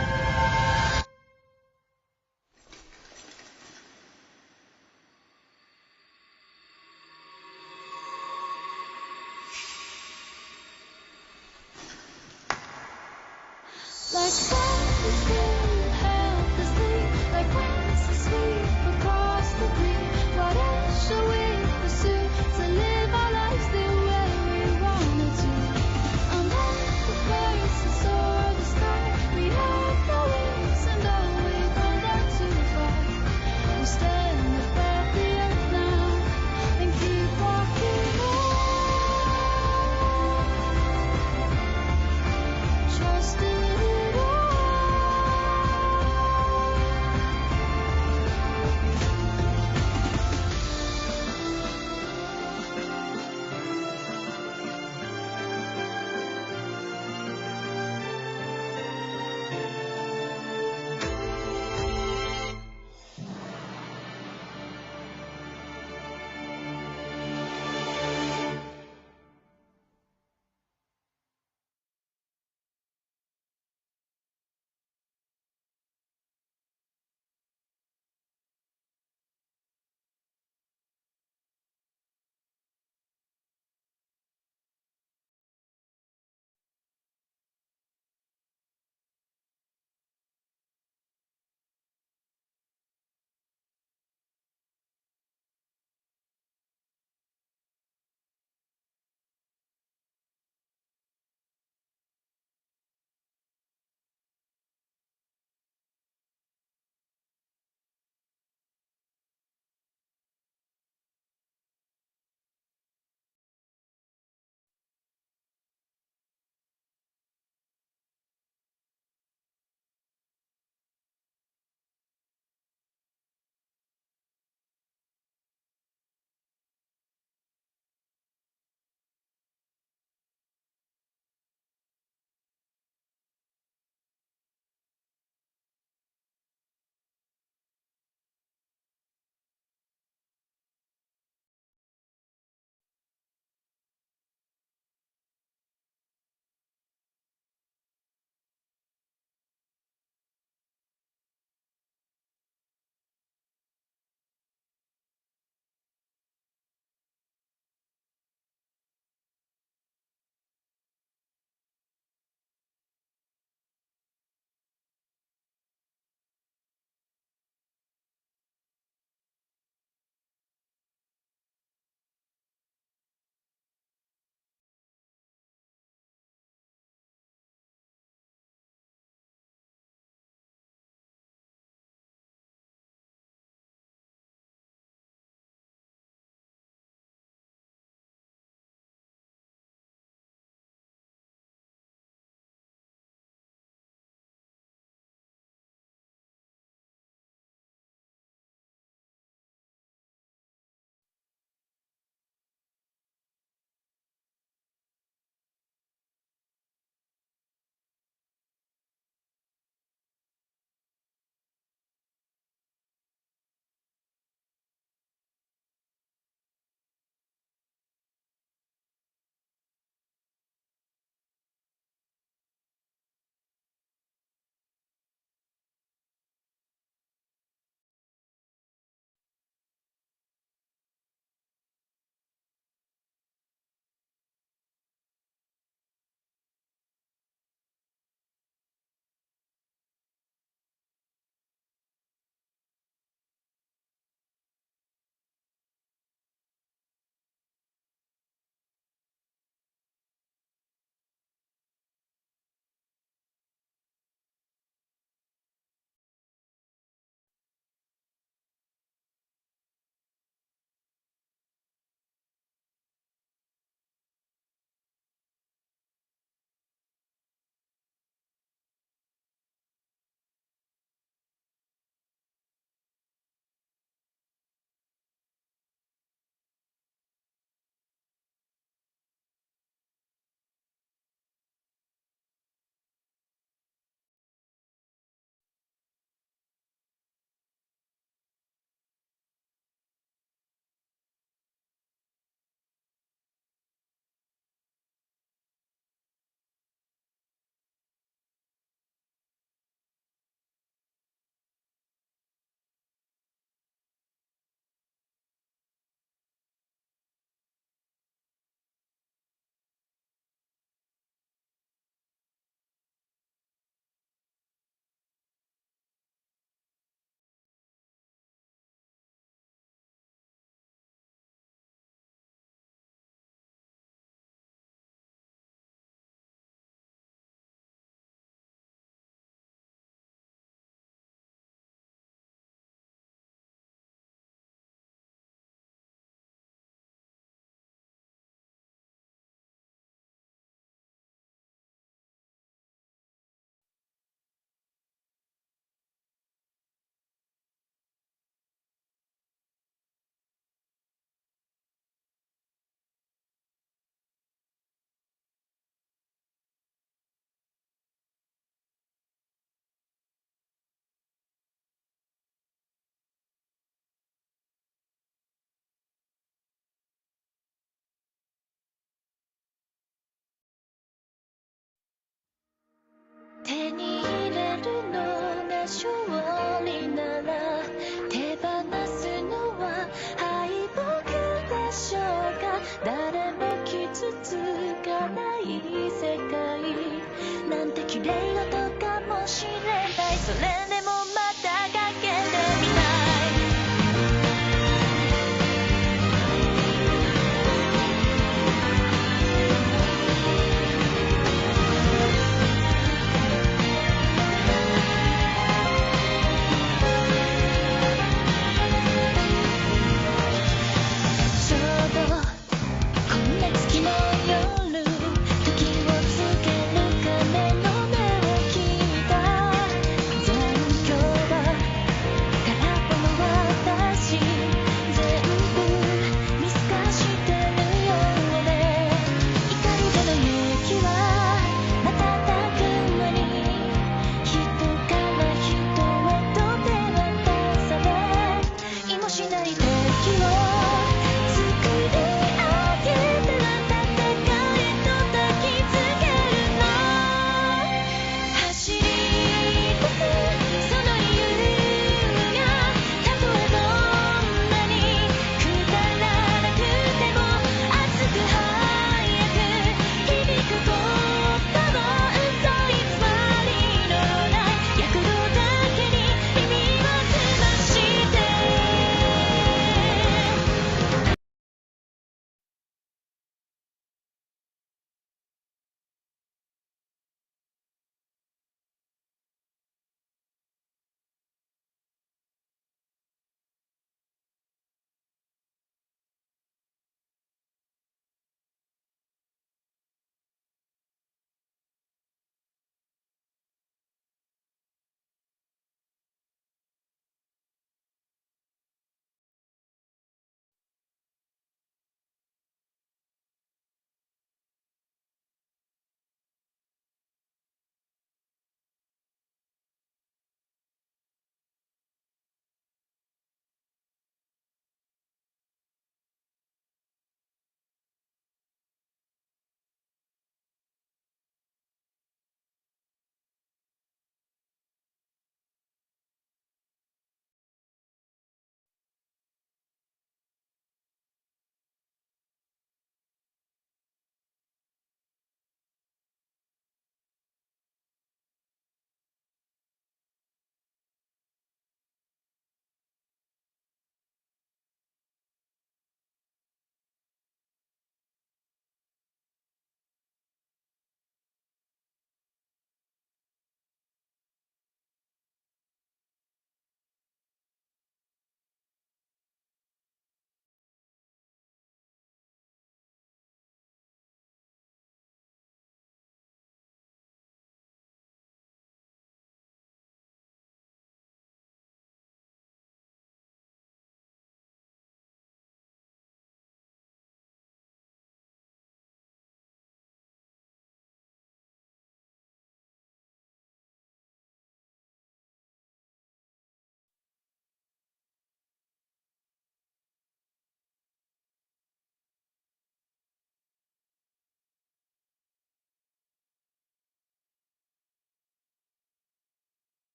Like flowers bloom helplessly, like winds that sweep across the green. What else shall we pursue to live our lives the way we wanted to? Among the birds that soar the sky, we have no wings, and though we can't learn to fly, we stand above the earth now and keep walking on. Trust in it all. 麗事かもしれないそれでもまたかけてみたいちょうどこんな月の夜時をつける鐘の音を聞いた残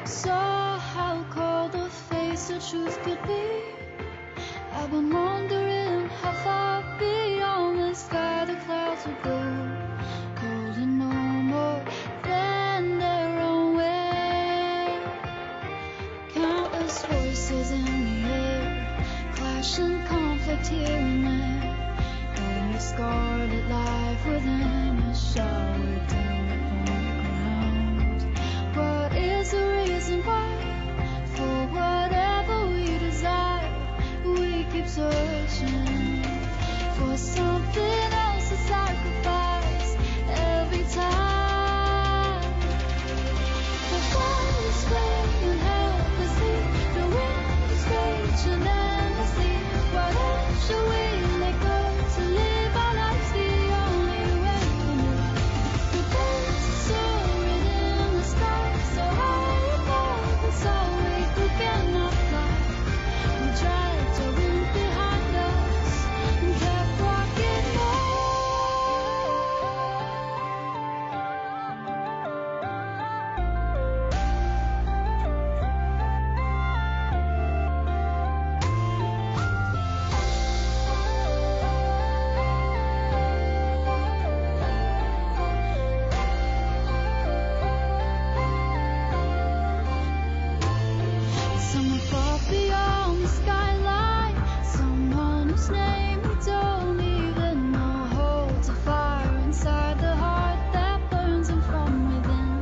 Saw how cold the face of truth could be. I've been wondering how far beyond the sky the clouds will go. Cold and no more than their own way. Countless voices in the air, clashing conflict here and there. And the scarlet life within us showered down upon the ground. What is the reason why? For whatever we desire, we keep searching for something else to sacrifice every time. The fire is flaming helplessly, the wind is raging endlessly. What else should we let go to live our lives the only way we know? The birds are soaring in the sky, so high above us all we cannot fly. We dragged our wind behind us and kept walking on. Someone far beyond the skyline, someone whose name we don't even know, holds a fire inside the heart that burns him from within.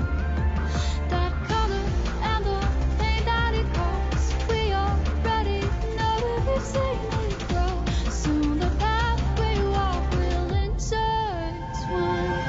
That color and the pain that it calls, we already know it, we've seen it grow. Soon the path we walk will intertwine.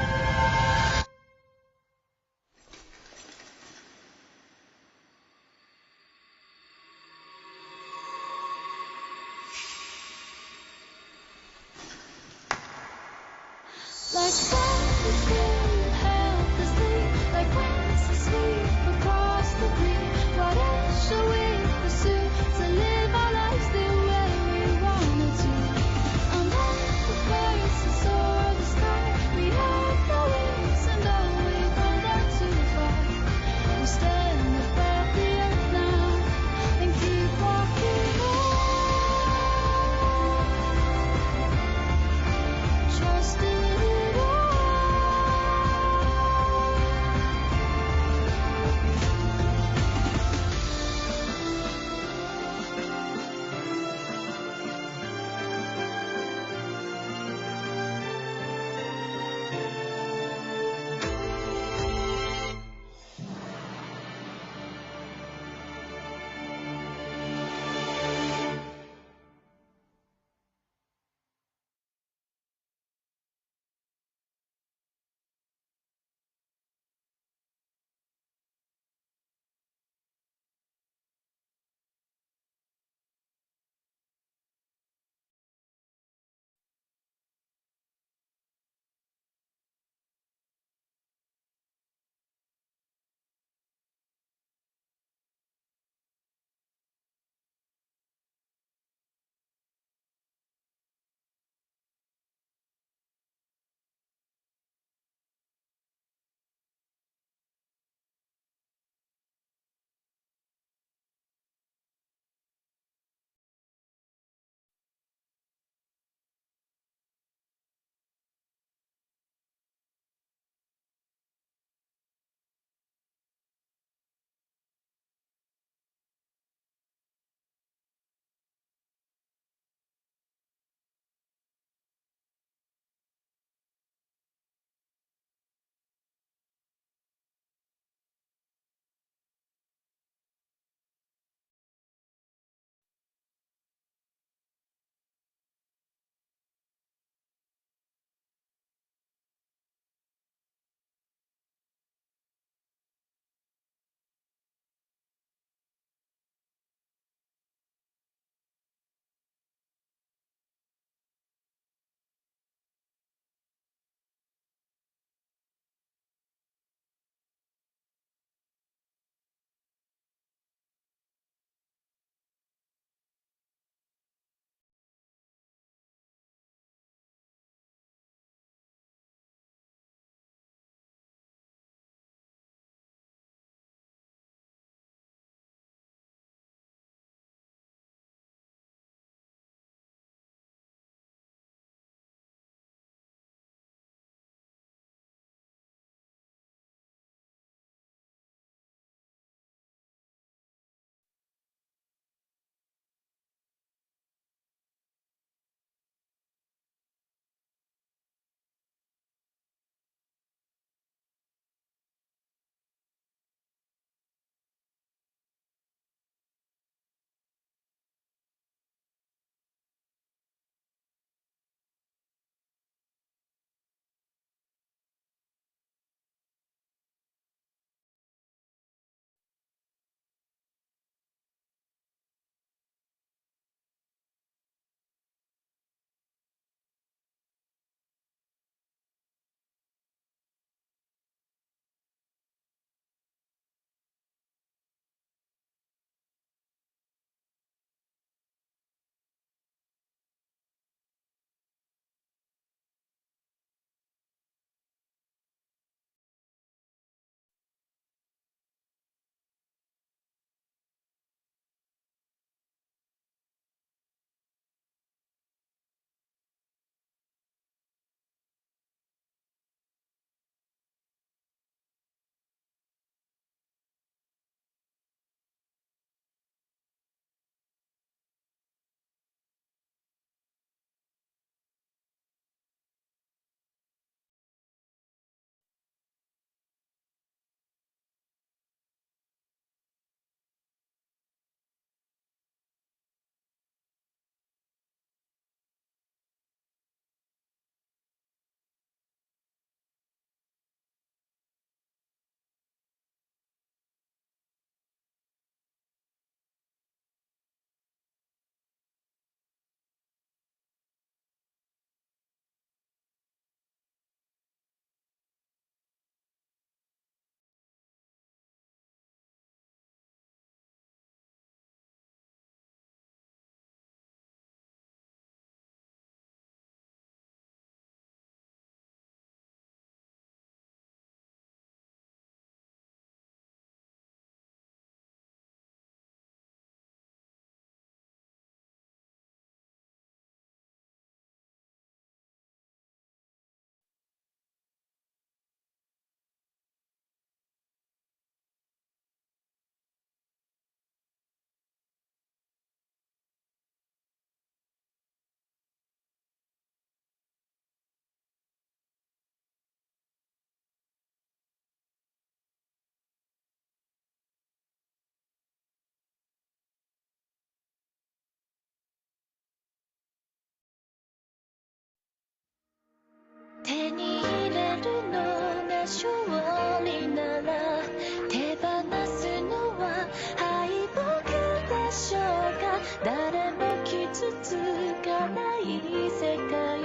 誰も傷つかない世界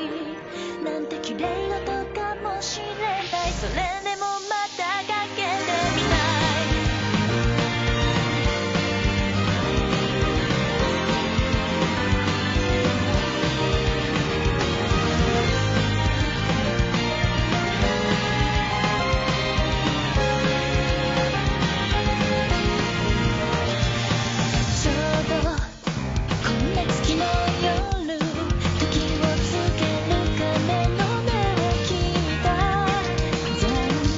なんて綺麗事かもしれないそれでもまたかけてみたい残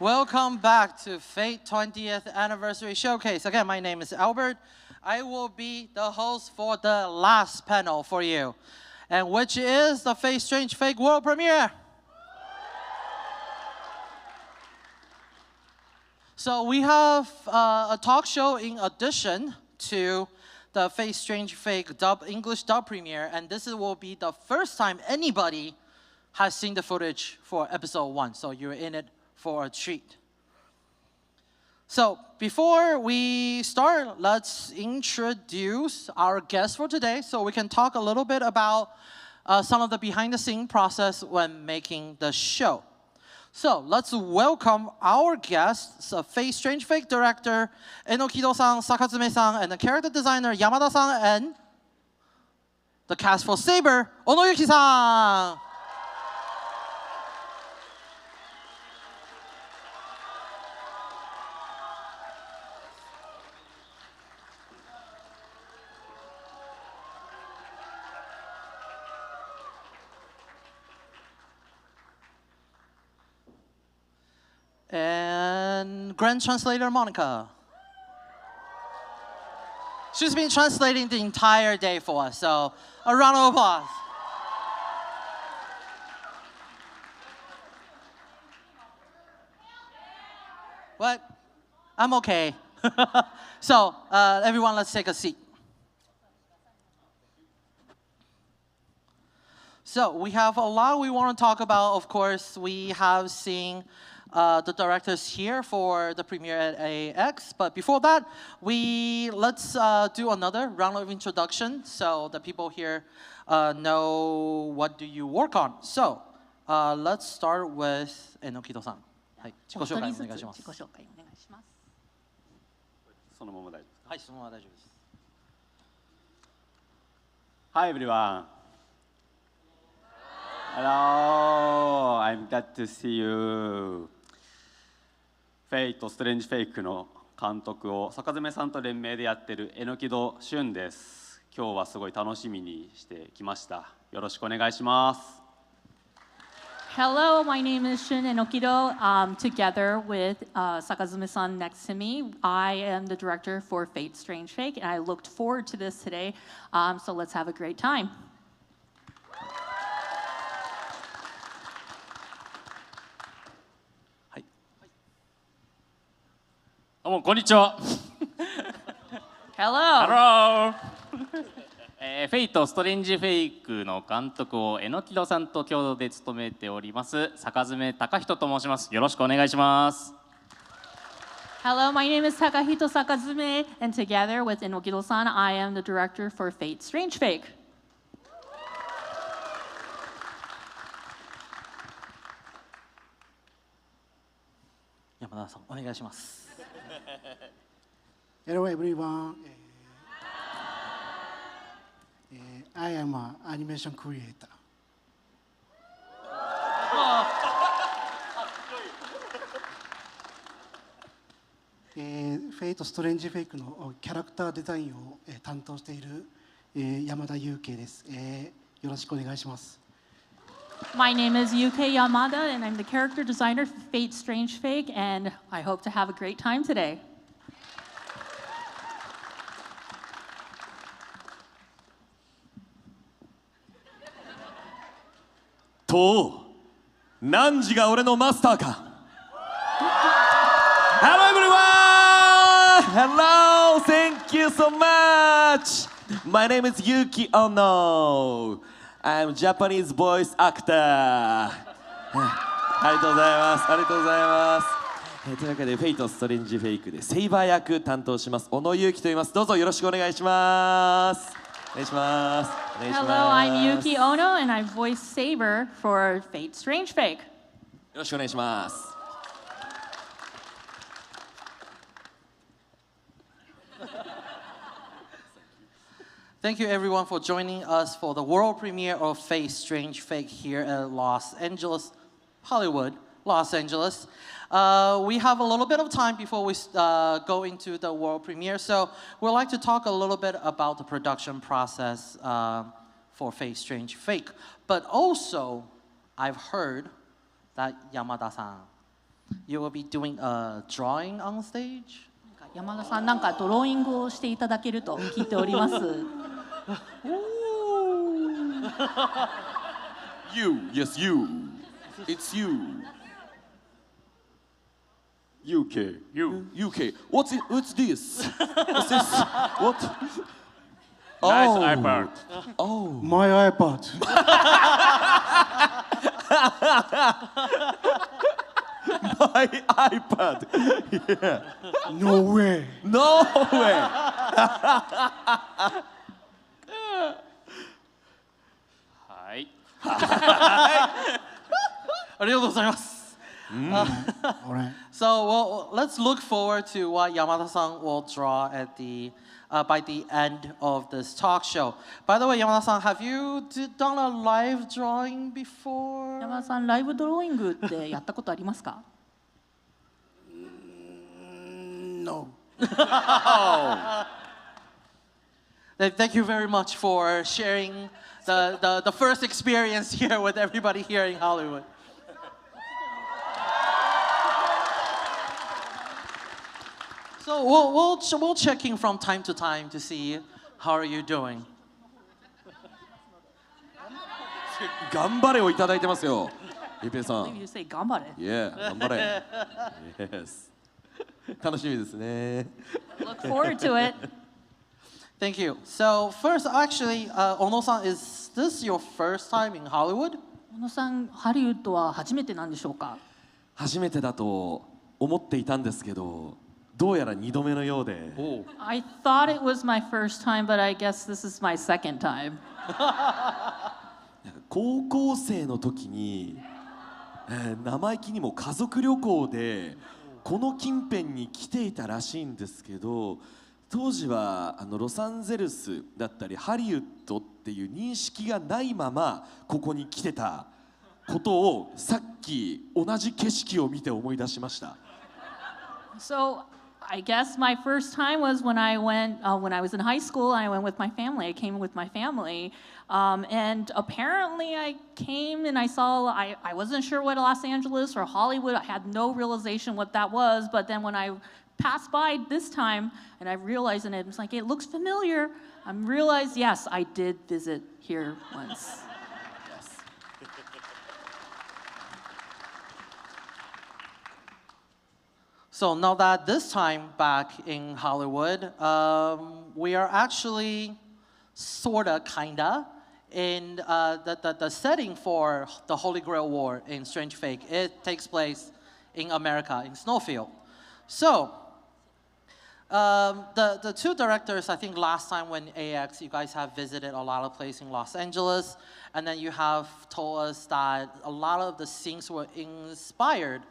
Welcome back to Fate 20th Anniversary Showcase. Again, my name is Albert. I will be the host for the last panel for you, and which is the Fate Strange Fake World Premiere. So we have a talk show in addition to the Fate Strange Fake English dub premiere, and this will be the first time anybody has seen the footage for episode 1, so you're in it for a treat. So before we start, let's introduce our guest for today so we can talk a little bit about some of the behind-the-scene process when making the show. So let's welcome our guests, Fate Strange Fake director Enokido-san, Sakazume-san, and the character designer Yamada-san, and the cast for Saber, Ono-yuki-san. And Grand Translator Monica. She's been translating the entire day for us, so a round of applause. What? I'm okay. So, everyone, let's take a seat. So, we have a lot we want to talk about. Of course, we have seen the directors here for the premiere at AX. But before that, let's do another round of introduction so the people here know what do you work on. So let's start with Enokido-san. はい、自己紹介お願いします。自己紹介お願いします。そのまま大丈夫です。はい、そのまま大丈夫です。Hi everyone. Hello, I'm glad to see you. フェイト・ストレンジ・フェイクの監督を坂詰さんと連名でやってるEnokido Shunです。今日はすごい楽しみにしてきました。よろしくお願いします。Hello, my name is Shun Enokido. Together with Sakazume-san next to me, I am the director for Fate Strange Fake, and I looked forward to this today. So let's have a great time. どうもこんにちは。Hello. フェイト・ストレンジ・フェイクの監督をEnokidoさんと共同で務めております坂詰隆人と申します。よろしくお願いします。Hello, my name is Takahito Sakazume, and together with Enokido-san, I am the director for Fate Strange Fake. 山田さん、お願いします。Hello everyone. I am an animation creator. フェイト・ストレンジ・フェイクのキャラクターデザインを担当している山田裕慶です。よろしくお願いします。My name is Yukei Yamada, and I'm the character designer for Fate Strange Fake, and I hope to have a great time today. と何時が俺のマスターか。Hello everyone! Hello! Thank you so much! My name is Yuki Ono. I'm Japanese voice actor. ありがとうございます。ありがとうございます。というわけで、フェイト・ストレンジ・フェイクでセイバー役担当します小野裕樹と言います。どうぞよろしくお願いします。お願いします。お願いします。Hello, I'm Yuki Ono, and I voice Saber for Fate Strange Fake. よろしくお願いします。Thank you everyone for joining us for the world premiere of Fate Strange Fake here at Los Angeles, Hollywood, Los Angeles. We have a little bit of time before we go into the world premiere, so we'd like to talk a little bit about the production process for Fate Strange Fake. But also, I've heard that Yamada-san you will be doing a drawing on stage? 山田さん、なんかドローイングをしていただけると聞いております。You, yes, you. It's you. Yukei. Yukei. What's this? What's this? What? Nice iPad. Oh. My iPad. My iPad. Yeah. No way. No way. はい。ありがとうございます。Alright. So well, let's look forward to what Yamada-san will draw at the by the end of this talk show. By the way, Yamada-san, have you done a live drawing before? 山田さん、ライブドローイングってやったことありますか？ No. Thank you very much for sharing the first experience here with everybody here in Hollywood. So we'll check in from time to time to see how are you doing. 頑張れをいただいてますよ。ゆうぺいさ I believe ん。 you say 頑張れ。 Yeah, 頑張れ。Yes. 楽しみですね。 Look forward to it. Thank you. So first, actually, Ono-san, is this your first time in Hollywood? 小野さん、ハリウッドは初めてなんでしょうか？初めてだと思っていたんですけど、どうやら2度目のようで。I thought it was my first time, but I guess this is my second time. 高校生の時に、生意気にも家族旅行でこの近辺に来ていたらしいんですけど、当時はロサンゼルスだったりハリウッドっていう認識がないままここに来てたことをさっき同じ景色を見て思い出しました。 So I guess my first time was when I went when I was in high school. I went with my family. I came with my family, and apparently I came and I saw. I wasn't sure what Los Angeles or Hollywood. I had no realization what that was. But then when I passed by this time and I realized it, it's like it looks familiar. I realized yes, I did visit here once. So now that this time back in Hollywood, we are actually sorta, kinda, in the setting for the Holy Grail War in Strange Fake. It takes place in America, in Snowfield. So, the two directors, I think last time when AX, you guys have visited a lot of places in Los Angeles, and then you have told us that a lot of the scenes were inspired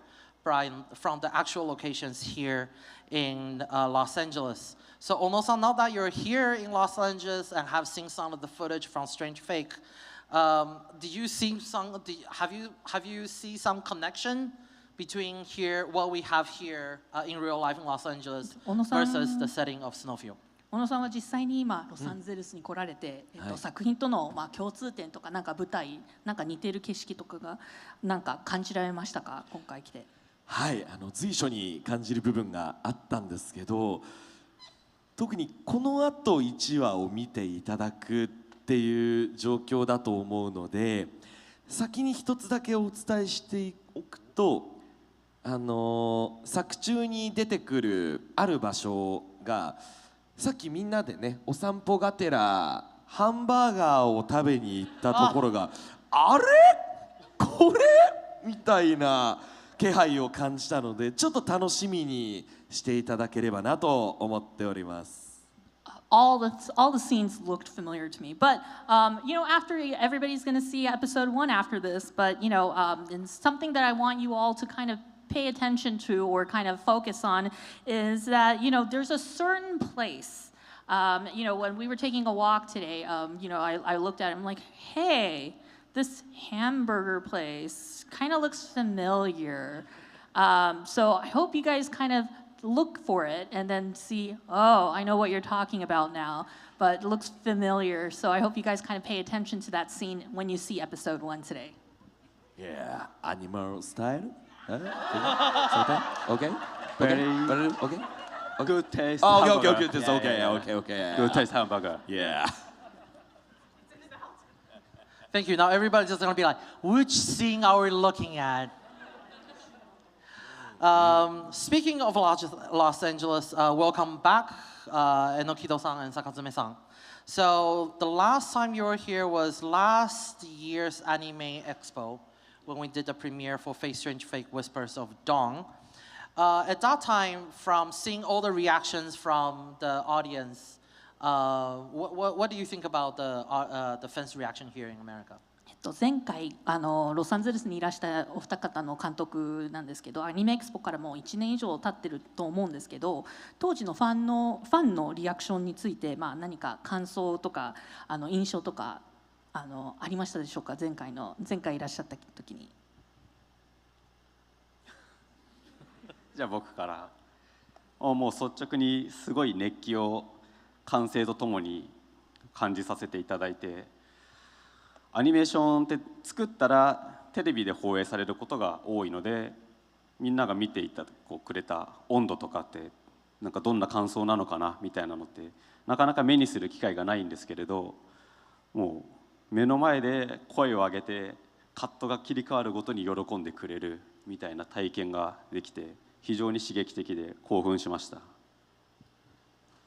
from the actual locations here in Los Angeles. So Ono-san, now that you're here in Los Angeles and have seen some of the footage from Strange Fake, have you seen some connection between here, what we have here in real life in Los Angeles versus the setting of Snowfield? 小野さんは実際に今ロサンゼルスに来られて、作品との共通点とかなんか舞台なんか似てる景色とかがなんか感じられましたか今回来て？はい、随所に感じる部分があったんですけど、特にこの後1話を見ていただくっていう状況だと思うので、先に一つだけお伝えしておくと、作中に出てくるある場所がさっきみんなでねお散歩がてらハンバーガーを食べに行ったところがあれこれみたいな気配を感じたので、ちょっと楽しみにしていただければなと思っております。All the scenes looked familiar to me, but you know, after everybody's going to see episode 1 after this, but you know, and something that I want you all to kind of pay attention to or kind of focus on is that you know there's a certain place. You know, when we were taking a walk today, you know, I looked at it, I'm like, hey, this hamburger place kind of looks familiar. So I hope you guys kind of look for it and then see, oh, I know what you're talking about now, but it looks familiar. So I hope you guys kind of pay attention to that scene when you see episode 1 today. Yeah, animal style. Okay. Very Okay. good taste. Oh, okay, hamburger. okay, just okay. Good taste hamburger. Yeah. Thank you. Now everybody's just gonna be like, which scene are we looking at? Speaking of Los Angeles, welcome back, Enokido-san and Sakazume-san. So the last time you were here was last year's Anime Expo, when we did the premiere for Fate Strange Fate Whispers of Dawn. At that time, from seeing all the reactions from the audience, what do you think about the fans' reaction here in America? 前回ロサンゼルスにいらしたお二方の監督なんですけど、アニメエクスポからもう1年以上経ってると思うんですけど、当時のファンのリアクションについて、何か感想とか印象とかありましたでしょうか？前回いらっしゃった時に。じゃあ僕からもう率直にすごい熱気を歓声とともに感じさせていただいて、アニメーションって作ったらテレビで放映されることが多いので、みんなが見ていたくれた温度とかってなんかどんな感想なのかなみたいなのってなかなか目にする機会がないんですけれど、もう目の前で声を上げてカットが切り替わるごとに喜んでくれるみたいな体験ができて、非常に刺激的で興奮しました。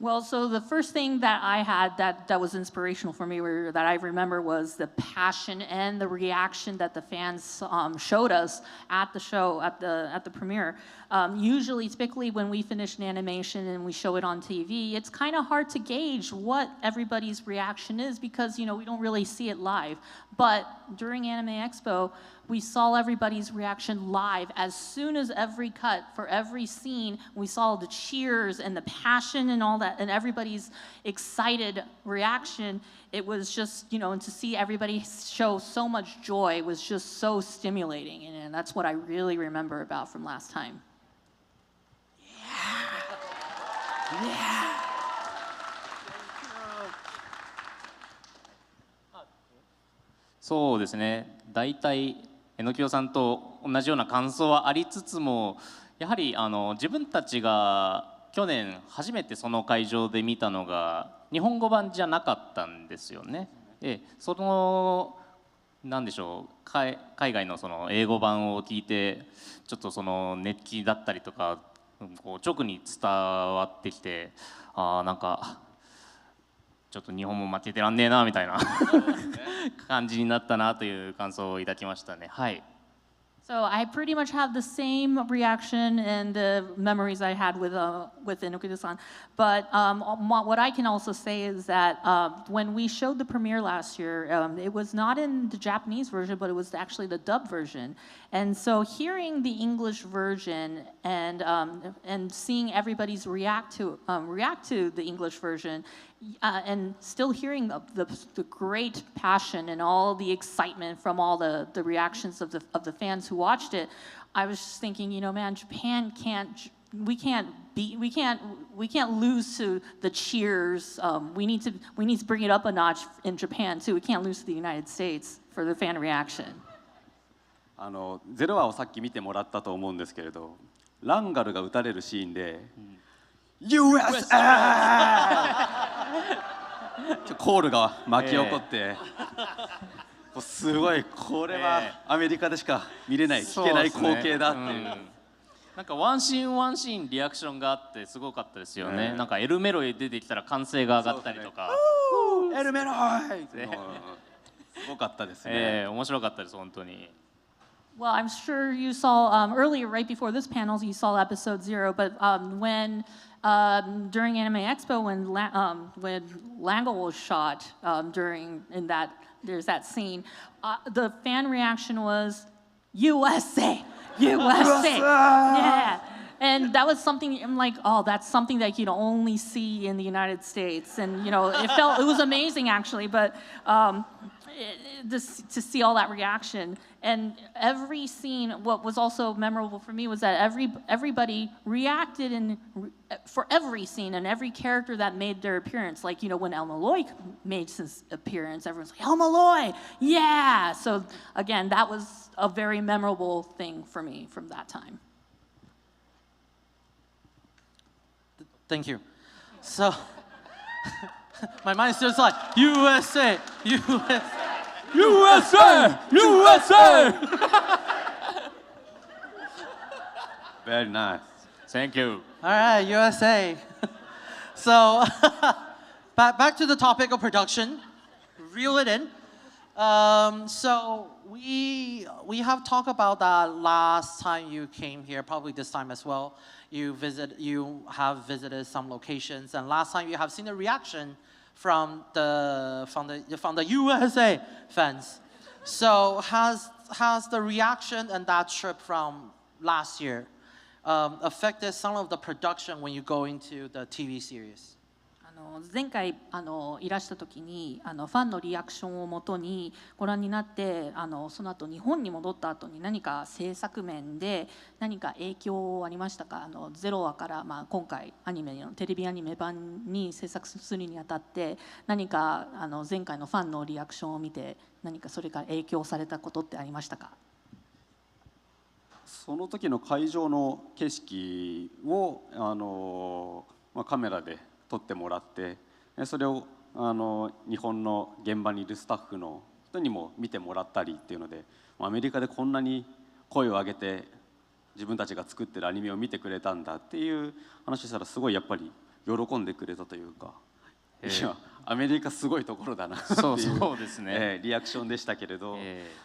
Well, so the first thing that I had that was inspirational for me, or that I remember, was the passion and the reaction that the fans showed us at the show, at the premiere. Typically, when we finish an animation and we show it on TV, it's kind of hard to gauge what everybody's reaction is because we don't really see it live. But during Anime Expo, we saw everybody's reaction live. As soon as every cut for every scene, we saw the cheers and the passion and all that, and everybody's excited reaction. It was just, and to see everybody show so much joy was just so stimulating, and that's what I really remember about from last time. Yeah. そうですね、大体榎木さんと同じような感想はありつつも、やはり自分たちが去年初めてその会場で見たのが日本語版じゃなかったんですよね。そのなんでしょう、海外のその英語版を聞いて、ちょっとその熱気だったりとかこう直に伝わってきて、なんかちょっと日本も負けてらんねえなみたいな感じになったなという感想を抱きましたね。はい。So I pretty much have the same reaction and the memories I had with Enokido-san. But what I can also say is that when we showed the premiere last year, it was not in the Japanese version, but it was actually the dub version. And so hearing the English version and seeing everybody's react to the English version, and still hearing the great passion and all the excitement from all the reactions of the fans who watched it, I was just thinking, man, Japan we can't lose to the cheers. We need to bring it up a notch in Japan too. We can't lose to the United States for the fan reaction. ゼロ話をさっき見てもらったと思うんですけれど、ランガルが撃たれるシーンで、USA! コールが巻き起こって、すごい、これはアメリカでしか見れない、聞けない光景だっていう。なんかワンシーンワンシーンリアクションがあってすごかったですよね。なんかエルメロイ出てきたら歓声が上がったりとか。エルメロイ！すごかったですね。面白かったです本当に。Well, I'm sure you saw earlier, right before this panel, you saw episode 0. But when during Anime Expo, when Langle was shot there's that scene, the fan reaction was USA, USA, yeah. And that was something, I'm like, oh, that's something that you can only see in the United States. And, it was amazing, actually. But to see all that reaction. And every scene, what was also memorable for me was that everybody reacted for every scene and every character that made their appearance. Like, when El Malloy made his appearance, everyone's like, El Malloy, yeah! So again, that was a very memorable thing for me from that time. Thank you. So, my mind is just like, USA, USA. USA! USA! Very nice. Thank you. All right, USA. So, back to the topic of production. Reel it in. So we have talked about that last time you came here, probably this time as well. You have visited some locations, and last time you have seen a reaction from the USA fans. So has the reaction and that trip from last year affected some of the production when you go into the TV series? 前回いらした時にファンのリアクションをもとにご覧になってその後日本に戻った後に何か制作面で何か影響ありましたか0話から、今回テレビアニメ版に制作するにあたって何か前回のファンのリアクションを見て何かそれから影響されたことってありましたかその時の会場の景色をカメラで撮ってもらってそれを日本の現場にいるスタッフの人にも見てもらったりっていうのでアメリカでこんなに声を上げて自分たちが作ってるアニメを見てくれたんだっていう話をしたらすごいやっぱり喜んでくれたというかいやアメリカすごいところだなっていうそうですねリアクションでしたけれど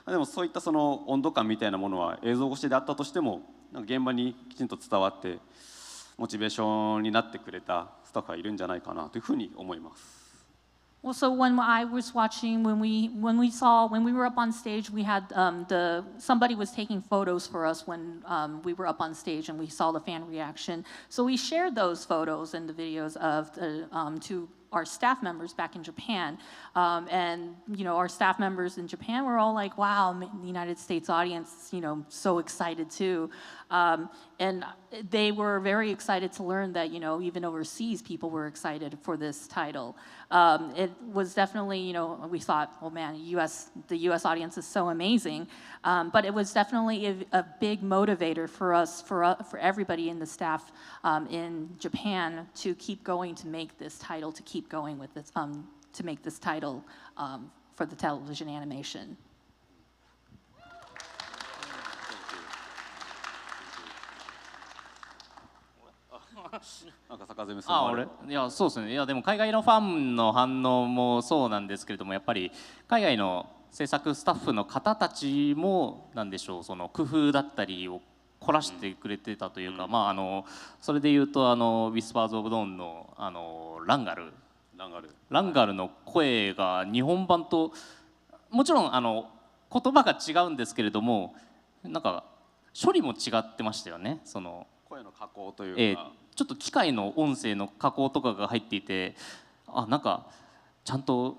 でもそういったその温度感みたいなものは映像越しであったとしても現場にきちんと伝わってモチベーションになってくれたスタッフはいるんじゃないかなというふうに思います。Well, so when I was watching, when we were up on stage, we had somebody was taking photos for us when we were up on stage and we saw the fan reaction. So we shared those photos and the videos of to our staff members back in Japan, and our staff members in Japan were all like, "Wow, the United States audience, so excited too," and they were very excited to learn that even overseas people were excited for this title. It was definitely we thought, oh man, the U.S. audience is so amazing, but it was definitely a big motivator for us for everybody in the staff in Japan to keep going to make this title to keep going with this to make this title for the television animation. なんか坂爪さん俺いやそうですねいやでも海外のファンの反応もそうなんですけれどもやっぱり海外の制作スタッフの方たちもなんでしょうその工夫だったりを凝らしてくれてたというか、それで言うとウィスパーズ・オブ・ドーンのランガルの声が日本版ともちろん言葉が違うんですけれどもなんか処理も違ってましたよねその声の加工というか、ちょっと機械の音声の加工とかが入っていてなんかちゃんと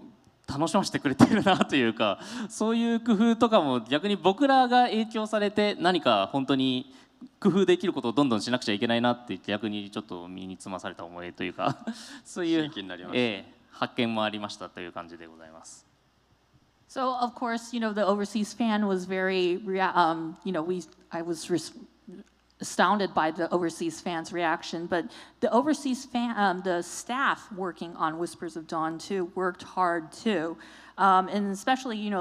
楽しませてくれてるなというかそういう工夫とかも逆に僕らが影響されて何か本当に工夫できることをどんどんしなくちゃいけないなって逆にちょっと身につまされた思いというかそういう発見もありましたという感じでございます。So of course, the overseas fan was very, I was astounded by the overseas fans' reaction, but the overseas the staff working on Whispers of Dawn too worked hard too, and especially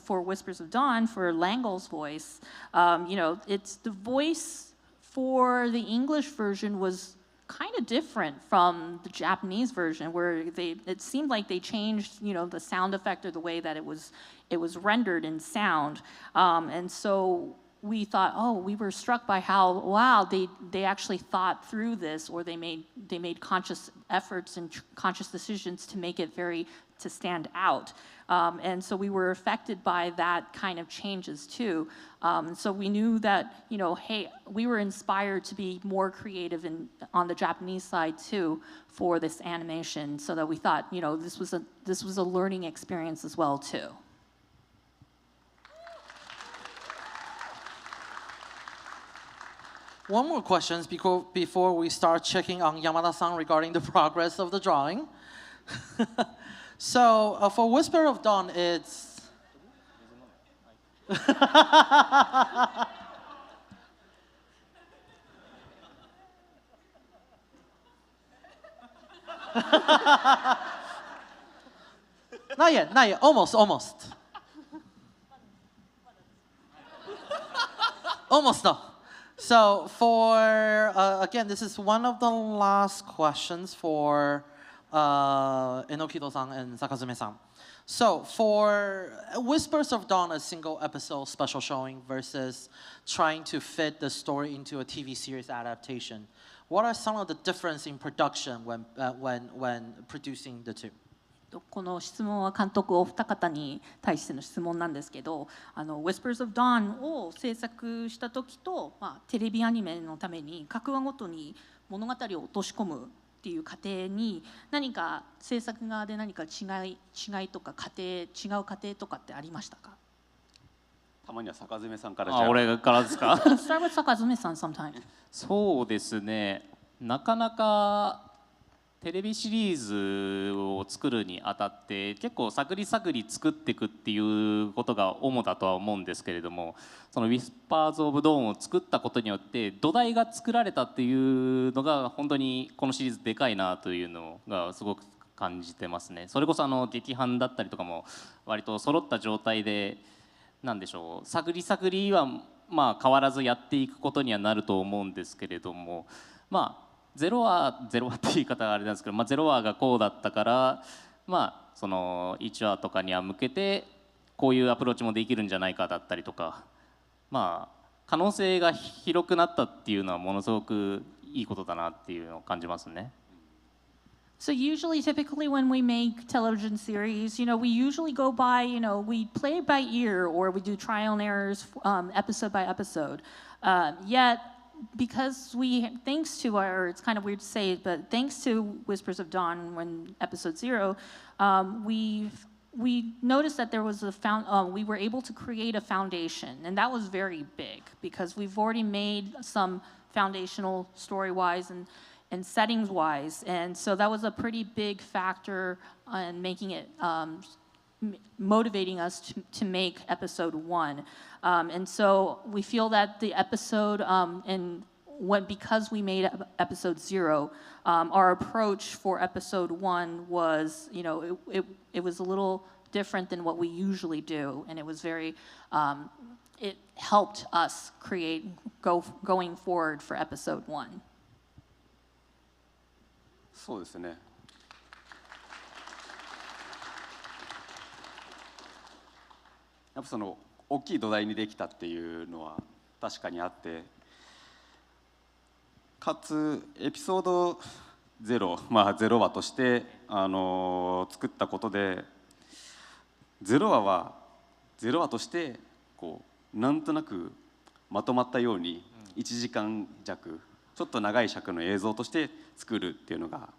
for Whispers of Dawn for Langel's voice, it's the voice for the English version was kind of different from the Japanese version, where it seemed like they changed the sound effect or the way that it was rendered in sound, and so we thought, oh, we were struck by how, wow, they actually thought through this, or they made conscious efforts and conscious decisions to make it to stand out. And so we were affected by that kind of changes too. So we knew that, hey, we were inspired to be more creative on the Japanese side too for this animation, so that we thought, this was a learning experience as well too. One more question before we start checking on Yamada-san regarding the progress of the drawing. So for Whisper of Dawn, it's... Not yet, almost. Almost though. So for, again, this is one of the last questions for Enokido-san and Sakazume-san. So for Whispers of Dawn, a single episode special showing versus trying to fit the story into a TV series adaptation, what are some of the difference in production when producing the two? この質問は監督お二方に対しての質問なんですけど、Whispers of Dawn を制作した時と、テレビアニメのために各話ごとに物語を落とし込むっていう過程に何か制作側で何か違いとか違う過程とかってありましたか？たまには坂爪さんからじゃあ。俺からですか？ Start with 坂爪さん sometime. そうですね。なかなかテレビシリーズを作るにあたって結構探り作っていくっていうことが主だとは思うんですけれども、そのウィスパーズ・オブ・ドーンを作ったことによって土台が作られたっていうのが本当にこのシリーズでかいなというのがすごく感じてますね。それこそ劇伴だったりとかも割と揃った状態で、なんでしょう、探りは変わらずやっていくことにはなると思うんですけれども、ゼロ話って言い方はあれなんですけど、ゼロ話がこうだったから、その1話とかには向けてこういうアプローチもできるんじゃないかだったりとか、可能性が広くなったっていうのはものすごくいいことだなっていうのを感じますね。So typically when we make television series, we usually go by, we play it by ear or we do trial and errors episode by episode. Yet, because thanks to it's kind of weird to say it, but thanks to Whispers of Dawn, when episode 0, we noticed that there was we were able to create a foundation, and that was very big because we've already made some foundational story-wise and settings-wise, and so that was a pretty big factor in making it motivating us to make episode 1. And so we feel that the episode, because we made episode 0, our approach for episode 1 was, it was a little different than what we usually do, and it was very, it helped us going forward for episode 1. そうですね。やっぱその大きい土台にできたっていうのは確かにあって、かつエピソード0、0話として作ったことで、0話としてこうなんとなくまとまったように1時間弱ちょっと長い尺の映像として作るっていうのが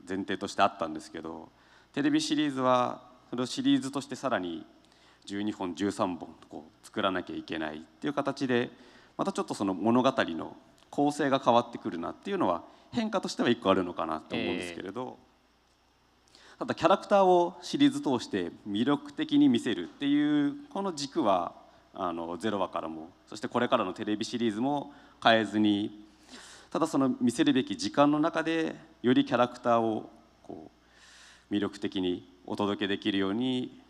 前提としてあったんですけど、テレビシリーズはそれをシリーズとしてさらに12本13本こう作らなきゃいけないっていう形で、またちょっとその物語の構成が変わってくるなっていうのは変化としては1個あるのかなと思うんですけれど、ただキャラクターをシリーズ通して魅力的に見せるっていうこの軸は0話からも、そしてこれからのテレビシリーズも変えずに、ただその見せるべき時間の中でよりキャラクターをこう魅力的にお届けできるように、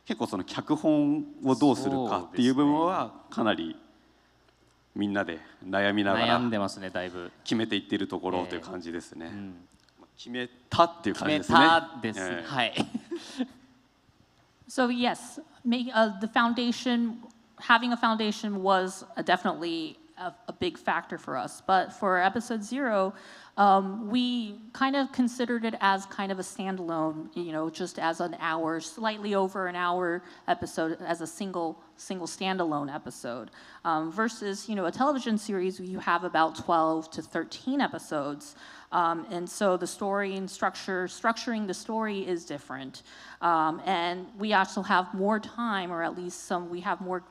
結構その脚本をどうするかっていう部分はかなりみんなで悩みながら決めていっているところという感じですね。決めたっていう感じですね。決めたです。はい。So yes, the foundation having a foundation was definitely a big factor for us. But for episode 0, we kind of considered it as kind of a standalone, just as an hour, slightly over an hour episode, as a single standalone episode. Versus, a television series, you have about 12 to 13 episodes. And so the story and structuring the story is different. And we also have more time, or at least we have more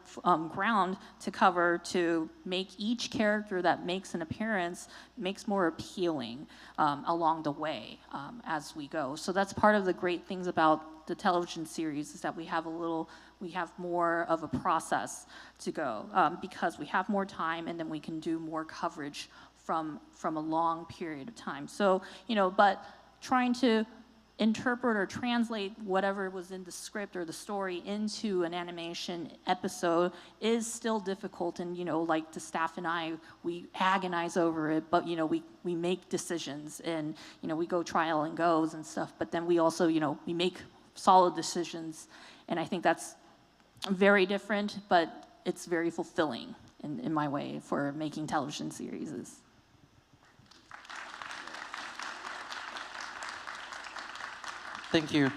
ground to cover to make each character that makes an appearance makes more appealing along the way as we go. So that's part of the great things about the television series, is that we have more of a process to go because we have more time, and then we can do more coverage from a long period of time. So, but trying to interpret or translate whatever was in the script or the story into an animation episode is still difficult. And, like the staff and I, we agonize over it, but, we make decisions, and, we go trial and goes and stuff. But then we also, we make solid decisions. And I think that's very different, but it's very fulfilling in my way for making television series. Thank you.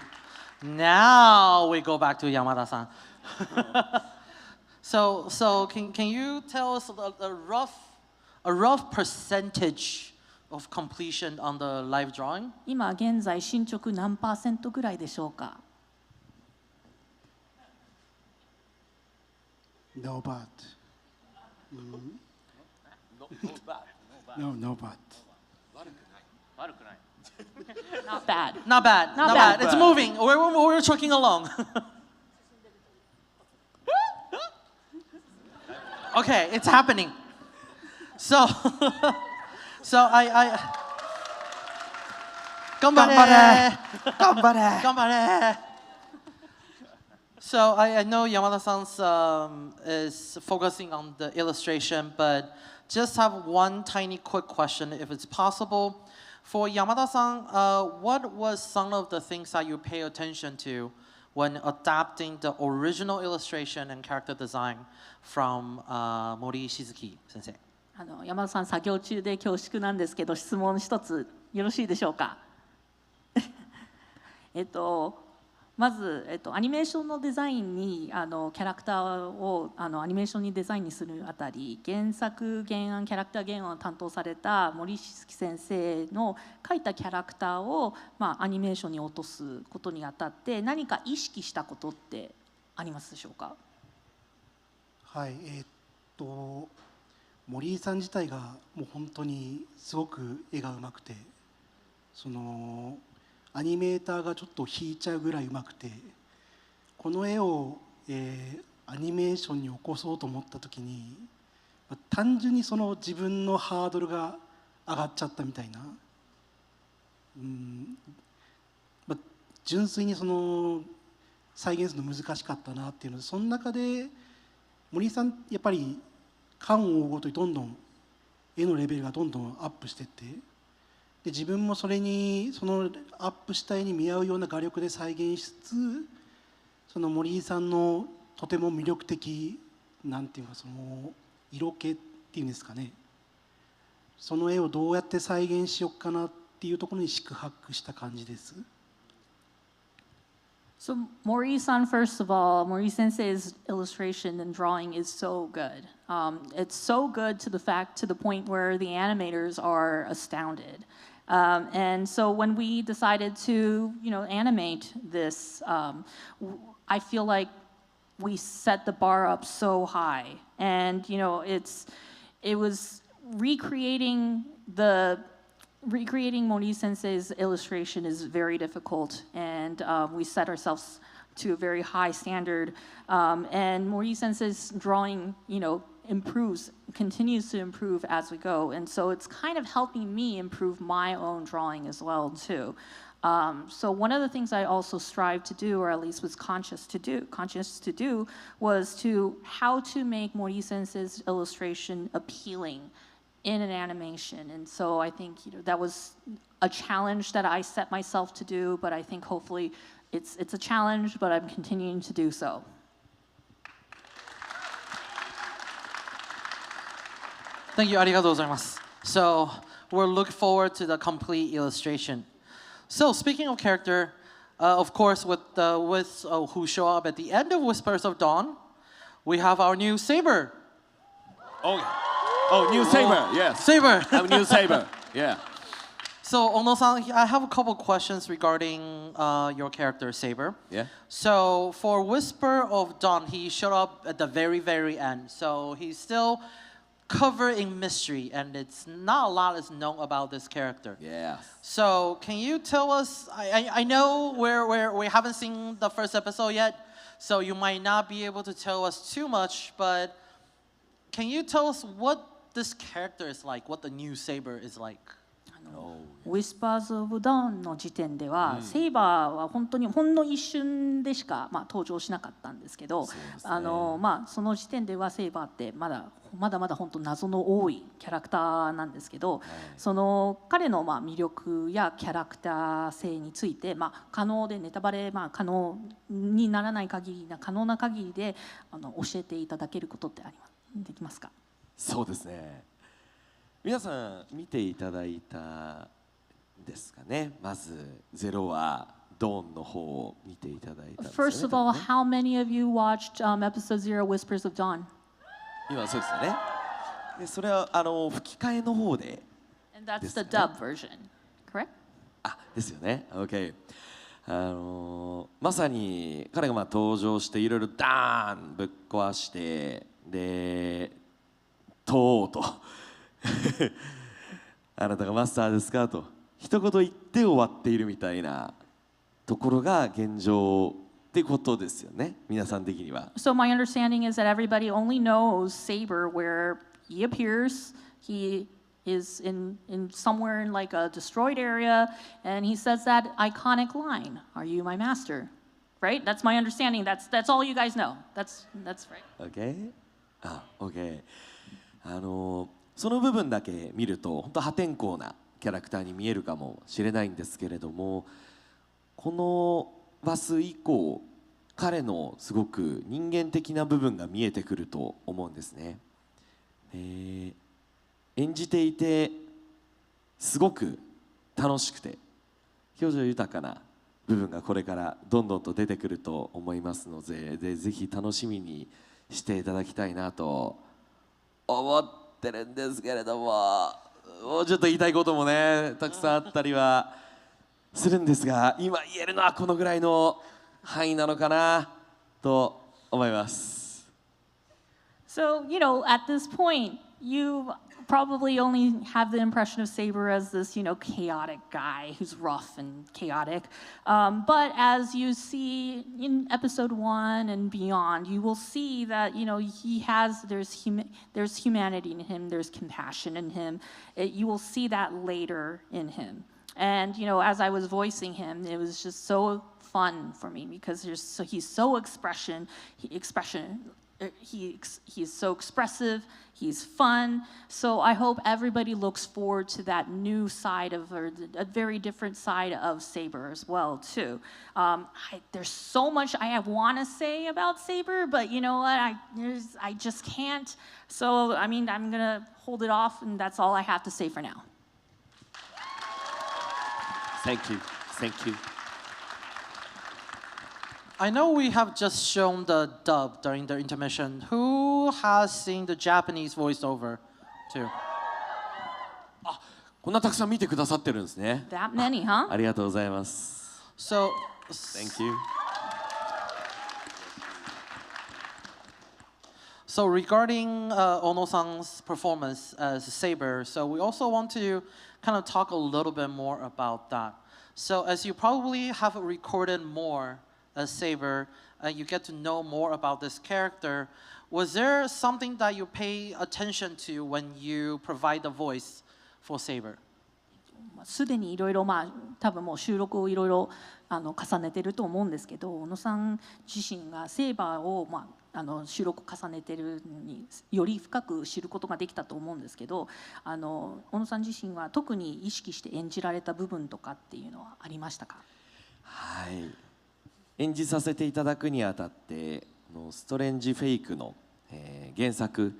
Now we go back to Yamada-san. So can you tell us a rough percentage of completion on the live drawing? 今現在進捗何%ぐらいでしょうか? No but. No but. Not bad. Not bad. It's moving. We're trucking along. Okay, it's happening. So I 頑張れ. So I know Yamada-san's is focusing on the illustration, but just have one tiny quick question, if it's possible. For Yamada-san, what was some of the things that you pay attention to when adapting the original illustration and character design from Mori Shizuki 先生? 山田さん作業中で恐縮なんですけど、質問一つよろしいでしょうか？まず、アニメーションのデザインにキャラクターをアニメーションにデザインにするあたり、原作原案キャラクター原案を担当された森静樹先生の描いたキャラクターを、アニメーションに落とすことにあたって何か意識したことってありますでしょうか？はい、森井さん自体がもう本当にすごく絵がうまくて、アニメーターがちょっと引いちゃうぐらいうまくて、この絵を、アニメーションに起こそうと思った時に、単純に自分のハードルが上がっちゃったみたいな、純粋に再現するの難しかったなっていうので、その中で森井さんやっぱり巻を追うごとにどんどん絵のレベルがどんどんアップしていって、で自分もそれにアップした絵に見合うような画力で再現しつつ、森井さんのとても魅力的なんていうか色気っていうんですかね、その絵をどうやって再現しようかなっていうところに四苦八苦した感じです。So Mori-san, first of all, Mori-sensei's illustration and drawing is so good. It's so good to the point where the animators are astounded. And so when we decided to, animate this, I feel like we set the bar up so high, and it was recreating Mori Sensei's illustration is very difficult, and we set ourselves to a very high standard. And Mori Sensei's drawing, continues to improve as we go, and so it's kind of helping me improve my own drawing as well too. So one of the things I also strive to do, or at least was conscious to do, was how to make Mori Sensei's illustration appealing in an animation. And so I think that was a challenge that I set myself to do, but I think hopefully it's a challenge, but I'm continuing to do so. Thank you. ありがとうございます。So we're looking forward to the complete illustration. So speaking of character, of course, with who show up at the end of Whispers of Dawn, we have our new Saber. Oh, new Saber, yes. Saber. I'm new Saber, yeah. So Ono-san, I have a couple questions regarding your character Saber. Yeah. So for Whisper of Dawn, he showed up at the very, very end. So he's still covered in mystery, and it's not a lot is known about this character. Yeah. So can you tell us? I know we haven't seen the first episode yet, so you might not be able to tell us too much. But can you tell us what this character is like? What the new Saber is like? Whispers of Dawn の時点では、セイバーは本当にほんの一瞬でしか、登場しなかったんですけど、その時点ではセイバーってまだまだ本当謎の多いキャラクターなんですけど、その彼の魅力やキャラクター性について、可能でネタバレ可能にならない限り可能な限りで教えていただけることってできますか？そうですね。皆さん見ていただいたですかね。まず0話ドーンの方を見ていただいたんですよね。First of all, how many of you watched episode 0 Whispers of Dawn? 今そうですよね。でそれは吹き替えの方で。And that's the dub version, correct? あ、ですよね。OK。まさに彼が登場していろいろダーンぶっ壊してでとうと。あなたがマスターですかと一言言って終わっているみたいなところが現状ってことですよね、皆さん的には。So my understanding is that everybody only knows Saber where he appears. He is in somewhere in like a destroyed area, and he says that iconic line, "Are you my master?" Right? That's my understanding. That's all you guys know. That's right. Okay. あ、OK。その部分だけ見ると本当破天荒なキャラクターに見えるかもしれないんですけれども、この話数以降彼のすごく人間的な部分が見えてくると思うんですね。演じていてすごく楽しくて表情豊かな部分がこれからどんどんと出てくると思いますので、ぜひ楽しみにしていただきたいなと思ってるんですけれども、もうちょっと言いたいこともねたくさんあったりはするんですが、今言えるのはこのぐらいの範囲なのかなと思います。So, at this point, you probably only have the impression of Saber as this, chaotic guy who's rough and chaotic. But as you see in episode 1 and beyond, you will see that, there's humanity in him, there's compassion in him. You will see that later in him. And, as I was voicing him, it was just so fun for me because he's so he's so expressive, he's fun. So I hope everybody looks forward to that new side or a very different side of Saber as well too. There's so much I want to say about Saber, but you know what? I just can't. So I'm gonna hold it off, and that's all I have to say for now. Thank you. I know we have just shown the dub during the intermission. Who has seen the Japanese voiceover too? こんなたくさん見てくださってるんですね。That many, huh? ありがとうございます。So, Thank you. So regarding Ono-san's performance as Saber, so we also want to kind of talk a little bit more about that. So as you probably have recorded more as Saber, you get to know more about this character. Was there something that you pay attention to when you provide the voice for Saber? すでにいろいろ多分もう収録をいろいろ重ねてると思うんですけど、小野さん自身がセイバーを収録重ねてるのにより深く知ることができたと思うんですけど、小野さん自身は特に意識して演じられた部分とかっていうのはありましたか？はい。演じさせていただくにあたってストレンジフェイクの、原作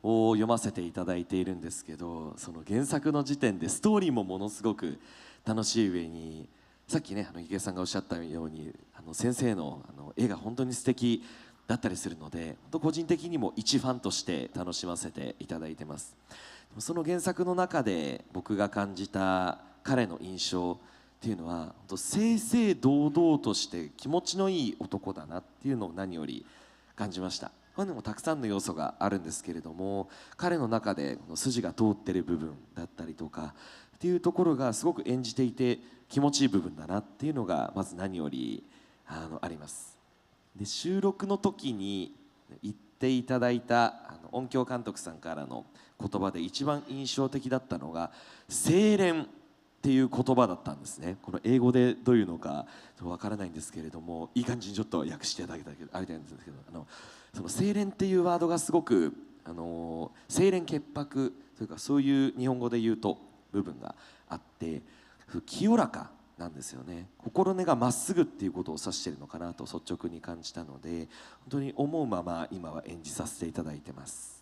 を読ませていただいているんですけど、その原作の時点でストーリーもものすごく楽しい上に、さっきね池江さんがおっしゃったように先生の絵が本当に素敵だったりするので、個人的にも一ファンとして楽しませていただいてます。その原作の中で僕が感じた彼の印象っていうのは、正々堂々として気持ちのいい男だなっていうのを何より感じました。他にもたくさんの要素があるんですけれども、彼の中で筋が通ってる部分だったりとかっていうところがすごく演じていて気持ちいい部分だなっていうのがまず何よりあります。で、収録の時に言っていただいた音響監督さんからの言葉で一番印象的だったのが清廉っていう言葉だったんですね。この英語でどういうのかわからないんですけれども、いい感じにちょっと訳していただけたらありがたいんですけど、その清廉っていうワードがすごく清廉潔白というか、そういう日本語で言うと部分があって、清らかなんですよね。心根がまっすぐっていうことを指しているのかなと率直に感じたので、本当に思うまま今は演じさせていただいてます。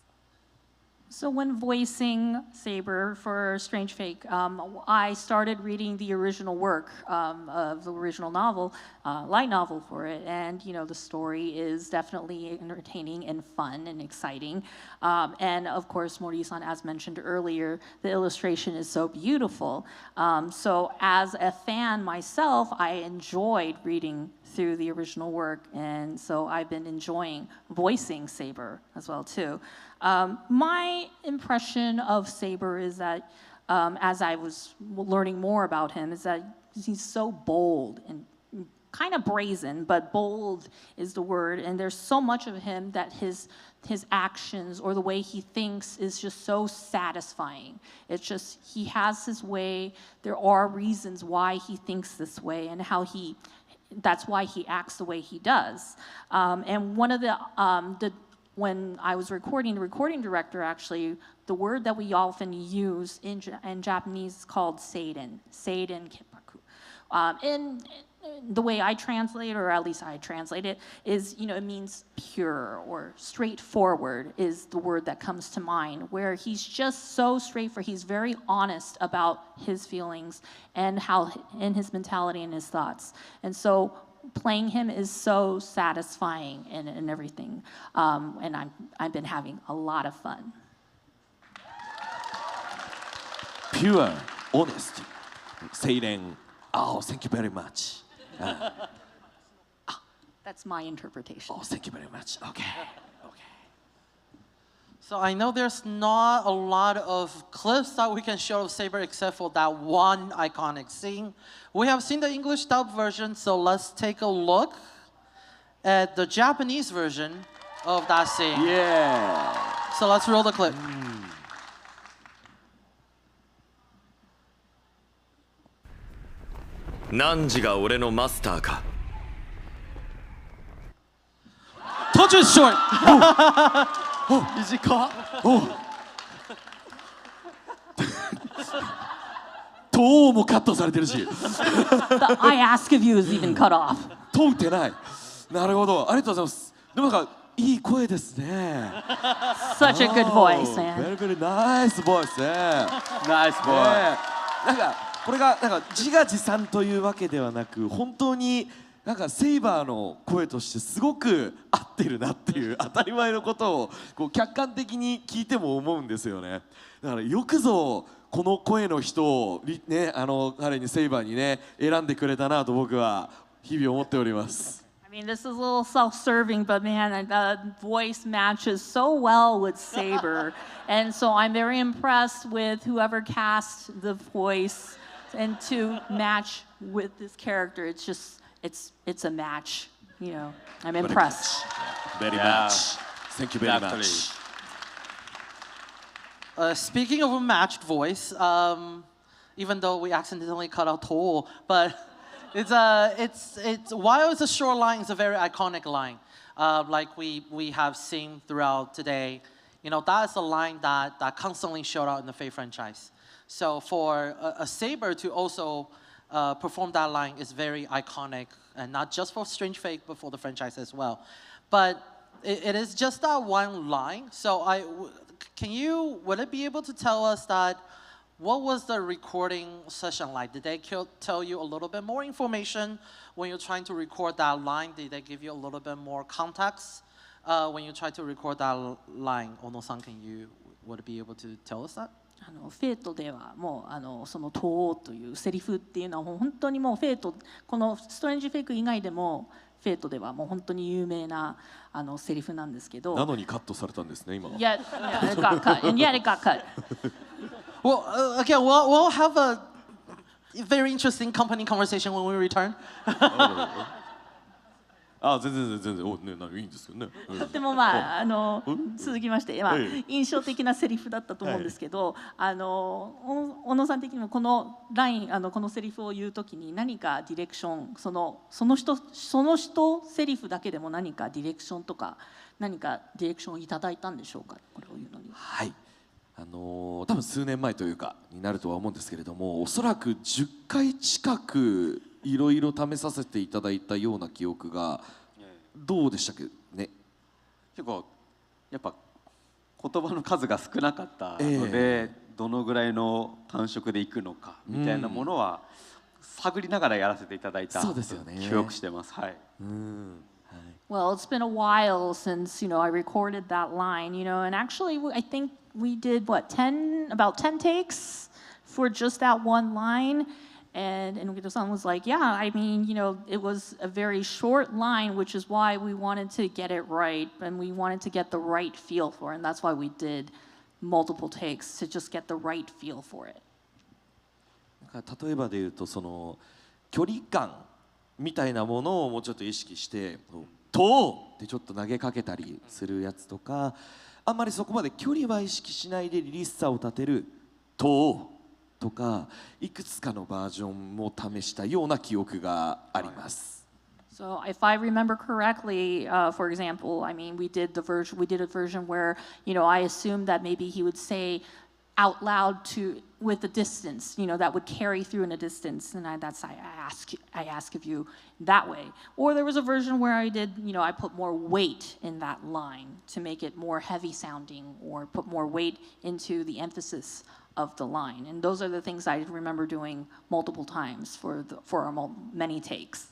So when voicing Saber for Strange Fake, I started reading the original work of the original novel, light novel for it, and the story is definitely entertaining and fun and exciting. And of course, Mori-san, as mentioned earlier, the illustration is so beautiful. So as a fan myself, I enjoyed reading through the original work, and so I've been enjoying voicing Saber as well too. My impression of Saber is that, as I was learning more about him, is that he's so bold and kind of brazen, but bold is the word. And there's so much of him that his actions or the way he thinks is just so satisfying. It's just, he has his way. There are reasons why he thinks this way and how that's why he acts the way he does. And one of when I was recording, the recording director actually, the word that we often use in Japanese is called seiden keppaku. And the way I translate, or at least I translate it, is, it means pure or straightforward is the word that comes to mind, where he's just so straightforward. He's very honest about his feelings and his mentality and his thoughts. And so playing him is so satisfying and everything. And I've been having a lot of fun. Pure, honest, seiden. Oh, thank you very much. That's my interpretation. Oh, thank you very much. Okay. So I know there's not a lot of clips that we can show of Saber except for that one iconic scene. We have seen the English dub version, so let's take a look at the Japanese version of that scene. Yeah. So let's roll the clip. 汝が俺のマスターか。Touch is short. 短っ。どうもカットされてるし。The I ask of you is even cut off. 通ってない。なるほど。ありがとうございます。でもいい声ですね。Such a good voice, man. Very, very nice voice ね。Nice voice. これが自画自賛というわけではなく、本当にセイバーの声としてすごく合ってるなっていう当たり前のことを客観的に聞いても思うんですよね。だからよくぞこの声の人をね、彼にセイバーにね選んでくれたなと僕は日々思っております。I mean, this is a little self-serving, but man, the voice matches so well with Saber, and so I'm very impressed with whoever cast the voice and to match with this character. It's just, it's a match. I'm impressed. Very much. Thank you very much. Speaking of a matched voice, even though we accidentally cut out Toll, but it's while it's a short line, it's a very iconic line. Like we have seen throughout today. That is a line that constantly showed out in the Fate franchise. So for a Saber to also perform that line is very iconic, and not just for Strange Fate, but for the franchise as well. But it is just that one line. So would it be able to tell us that what was the recording session like? Did they tell you a little bit more information when you're trying to record that line? Did they give you a little bit more context when you try to record that line? Ono-san, would it be able to tell us that? フェイトではもうその「とう」というセリフっていうのはもう本当にもうフェイトこのストレンジフェイク以外でもフェイトではもう本当に有名なセリフなんですけど。なのにカットされたんですね今。Yeah, it got cut. And yet it got cut. Well, again, we'll have a very interesting company conversation when we return. 全然いいんですけどね。とても続きまして印象的なセリフだったと思うんですけど、小野さん的にもこのラインこのセリフを言うときに何かディレクションその人セリフだけでも何かディレクションとか何かディレクションをいただいたんでしょうか、これを言うのに。はい。多分数年前というかになるとは思うんですけれども、おそらく10回近くいろいろ試させていただいたような記憶がどうでしたっけね。結構やっぱ言葉の数が少なかったので、どのぐらいの感触でいくのかみたいなものは探りながらやらせていただいた記憶してます。はい。Well, it's been a while since I recorded that line, and actually I think we did about 10 takes for just that one line. And Enokido-san was like, yeah, I mean, it was a very short line, which is why we wanted to get it right, and we wanted to get the right feel for it, and that's why we did multiple takes to just get the right feel for it. 例えばで言うとその距離感みたいなものをもうちょっと意識して「とう!」ってちょっと投げかけたりするやつとか、あんまりそこまで距離は意識しないでリリースさを立てる「とう!」とかいくつかのバージョンも試したような記憶があります。So if I remember correctly, for example, I mean, we did a version where, I assumed that maybe he would say out loud with a distance, that would carry through in a distance, and I ask of you that way. Or there was a version where I did, I put more weight in that line to make it more heavy sounding, or put more weight into the emphasis of the line. And those are the things I remember doing multiple times for our many takes.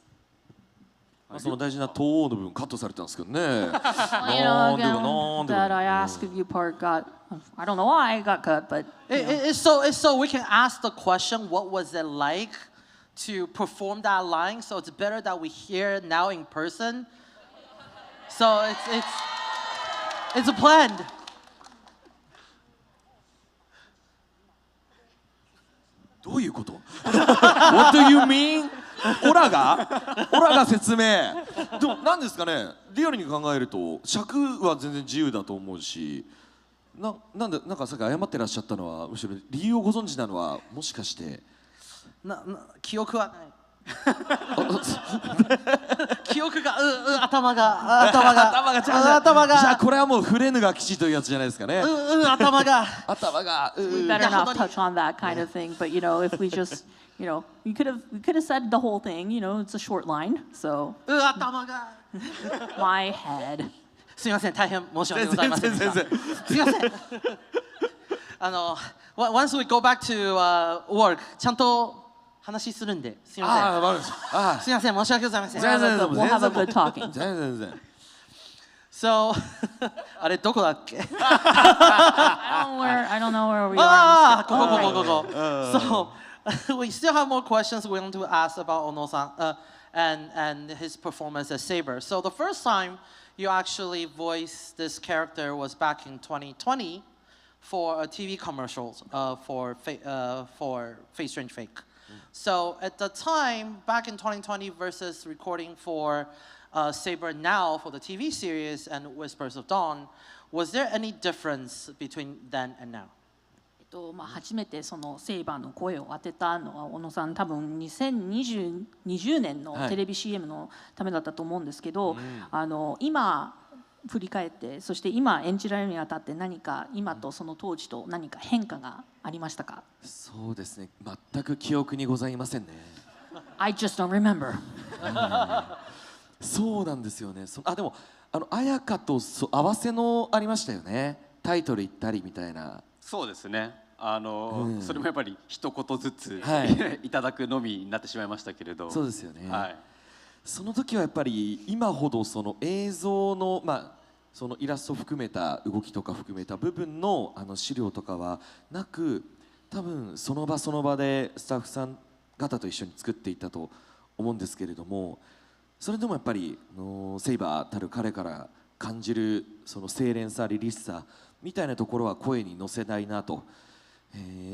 その大事な「とう」の部分カットされたんですけどね。That I ask of you part got, I don't know why it got cut, but it's so we can ask the question, what was it like to perform that line? So it's better that we hear it now in person. So it's planned. どういうこと？ What do you mean? オラが説明。でも何ですかね。リアルに考えると尺は全然自由だと思うし、なんかさっき謝ってらっしゃったのはむしろ理由をご存知なのはもしかして記憶はない。記憶が頭がじゃあこれはもうフレヌが吉というやつじゃないですかね。頭が We better not touch on that kind of thing, but if we just we could have said the whole thing, it's a short line, so 頭が my head. すみません、大変申し訳ございませんでした。すみません。Once we go back to work, ちゃんと話するんで、すみません。すみません、申し訳ございません。We'll have a good talking. 全然。So あれどこだっけ？ I don't know where we are. ここ。So we still have more questions we want to ask about Ono-san and his performance as Saber. So the first time you actually voiced this character was back in 2020 for a TV commercial for Face Strange Fake. So at the time, back in 2020 versus recording for Saber now for the TV series and Whispers of Dawn, was there any difference between then and now? 初めてそのセイバーの声を当てたのは小野さん多分2020年のテレビ CM のためだったと思うんですけど、今振り返ってそして今演じられるにあたって何か今とその当時と何か変化がありましたか？そうですね、全く記憶にございませんね。I just don't remember. そうなんですよね。でも綾香と合わせのありましたよね。タイトル言ったりみたいな。そうですね。それもやっぱり一言ずつ、いただくのみになってしまいましたけれど。そうですよね。はい。その時はやっぱり今ほどその映像のそのイラストを含めた動きとか含めた部分の資料とかはなく、多分その場その場でスタッフさん方と一緒に作っていったと思うんですけれども、それでもやっぱりセイバーたる彼から感じるその清廉さ、凛々しさみたいなところは声に乗せないなと、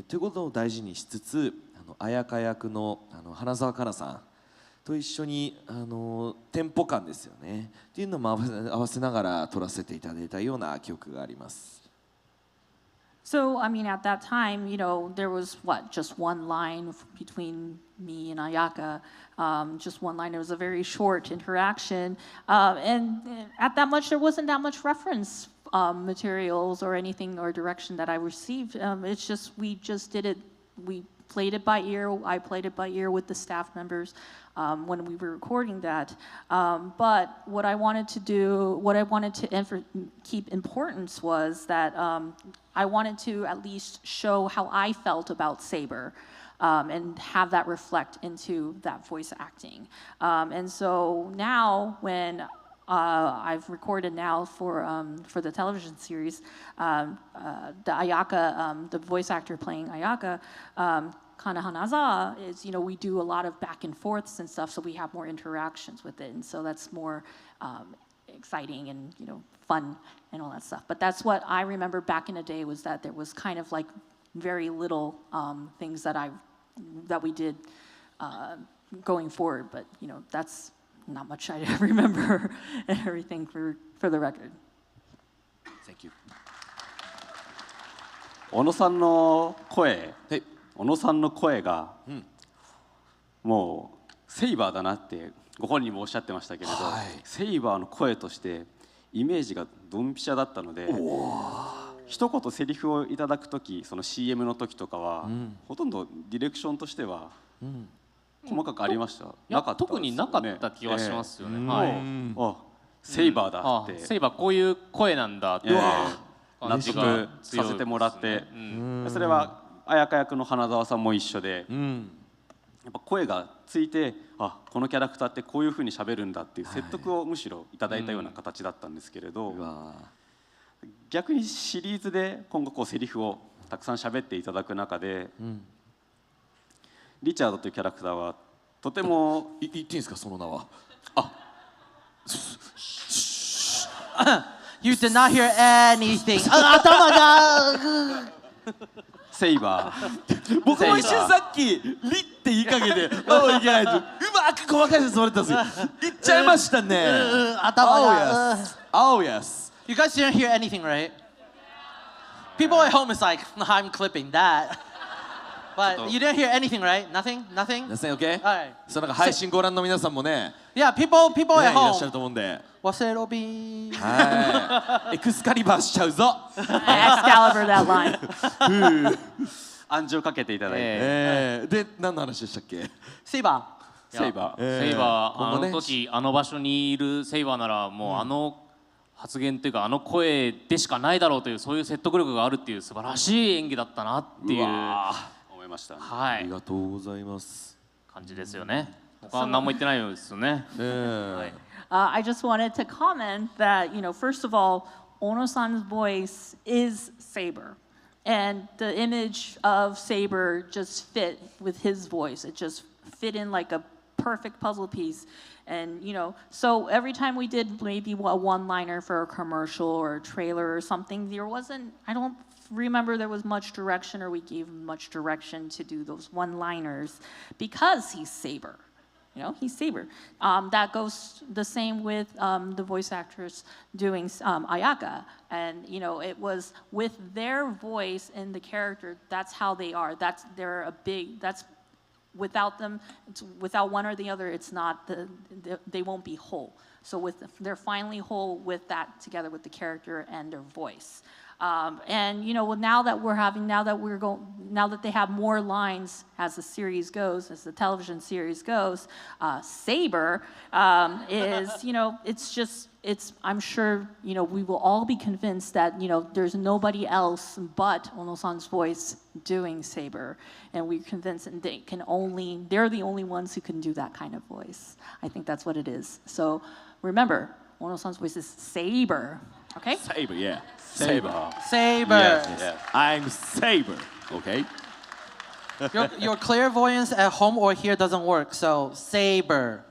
ということを大事にしつつ、綾香役の花澤香菜さんと一緒にテンポ感ですよねっていうのも合わせながら撮らせていただいたような記憶があります。So, I mean, at that time, you know, there was just one line between me and Ayaka, just one line. It was a very short interaction. And at that much, there wasn't that much reference materials or anything or direction that I received. It's just, we just did it, we played it by ear. I played it by ear with the staff members when we were recording that. But what I wanted to do, what I wanted to keep importance was that I wanted to at least show how I felt about Saber and have that reflect into that voice acting. And so now when I've recorded now for the television series, the Ayaka, the voice actor playing Ayaka, Kana Hanazawa is, you know, we do a lot of back and forths and stuff, so we have more interactions with it, and so that's more exciting and, you know, fun and all that stuff. But that's what I remember back in the day, was that there was kind of like very little things that we did going forward, but, you know, that's not much I remember and everything for the record. Thank you. 小野さんの声、小野さんの声が、もうセイバーだなってご本人もおっしゃってましたけれど、セイバーの声としてイメージがドンピシャだったので、一言セリフをいただくとき、その CM の時とかは、ほとんどディレクションとしては、細かくありました？なかったですよね。特になかった気はしますよね。あ、セイバーだって。セイバーこういう声なんだって納得させてもらって、それは綾香役の花澤さんも一緒で、やっぱ声がついて、あ、このキャラクターってこういう風に喋るんだっていう説得をむしろいただいたような形だったんですけれど、逆にシリーズで今後こうセリフをたくさん喋っていただく中で、リチャードというキャラクターはとても言っていいんですか、その名は。You did not hear anything. 頭がセイバー。僕も一瞬さっきリって言いかけて、いけないとうまく細かいつもりだったんですよ。言っちゃいましたね。頭が。Oh yes. You guys didn't hear anything, right? People at home is like, I'm clipping that. But you didn't hear anything, right? Nothing? Nothing? Nothing, okay? Alright. そう、なんか配信ご覧の皆さんもね、Yeah, people at いらっしゃ home. ると思うんで。忘れろびー。はい。エクスカリバーしちゃうぞ。Excalibur that line. 暗示をかけていただいて。で、何の話でしたっけ？セイバー。セイバー。セイバー、あの時あの場所にいるセイバーならもうあの発言というかあの声でしかないだろうという、そういう説得力があるっていう素晴らしい演技だったなっていう。思いました。はい。ありがとうございます。感じですよね。他は何も言ってないようですよね。はい。I just wanted to comment that, you know, first of all, Ono-san's voice is Saber. And the image of Saber just fit with his voice. It just fit in like a perfect puzzle piece. And, you know, so every time we did maybe a one-liner for a commercial or a trailer or something, there wasn't, I don't remember there was much direction, or we gave him much direction to do those one-liners because he's Saber. You know, he's Saber. That goes the same with the voice actress doing Ayaka. And, you know, it was with their voice and the character, that's how they are. They're a big, that's, without them, without one or the other, it's not, they won't be whole. So they're finally whole with that together with the character and their voice. And now that they have more lines as the series goes, as the television series goes, Saber is, I'm sure, we will all be convinced that, there's nobody else but Ono-san's voice doing Saber. And we're convinced that they're the only ones who can do that kind of voice. I think that's what it is. So remember, Ono-san's voice is Saber, okay? Saber, yeah. Saber. Yes. I'm Saber, okay? Your clairvoyance at home or here doesn't work, so Saber.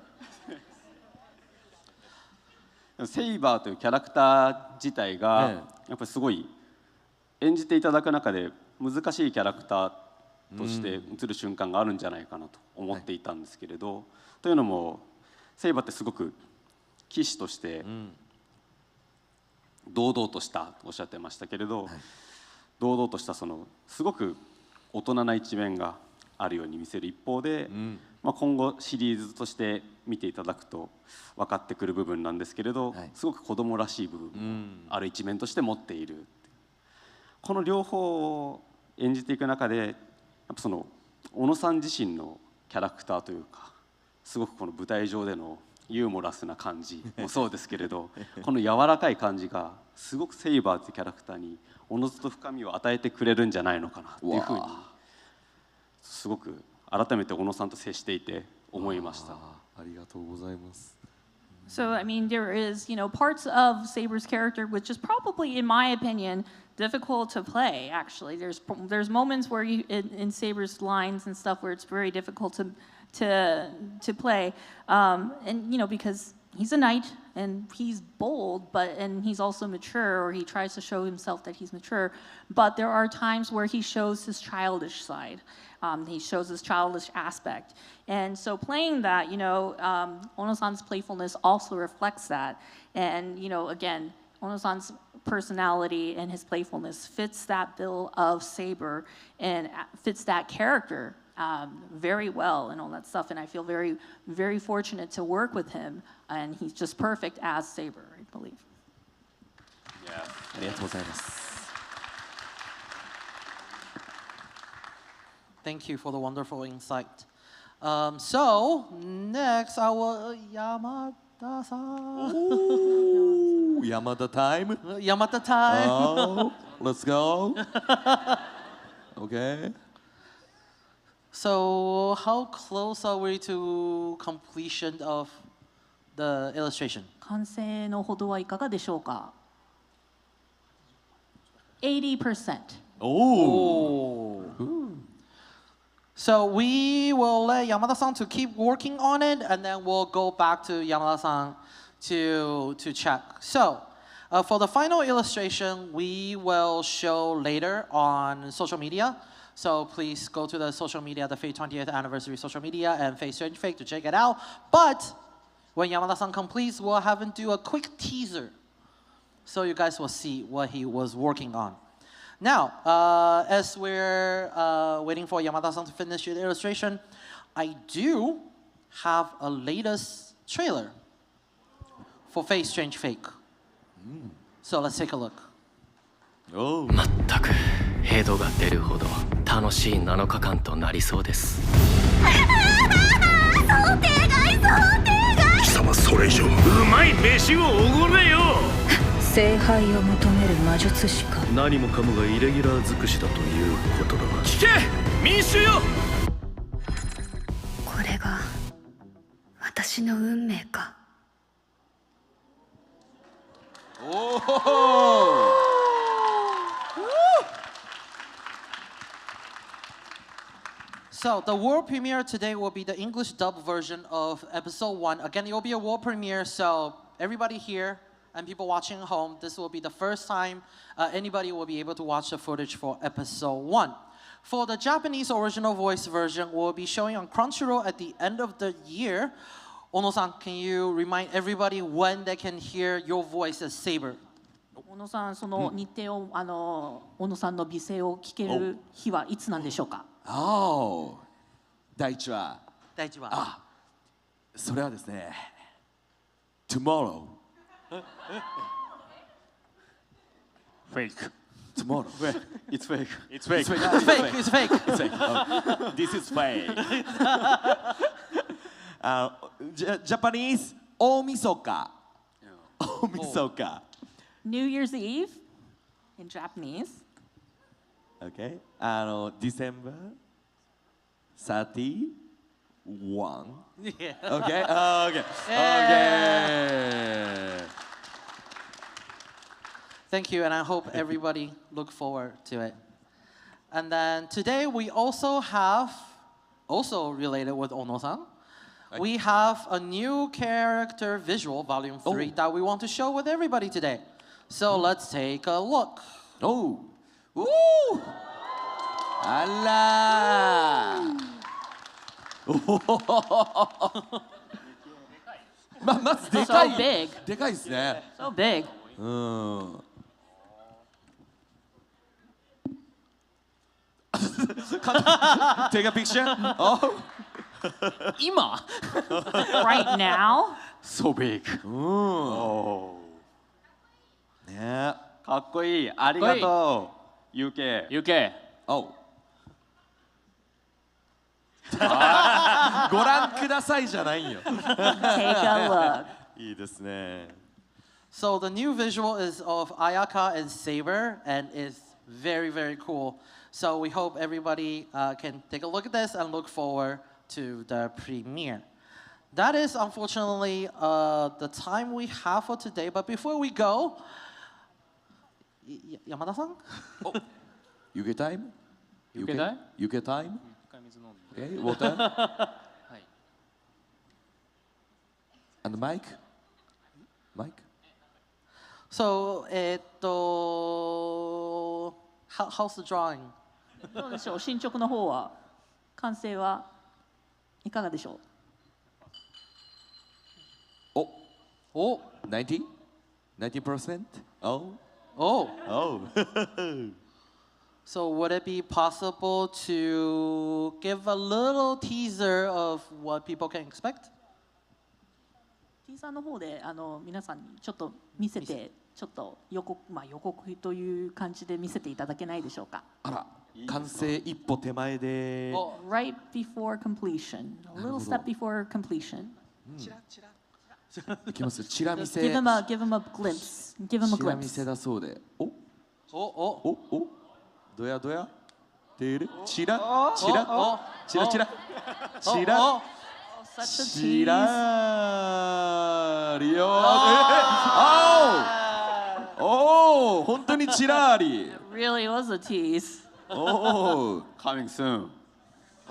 セイバーというキャラクター自体がやっぱりすごい演じていただく中で難しいキャラクターとして映る瞬間があるんじゃないかなと思っていたんですけれど、というのもセイバーってすごく騎士として堂々としたとおっしゃってましたけれど、堂々としたすごく大人な一面があるように見せる一方で、今後シリーズとして見ていただくと分かってくる部分なんですけれど、すごく子供らしい部分もある一面として持っている。この両方を演じていく中でやっぱ小野さん自身のキャラクターというか、すごくこの舞台上でのユーモラスな感じもそうですけれどこの柔らかい感じがすごくセイバーというキャラクターにおのずと深みを与えてくれるんじゃないのかなっていうふうにすごく改めて小野さんと接していて思いました。ありがとうございます。So, I mean, there is, parts of Saber's character which is probably, in my opinion, difficult to play, actually. There's moments where in Saber's lines and stuff where it's very difficult to play. And, because he's a knight and he's bold, and he's also mature, or he tries to show himself that he's mature. But there are times where he shows his childish side. He shows his childish aspect. And so playing that, Ono-san's playfulness also reflects that. And, again, Ono-san's personality and his playfulness fits that bill of Saber and fits that character very well and all that stuff. And I feel very, very fortunate to work with him. And he's just perfect as Saber, I believe. Yeah. ありがとうございます。Thank you for the wonderful insight. So next, our Yamada-san. Ooh, Yamada time. Yamada time. Oh, let's go. Okay. So how close are we to completion of the illustration? 完成のほどはいかがでしょうか? 80%. Oh. So we will let Yamada-san to keep working on it, and then we'll go back to Yamada-san to check. So for the final illustration, we will show later on social media. So please go to the social media, the Fate 20th Anniversary social media, and Fate Strange Fake to check it out. But when Yamada-san completes, we'll have him do a quick teaser, so you guys will see what he was working on. Now, as we're waiting for Yamada-san to finish the illustration, I do have a latest trailer for Fate Strange Fake. So let's take a look. まったくヘドが出るほど楽しい7日間となりそうです。想定外。貴様それ以上うまい飯をおごれよ。聖杯を求める魔術師か。何もかもがイレギュラー尽くしだということだが。聞け民衆よ。これが私の運命か。So the world premiere today will be the English dub version of episode 1. Again, it will be a world premiere, so everybody here and people watching at home, this will be the first time anybody will be able to watch the footage for episode 1. For the Japanese original voice version, we'll be showing on Crunchyroll at the end of the year. Ono-san, can you remind everybody when they can hear your voice as Saber? 小野さん、その日程を小野さんの美声を聞ける日はいつなんでしょうか? Oh, 第一話。それはですね、tomorrow. Fake. tomorrow. It's fake. It's fake. It's fake. It's fake. It's fake. Oh, this is fake. Japanese 大晦日。大晦日。New Year's Eve in Japanese. Okay. December 31. Yeah. Okay. Okay. Yeah. Okay. Thank you, and I hope everybody look forward to it. And then today we also have, also related with Ono-san, we have a new character visual, volume 3, that we want to show with everybody today. So let's take a look. Oh. Woo! あらまずでかい So big. でかいですね So big. うん Take a picture? Oh. 今 Right now? So big. ねかっこいい。ありがとう。Yukei. Yukei. Oh. ご覧くださいじゃないよ。 Take a look. いいですね。 So the new visual is of Ayaka and Saber, and is very, very cool. So we hope everybody can take a look at this and look forward to the premiere. That is unfortunately the time we have for today. But before we go, Yamada-san? Oh, Yukei time? Yukei time? Yukei time? Okay, water. And mic? Mic? So, how's the drawing? どうでしょう、進捗の方は、完成はいかがでしょう。Oh, 90? 90%? Oh. Oh. Oh. So would it be possible to give a little teaser of what people can expect? ティーザーの方で皆さんにちょっと見せて、ちょっと予告という感じで見せていただけないでしょうか。あら、完成一歩手前で。Right before completion, a little step before completion. いきますよ。チラ見せ。Give him a glimpse. Give him a チラ見 glimpse. せだそうで。お。どやどや。てる。チラ。チラ。チラチラ。チラ。チラリよ。おお。本当にチラリ。It really was a tease. おお。 Coming soon.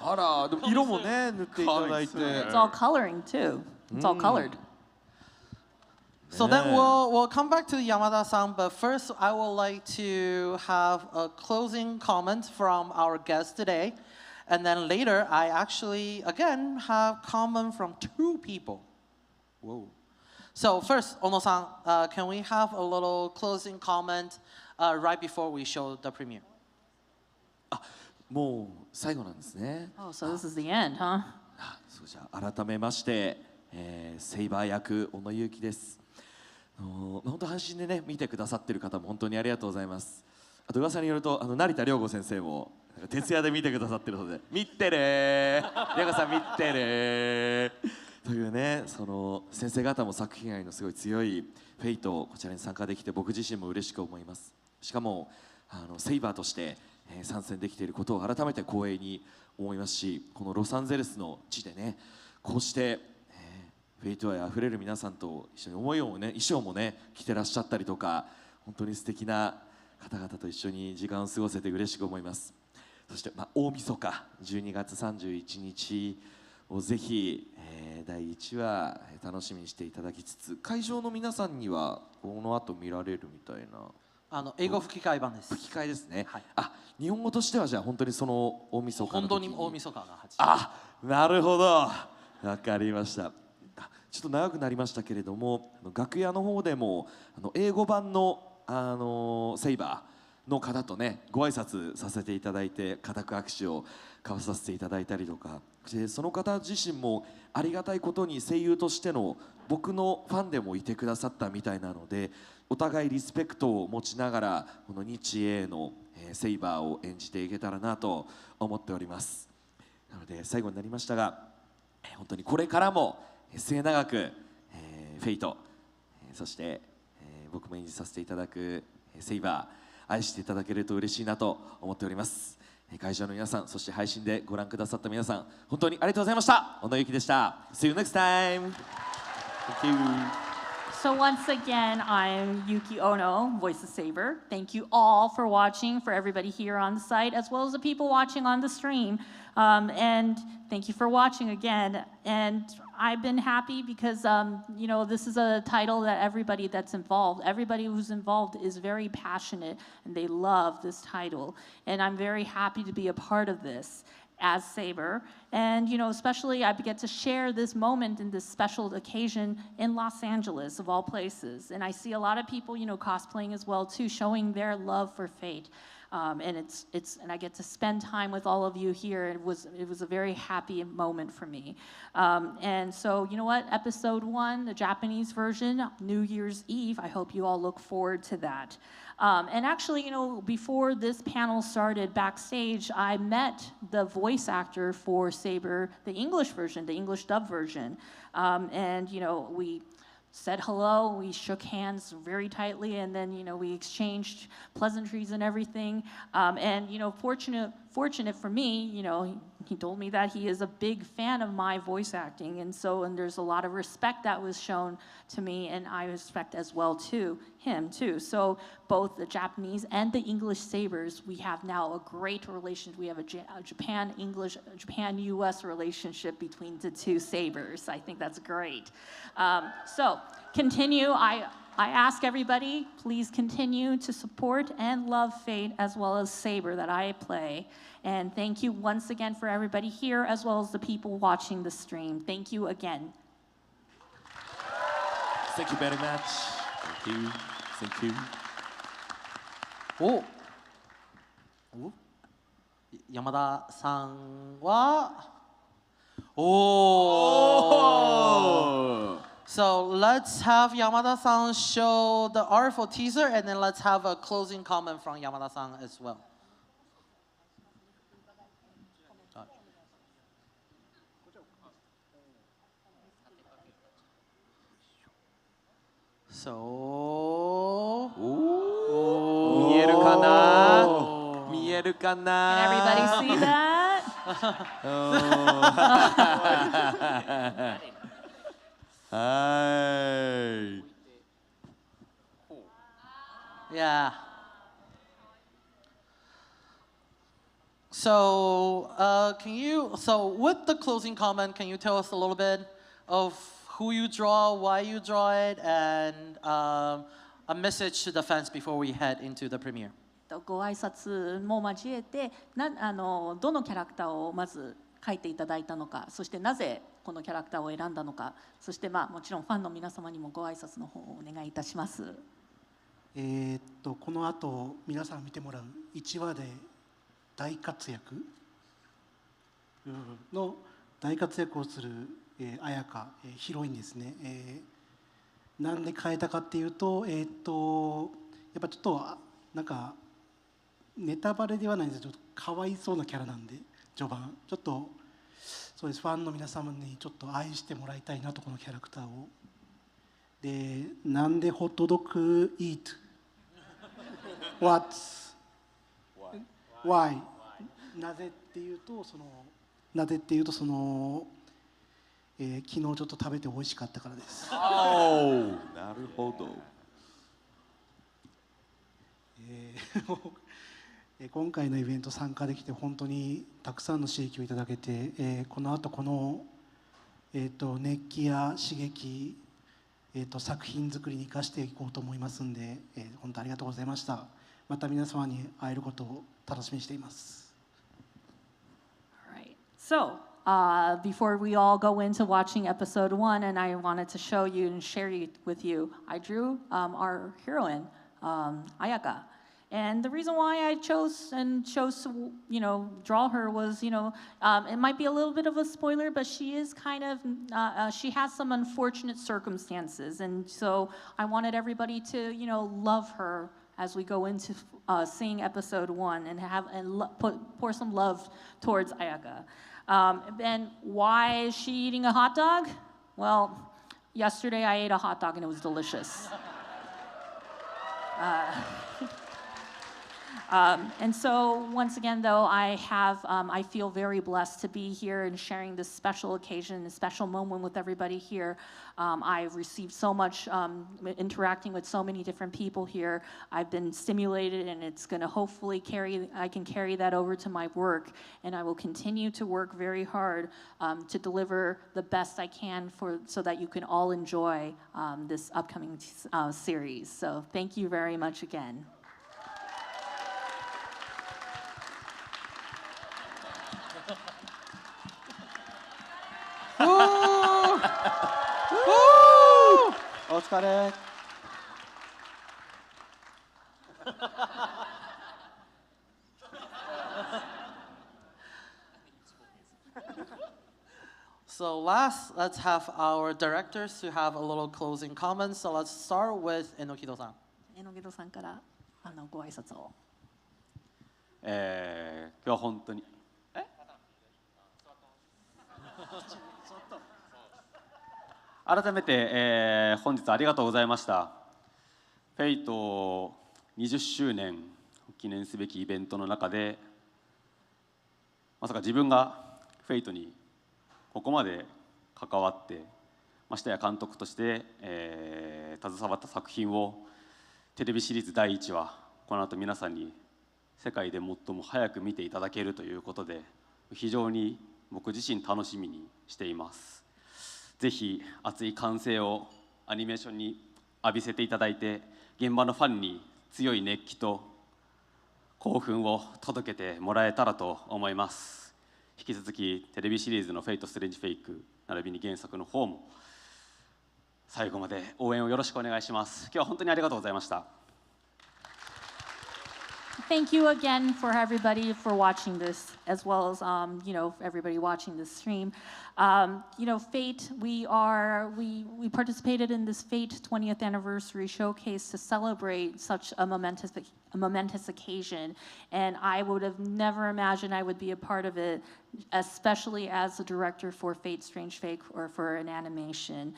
あら、でも色もね塗っていただいて。It's all coloring too. It's all colored. So then we'll come back to Yamada-san, but first I would like to have a closing comment from our guest today. And then later I actually, again, have comment from 2 people. Whoa. So first, Ono-san, can we have a little closing comment right before we show the premiere? もう最後なんですね。 Oh, so this is the end, huh? そうじゃあ改めまして、セイバー役小野勇気です。本当配信でね見てくださってる方も本当にありがとうございます。あと噂によると成田凌吾先生も徹夜で見てくださってるので見てね凌吾さん見てねというねその先生方も作品愛のすごい強いフェイトこちらに参加できて僕自身も嬉しく思います。しかもセイバーとして参戦できていることを改めて光栄に思いますしこのロサンゼルスの地でねこうしてフェイト愛あふれる皆さんと一緒に思いをね衣装もね着てらっしゃったりとか本当に素敵な方々と一緒に時間を過ごせて嬉しく思います。そして、大晦日12月31日をぜひ、第1話楽しみにしていただきつつ会場の皆さんにはこの後見られるみたいな英語吹き替え版です。吹き替えですね、はい、日本語としてはじゃあ本当にその大晦日の時に本当に大晦日がなるほどわかりました。ちょっと長くなりましたけれども楽屋の方でも英語版の、セイバーの方とねご挨拶させていただいて固く握手を交わさせていただいたりとかその方自身もありがたいことに声優としての僕のファンでもいてくださったみたいなので、お互いリスペクトを持ちながらこの日英のセイバーを演じていけたらなと思っております。なので最後になりましたが、本当にこれからも末永くフェイト、そして僕も演じさせていただくセイバー愛していただけると嬉しいなと思っております。会場の皆さん、そして配信でご覧くださった皆さん、本当にありがとうございました。小野ゆきでした。See you next time. Thank you. So once again, I'm Yuki Ono, voice of Saber. Thank you all for watching, for everybody here on the site, as well as the people watching on the stream. And thank you for watching again. And I've been happy because, you know, this is a title that everybody that's involved, everybody who's involved is very passionate and they love this title. And I'm very happy to be a part of this as Saber. And, you know, especially I get to share this moment in this special occasion in Los Angeles, of all places. And I see a lot of people, you know, cosplaying as well, too, showing their love for Fate. And and I get to spend time with all of you here. It was a very happy moment for me. And so, you know what, episode 1, the Japanese version, New Year's Eve, I hope you all look forward to that. And actually, you know, before this panel started backstage, I met the voice actor for Saber, the English version, the English dub version. And, you know, we said hello, we shook hands very tightly, and then, you know, we exchanged pleasantries and everything. And, you know, fortunate for me, you know, he told me that he is a big fan of my voice acting, and there's a lot of respect that was shown to me, and I respect as well to him too. So both the Japanese and the English Sabers, we have now a great relation. We have a Japan-English, Japan-US relationship between the two Sabers. I think that's great. So continue. I ask everybody, please continue to support and love Fate as well as Saber that I play. And thank you once again for everybody here as well as the people watching the stream. Thank you again. Thank you very much. Thank you. Thank you. お、山田さんは、お。So let's have Yamada-san show the artful teaser, and then let's have a closing comment from Yamada-san as well. So, 見えるかな？見えるかな？ Can everybody see that? Hi. Yeah. So, with the closing comment, can you tell us a little bit of who you draw, why you draw it, and a message to the fans before we head into the premiere? ご挨拶も交えてどのキャラクターをまず描いていただいたのか、そしてなぜこのキャラクターを選んだのか、そしてもちろんファンの皆様にもご挨拶の方をお願いいたします。この後皆さん見てもらう1話で大活躍の大活躍をする綾香、ヒロインですね。なんで変えたかっていうと、やっぱちょっとなんかネタバレではないんですけど、ちょっとかわいそうなキャラなんで序盤ちょっとそうです、ファンの皆様にちょっと愛してもらいたいなと、このキャラクターを。で、なんでホットドッグ eat what why なぜっていうと昨日ちょっと食べて美味しかったからです。なるほど。今回のイベント参加できて本当にたくさんの刺激をいただけて、この後この、熱気や刺激、作品作りに生かしていこうと思いますんで、本当ありがとうございました。また皆様に会えることを楽しみにしています。Alright. So, before we all go into watching episode 1, and I wanted to show you and share with you, I drew our heroine, Ayako. And the reason why I chose to, draw her was, it might be a little bit of a spoiler, but she is kind of, she has some unfortunate circumstances. And so I wanted everybody to, love her as we go into seeing episode 1 and pour some love towards Ayako. And why is she eating a hot dog? Well, yesterday I ate a hot dog and it was delicious. And so once again, though, I feel very blessed to be here and sharing this special occasion, a special moment with everybody here. I've received so much interacting with so many different people here. I've been stimulated, and it's going to hopefully I can carry that over to my work, and I will continue to work very hard to deliver the best I can so that you can all enjoy this upcoming series. So thank you very much again.お疲れ。So last, let's have our directors to have a little closing comments. So let's start with Enokido-san. えのきどさんからご挨拶を。今日は本当に。改めて、本日ありがとうございました。フェイト20周年を記念すべきイベントの中で、まさか自分がフェイトにここまで関わって、ましてや監督として、携わった作品をテレビシリーズ第1話、この後皆さんに世界で最も早く見ていただけるということで、非常に僕自身楽しみにしています。ぜひ熱い歓声をアニメーションに浴びせていただいて、現場のファンに強い熱気と興奮を届けてもらえたらと思います。引き続きテレビシリーズのフェイトストレンジフェイク並びに原作の方も最後まで応援をよろしくお願いします。今日は本当にありがとうございました。Thank you again for everybody for watching this, as well as everybody watching this stream. Fate. We participated in this Fate 20th anniversary showcase to celebrate such a momentous occasion, and I would have never imagined I would be a part of it, especially as a director for Fate Strange Fate or for an animation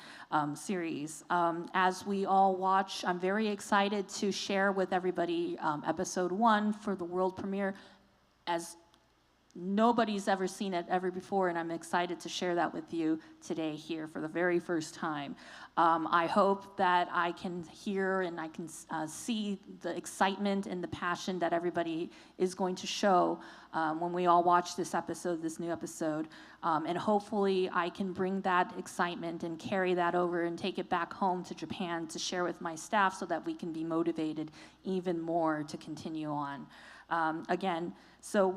series. As we all watch, I'm very excited to share with everybody episode 1 for the world premiere, as nobody's ever seen it ever before, and I'm excited to share that with you today here for the very first time. I hope that I can hear and I can see the excitement and the passion that everybody is going to show when we all watch this episode, this new episode. And hopefully I can bring that excitement and carry that over and take it back home to Japan to share with my staff so that we can be motivated even more to continue on. Again, so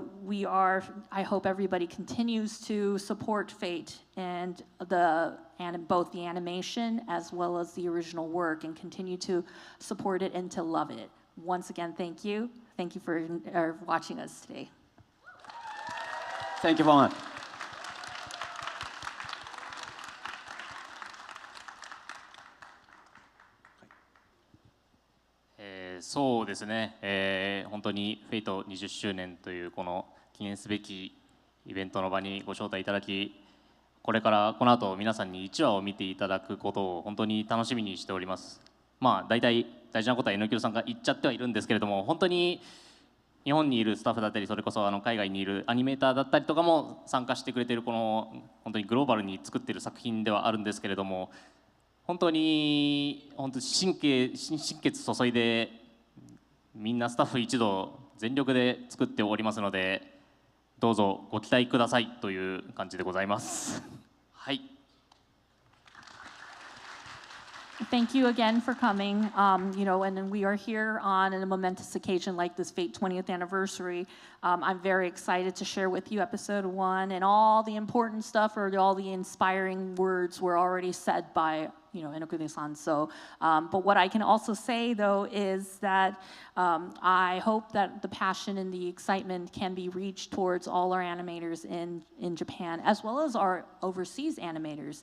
I hope everybody continues to support Fate and both the animation as well as the original work, and continue to support it and to love it. Once again, thank you. Thank you for watching us today. Thank you very much. そうですね、本当にフェイト20周年というこの記念すべきイベントの場にご招待いただき、これからこの後皆さんに1話を見ていただくことを本当に楽しみにしております。大体大事なことは榎木さんが言っちゃってはいるんですけれども、本当に日本にいるスタッフだったり、それこそ海外にいるアニメーターだったりとかも参加してくれているこの本当にグローバルに作っている作品ではあるんですけれども、本当に心血注いでみんなスタッフ一同全力で作っておりますので、どうぞご期待くださいという感じでございます。はい。Thank you again for coming. And we are here on a momentous occasion like this Fate 20th anniversary. I'm very excited to share with you episode 1, and all the important stuff or all the inspiring words were already said by Enokido-san. So, but what I can also say though is that I hope that the passion and the excitement can be reached towards all our animators in Japan, as well as our overseas animators.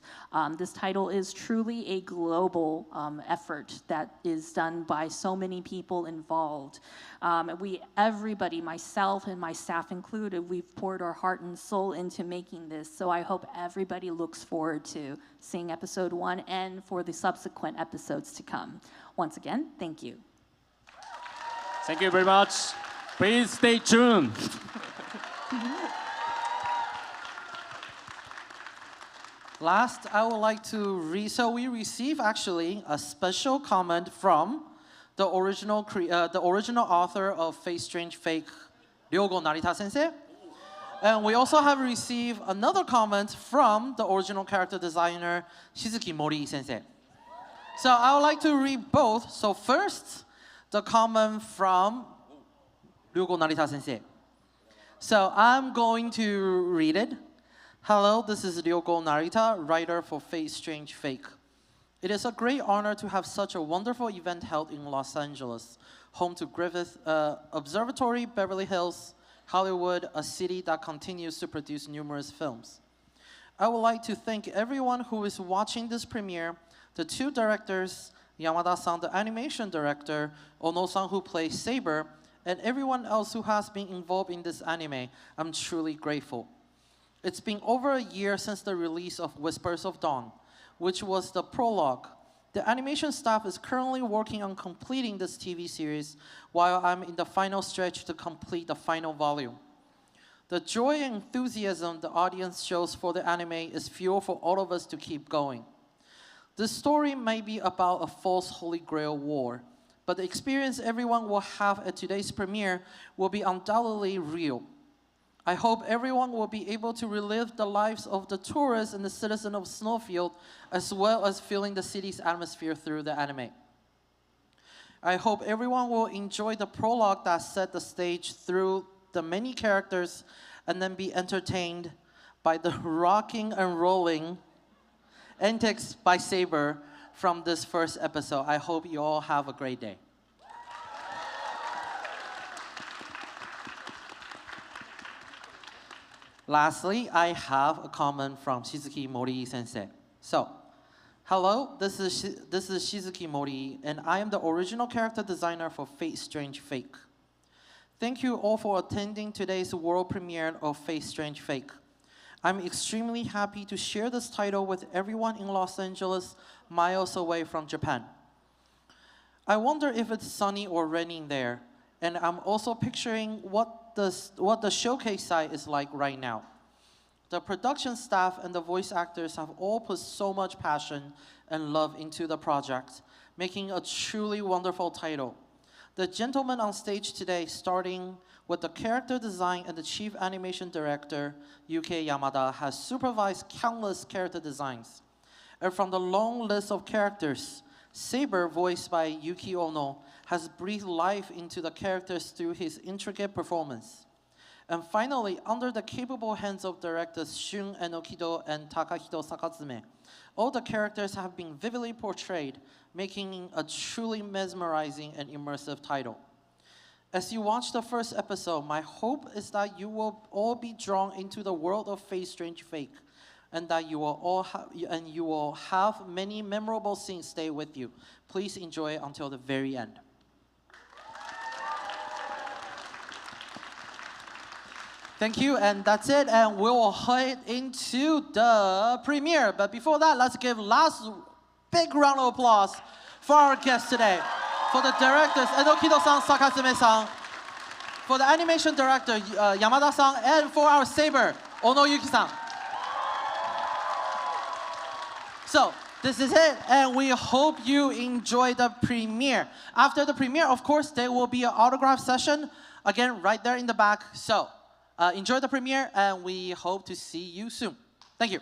This title is truly a global effort that is done by so many people involved. Everybody, myself and my staff included, we've poured our heart and soul into making this. So I hope everybody looks forward to seeing episode 1 and for the subsequent episodes to come. Once again, thank you. Thank you very much. Please stay tuned. Last, I would like to read. So we received actually a special comment from the original author of Fate Strange Fake, Ryogo Narita Sensei. And we also have received another comment from the original character designer, Shizuki Mori Sensei. So I would like to read both. So first, the comment from Ryogo Narita Sensei. So I'm going to read it. Hello, this is Ryogo Narita, writer for Fate Strange Fake. It is a great honor to have such a wonderful event held in Los Angeles, home to Griffith Observatory, Beverly Hills, Hollywood, a city that continues to produce numerous films. I would like to thank everyone who is watching this premiere, the 2 directors, Yamada-san, the animation director, Ono-san, who plays Saber, and everyone else who has been involved in this anime. I'm truly grateful. It's been over a year since the release of Whispers of Dawn, which was the prologue. The animation staff is currently working on completing this TV series while I'm in the final stretch to complete the final volume. The joy and enthusiasm the audience shows for the anime is fuel for all of us to keep going. This story may be about a false Holy Grail war, but the experience everyone will have at today's premiere will be undoubtedly real. I hope everyone will be able to relive the lives of the tourists and the citizens of Snowfield, as well as feeling the city's atmosphere through the anime. I hope everyone will enjoy the prologue that set the stage through the many characters and then be entertained by the rocking and rolling antics by Saber from this first episode. I hope you all have a great day. Lastly, I have a comment from Shizuki Mori Sensei. So, hello, this is Shizuki Mori, and I am the original character designer for Fate Strange Fake. Thank you all for attending today's world premiere of Fate Strange Fake. I'm extremely happy to share this title with everyone in Los Angeles, miles away from Japan. I wonder if it's sunny or raining there, and I'm also picturing what the showcase site is like right now. The production staff and the voice actors have all put so much passion and love into the project, making a truly wonderful title. The gentleman on stage today, starting with the character design and the chief animation director, Yukei Yamada, has supervised countless character designs. And from the long list of characters, Saber, voiced by Yuki Ono, has breathed life into the characters through his intricate performance. And finally, under the capable hands of directors Shun Enokido and Takahito Sakazume, all the characters have been vividly portrayed, making a truly mesmerizing and immersive title. As you watch the first episode, my hope is that you will all be drawn into the world of Fate Strange Fake, and that you will have many memorable scenes stay with you. Please enjoy it until the very end. Thank you, and that's it, and we'll head into the premiere. But before that, let's give last big round of applause for our guests today. For the directors, Enokido-san, Sakazume-san, for the animation director, Yamada-san, and for our Saber, Ono Yuki-san. So, this is it, and we hope you enjoy the premiere. After the premiere, of course, there will be an autograph session, again, right there in the back. So, enjoy the premiere, and we hope to see you soon. Thank you.